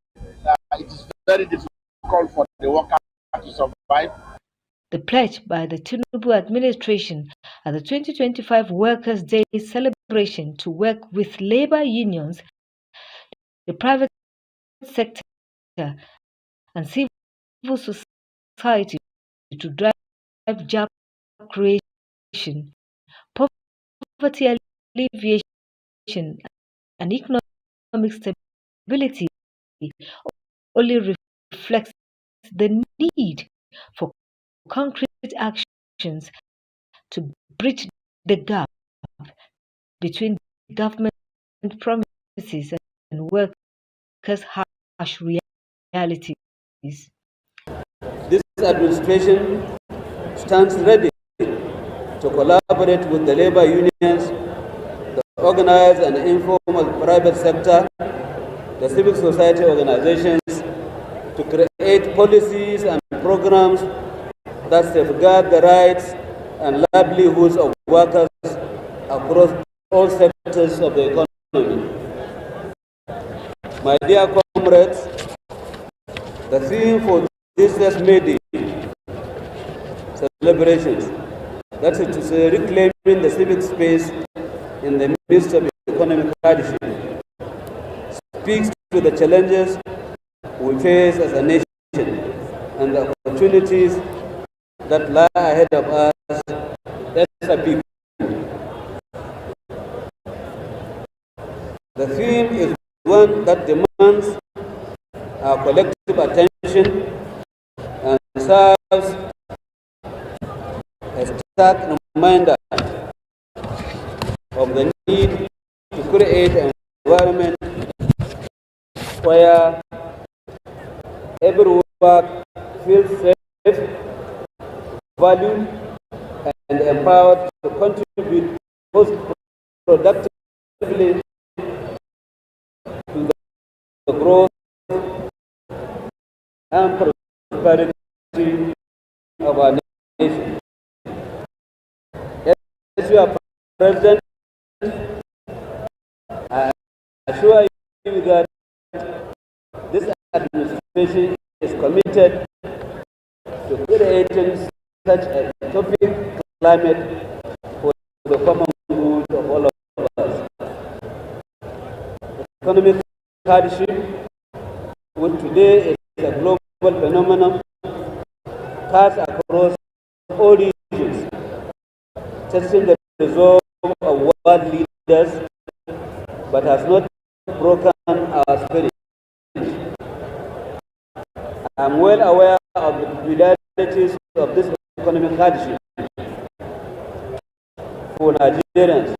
It is very difficult for the worker to survive. The pledge by the Tinubu administration at the 2025 Workers' Day celebration to work with labor unions, the private sector, and civil society to drive job creation, poverty alleviation, and economic stability only reflects the need for concrete actions to bridge the gap between government promises and workers' harsh realities. This administration stands ready to collaborate with the labor unions, the organized and informal private sector, the civil society organizations, to create policies and programs that safeguard the rights and livelihoods of workers across all sectors of the economy. My dear comrades, the theme for this year's May Day celebrations, that is to say, reclaiming the civic space in the midst of economic hardship, speaks to the challenges we face as a nation and the opportunities that lie ahead of us as a people. The theme is one that demands our collective attention and serves a stark reminder of the need to create an environment where every worker feels safe, valued, and empowered to contribute most productively to the growth and prosperity of our nation. As you are President, I assure you that this administration is committed such a utopic climate for the common good of all of us. Economic hardship, which today is a global phenomenon, cuts across all regions, testing the resolve of world leaders, but has not broken our spirit. I am well aware of the peculiarities of this economic hardship for Nigerians,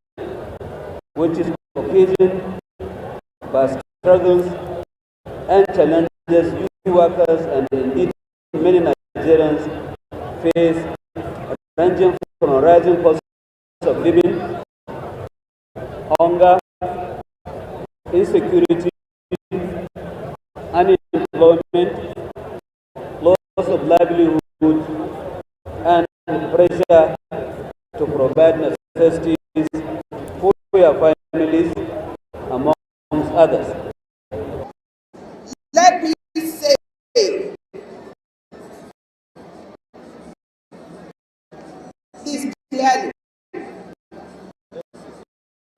which is occasioned by struggles and challenges youth workers and indeed many Nigerians face, ranging from rising costs of living, hunger, insecurity, unemployment, loss of livelihood, and pressure to provide necessities for their families, amongst others. Let me say, this clearly.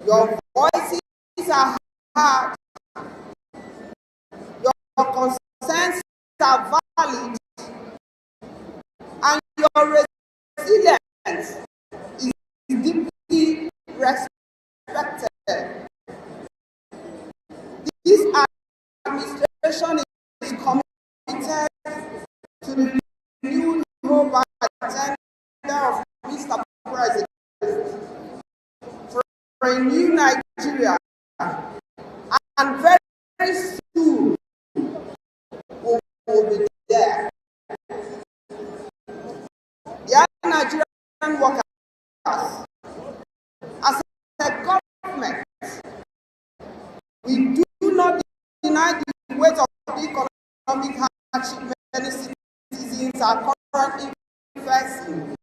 Your voices are heard. Your concerns are valid. And your resilience is deeply respected. This administration is committed to the renewed hope agenda of Mr. President for a new Nigeria, and very soon we will be there. The Nigerian workers, as a government, we do not deny the weight of the economic hardship many citizens are currently facing.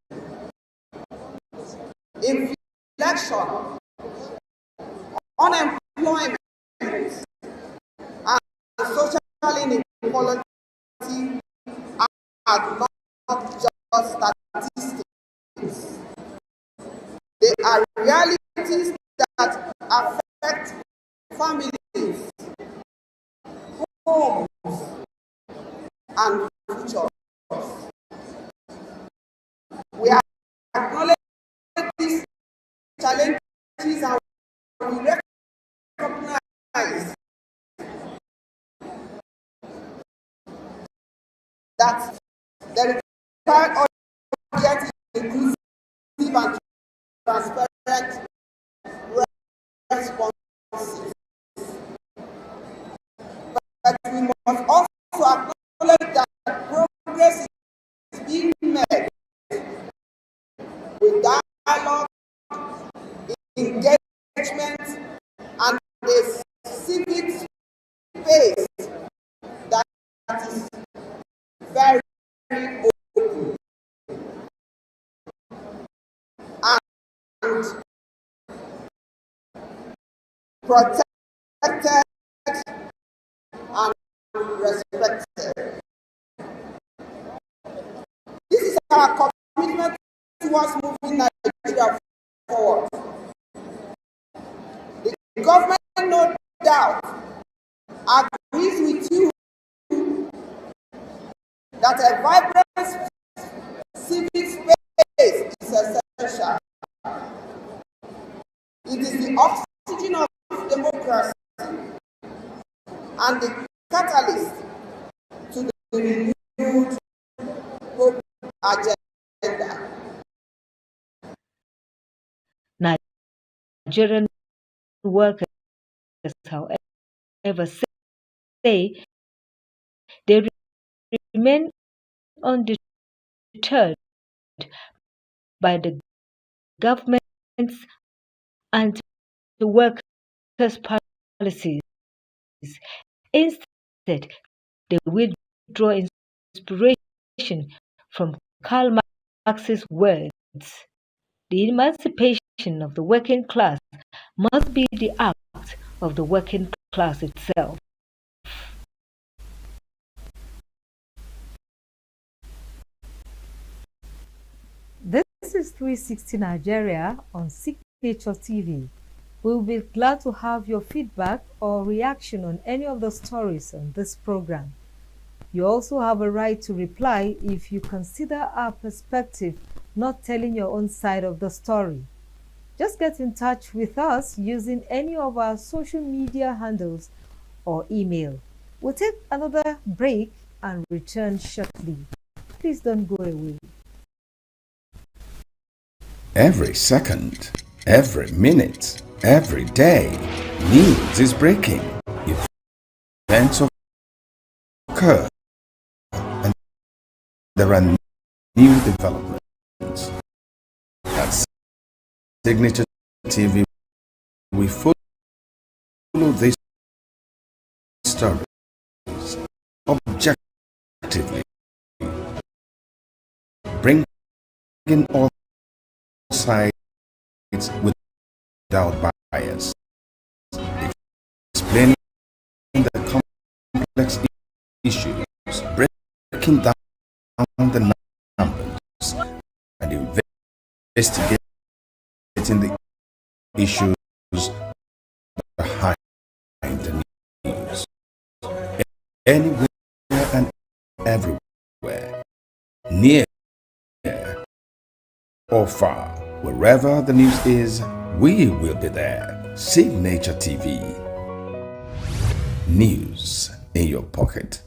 Inflation, unemployment, and social inequality are not just statistics. They are realities that affect families, homes, and futures. We acknowledge these challenges and we recognize that the required audience is inclusive and transparent responses. But we must also acknowledge that progress is being made with dialogue, engagement, and a civic space that is very open and protected and respected. This is our commitment towards moving Nigeria forward. The government, no doubt, agrees with you that a vibrant civic space is essential. It is the oxygen of democracy and the catalyst to the renewed hope agenda. Nigerian workers, however, say they remain undeterred by the government's anti-workers policies. Instead, they withdraw inspiration from Karl Marx's words. The emancipation of the working class must be the act of the working class itself. This is 360 Nigeria on Signature TV. We'll be glad to have your feedback or reaction on any of the stories on this program. You also have a right to reply if you consider our perspective not telling your own side of the story. Just get in touch with us using any of our social media handles or email. We'll take another break and return shortly. Please don't go away. Every second, every minute, every day, news is breaking. Events occur, and there are new developments. At Signature TV, we follow these stories objectively, bringing all sides without bias, explaining the complex issues, breaking down the numbers, and investigating the issues behind the news. Anywhere and everywhere, near or far, wherever the news is, we will be there. Signature TV. News in your pocket.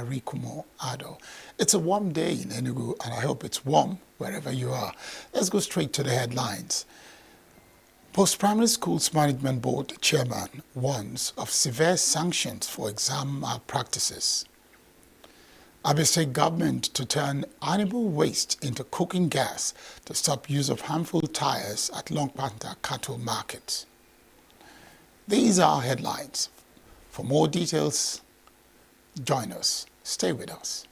Arikumo Ado. It's a warm day in ENUGU, and I hope it's warm wherever you are. Let's go straight to the headlines. Post-Primary Schools Management Board Chairman warns of severe sanctions for exam malpractices. Abia State government to turn animal waste into cooking gas to stop use of harmful tires at Longpanta cattle markets. These are headlines. For more details, join us. Stay with us.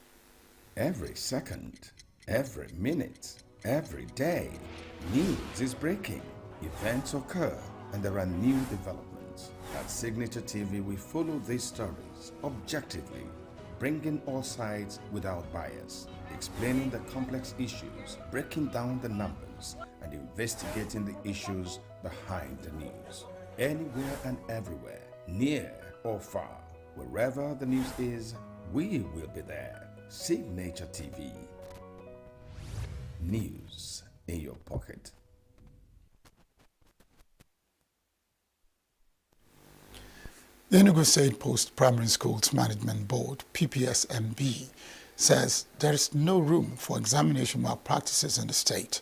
Every second, every minute, every day, news is breaking. Events occur and there are new developments. At Signature TV, we follow these stories objectively, bringing all sides without bias, explaining the complex issues, breaking down the numbers, and investigating the issues behind the news. Anywhere and everywhere, near or far, wherever the news is, we will be there. Signature TV. News in your pocket. The ENUGU State Post-Primary Schools Management Board, PPSMB, says there is no room for examination malpractices in the state,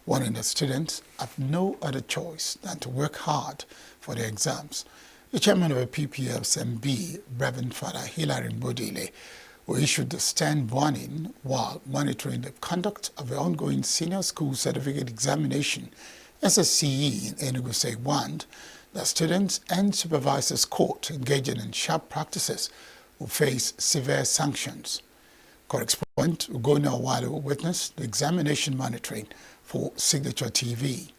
warning that students have no other choice than to work hard for their exams. The chairman of the PPSMB, Reverend Father Hilary Mbodile, who issued the stern warning while monitoring the conduct of the ongoing Senior School Certificate Examination, SSCE, in ENUGU State, warned that students and supervisors caught engaging in sharp practices will face severe sanctions. Correspondent Ugona Owalo witnessed the examination monitoring for Signature TV.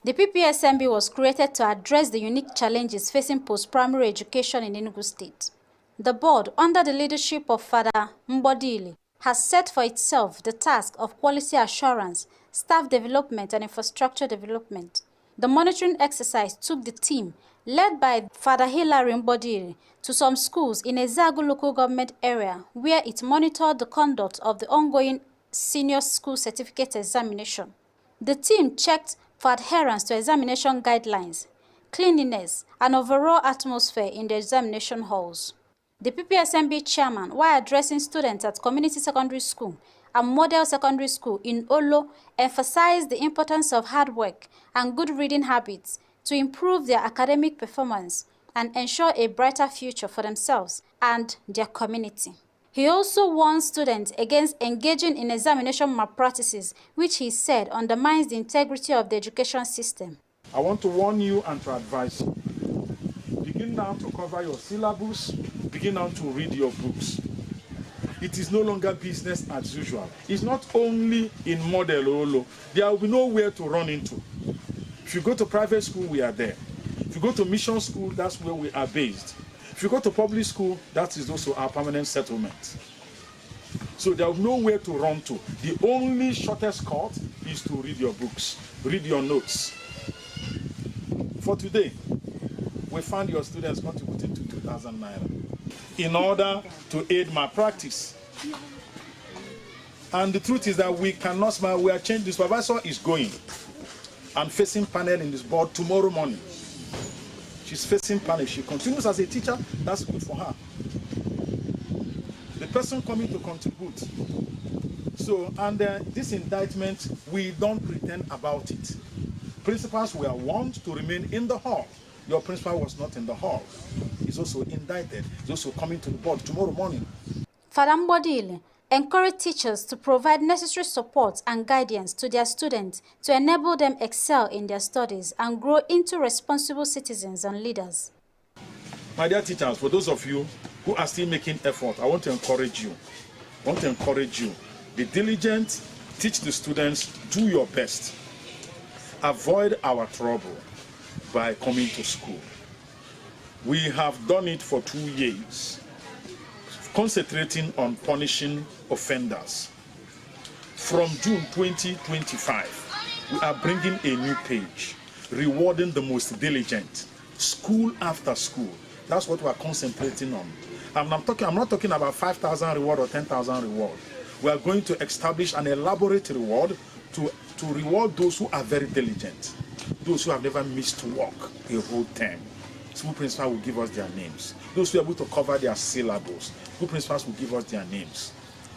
The PPSMB was created to address the unique challenges facing post-primary education in Enugu State. The board, under the leadership of Father Mbodile, has set for itself the task of quality assurance, staff development, and infrastructure development. The monitoring exercise took the team, led by Father Hilary Mbodile, to some schools in Ezagu local government area where it monitored the conduct of the ongoing Senior School Certificate Examination. The team checked for adherence to examination guidelines, cleanliness, and overall atmosphere in the examination halls. The PPSMB chairman, while addressing students at Community Secondary School and Model Secondary School in Olo, emphasized the importance of hard work and good reading habits to improve their academic performance and ensure a brighter future for themselves and their community. He also warned students against engaging in examination malpractices, which he said undermines the integrity of the education system. I want to warn you and to advise you. Begin now to cover your syllabus, begin now to read your books. It is no longer business as usual. It's not only in Model Olo. There will be nowhere to run into. If you go to private school, we are there. If you go to mission school, that's where we are based. If you go to public school, that is also our permanent settlement. So there will be nowhere to run to. The only shortest cut is to read your books, read your notes. For today, we found your students contributing to 2,000 naira in order to aid malpractice. And the truth is that we cannot smile. We are changing. The supervisor is going and facing panel in this board tomorrow morning. She's facing panel. She continues as a teacher. That's good for her. The person coming to contribute. So, and this indictment, we don't pretend about it. Principals were warned to remain in the hall. Your principal was not in the hall. He's also indicted. He's also coming to the board tomorrow morning. Father Mbodile encouraged teachers to provide necessary support and guidance to their students to enable them excel in their studies and grow into responsible citizens and leaders. My dear teachers, for those of you who are still making effort, I want to encourage you. Be diligent, teach the students, do your best. Avoid our trouble by coming to school. We have done it for 2 years, concentrating on punishing offenders. From June 2025, we are bringing a new page, rewarding the most diligent, school after school. That's what we are concentrating on. I'm not talking about 5,000 reward or 10,000 reward. We are going to establish an elaborate reward to reward those who are very diligent, those who have never missed work a whole term. school principals will give us their names. Those who are able to cover their syllables, school principals will give us their names.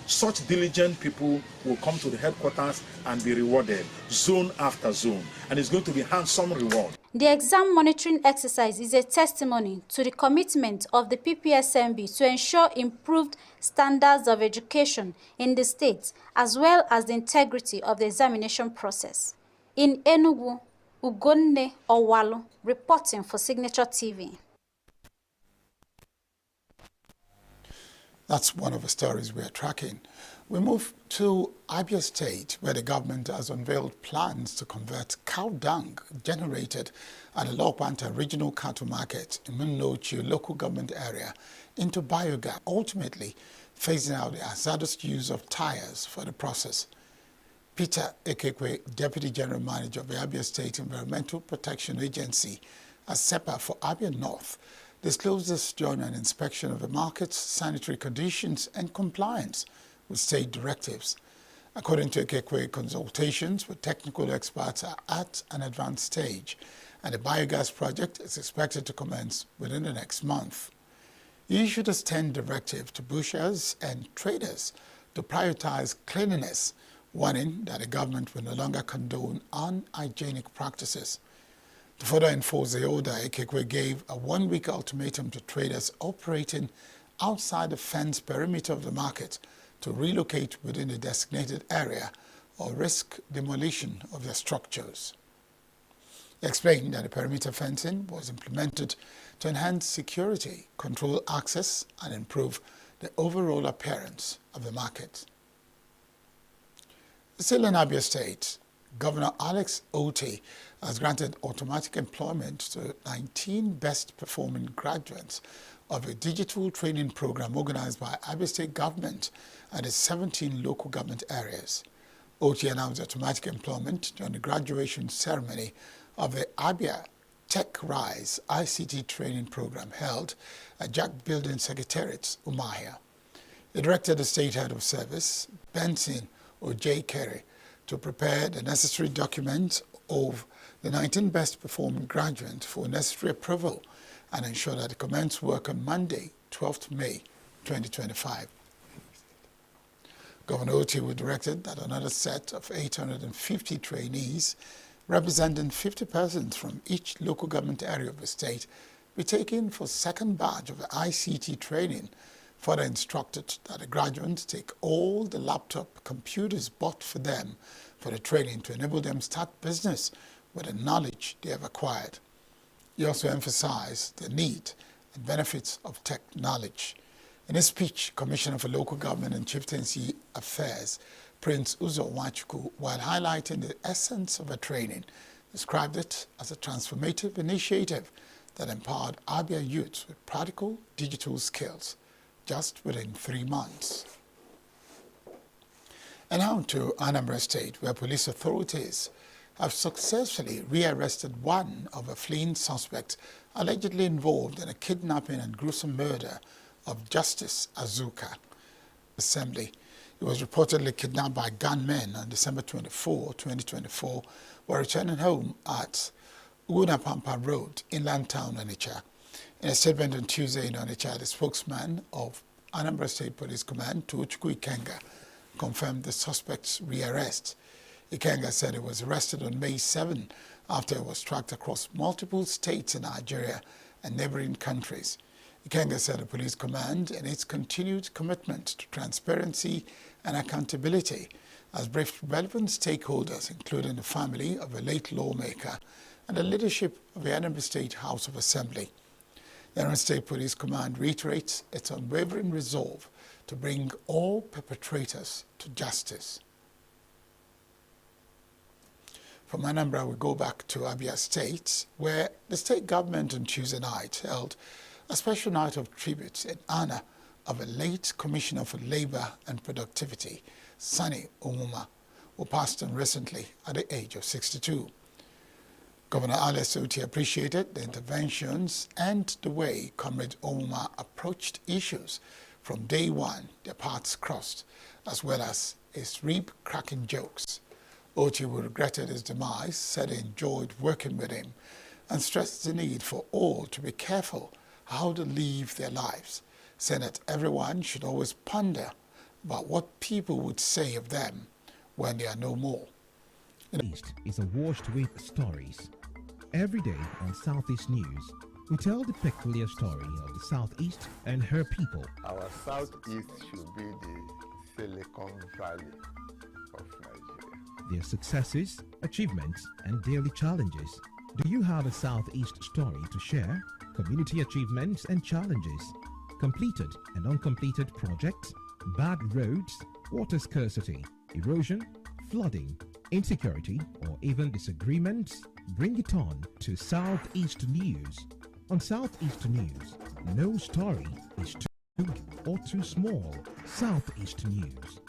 Such diligent people will come to the headquarters and be rewarded zone after zone, and it's going to be handsome reward. The exam monitoring exercise is a testimony to the commitment of the PPSMB to ensure improved standards of education in the state, as well as the integrity of the examination process. In ENUGU, Ugonne Owalo, reporting for Signature TV. That's one of the stories we are tracking. We move to Abia State, where the government has unveiled plans to convert cow dung generated at the Lokwanta Regional Cattle Market in Munochi local government area into biogas, ultimately phasing out the hazardous use of tires for the process. Peter Ekekwe, Deputy General Manager of the Abia State Environmental Protection Agency, ASEPA for Abia North, disclosed this during an inspection of the market's sanitary conditions and compliance with state directives. According to Ekekwe, consultations with technical experts are at an advanced stage, and the biogas project is expected to commence within the next month. He issued a stand directive to bushers and traders to prioritize cleanliness, warning that the government will no longer condone unhygienic practices. To further enforce the order, Ekekwe gave a one-week ultimatum to traders operating outside the fence perimeter of the market to relocate within the designated area or risk demolition of their structures. He explained that the perimeter fencing was implemented to enhance security, control access, and improve the overall appearance of the market. Still in Abia State, Governor Alex Otti has granted automatic employment to 19 best-performing graduates of a digital training program organized by Abia State government and its 17 local government areas. Otti announced automatic employment during the graduation ceremony of the Abia Tech Rise ICT training program held at Jack Building Secretariat, Umahia. He directed the State Head of Service, Benson O.J. Kerry, to prepare the necessary documents of the 19 best-performing graduates for necessary approval and ensure that they commence work on Monday, 12th May 2025. Governor Otti directed that another set of 850 trainees, representing 50 persons from each local government area of the state, be taken for second batch of the ICT training. Further instructed that the graduates take all the laptop computers bought for them for the training to enable them start business with the knowledge they have acquired. He also emphasized the need and benefits of tech knowledge. In his speech, Commissioner for Local Government and Chieftaincy Affairs, Prince Uzo Nwachukwu, while highlighting the essence of the training, described it as a transformative initiative that empowered Abia youth with practical digital skills just within 3 months. And now to Anambra State, where police authorities have successfully rearrested one of a fleeing suspect allegedly involved in a kidnapping and gruesome murder of Justice Azuka Assembly. He was reportedly kidnapped by gunmen on December 24, 2024, while returning home at Uguna-Pampa Road, Inland Town, Onitsha. In a statement on Tuesday in Onitsha, the spokesman of Anambra State Police Command, Tochukwu Ikenga, confirmed the suspect's rearrest. Ikenga said he was arrested on May 7 after he was tracked across multiple states in Nigeria and neighboring countries. Ikenga said the police command, in its continued commitment to transparency and accountability, has briefed relevant stakeholders, including the family of a late lawmaker and the leadership of the Anambra State House of Assembly. The Anambra State Police Command reiterates its unwavering resolve to bring all perpetrators to justice. From Anambra, we go back to Abia State, where the state government on Tuesday night held a special night of tribute in honor of a late Commissioner for Labor and Productivity, Sani Omuma, who passed on recently at the age of 62. Governor Alex Otti appreciated the interventions and the way Comrade Omuma approached issues from day one, their paths crossed, as well as his rib-cracking jokes. Otti, who regretted his demise, said he enjoyed working with him and stressed the need for all to be careful how to live their lives, saying that everyone should always ponder about what people would say of them when they are no more. East is awash with stories. Every day on Southeast News, we tell the peculiar story of the Southeast and her people. Our Southeast should be the Silicon Valley of Nigeria. Their successes, achievements, and daily challenges. Do you have a Southeast story to share? Community achievements and challenges, completed and uncompleted projects, bad roads, water scarcity, erosion, flooding, insecurity, or even disagreements? Bring it on to Southeast News. On Southeast News, no story is too big or too small. Southeast News.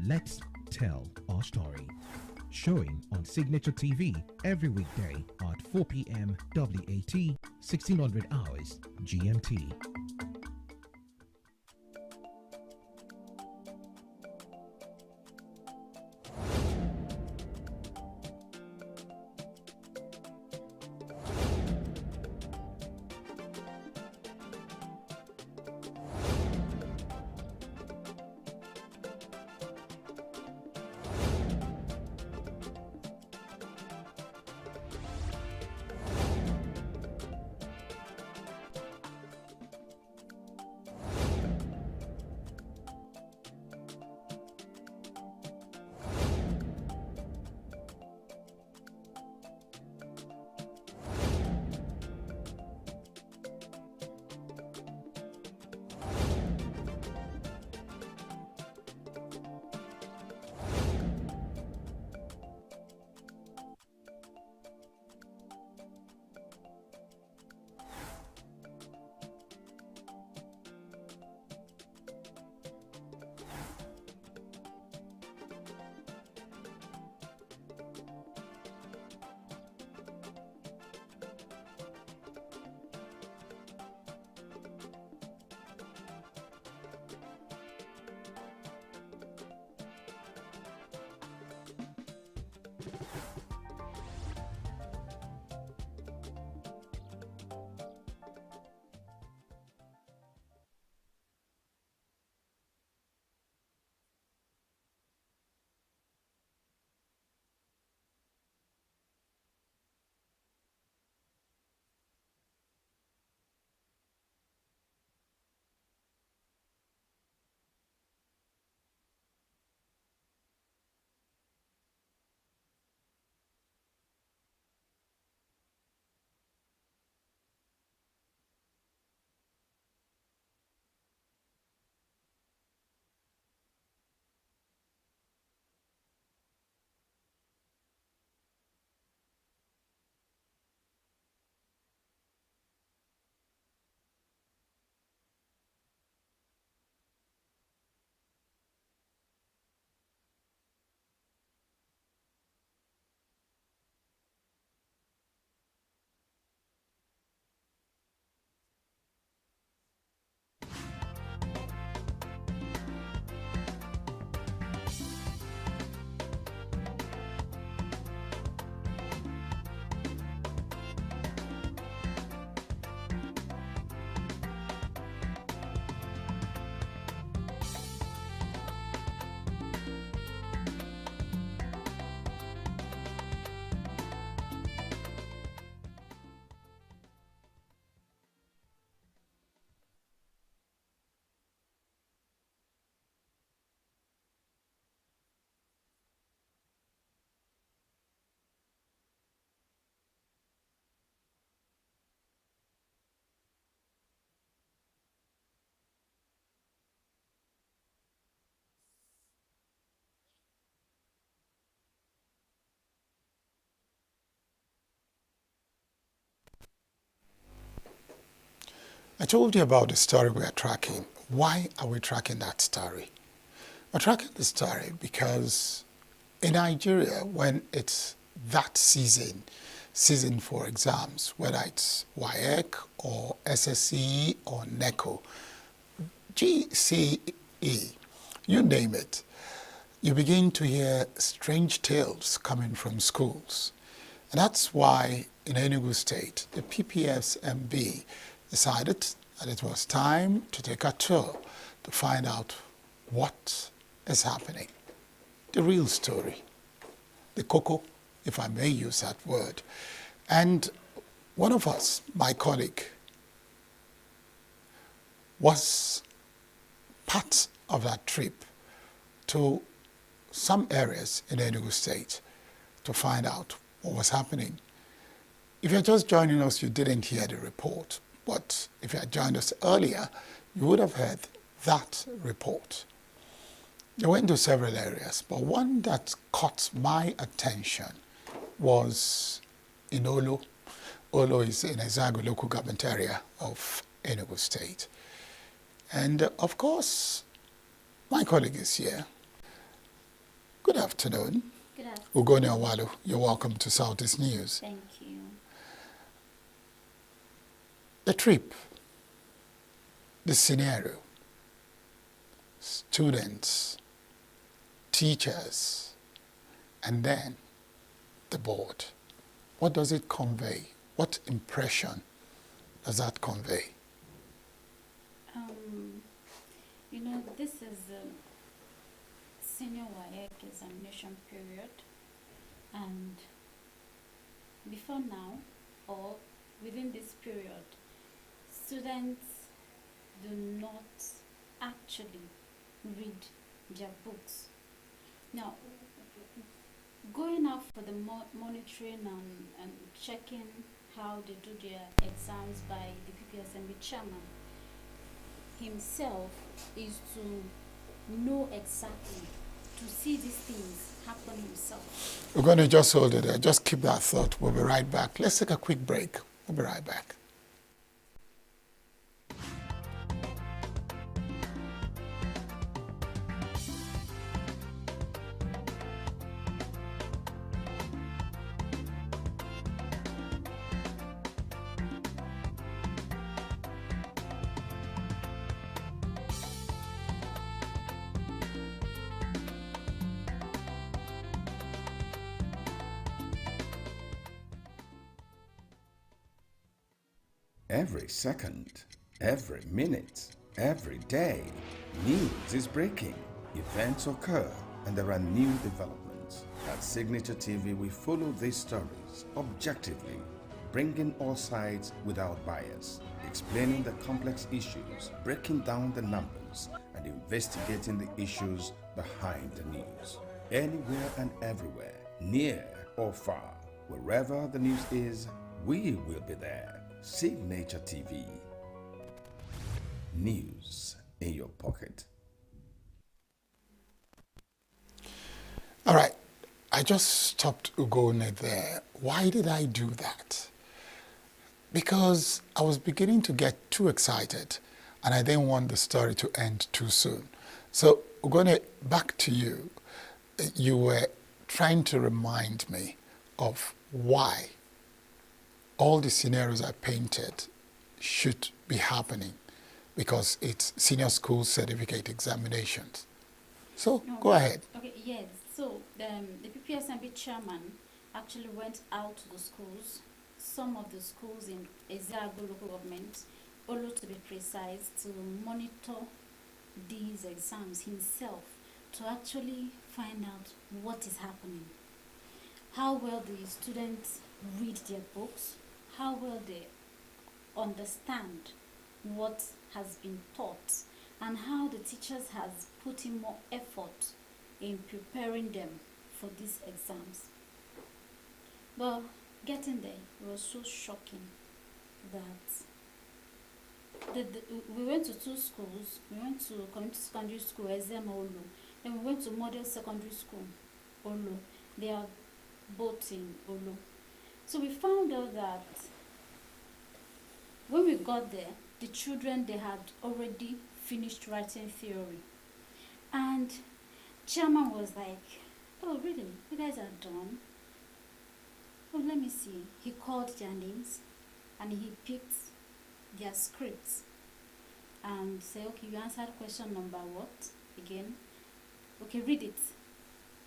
Let's tell our story. Showing on Signature TV every weekday at 4 p.m. WAT, 1600 hours GMT. I told you about the story we are tracking. Why are we tracking that story? We're tracking the story because in Nigeria, when it's that season for exams, whether it's WAEC or SSC or NECO, GCE, you name it, you begin to hear strange tales coming from schools. And that's why in Enugu State, the PPSMB decided that it was time to take a tour to find out what is happening. The real story, the cocoa, if I may use that word. And one of us, my colleague, was part of that trip to some areas in Enugu State to find out what was happening. If you're just joining us, you didn't hear the report. But if you had joined us earlier, you would have heard that report. They went to several areas, but one that caught my attention was in Olo. Olo is in Ezagu local government area of Enugu State. And of course, my colleague is here. Good afternoon. Good afternoon. Ugone Awalu, you're welcome to Southeast News. Thank you. The trip, the scenario, students, teachers, and then the board. What does it convey? What impression does that convey? You know, this is the senior WAEC examination period, and before now, or within this period, students do not actually read their books. Now, going out for the monitoring and checking how they do their exams by the PPSMB chairman himself is to know exactly, to see these things happen himself. We're going to just hold it there. Just keep that thought. We'll be right back. Let's take a quick break. We'll be right back. Every second, every minute, every day, news is breaking, events occur, and there are new developments. At Signature TV, we follow these stories objectively, bringing all sides without bias, explaining the complex issues, breaking down the numbers, and investigating the issues behind the news. Anywhere and everywhere, near or far, wherever the news is, we will be there. Signature TV. News in your pocket. All right. I just stopped Ugone there. Why did I do that? Because I was beginning to get too excited and I didn't want the story to end too soon. So Ugone, back to you. You were trying to remind me of why all the scenarios I painted should be happening because it's senior school certificate examinations. So No, go ahead. Okay, yes. So the PPSMB chairman actually went out to the schools, some of the schools in Ezagu local government, Olo to be precise, to monitor these exams himself to actually find out what is happening, how well the students read their books, how well they understand what has been taught, and how the teachers has put in more effort in preparing them for these exams. But getting there, it was so shocking that we went to two schools. We went to community secondary school, Ezem Olo. Then we went to model secondary school, Olo. They are both in Olo. So we found out that when we got there, the children, they had already finished writing theory. And chairman was like, oh really, you guys are done? Oh, let me see. He called their names and he picked their scripts and said, okay, you answered question number what again? Okay, read it.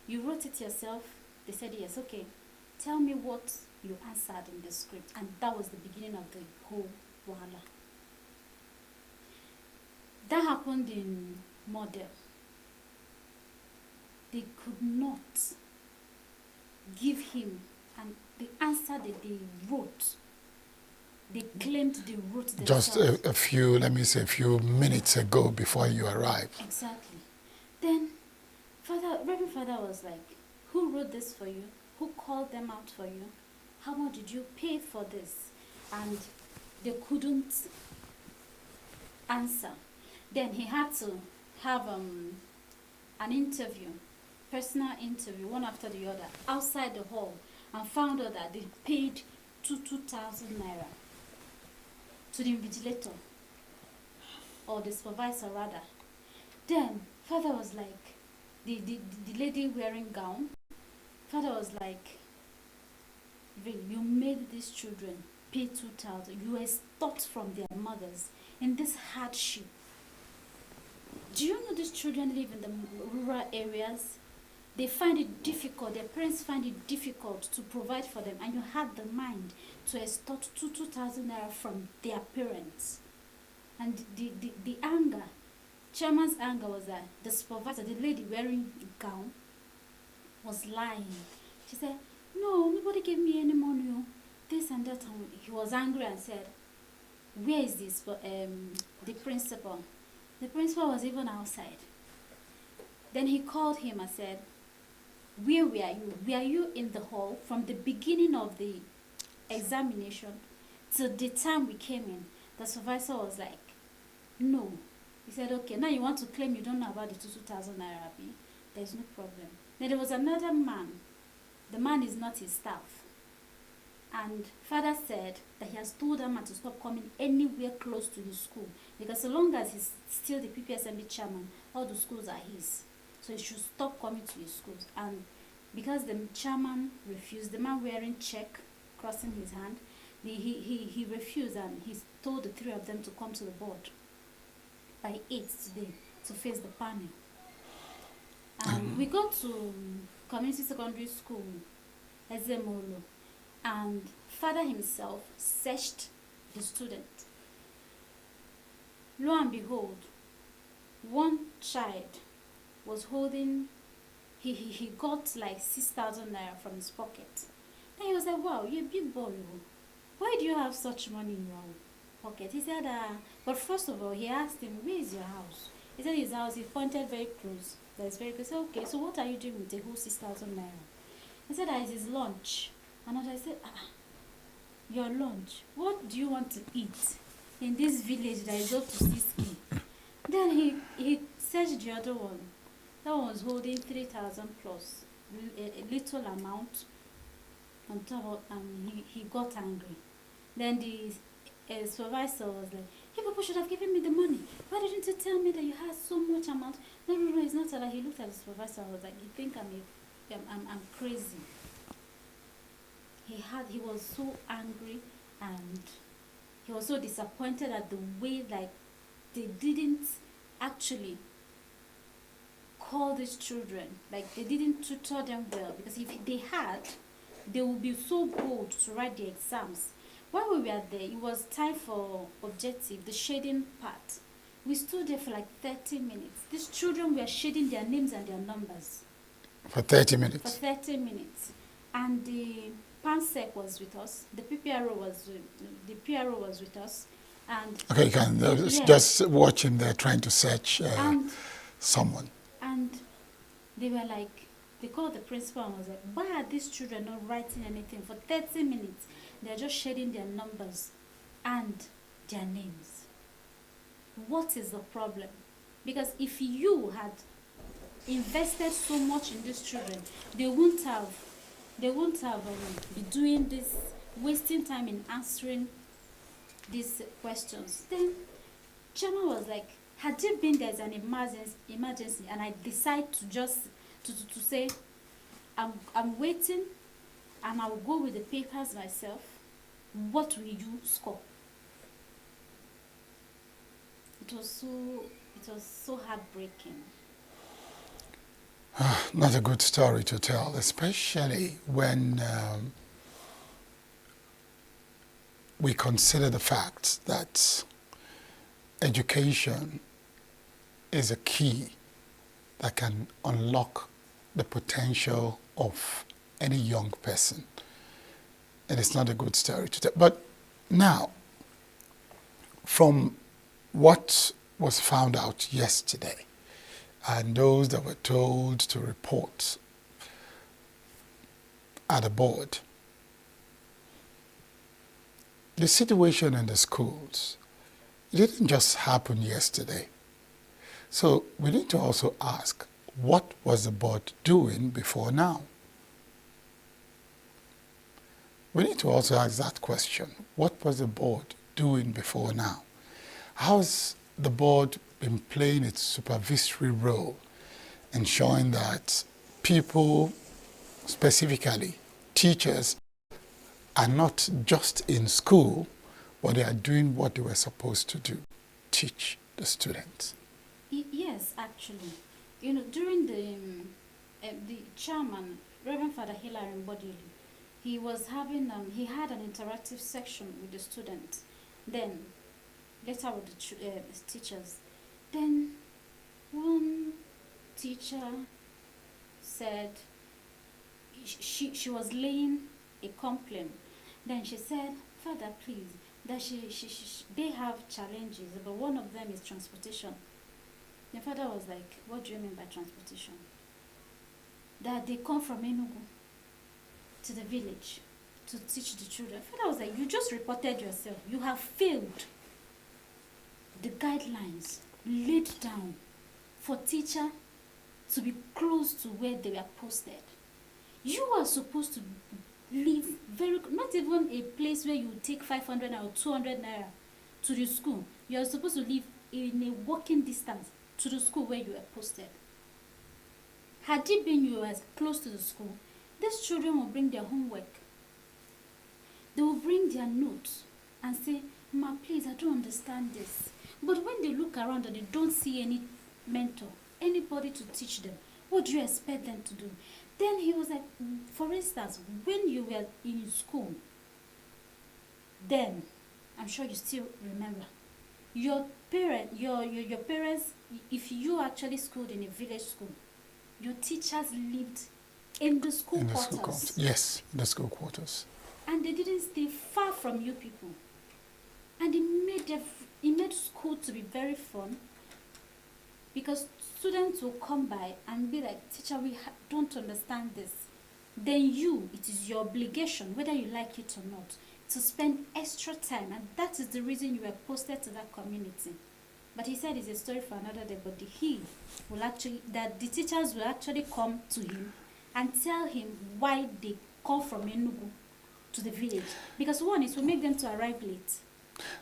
You wrote it yourself? They said yes. Okay, tell me what you answered in the script. And that was the beginning of the whole wahala. That happened in Model. They could not give him and the answer that they wrote. They claimed they wrote themselves. Just a few, let me say, a few minutes ago before you arrived. Exactly. Then Reverend Father was like, who wrote this for you? Who called them out for you? How much did you pay for this? And they couldn't answer. Then he had to have an interview, personal interview, one after the other, outside the hall, and found out that they paid 2,000 naira to the invigilator, or the supervisor rather. Then Father was like, the lady wearing gown, Father was like, really, you made these children pay 2,000. You extort from their mothers in this hardship. Do you know these children live in the rural areas? They find it difficult, their parents find it difficult to provide for them, and you had the mind to extort 2,000 naira from their parents. And the anger, chairman's anger was that the supervisor, the lady wearing a gown, was lying. She said, no, nobody gave me any money, this and that. And he was angry and said, where is this? The principal. The principal was even outside. Then he called him and said, where were you? Were you in the hall from the beginning of the examination till the time we came in? The supervisor was like, no. He said, okay, now you want to claim you don't know about the 2,000 naira. There's no problem. Then there was another man. The man is not his staff. And Father said that he has told that man to stop coming anywhere close to his school, because so long as he's still the PPSMB chairman, all the schools are his. So he should stop coming to his schools. And because the chairman refused, the man wearing check, crossing his hand, he refused, and he told the three of them to come to the board by 8 today to face the panel. And we got to community secondary school, Ezemolo, and Father himself searched the student. Lo and behold, one child was holding, he got like 6,000 naira from his pocket. Then he was like, wow, you're a big boy. Why do you have such money in your pocket? He said, but first of all, he asked him, where is your house? He said his house. He pointed very close. That's very close. He said, okay, so what are you doing with the whole 6,000 naira? He said, that is his lunch. And I said, your lunch? What do you want to eat in this village that is up to 6K? Then he searched the other one. That one was holding 3,000 plus, a little amount on top of, and he got angry. Then the supervisor was like, you people should have given me the money. Why didn't you tell me that you had so much amount? No, it's not that. He looked at the supervisor and was like, you think I'm crazy. He was so angry, and he was so disappointed at the way like they didn't actually call these children, like they didn't tutor them well, because if they had, they would be so bold to write the exams. While we were there, it was time for objective, the shading part. We stood there for like 30 minutes. These children were shading their names and their numbers. For 30 minutes? For 30 minutes. And the PANSEC was with us, the PRO was with us. And okay, you can just watch him there trying to search someone. And they were like, they called the principal and was like, why are these children not writing anything for 30 minutes? They're just shading their numbers and their names. What is the problem? Because if you had invested so much in these children, they wouldn't have been doing this, wasting time in answering these questions. Then Chama was like, had it been there's an emergency and I decide to just to say I'm waiting and I'll go with the papers myself, what will you score? It was so heartbreaking. Not a good story to tell, especially when we consider the fact that education is a key that can unlock the potential of any young person. And it's not a good story to tell. But now, from what was found out yesterday, and those that were told to report at the board, the situation in the schools, it didn't just happen yesterday. So we need to also ask, what was the board doing before now? We need to also ask that question. What was the board doing before now? How's the board been playing its supervisory role, ensuring that people, specifically teachers, are not just in school, but they are doing what they were supposed to do, teach the students? Yes, actually. You know, during the chairman, Reverend Father Hilary Mbodili, he was having, he had an interactive section with the students, then later with the teachers. Then one teacher said she was laying a complaint. Then she said, Father, please, that they have challenges, but one of them is transportation. The father was like, what do you mean by transportation? That they come from ENUGU to the village to teach the children. Father was like, you just reported yourself. You have failed the guidelines laid down for teacher to be close to where they were posted. You are supposed to live not even a place where you take 500 or 200 naira to the school. You are supposed to live in a walking distance to the school where you were posted. Had it been you were close to the school, these children will bring their homework. They will bring their notes and say, Ma, please, I don't understand this. But when they look around and they don't see any mentor, anybody to teach them, what do you expect them to do? Then he was like, for instance, when you were in school, then, I'm sure you still remember, your parents, if you actually schooled in a village school, your teachers lived in the school quarters. Yes, in the school quarters. And they didn't stay far from you people. And it made school to be very fun, because students will come by and be like, teacher, we don't understand this. Then it is your obligation, whether you like it or not, to spend extra time. And that is the reason you were posted to that community. But he said it's a story for another day, but the teachers will actually come to him and tell him why they come from ENUGU to the village. Because one, it will make them to arrive late.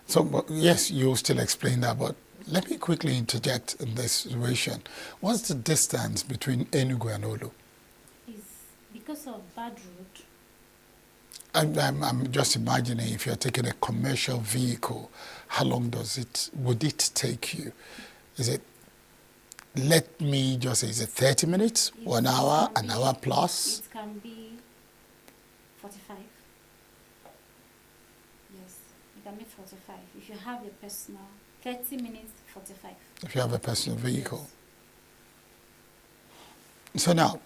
So, but yes, you'll still explain that, but let me quickly interject in this situation. What's the distance between ENUGU and Olu? It's because of bad road. I'm just imagining, if you're taking a commercial vehicle, how long would it take you? Is it, let me just say, is it 30 minutes, 1 hour, an hour plus? It can be 45. Yes, it can be 45. If you have a personal, 30 minutes, 45. If you have a personal vehicle. Yes. So now,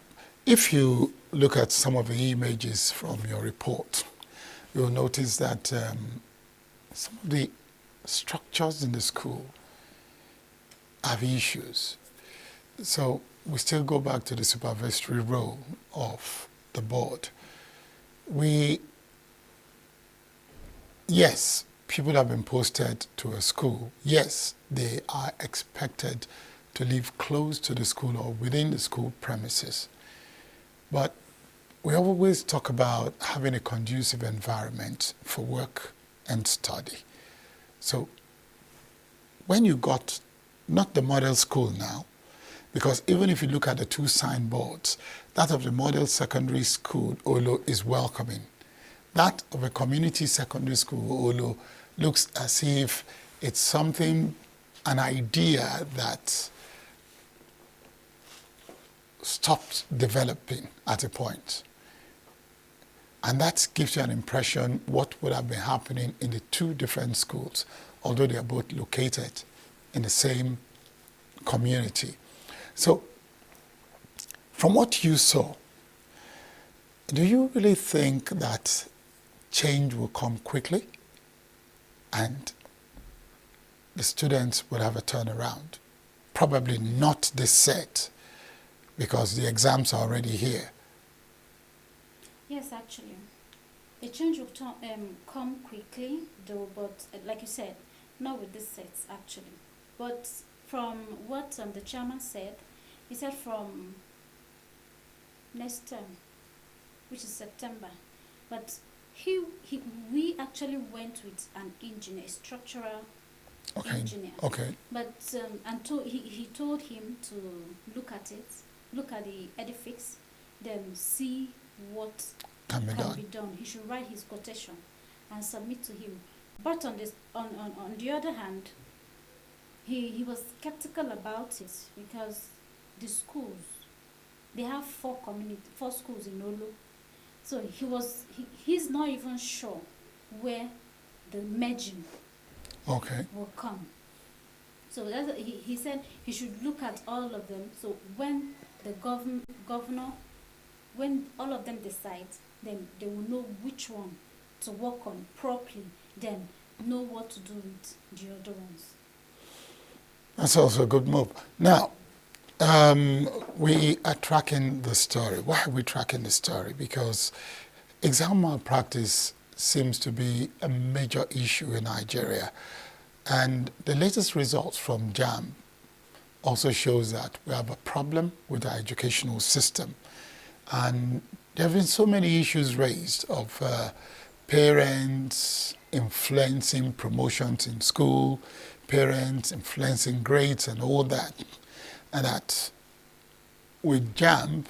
if you look at some of the images from your report, you'll notice that some of the structures in the school have issues. So we still go back to the supervisory role of the board. Yes, people have been posted to a school. Yes, they are expected to live close to the school or within the school premises. But we always talk about having a conducive environment for work and study. So when you got, not the model school now, because even if you look at the two signboards, that of the model secondary school, Olo, is welcoming. That of a community secondary school, Olo, looks as if it's something, an idea that stopped developing at a point. And that gives you an impression what would have been happening in the two different schools, although they are both located in the same community. So, from what you saw, do you really think that change will come quickly and the students will have a turnaround? Probably not this set, because the exams are already here. Yes, actually. The change will come quickly, though, but like you said, not with this sets, actually. But from what the chairman said, he said from next term, which is September. But we actually went with an engineer, a structural engineer. Okay. But he told him to look at it, look at the edifice, then see what can be done. He should write his quotation and submit to him. But on the other hand, he was skeptical about it because the schools, they have four schools in Olo. So he's not even sure where the merging will come. So he said he should look at all of them. So when the governor, when all of them decide, then they will know which one to work on properly, then know what to do with the other ones. That's also a good move. Now, we are tracking the story. Why are we tracking the story? Because exam malpractice seems to be a major issue in Nigeria. And the latest results from JAM also shows that we have a problem with our educational system. And there have been so many issues raised of parents influencing promotions in school, parents influencing grades and all that. And that with JAM,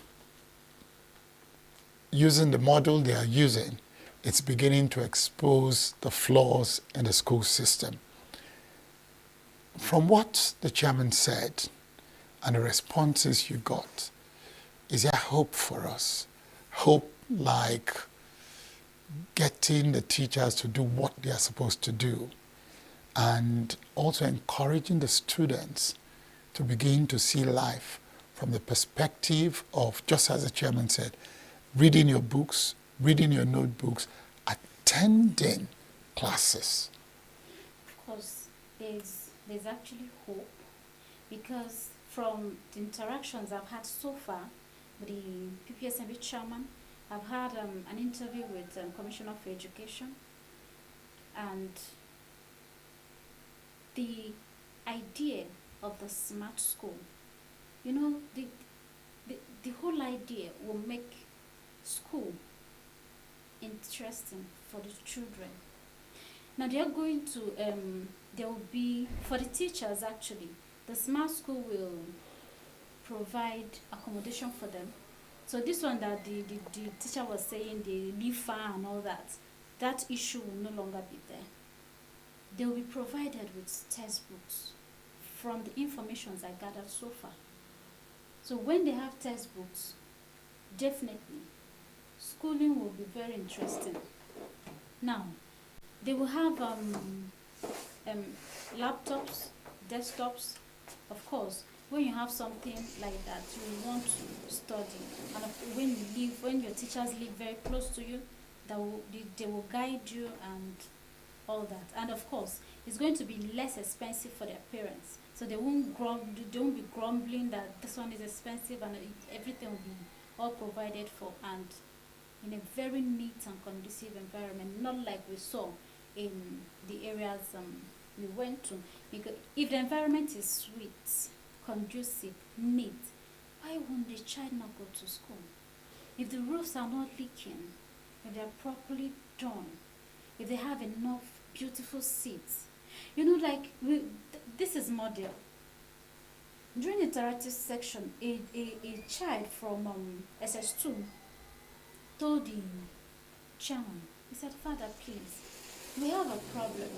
using the model they are using, it's beginning to expose the flaws in the school system. From what the chairman said and the responses you got, is there hope for us? Hope like getting the teachers to do what they are supposed to do, and also encouraging the students to begin to see life from the perspective of, just as the chairman said, reading your books, reading your notebooks, attending classes. Of course, there's actually hope, because from the interactions I've had so far with the PPSMB chairman, I've had an interview with Commissioner for Education, and the idea of the smart school, you know, the whole idea will make school interesting for the children. Now they are going to, there will be, for the teachers actually, the smart school will provide accommodation for them. So this one that the teacher was saying, they live far and all that, that issue will no longer be there. They will be provided with textbooks from the informations I gathered so far. So when they have textbooks, definitely schooling will be very interesting. Now, they will have laptops, desktops. Of course, when you have something like that, you want to study. And when your teachers live very close to you, they will guide you and all that. And of course, it's going to be less expensive for their parents. So they won't be grumbling that this one is expensive and everything will be all provided for, and in a very neat and conducive environment, not like we saw in the areas we went to. Because if the environment is sweet, conducive, neat, why won't the child not go to school? If the roofs are not leaking, if they are properly done, if they have enough beautiful seats, you know, like this is model. During the interactive section, a child from SS2 told the chairman, he said, "Father, please, we have a problem."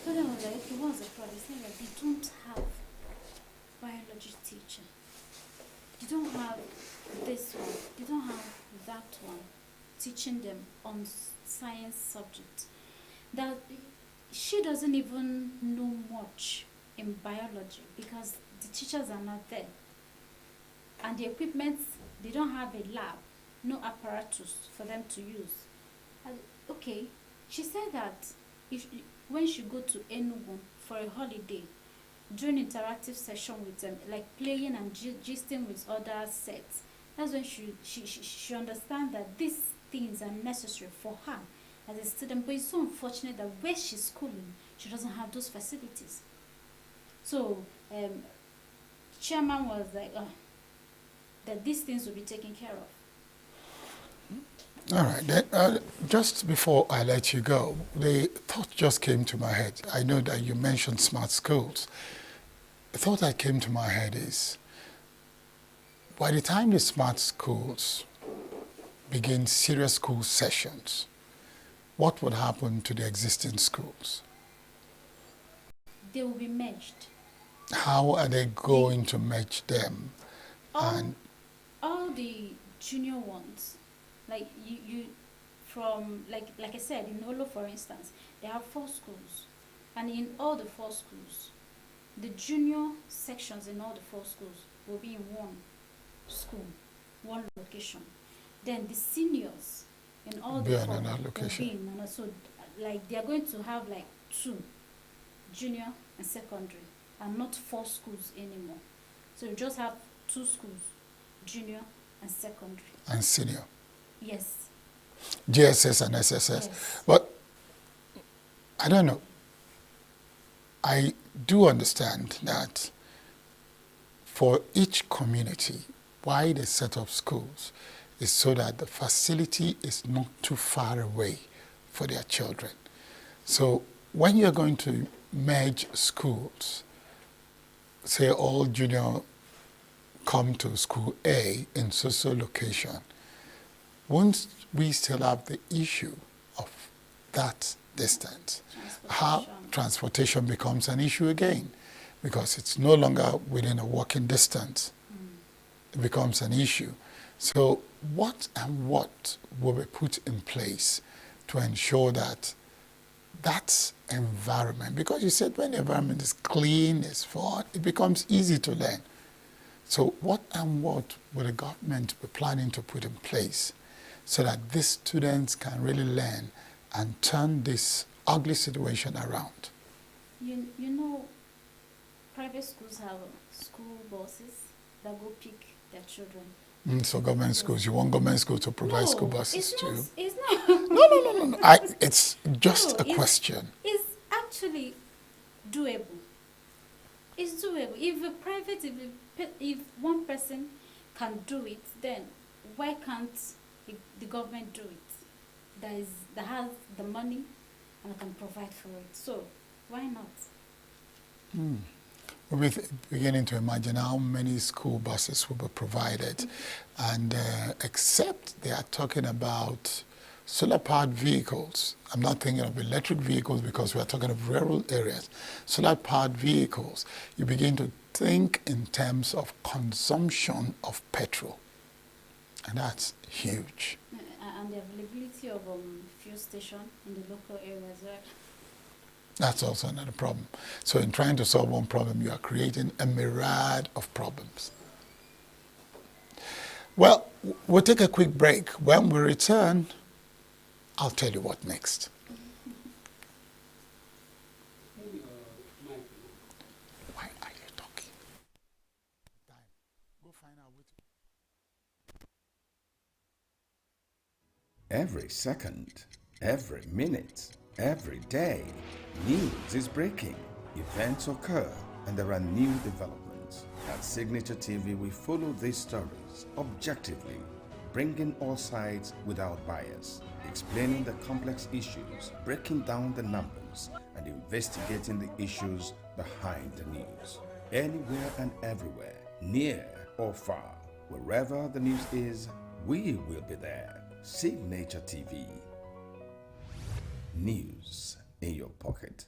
Father was like, "Okay, what's the problem?" He said, "Like, they don't have biology teacher." you don't have this one, you don't have that one, teaching them on science subjects. That she doesn't even know much in biology because the teachers are not there. And the equipment, they don't have a lab, no apparatus for them to use. Okay, she said that if when she go to ENUGU for a holiday, during interactive session with them, like playing and gisting with other sets, that's when she understands that these things are necessary for her as a student. But it's so unfortunate that where she's schooling, she doesn't have those facilities. So chairman was like, that these things will be taken care of. All right. Then, just before I let you go, the thought just came to my head. I know that you mentioned smart schools. The thought that came to my head is, by the time the smart schools begin serious school sessions, what would happen to the existing schools? They will be merged. How are they going to merge them? All the junior ones, like you from like I said, in Olo, for instance, they have 4 schools, and in all the 4 schools, the junior sections in all the 4 schools will be in one school, one location. Then the seniors in all the 4 will be in another. So like they are going to have like 2, junior and secondary, and not 4 schools anymore. So you just have 2 schools, junior and secondary. And senior. Yes. GSS and SSS. Yes. But I don't know. I do understand that for each community, why they set up schools is so that the facility is not too far away for their children. So when you're going to merge schools, say all junior come to school A in so location, won't we still have the issue of that distance? How transportation becomes an issue again, because it's no longer within a walking distance. It becomes an issue. So what will be put in place to ensure that that environment, because you said when the environment is clean, is fun, it becomes easy to learn. So what will the government be planning to put in place so that these students can really learn and turn this ugly situation around? You know, private schools have school buses that go pick their children. So government schools, you want government schools to provide school buses too? It's not. No. It's just a question. It's actually doable. It's doable. If one person can do it, then why can't the government do it? That has the money and can provide for it. So why not? We're beginning to imagine how many school buses will be provided, and except they are talking about solar-powered vehicles. I'm not thinking of electric vehicles because we are talking of rural areas. Solar-powered vehicles, you begin to think in terms of consumption of petrol, and that's huge. And the availability of fuel station in the local areas, right? That's also another problem. So in trying to solve one problem, you are creating a myriad of problems. Well, we'll take a quick break. When we return, I'll tell you what next. Why are you talking? Go find out Every second, every minute, every day, news is breaking, events occur, and there are new developments. At Signature TV, we follow these stories objectively, bringing all sides without bias, explaining the complex issues, breaking down the numbers, and investigating the issues behind the news. Anywhere and everywhere, near or far, wherever the news is, we will be there. Signature TV. News in your pocket.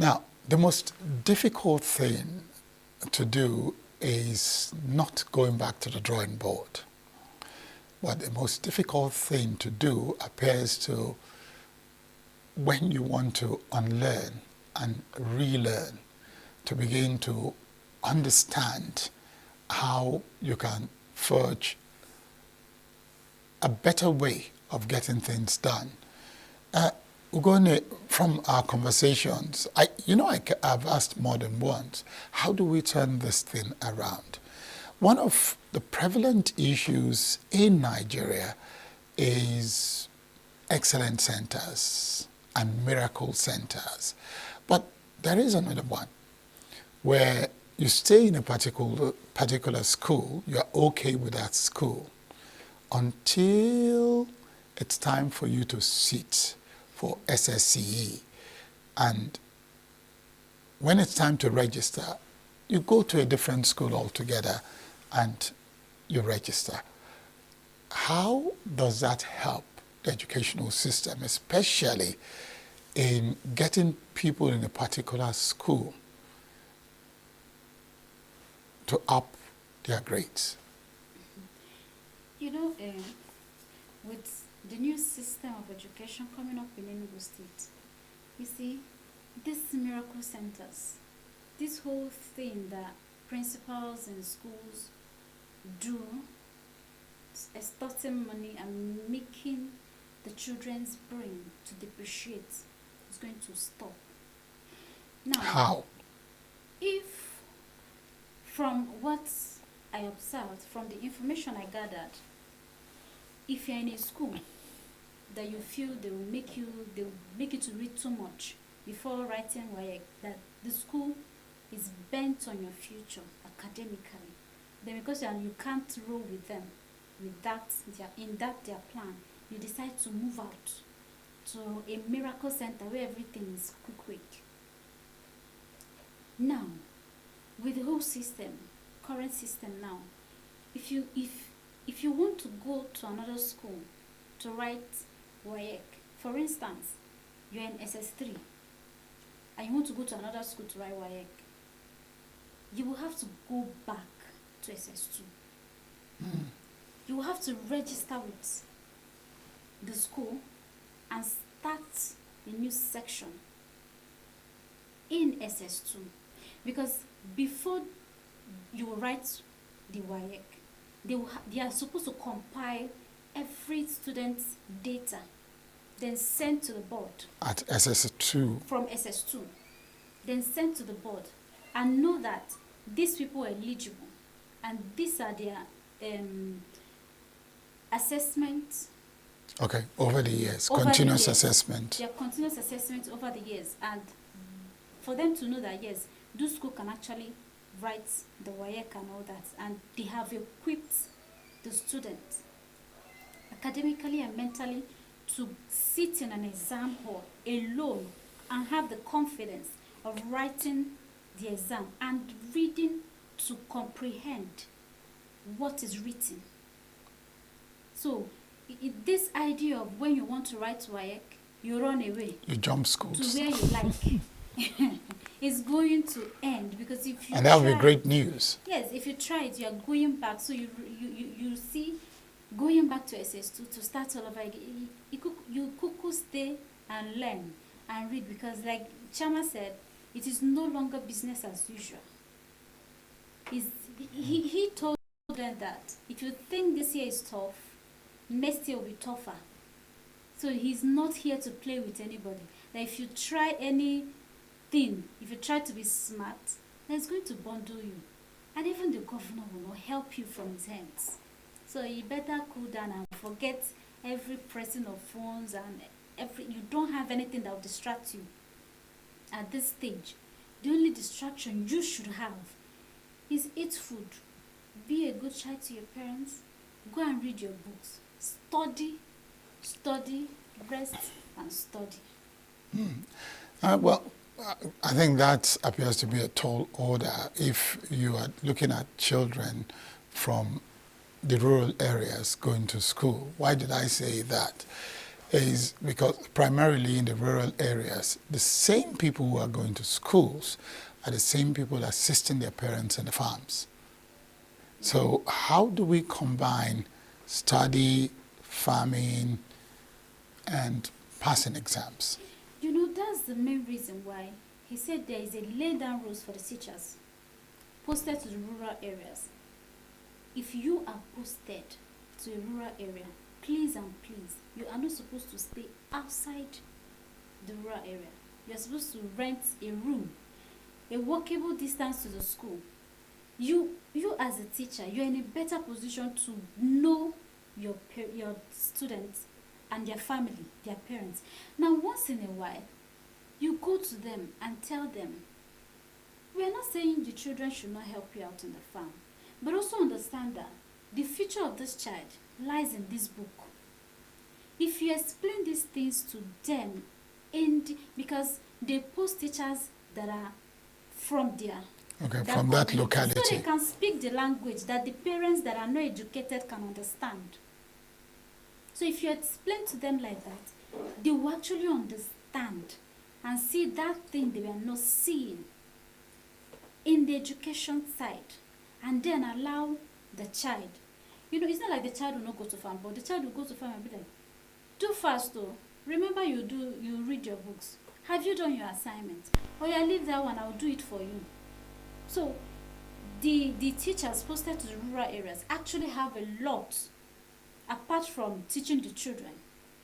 Now, the most difficult thing to do is not going back to the drawing board. But the most difficult thing to do appears to when you want to unlearn and relearn, to begin to understand how you can forge a better way of getting things done. Ugone, from our conversations, I've asked more than once, how do we turn this thing around? One of the prevalent issues in Nigeria is excellence centers and miracle centers. But there is another one where you stay in a particular school, you're okay with that school until it's time for you to sit for SSCE. And when it's time to register, you go to a different school altogether and you register. How does that help the educational system, especially in getting people in a particular school to up their grades? With the new system of education coming up in ENUGU State, you see, these miracle centers, this whole thing that principals in schools do, extorting money and making the children's brain to depreciate, is going to stop. Now, how? If, from what I observed, from the information I gathered, if you're in a school that you feel they will make you to read too much before writing WAEC, that the school is bent on your future academically, then because you can't roll with them, with that their plan, you decide to move out to a miracle center where everything is quick. Now, with the whole system, current system now, if you want to go to another school to write WAEC, for instance, you're in SS3 and you want to go to another school to write WAEC, you will have to go back to SS2. You will have to register with the school and start a new section in SS2, because before you write the WAEC, they are supposed to compile every student's data, then send to the board. At SS2? From SS2. Then send to the board and know that these people are eligible and these are their assessments. Okay, over the years, continuous assessment. Their continuous assessment over the years, and for them to know that yes, those schools can actually write the WAEC and all that, and they have equipped the students academically and mentally to sit in an exam hall alone and have the confidence of writing the exam and reading to comprehend what is written. So this idea of when you want to write WAEC, you run away. You jump schools. To where you like. It's going to end, because if you and that would be great news. Yes, if you try it, you are going back. So you see, going back to SS2 to start all over again. You could stay and learn and read, because like Chama said, it is no longer business as usual. He told them that if you think this year is tough, next year will be tougher. So he's not here to play with anybody. That if you try anything, if you try to be smart, then it's going to bundle you. And even the governor will not help you from his hands. So you better cool down and forget every pressing of phones and you don't have anything that will distract you at this stage. The only distraction you should have is eat food, be a good child to your parents, go and read your books, study, rest and study. Well, I think that appears to be a tall order if you are looking at children from the rural areas going to school. Why did I say that? is because primarily in the rural areas, the same people who are going to schools are the same people assisting their parents in the farms. So how do we combine study, farming, and passing exams? You know, that's the main reason why he said there is a laid down rules for the teachers posted to the rural areas. If you are posted to a rural area, please and please, you are not supposed to stay outside the rural area. You are supposed to rent a room, a walkable distance to the school. You as a teacher, you're in a better position to know your students and their family, their parents. Now, once in a while, you go to them and tell them, we are not saying the children should not help you out in the farm, but also understand that the future of this child lies in this book. If you explain these things to them, because they post teachers that are from there, from that locality, so they can speak the language that the parents that are not educated can understand. So if you explain to them like that, they will actually understand and see that thing they were not seeing in the education side, and then allow the child. You know, it's not like the child will not go to farm, but the child will go to farm and be like, do fast though. Remember you read your books. Have you done your assignment? Oh yeah, leave that one, I'll do it for you. So the teachers posted to the rural areas actually have a lot, apart from teaching the children.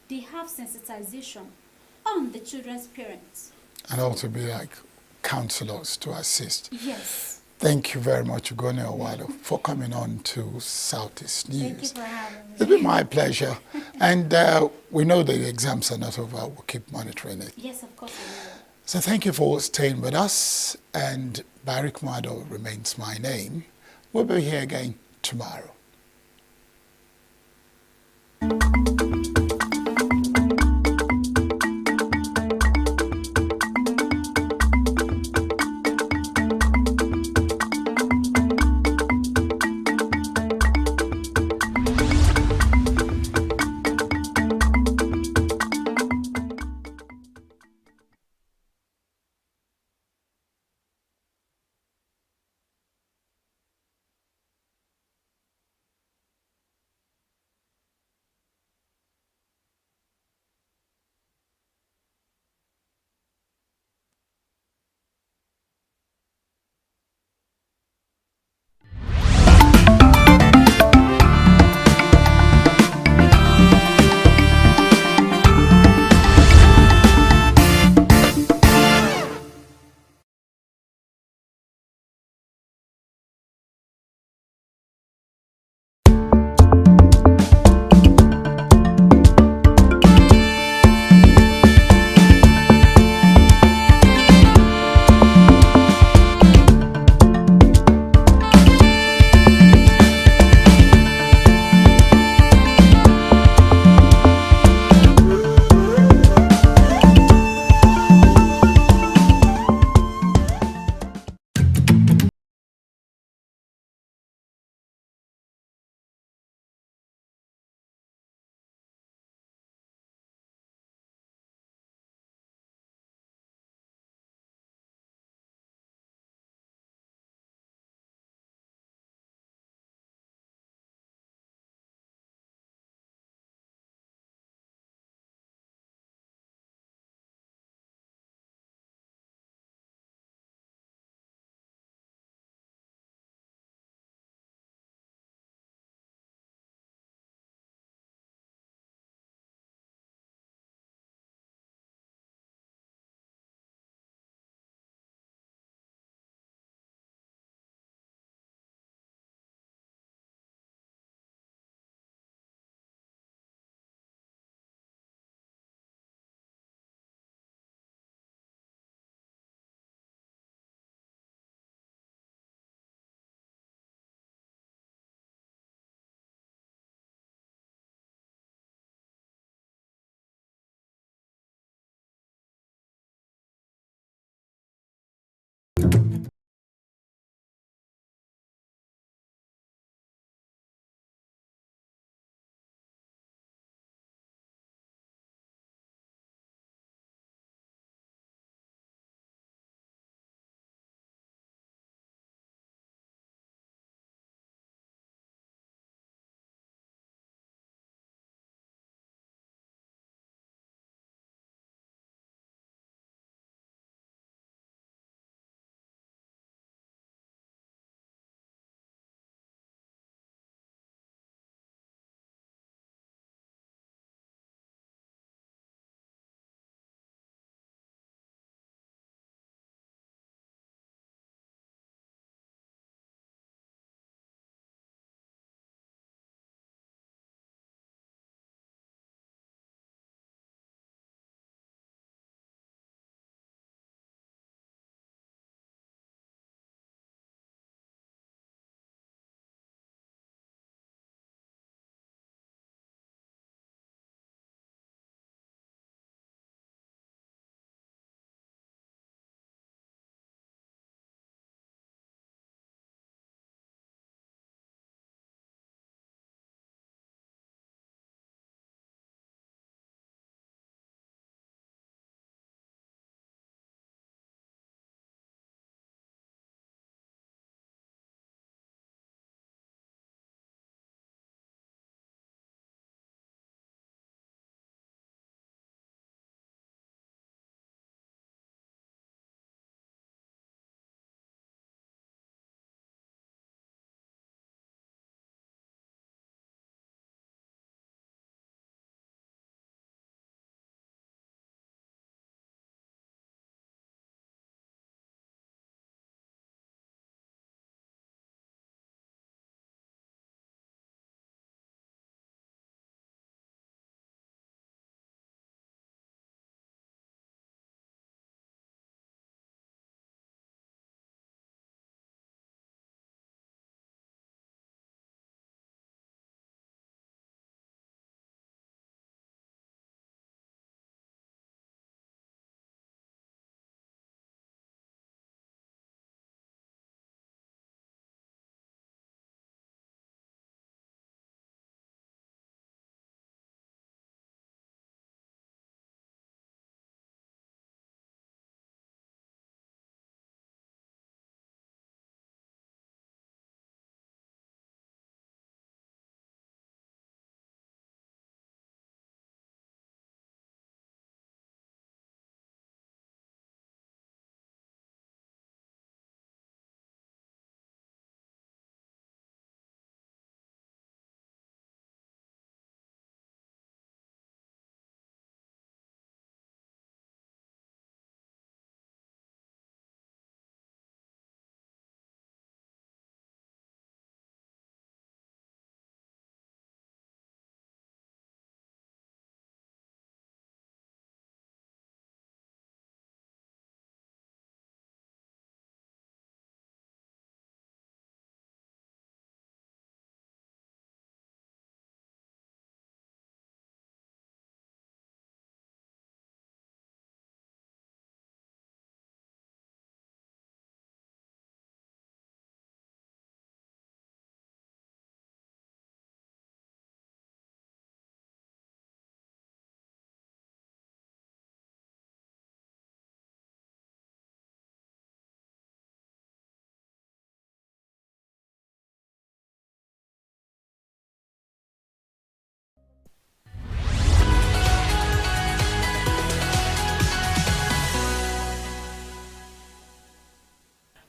They have sensitization on the children's parents. And also be like counselors to assist. Yes. Thank you very much, Ugone Owalo, for coming on to Southeast News. Thank you for having me. It's been my pleasure. And we know the exams are not over. We'll keep monitoring it. Yes, of course we will. So thank you for staying with us. And Barik Mwado remains my name. We'll be here again tomorrow.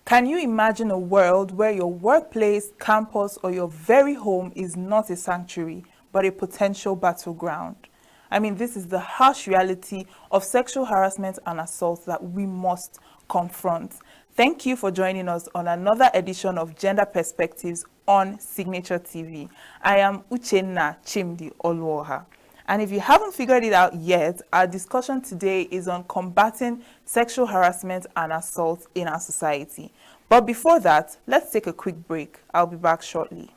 Can you imagine a world where your workplace, campus, or your very home is not a sanctuary, but a potential battleground? I mean, this is the harsh reality of sexual harassment and assault that we must confront. Thank you for joining us on another edition of Gender Perspectives on Signature TV. I am Uchenna Chimdi Oluoha. And if you haven't figured it out yet, our discussion today is on combating sexual harassment and assault in our society. But before that, let's take a quick break. I'll be back shortly.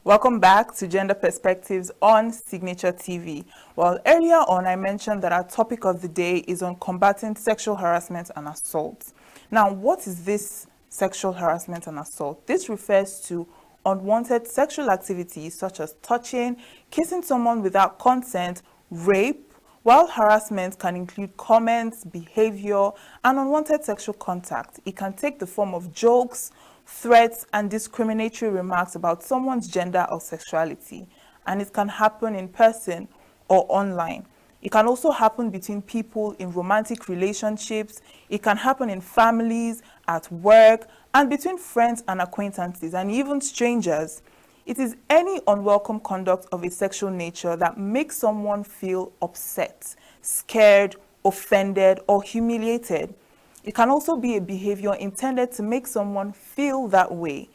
Welcome back to Gender Perspectives on Signature TV. Well, earlier on, I mentioned that our topic of the day is on combating sexual harassment and assault. Now, what is this sexual harassment and assault? This refers to unwanted sexual activities such as touching, kissing someone without consent, rape, while harassment can include comments, behavior, and unwanted sexual contact. It can take the form of jokes, threats, and discriminatory remarks about someone's gender or sexuality, and it can happen in person or online. It can also happen between people in romantic relationships. It can happen in families, at work, and between friends and acquaintances, and even strangers. It is any unwelcome conduct of a sexual nature that makes someone feel upset, scared, offended, or humiliated. It can also be a behavior intended to make someone feel that way.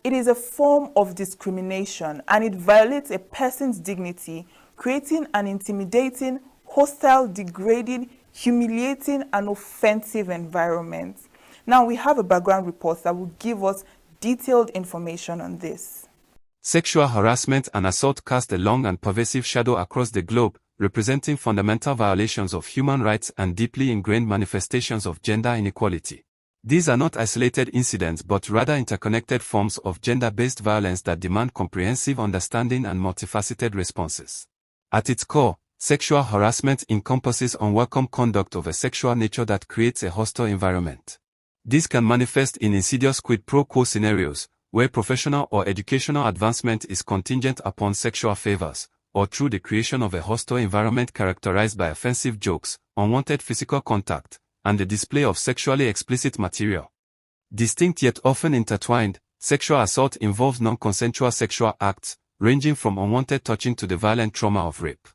It is a form of discrimination, and it violates a person's dignity, creating an intimidating, hostile, degrading, humiliating, and offensive environment. Now, we have a background report that will give us detailed information on this. Sexual harassment and assault cast a long and pervasive shadow across the globe, representing fundamental violations of human rights and deeply ingrained manifestations of gender inequality. These are not isolated incidents but rather interconnected forms of gender-based violence that demand comprehensive understanding and multifaceted responses. At its core, sexual harassment encompasses unwelcome conduct of a sexual nature that creates a hostile environment. This can manifest in insidious quid pro quo scenarios, where professional or educational advancement is contingent upon sexual favors, or through the creation of a hostile environment characterized by offensive jokes, unwanted physical contact, and the display of sexually explicit material. Distinct yet often intertwined, sexual assault involves non-consensual sexual acts, ranging from unwanted touching to the violent trauma of rape.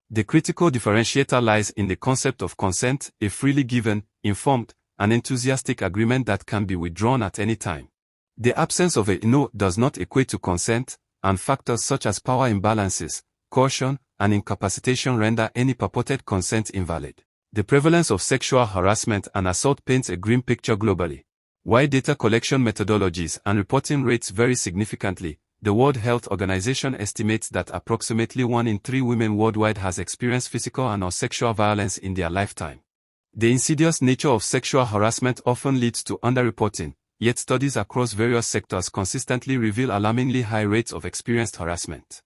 The critical differentiator lies in the concept of consent, a freely given, informed, and enthusiastic agreement that can be withdrawn at any time. The absence of a no does not equate to consent, and factors such as power imbalances, coercion, and incapacitation render any purported consent invalid. The prevalence of sexual harassment and assault paints a grim picture globally. While data collection methodologies and reporting rates vary significantly, the World Health Organization estimates that approximately 1 in 3 women worldwide has experienced physical and/or sexual violence in their lifetime. The insidious nature of sexual harassment often leads to underreporting, yet studies across various sectors consistently reveal alarmingly high rates of experienced harassment.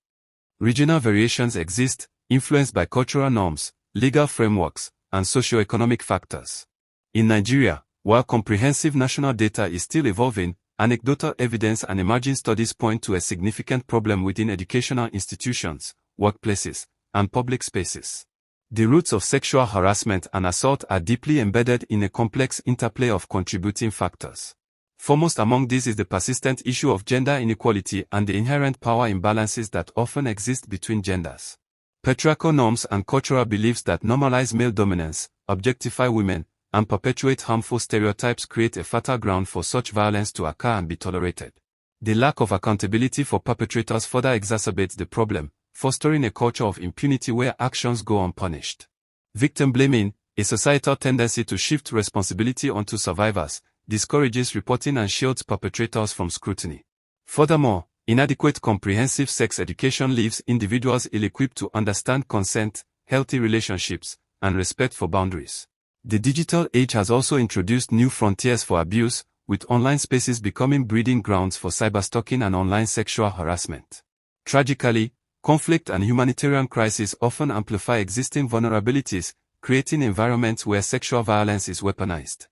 Regional variations exist, influenced by cultural norms, legal frameworks, and socio-economic factors. In Nigeria, while comprehensive national data is still evolving, anecdotal evidence and emerging studies point to a significant problem within educational institutions, workplaces, and public spaces. The roots of sexual harassment and assault are deeply embedded in a complex interplay of contributing factors. Foremost among these is the persistent issue of gender inequality and the inherent power imbalances that often exist between genders. Patriarchal norms and cultural beliefs that normalize male dominance, objectify women, and perpetuate harmful stereotypes create a fertile ground for such violence to occur and be tolerated. The lack of accountability for perpetrators further exacerbates the problem, fostering a culture of impunity where actions go unpunished. Victim blaming, a societal tendency to shift responsibility onto survivors, discourages reporting and shields perpetrators from scrutiny. Furthermore, Inadequate comprehensive sex education leaves individuals ill-equipped to understand consent, healthy relationships, and respect for boundaries. The digital age has also introduced new frontiers for abuse, with online spaces becoming breeding grounds for cyberstalking and online sexual harassment. Tragically, conflict and humanitarian crises often amplify existing vulnerabilities, creating environments where sexual violence is weaponized.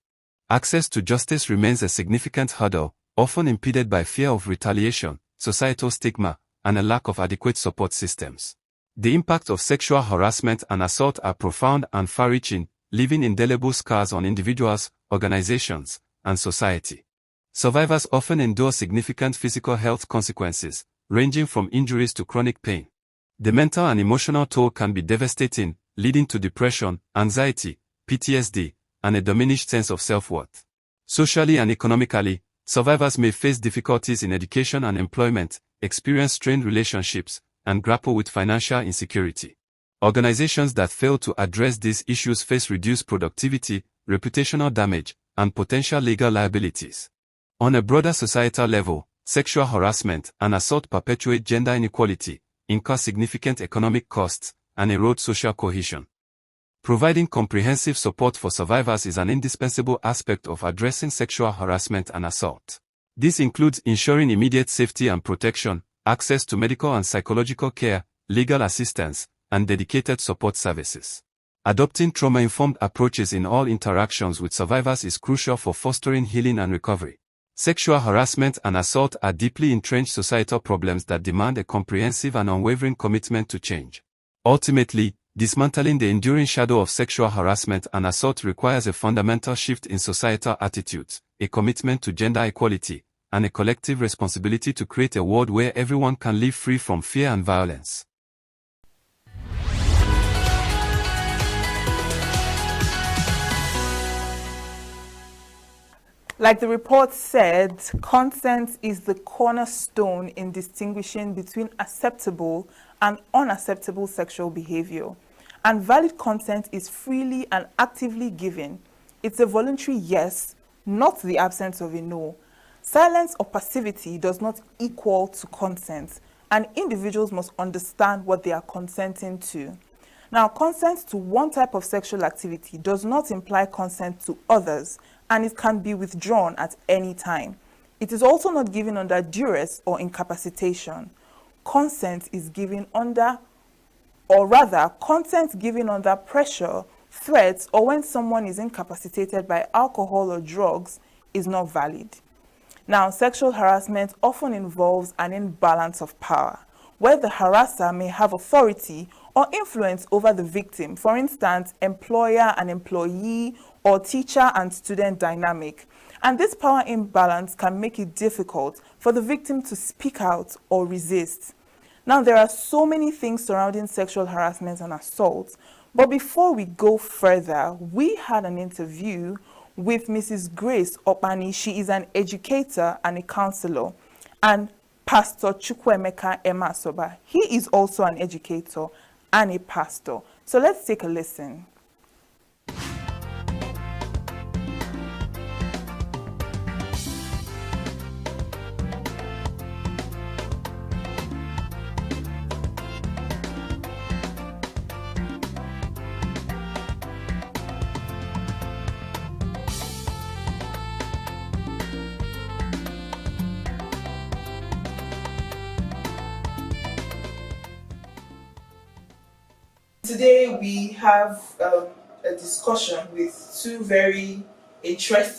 Access to justice remains a significant hurdle, often impeded by fear of retaliation, societal stigma, and a lack of adequate support systems. The impact of sexual harassment and assault are profound and far-reaching, leaving indelible scars on individuals, organizations, and society. Survivors often endure significant physical health consequences, ranging from injuries to chronic pain. The mental and emotional toll can be devastating, leading to depression, anxiety, PTSD, and a diminished sense of self-worth. Socially and economically, survivors may face difficulties in education and employment, experience strained relationships, and grapple with financial insecurity. Organizations that fail to address these issues face reduced productivity, reputational damage, and potential legal liabilities. On a broader societal level, sexual harassment and assault perpetuate gender inequality, incur significant economic costs, and erode social cohesion. Providing comprehensive support for survivors is an indispensable aspect of addressing sexual harassment and assault. This includes ensuring immediate safety and protection, access to medical and psychological care, legal assistance, and dedicated support services. Adopting trauma-informed approaches in all interactions with survivors is crucial for fostering healing and recovery. Sexual harassment and assault are deeply entrenched societal problems that demand a comprehensive and unwavering commitment to change. Ultimately, dismantling the enduring shadow of sexual harassment and assault requires a fundamental shift in societal attitudes, a commitment to gender equality, and a collective responsibility to create a world where everyone can live free from fear and violence. Like the report said, consent is the cornerstone in distinguishing between acceptable and unacceptable sexual behavior. And valid consent is freely and actively given. It's a voluntary yes, not the absence of a no. Silence or passivity does not equal to consent, and individuals must understand what they are consenting to. Now, consent to one type of sexual activity does not imply consent to others, and it can be withdrawn at any time. It is also not given under duress or incapacitation. Consent is given under, or rather, consent given under pressure, threats, or when someone is incapacitated by alcohol or drugs is not valid. Now, sexual harassment often involves an imbalance of power, where the harasser may have authority or influence over the victim, for instance, employer and employee, or teacher and student dynamic. And this power imbalance can make it difficult for the victim to speak out or resist. Now, there are so many things surrounding sexual harassment and assault, but before we go further, we had an interview with Mrs. Grace Opani. She is an educator and a counselor, and Pastor Chukwuemeka Emasoba. He is also an educator and a pastor. So let's take a listen. Today we have a discussion with two very interesting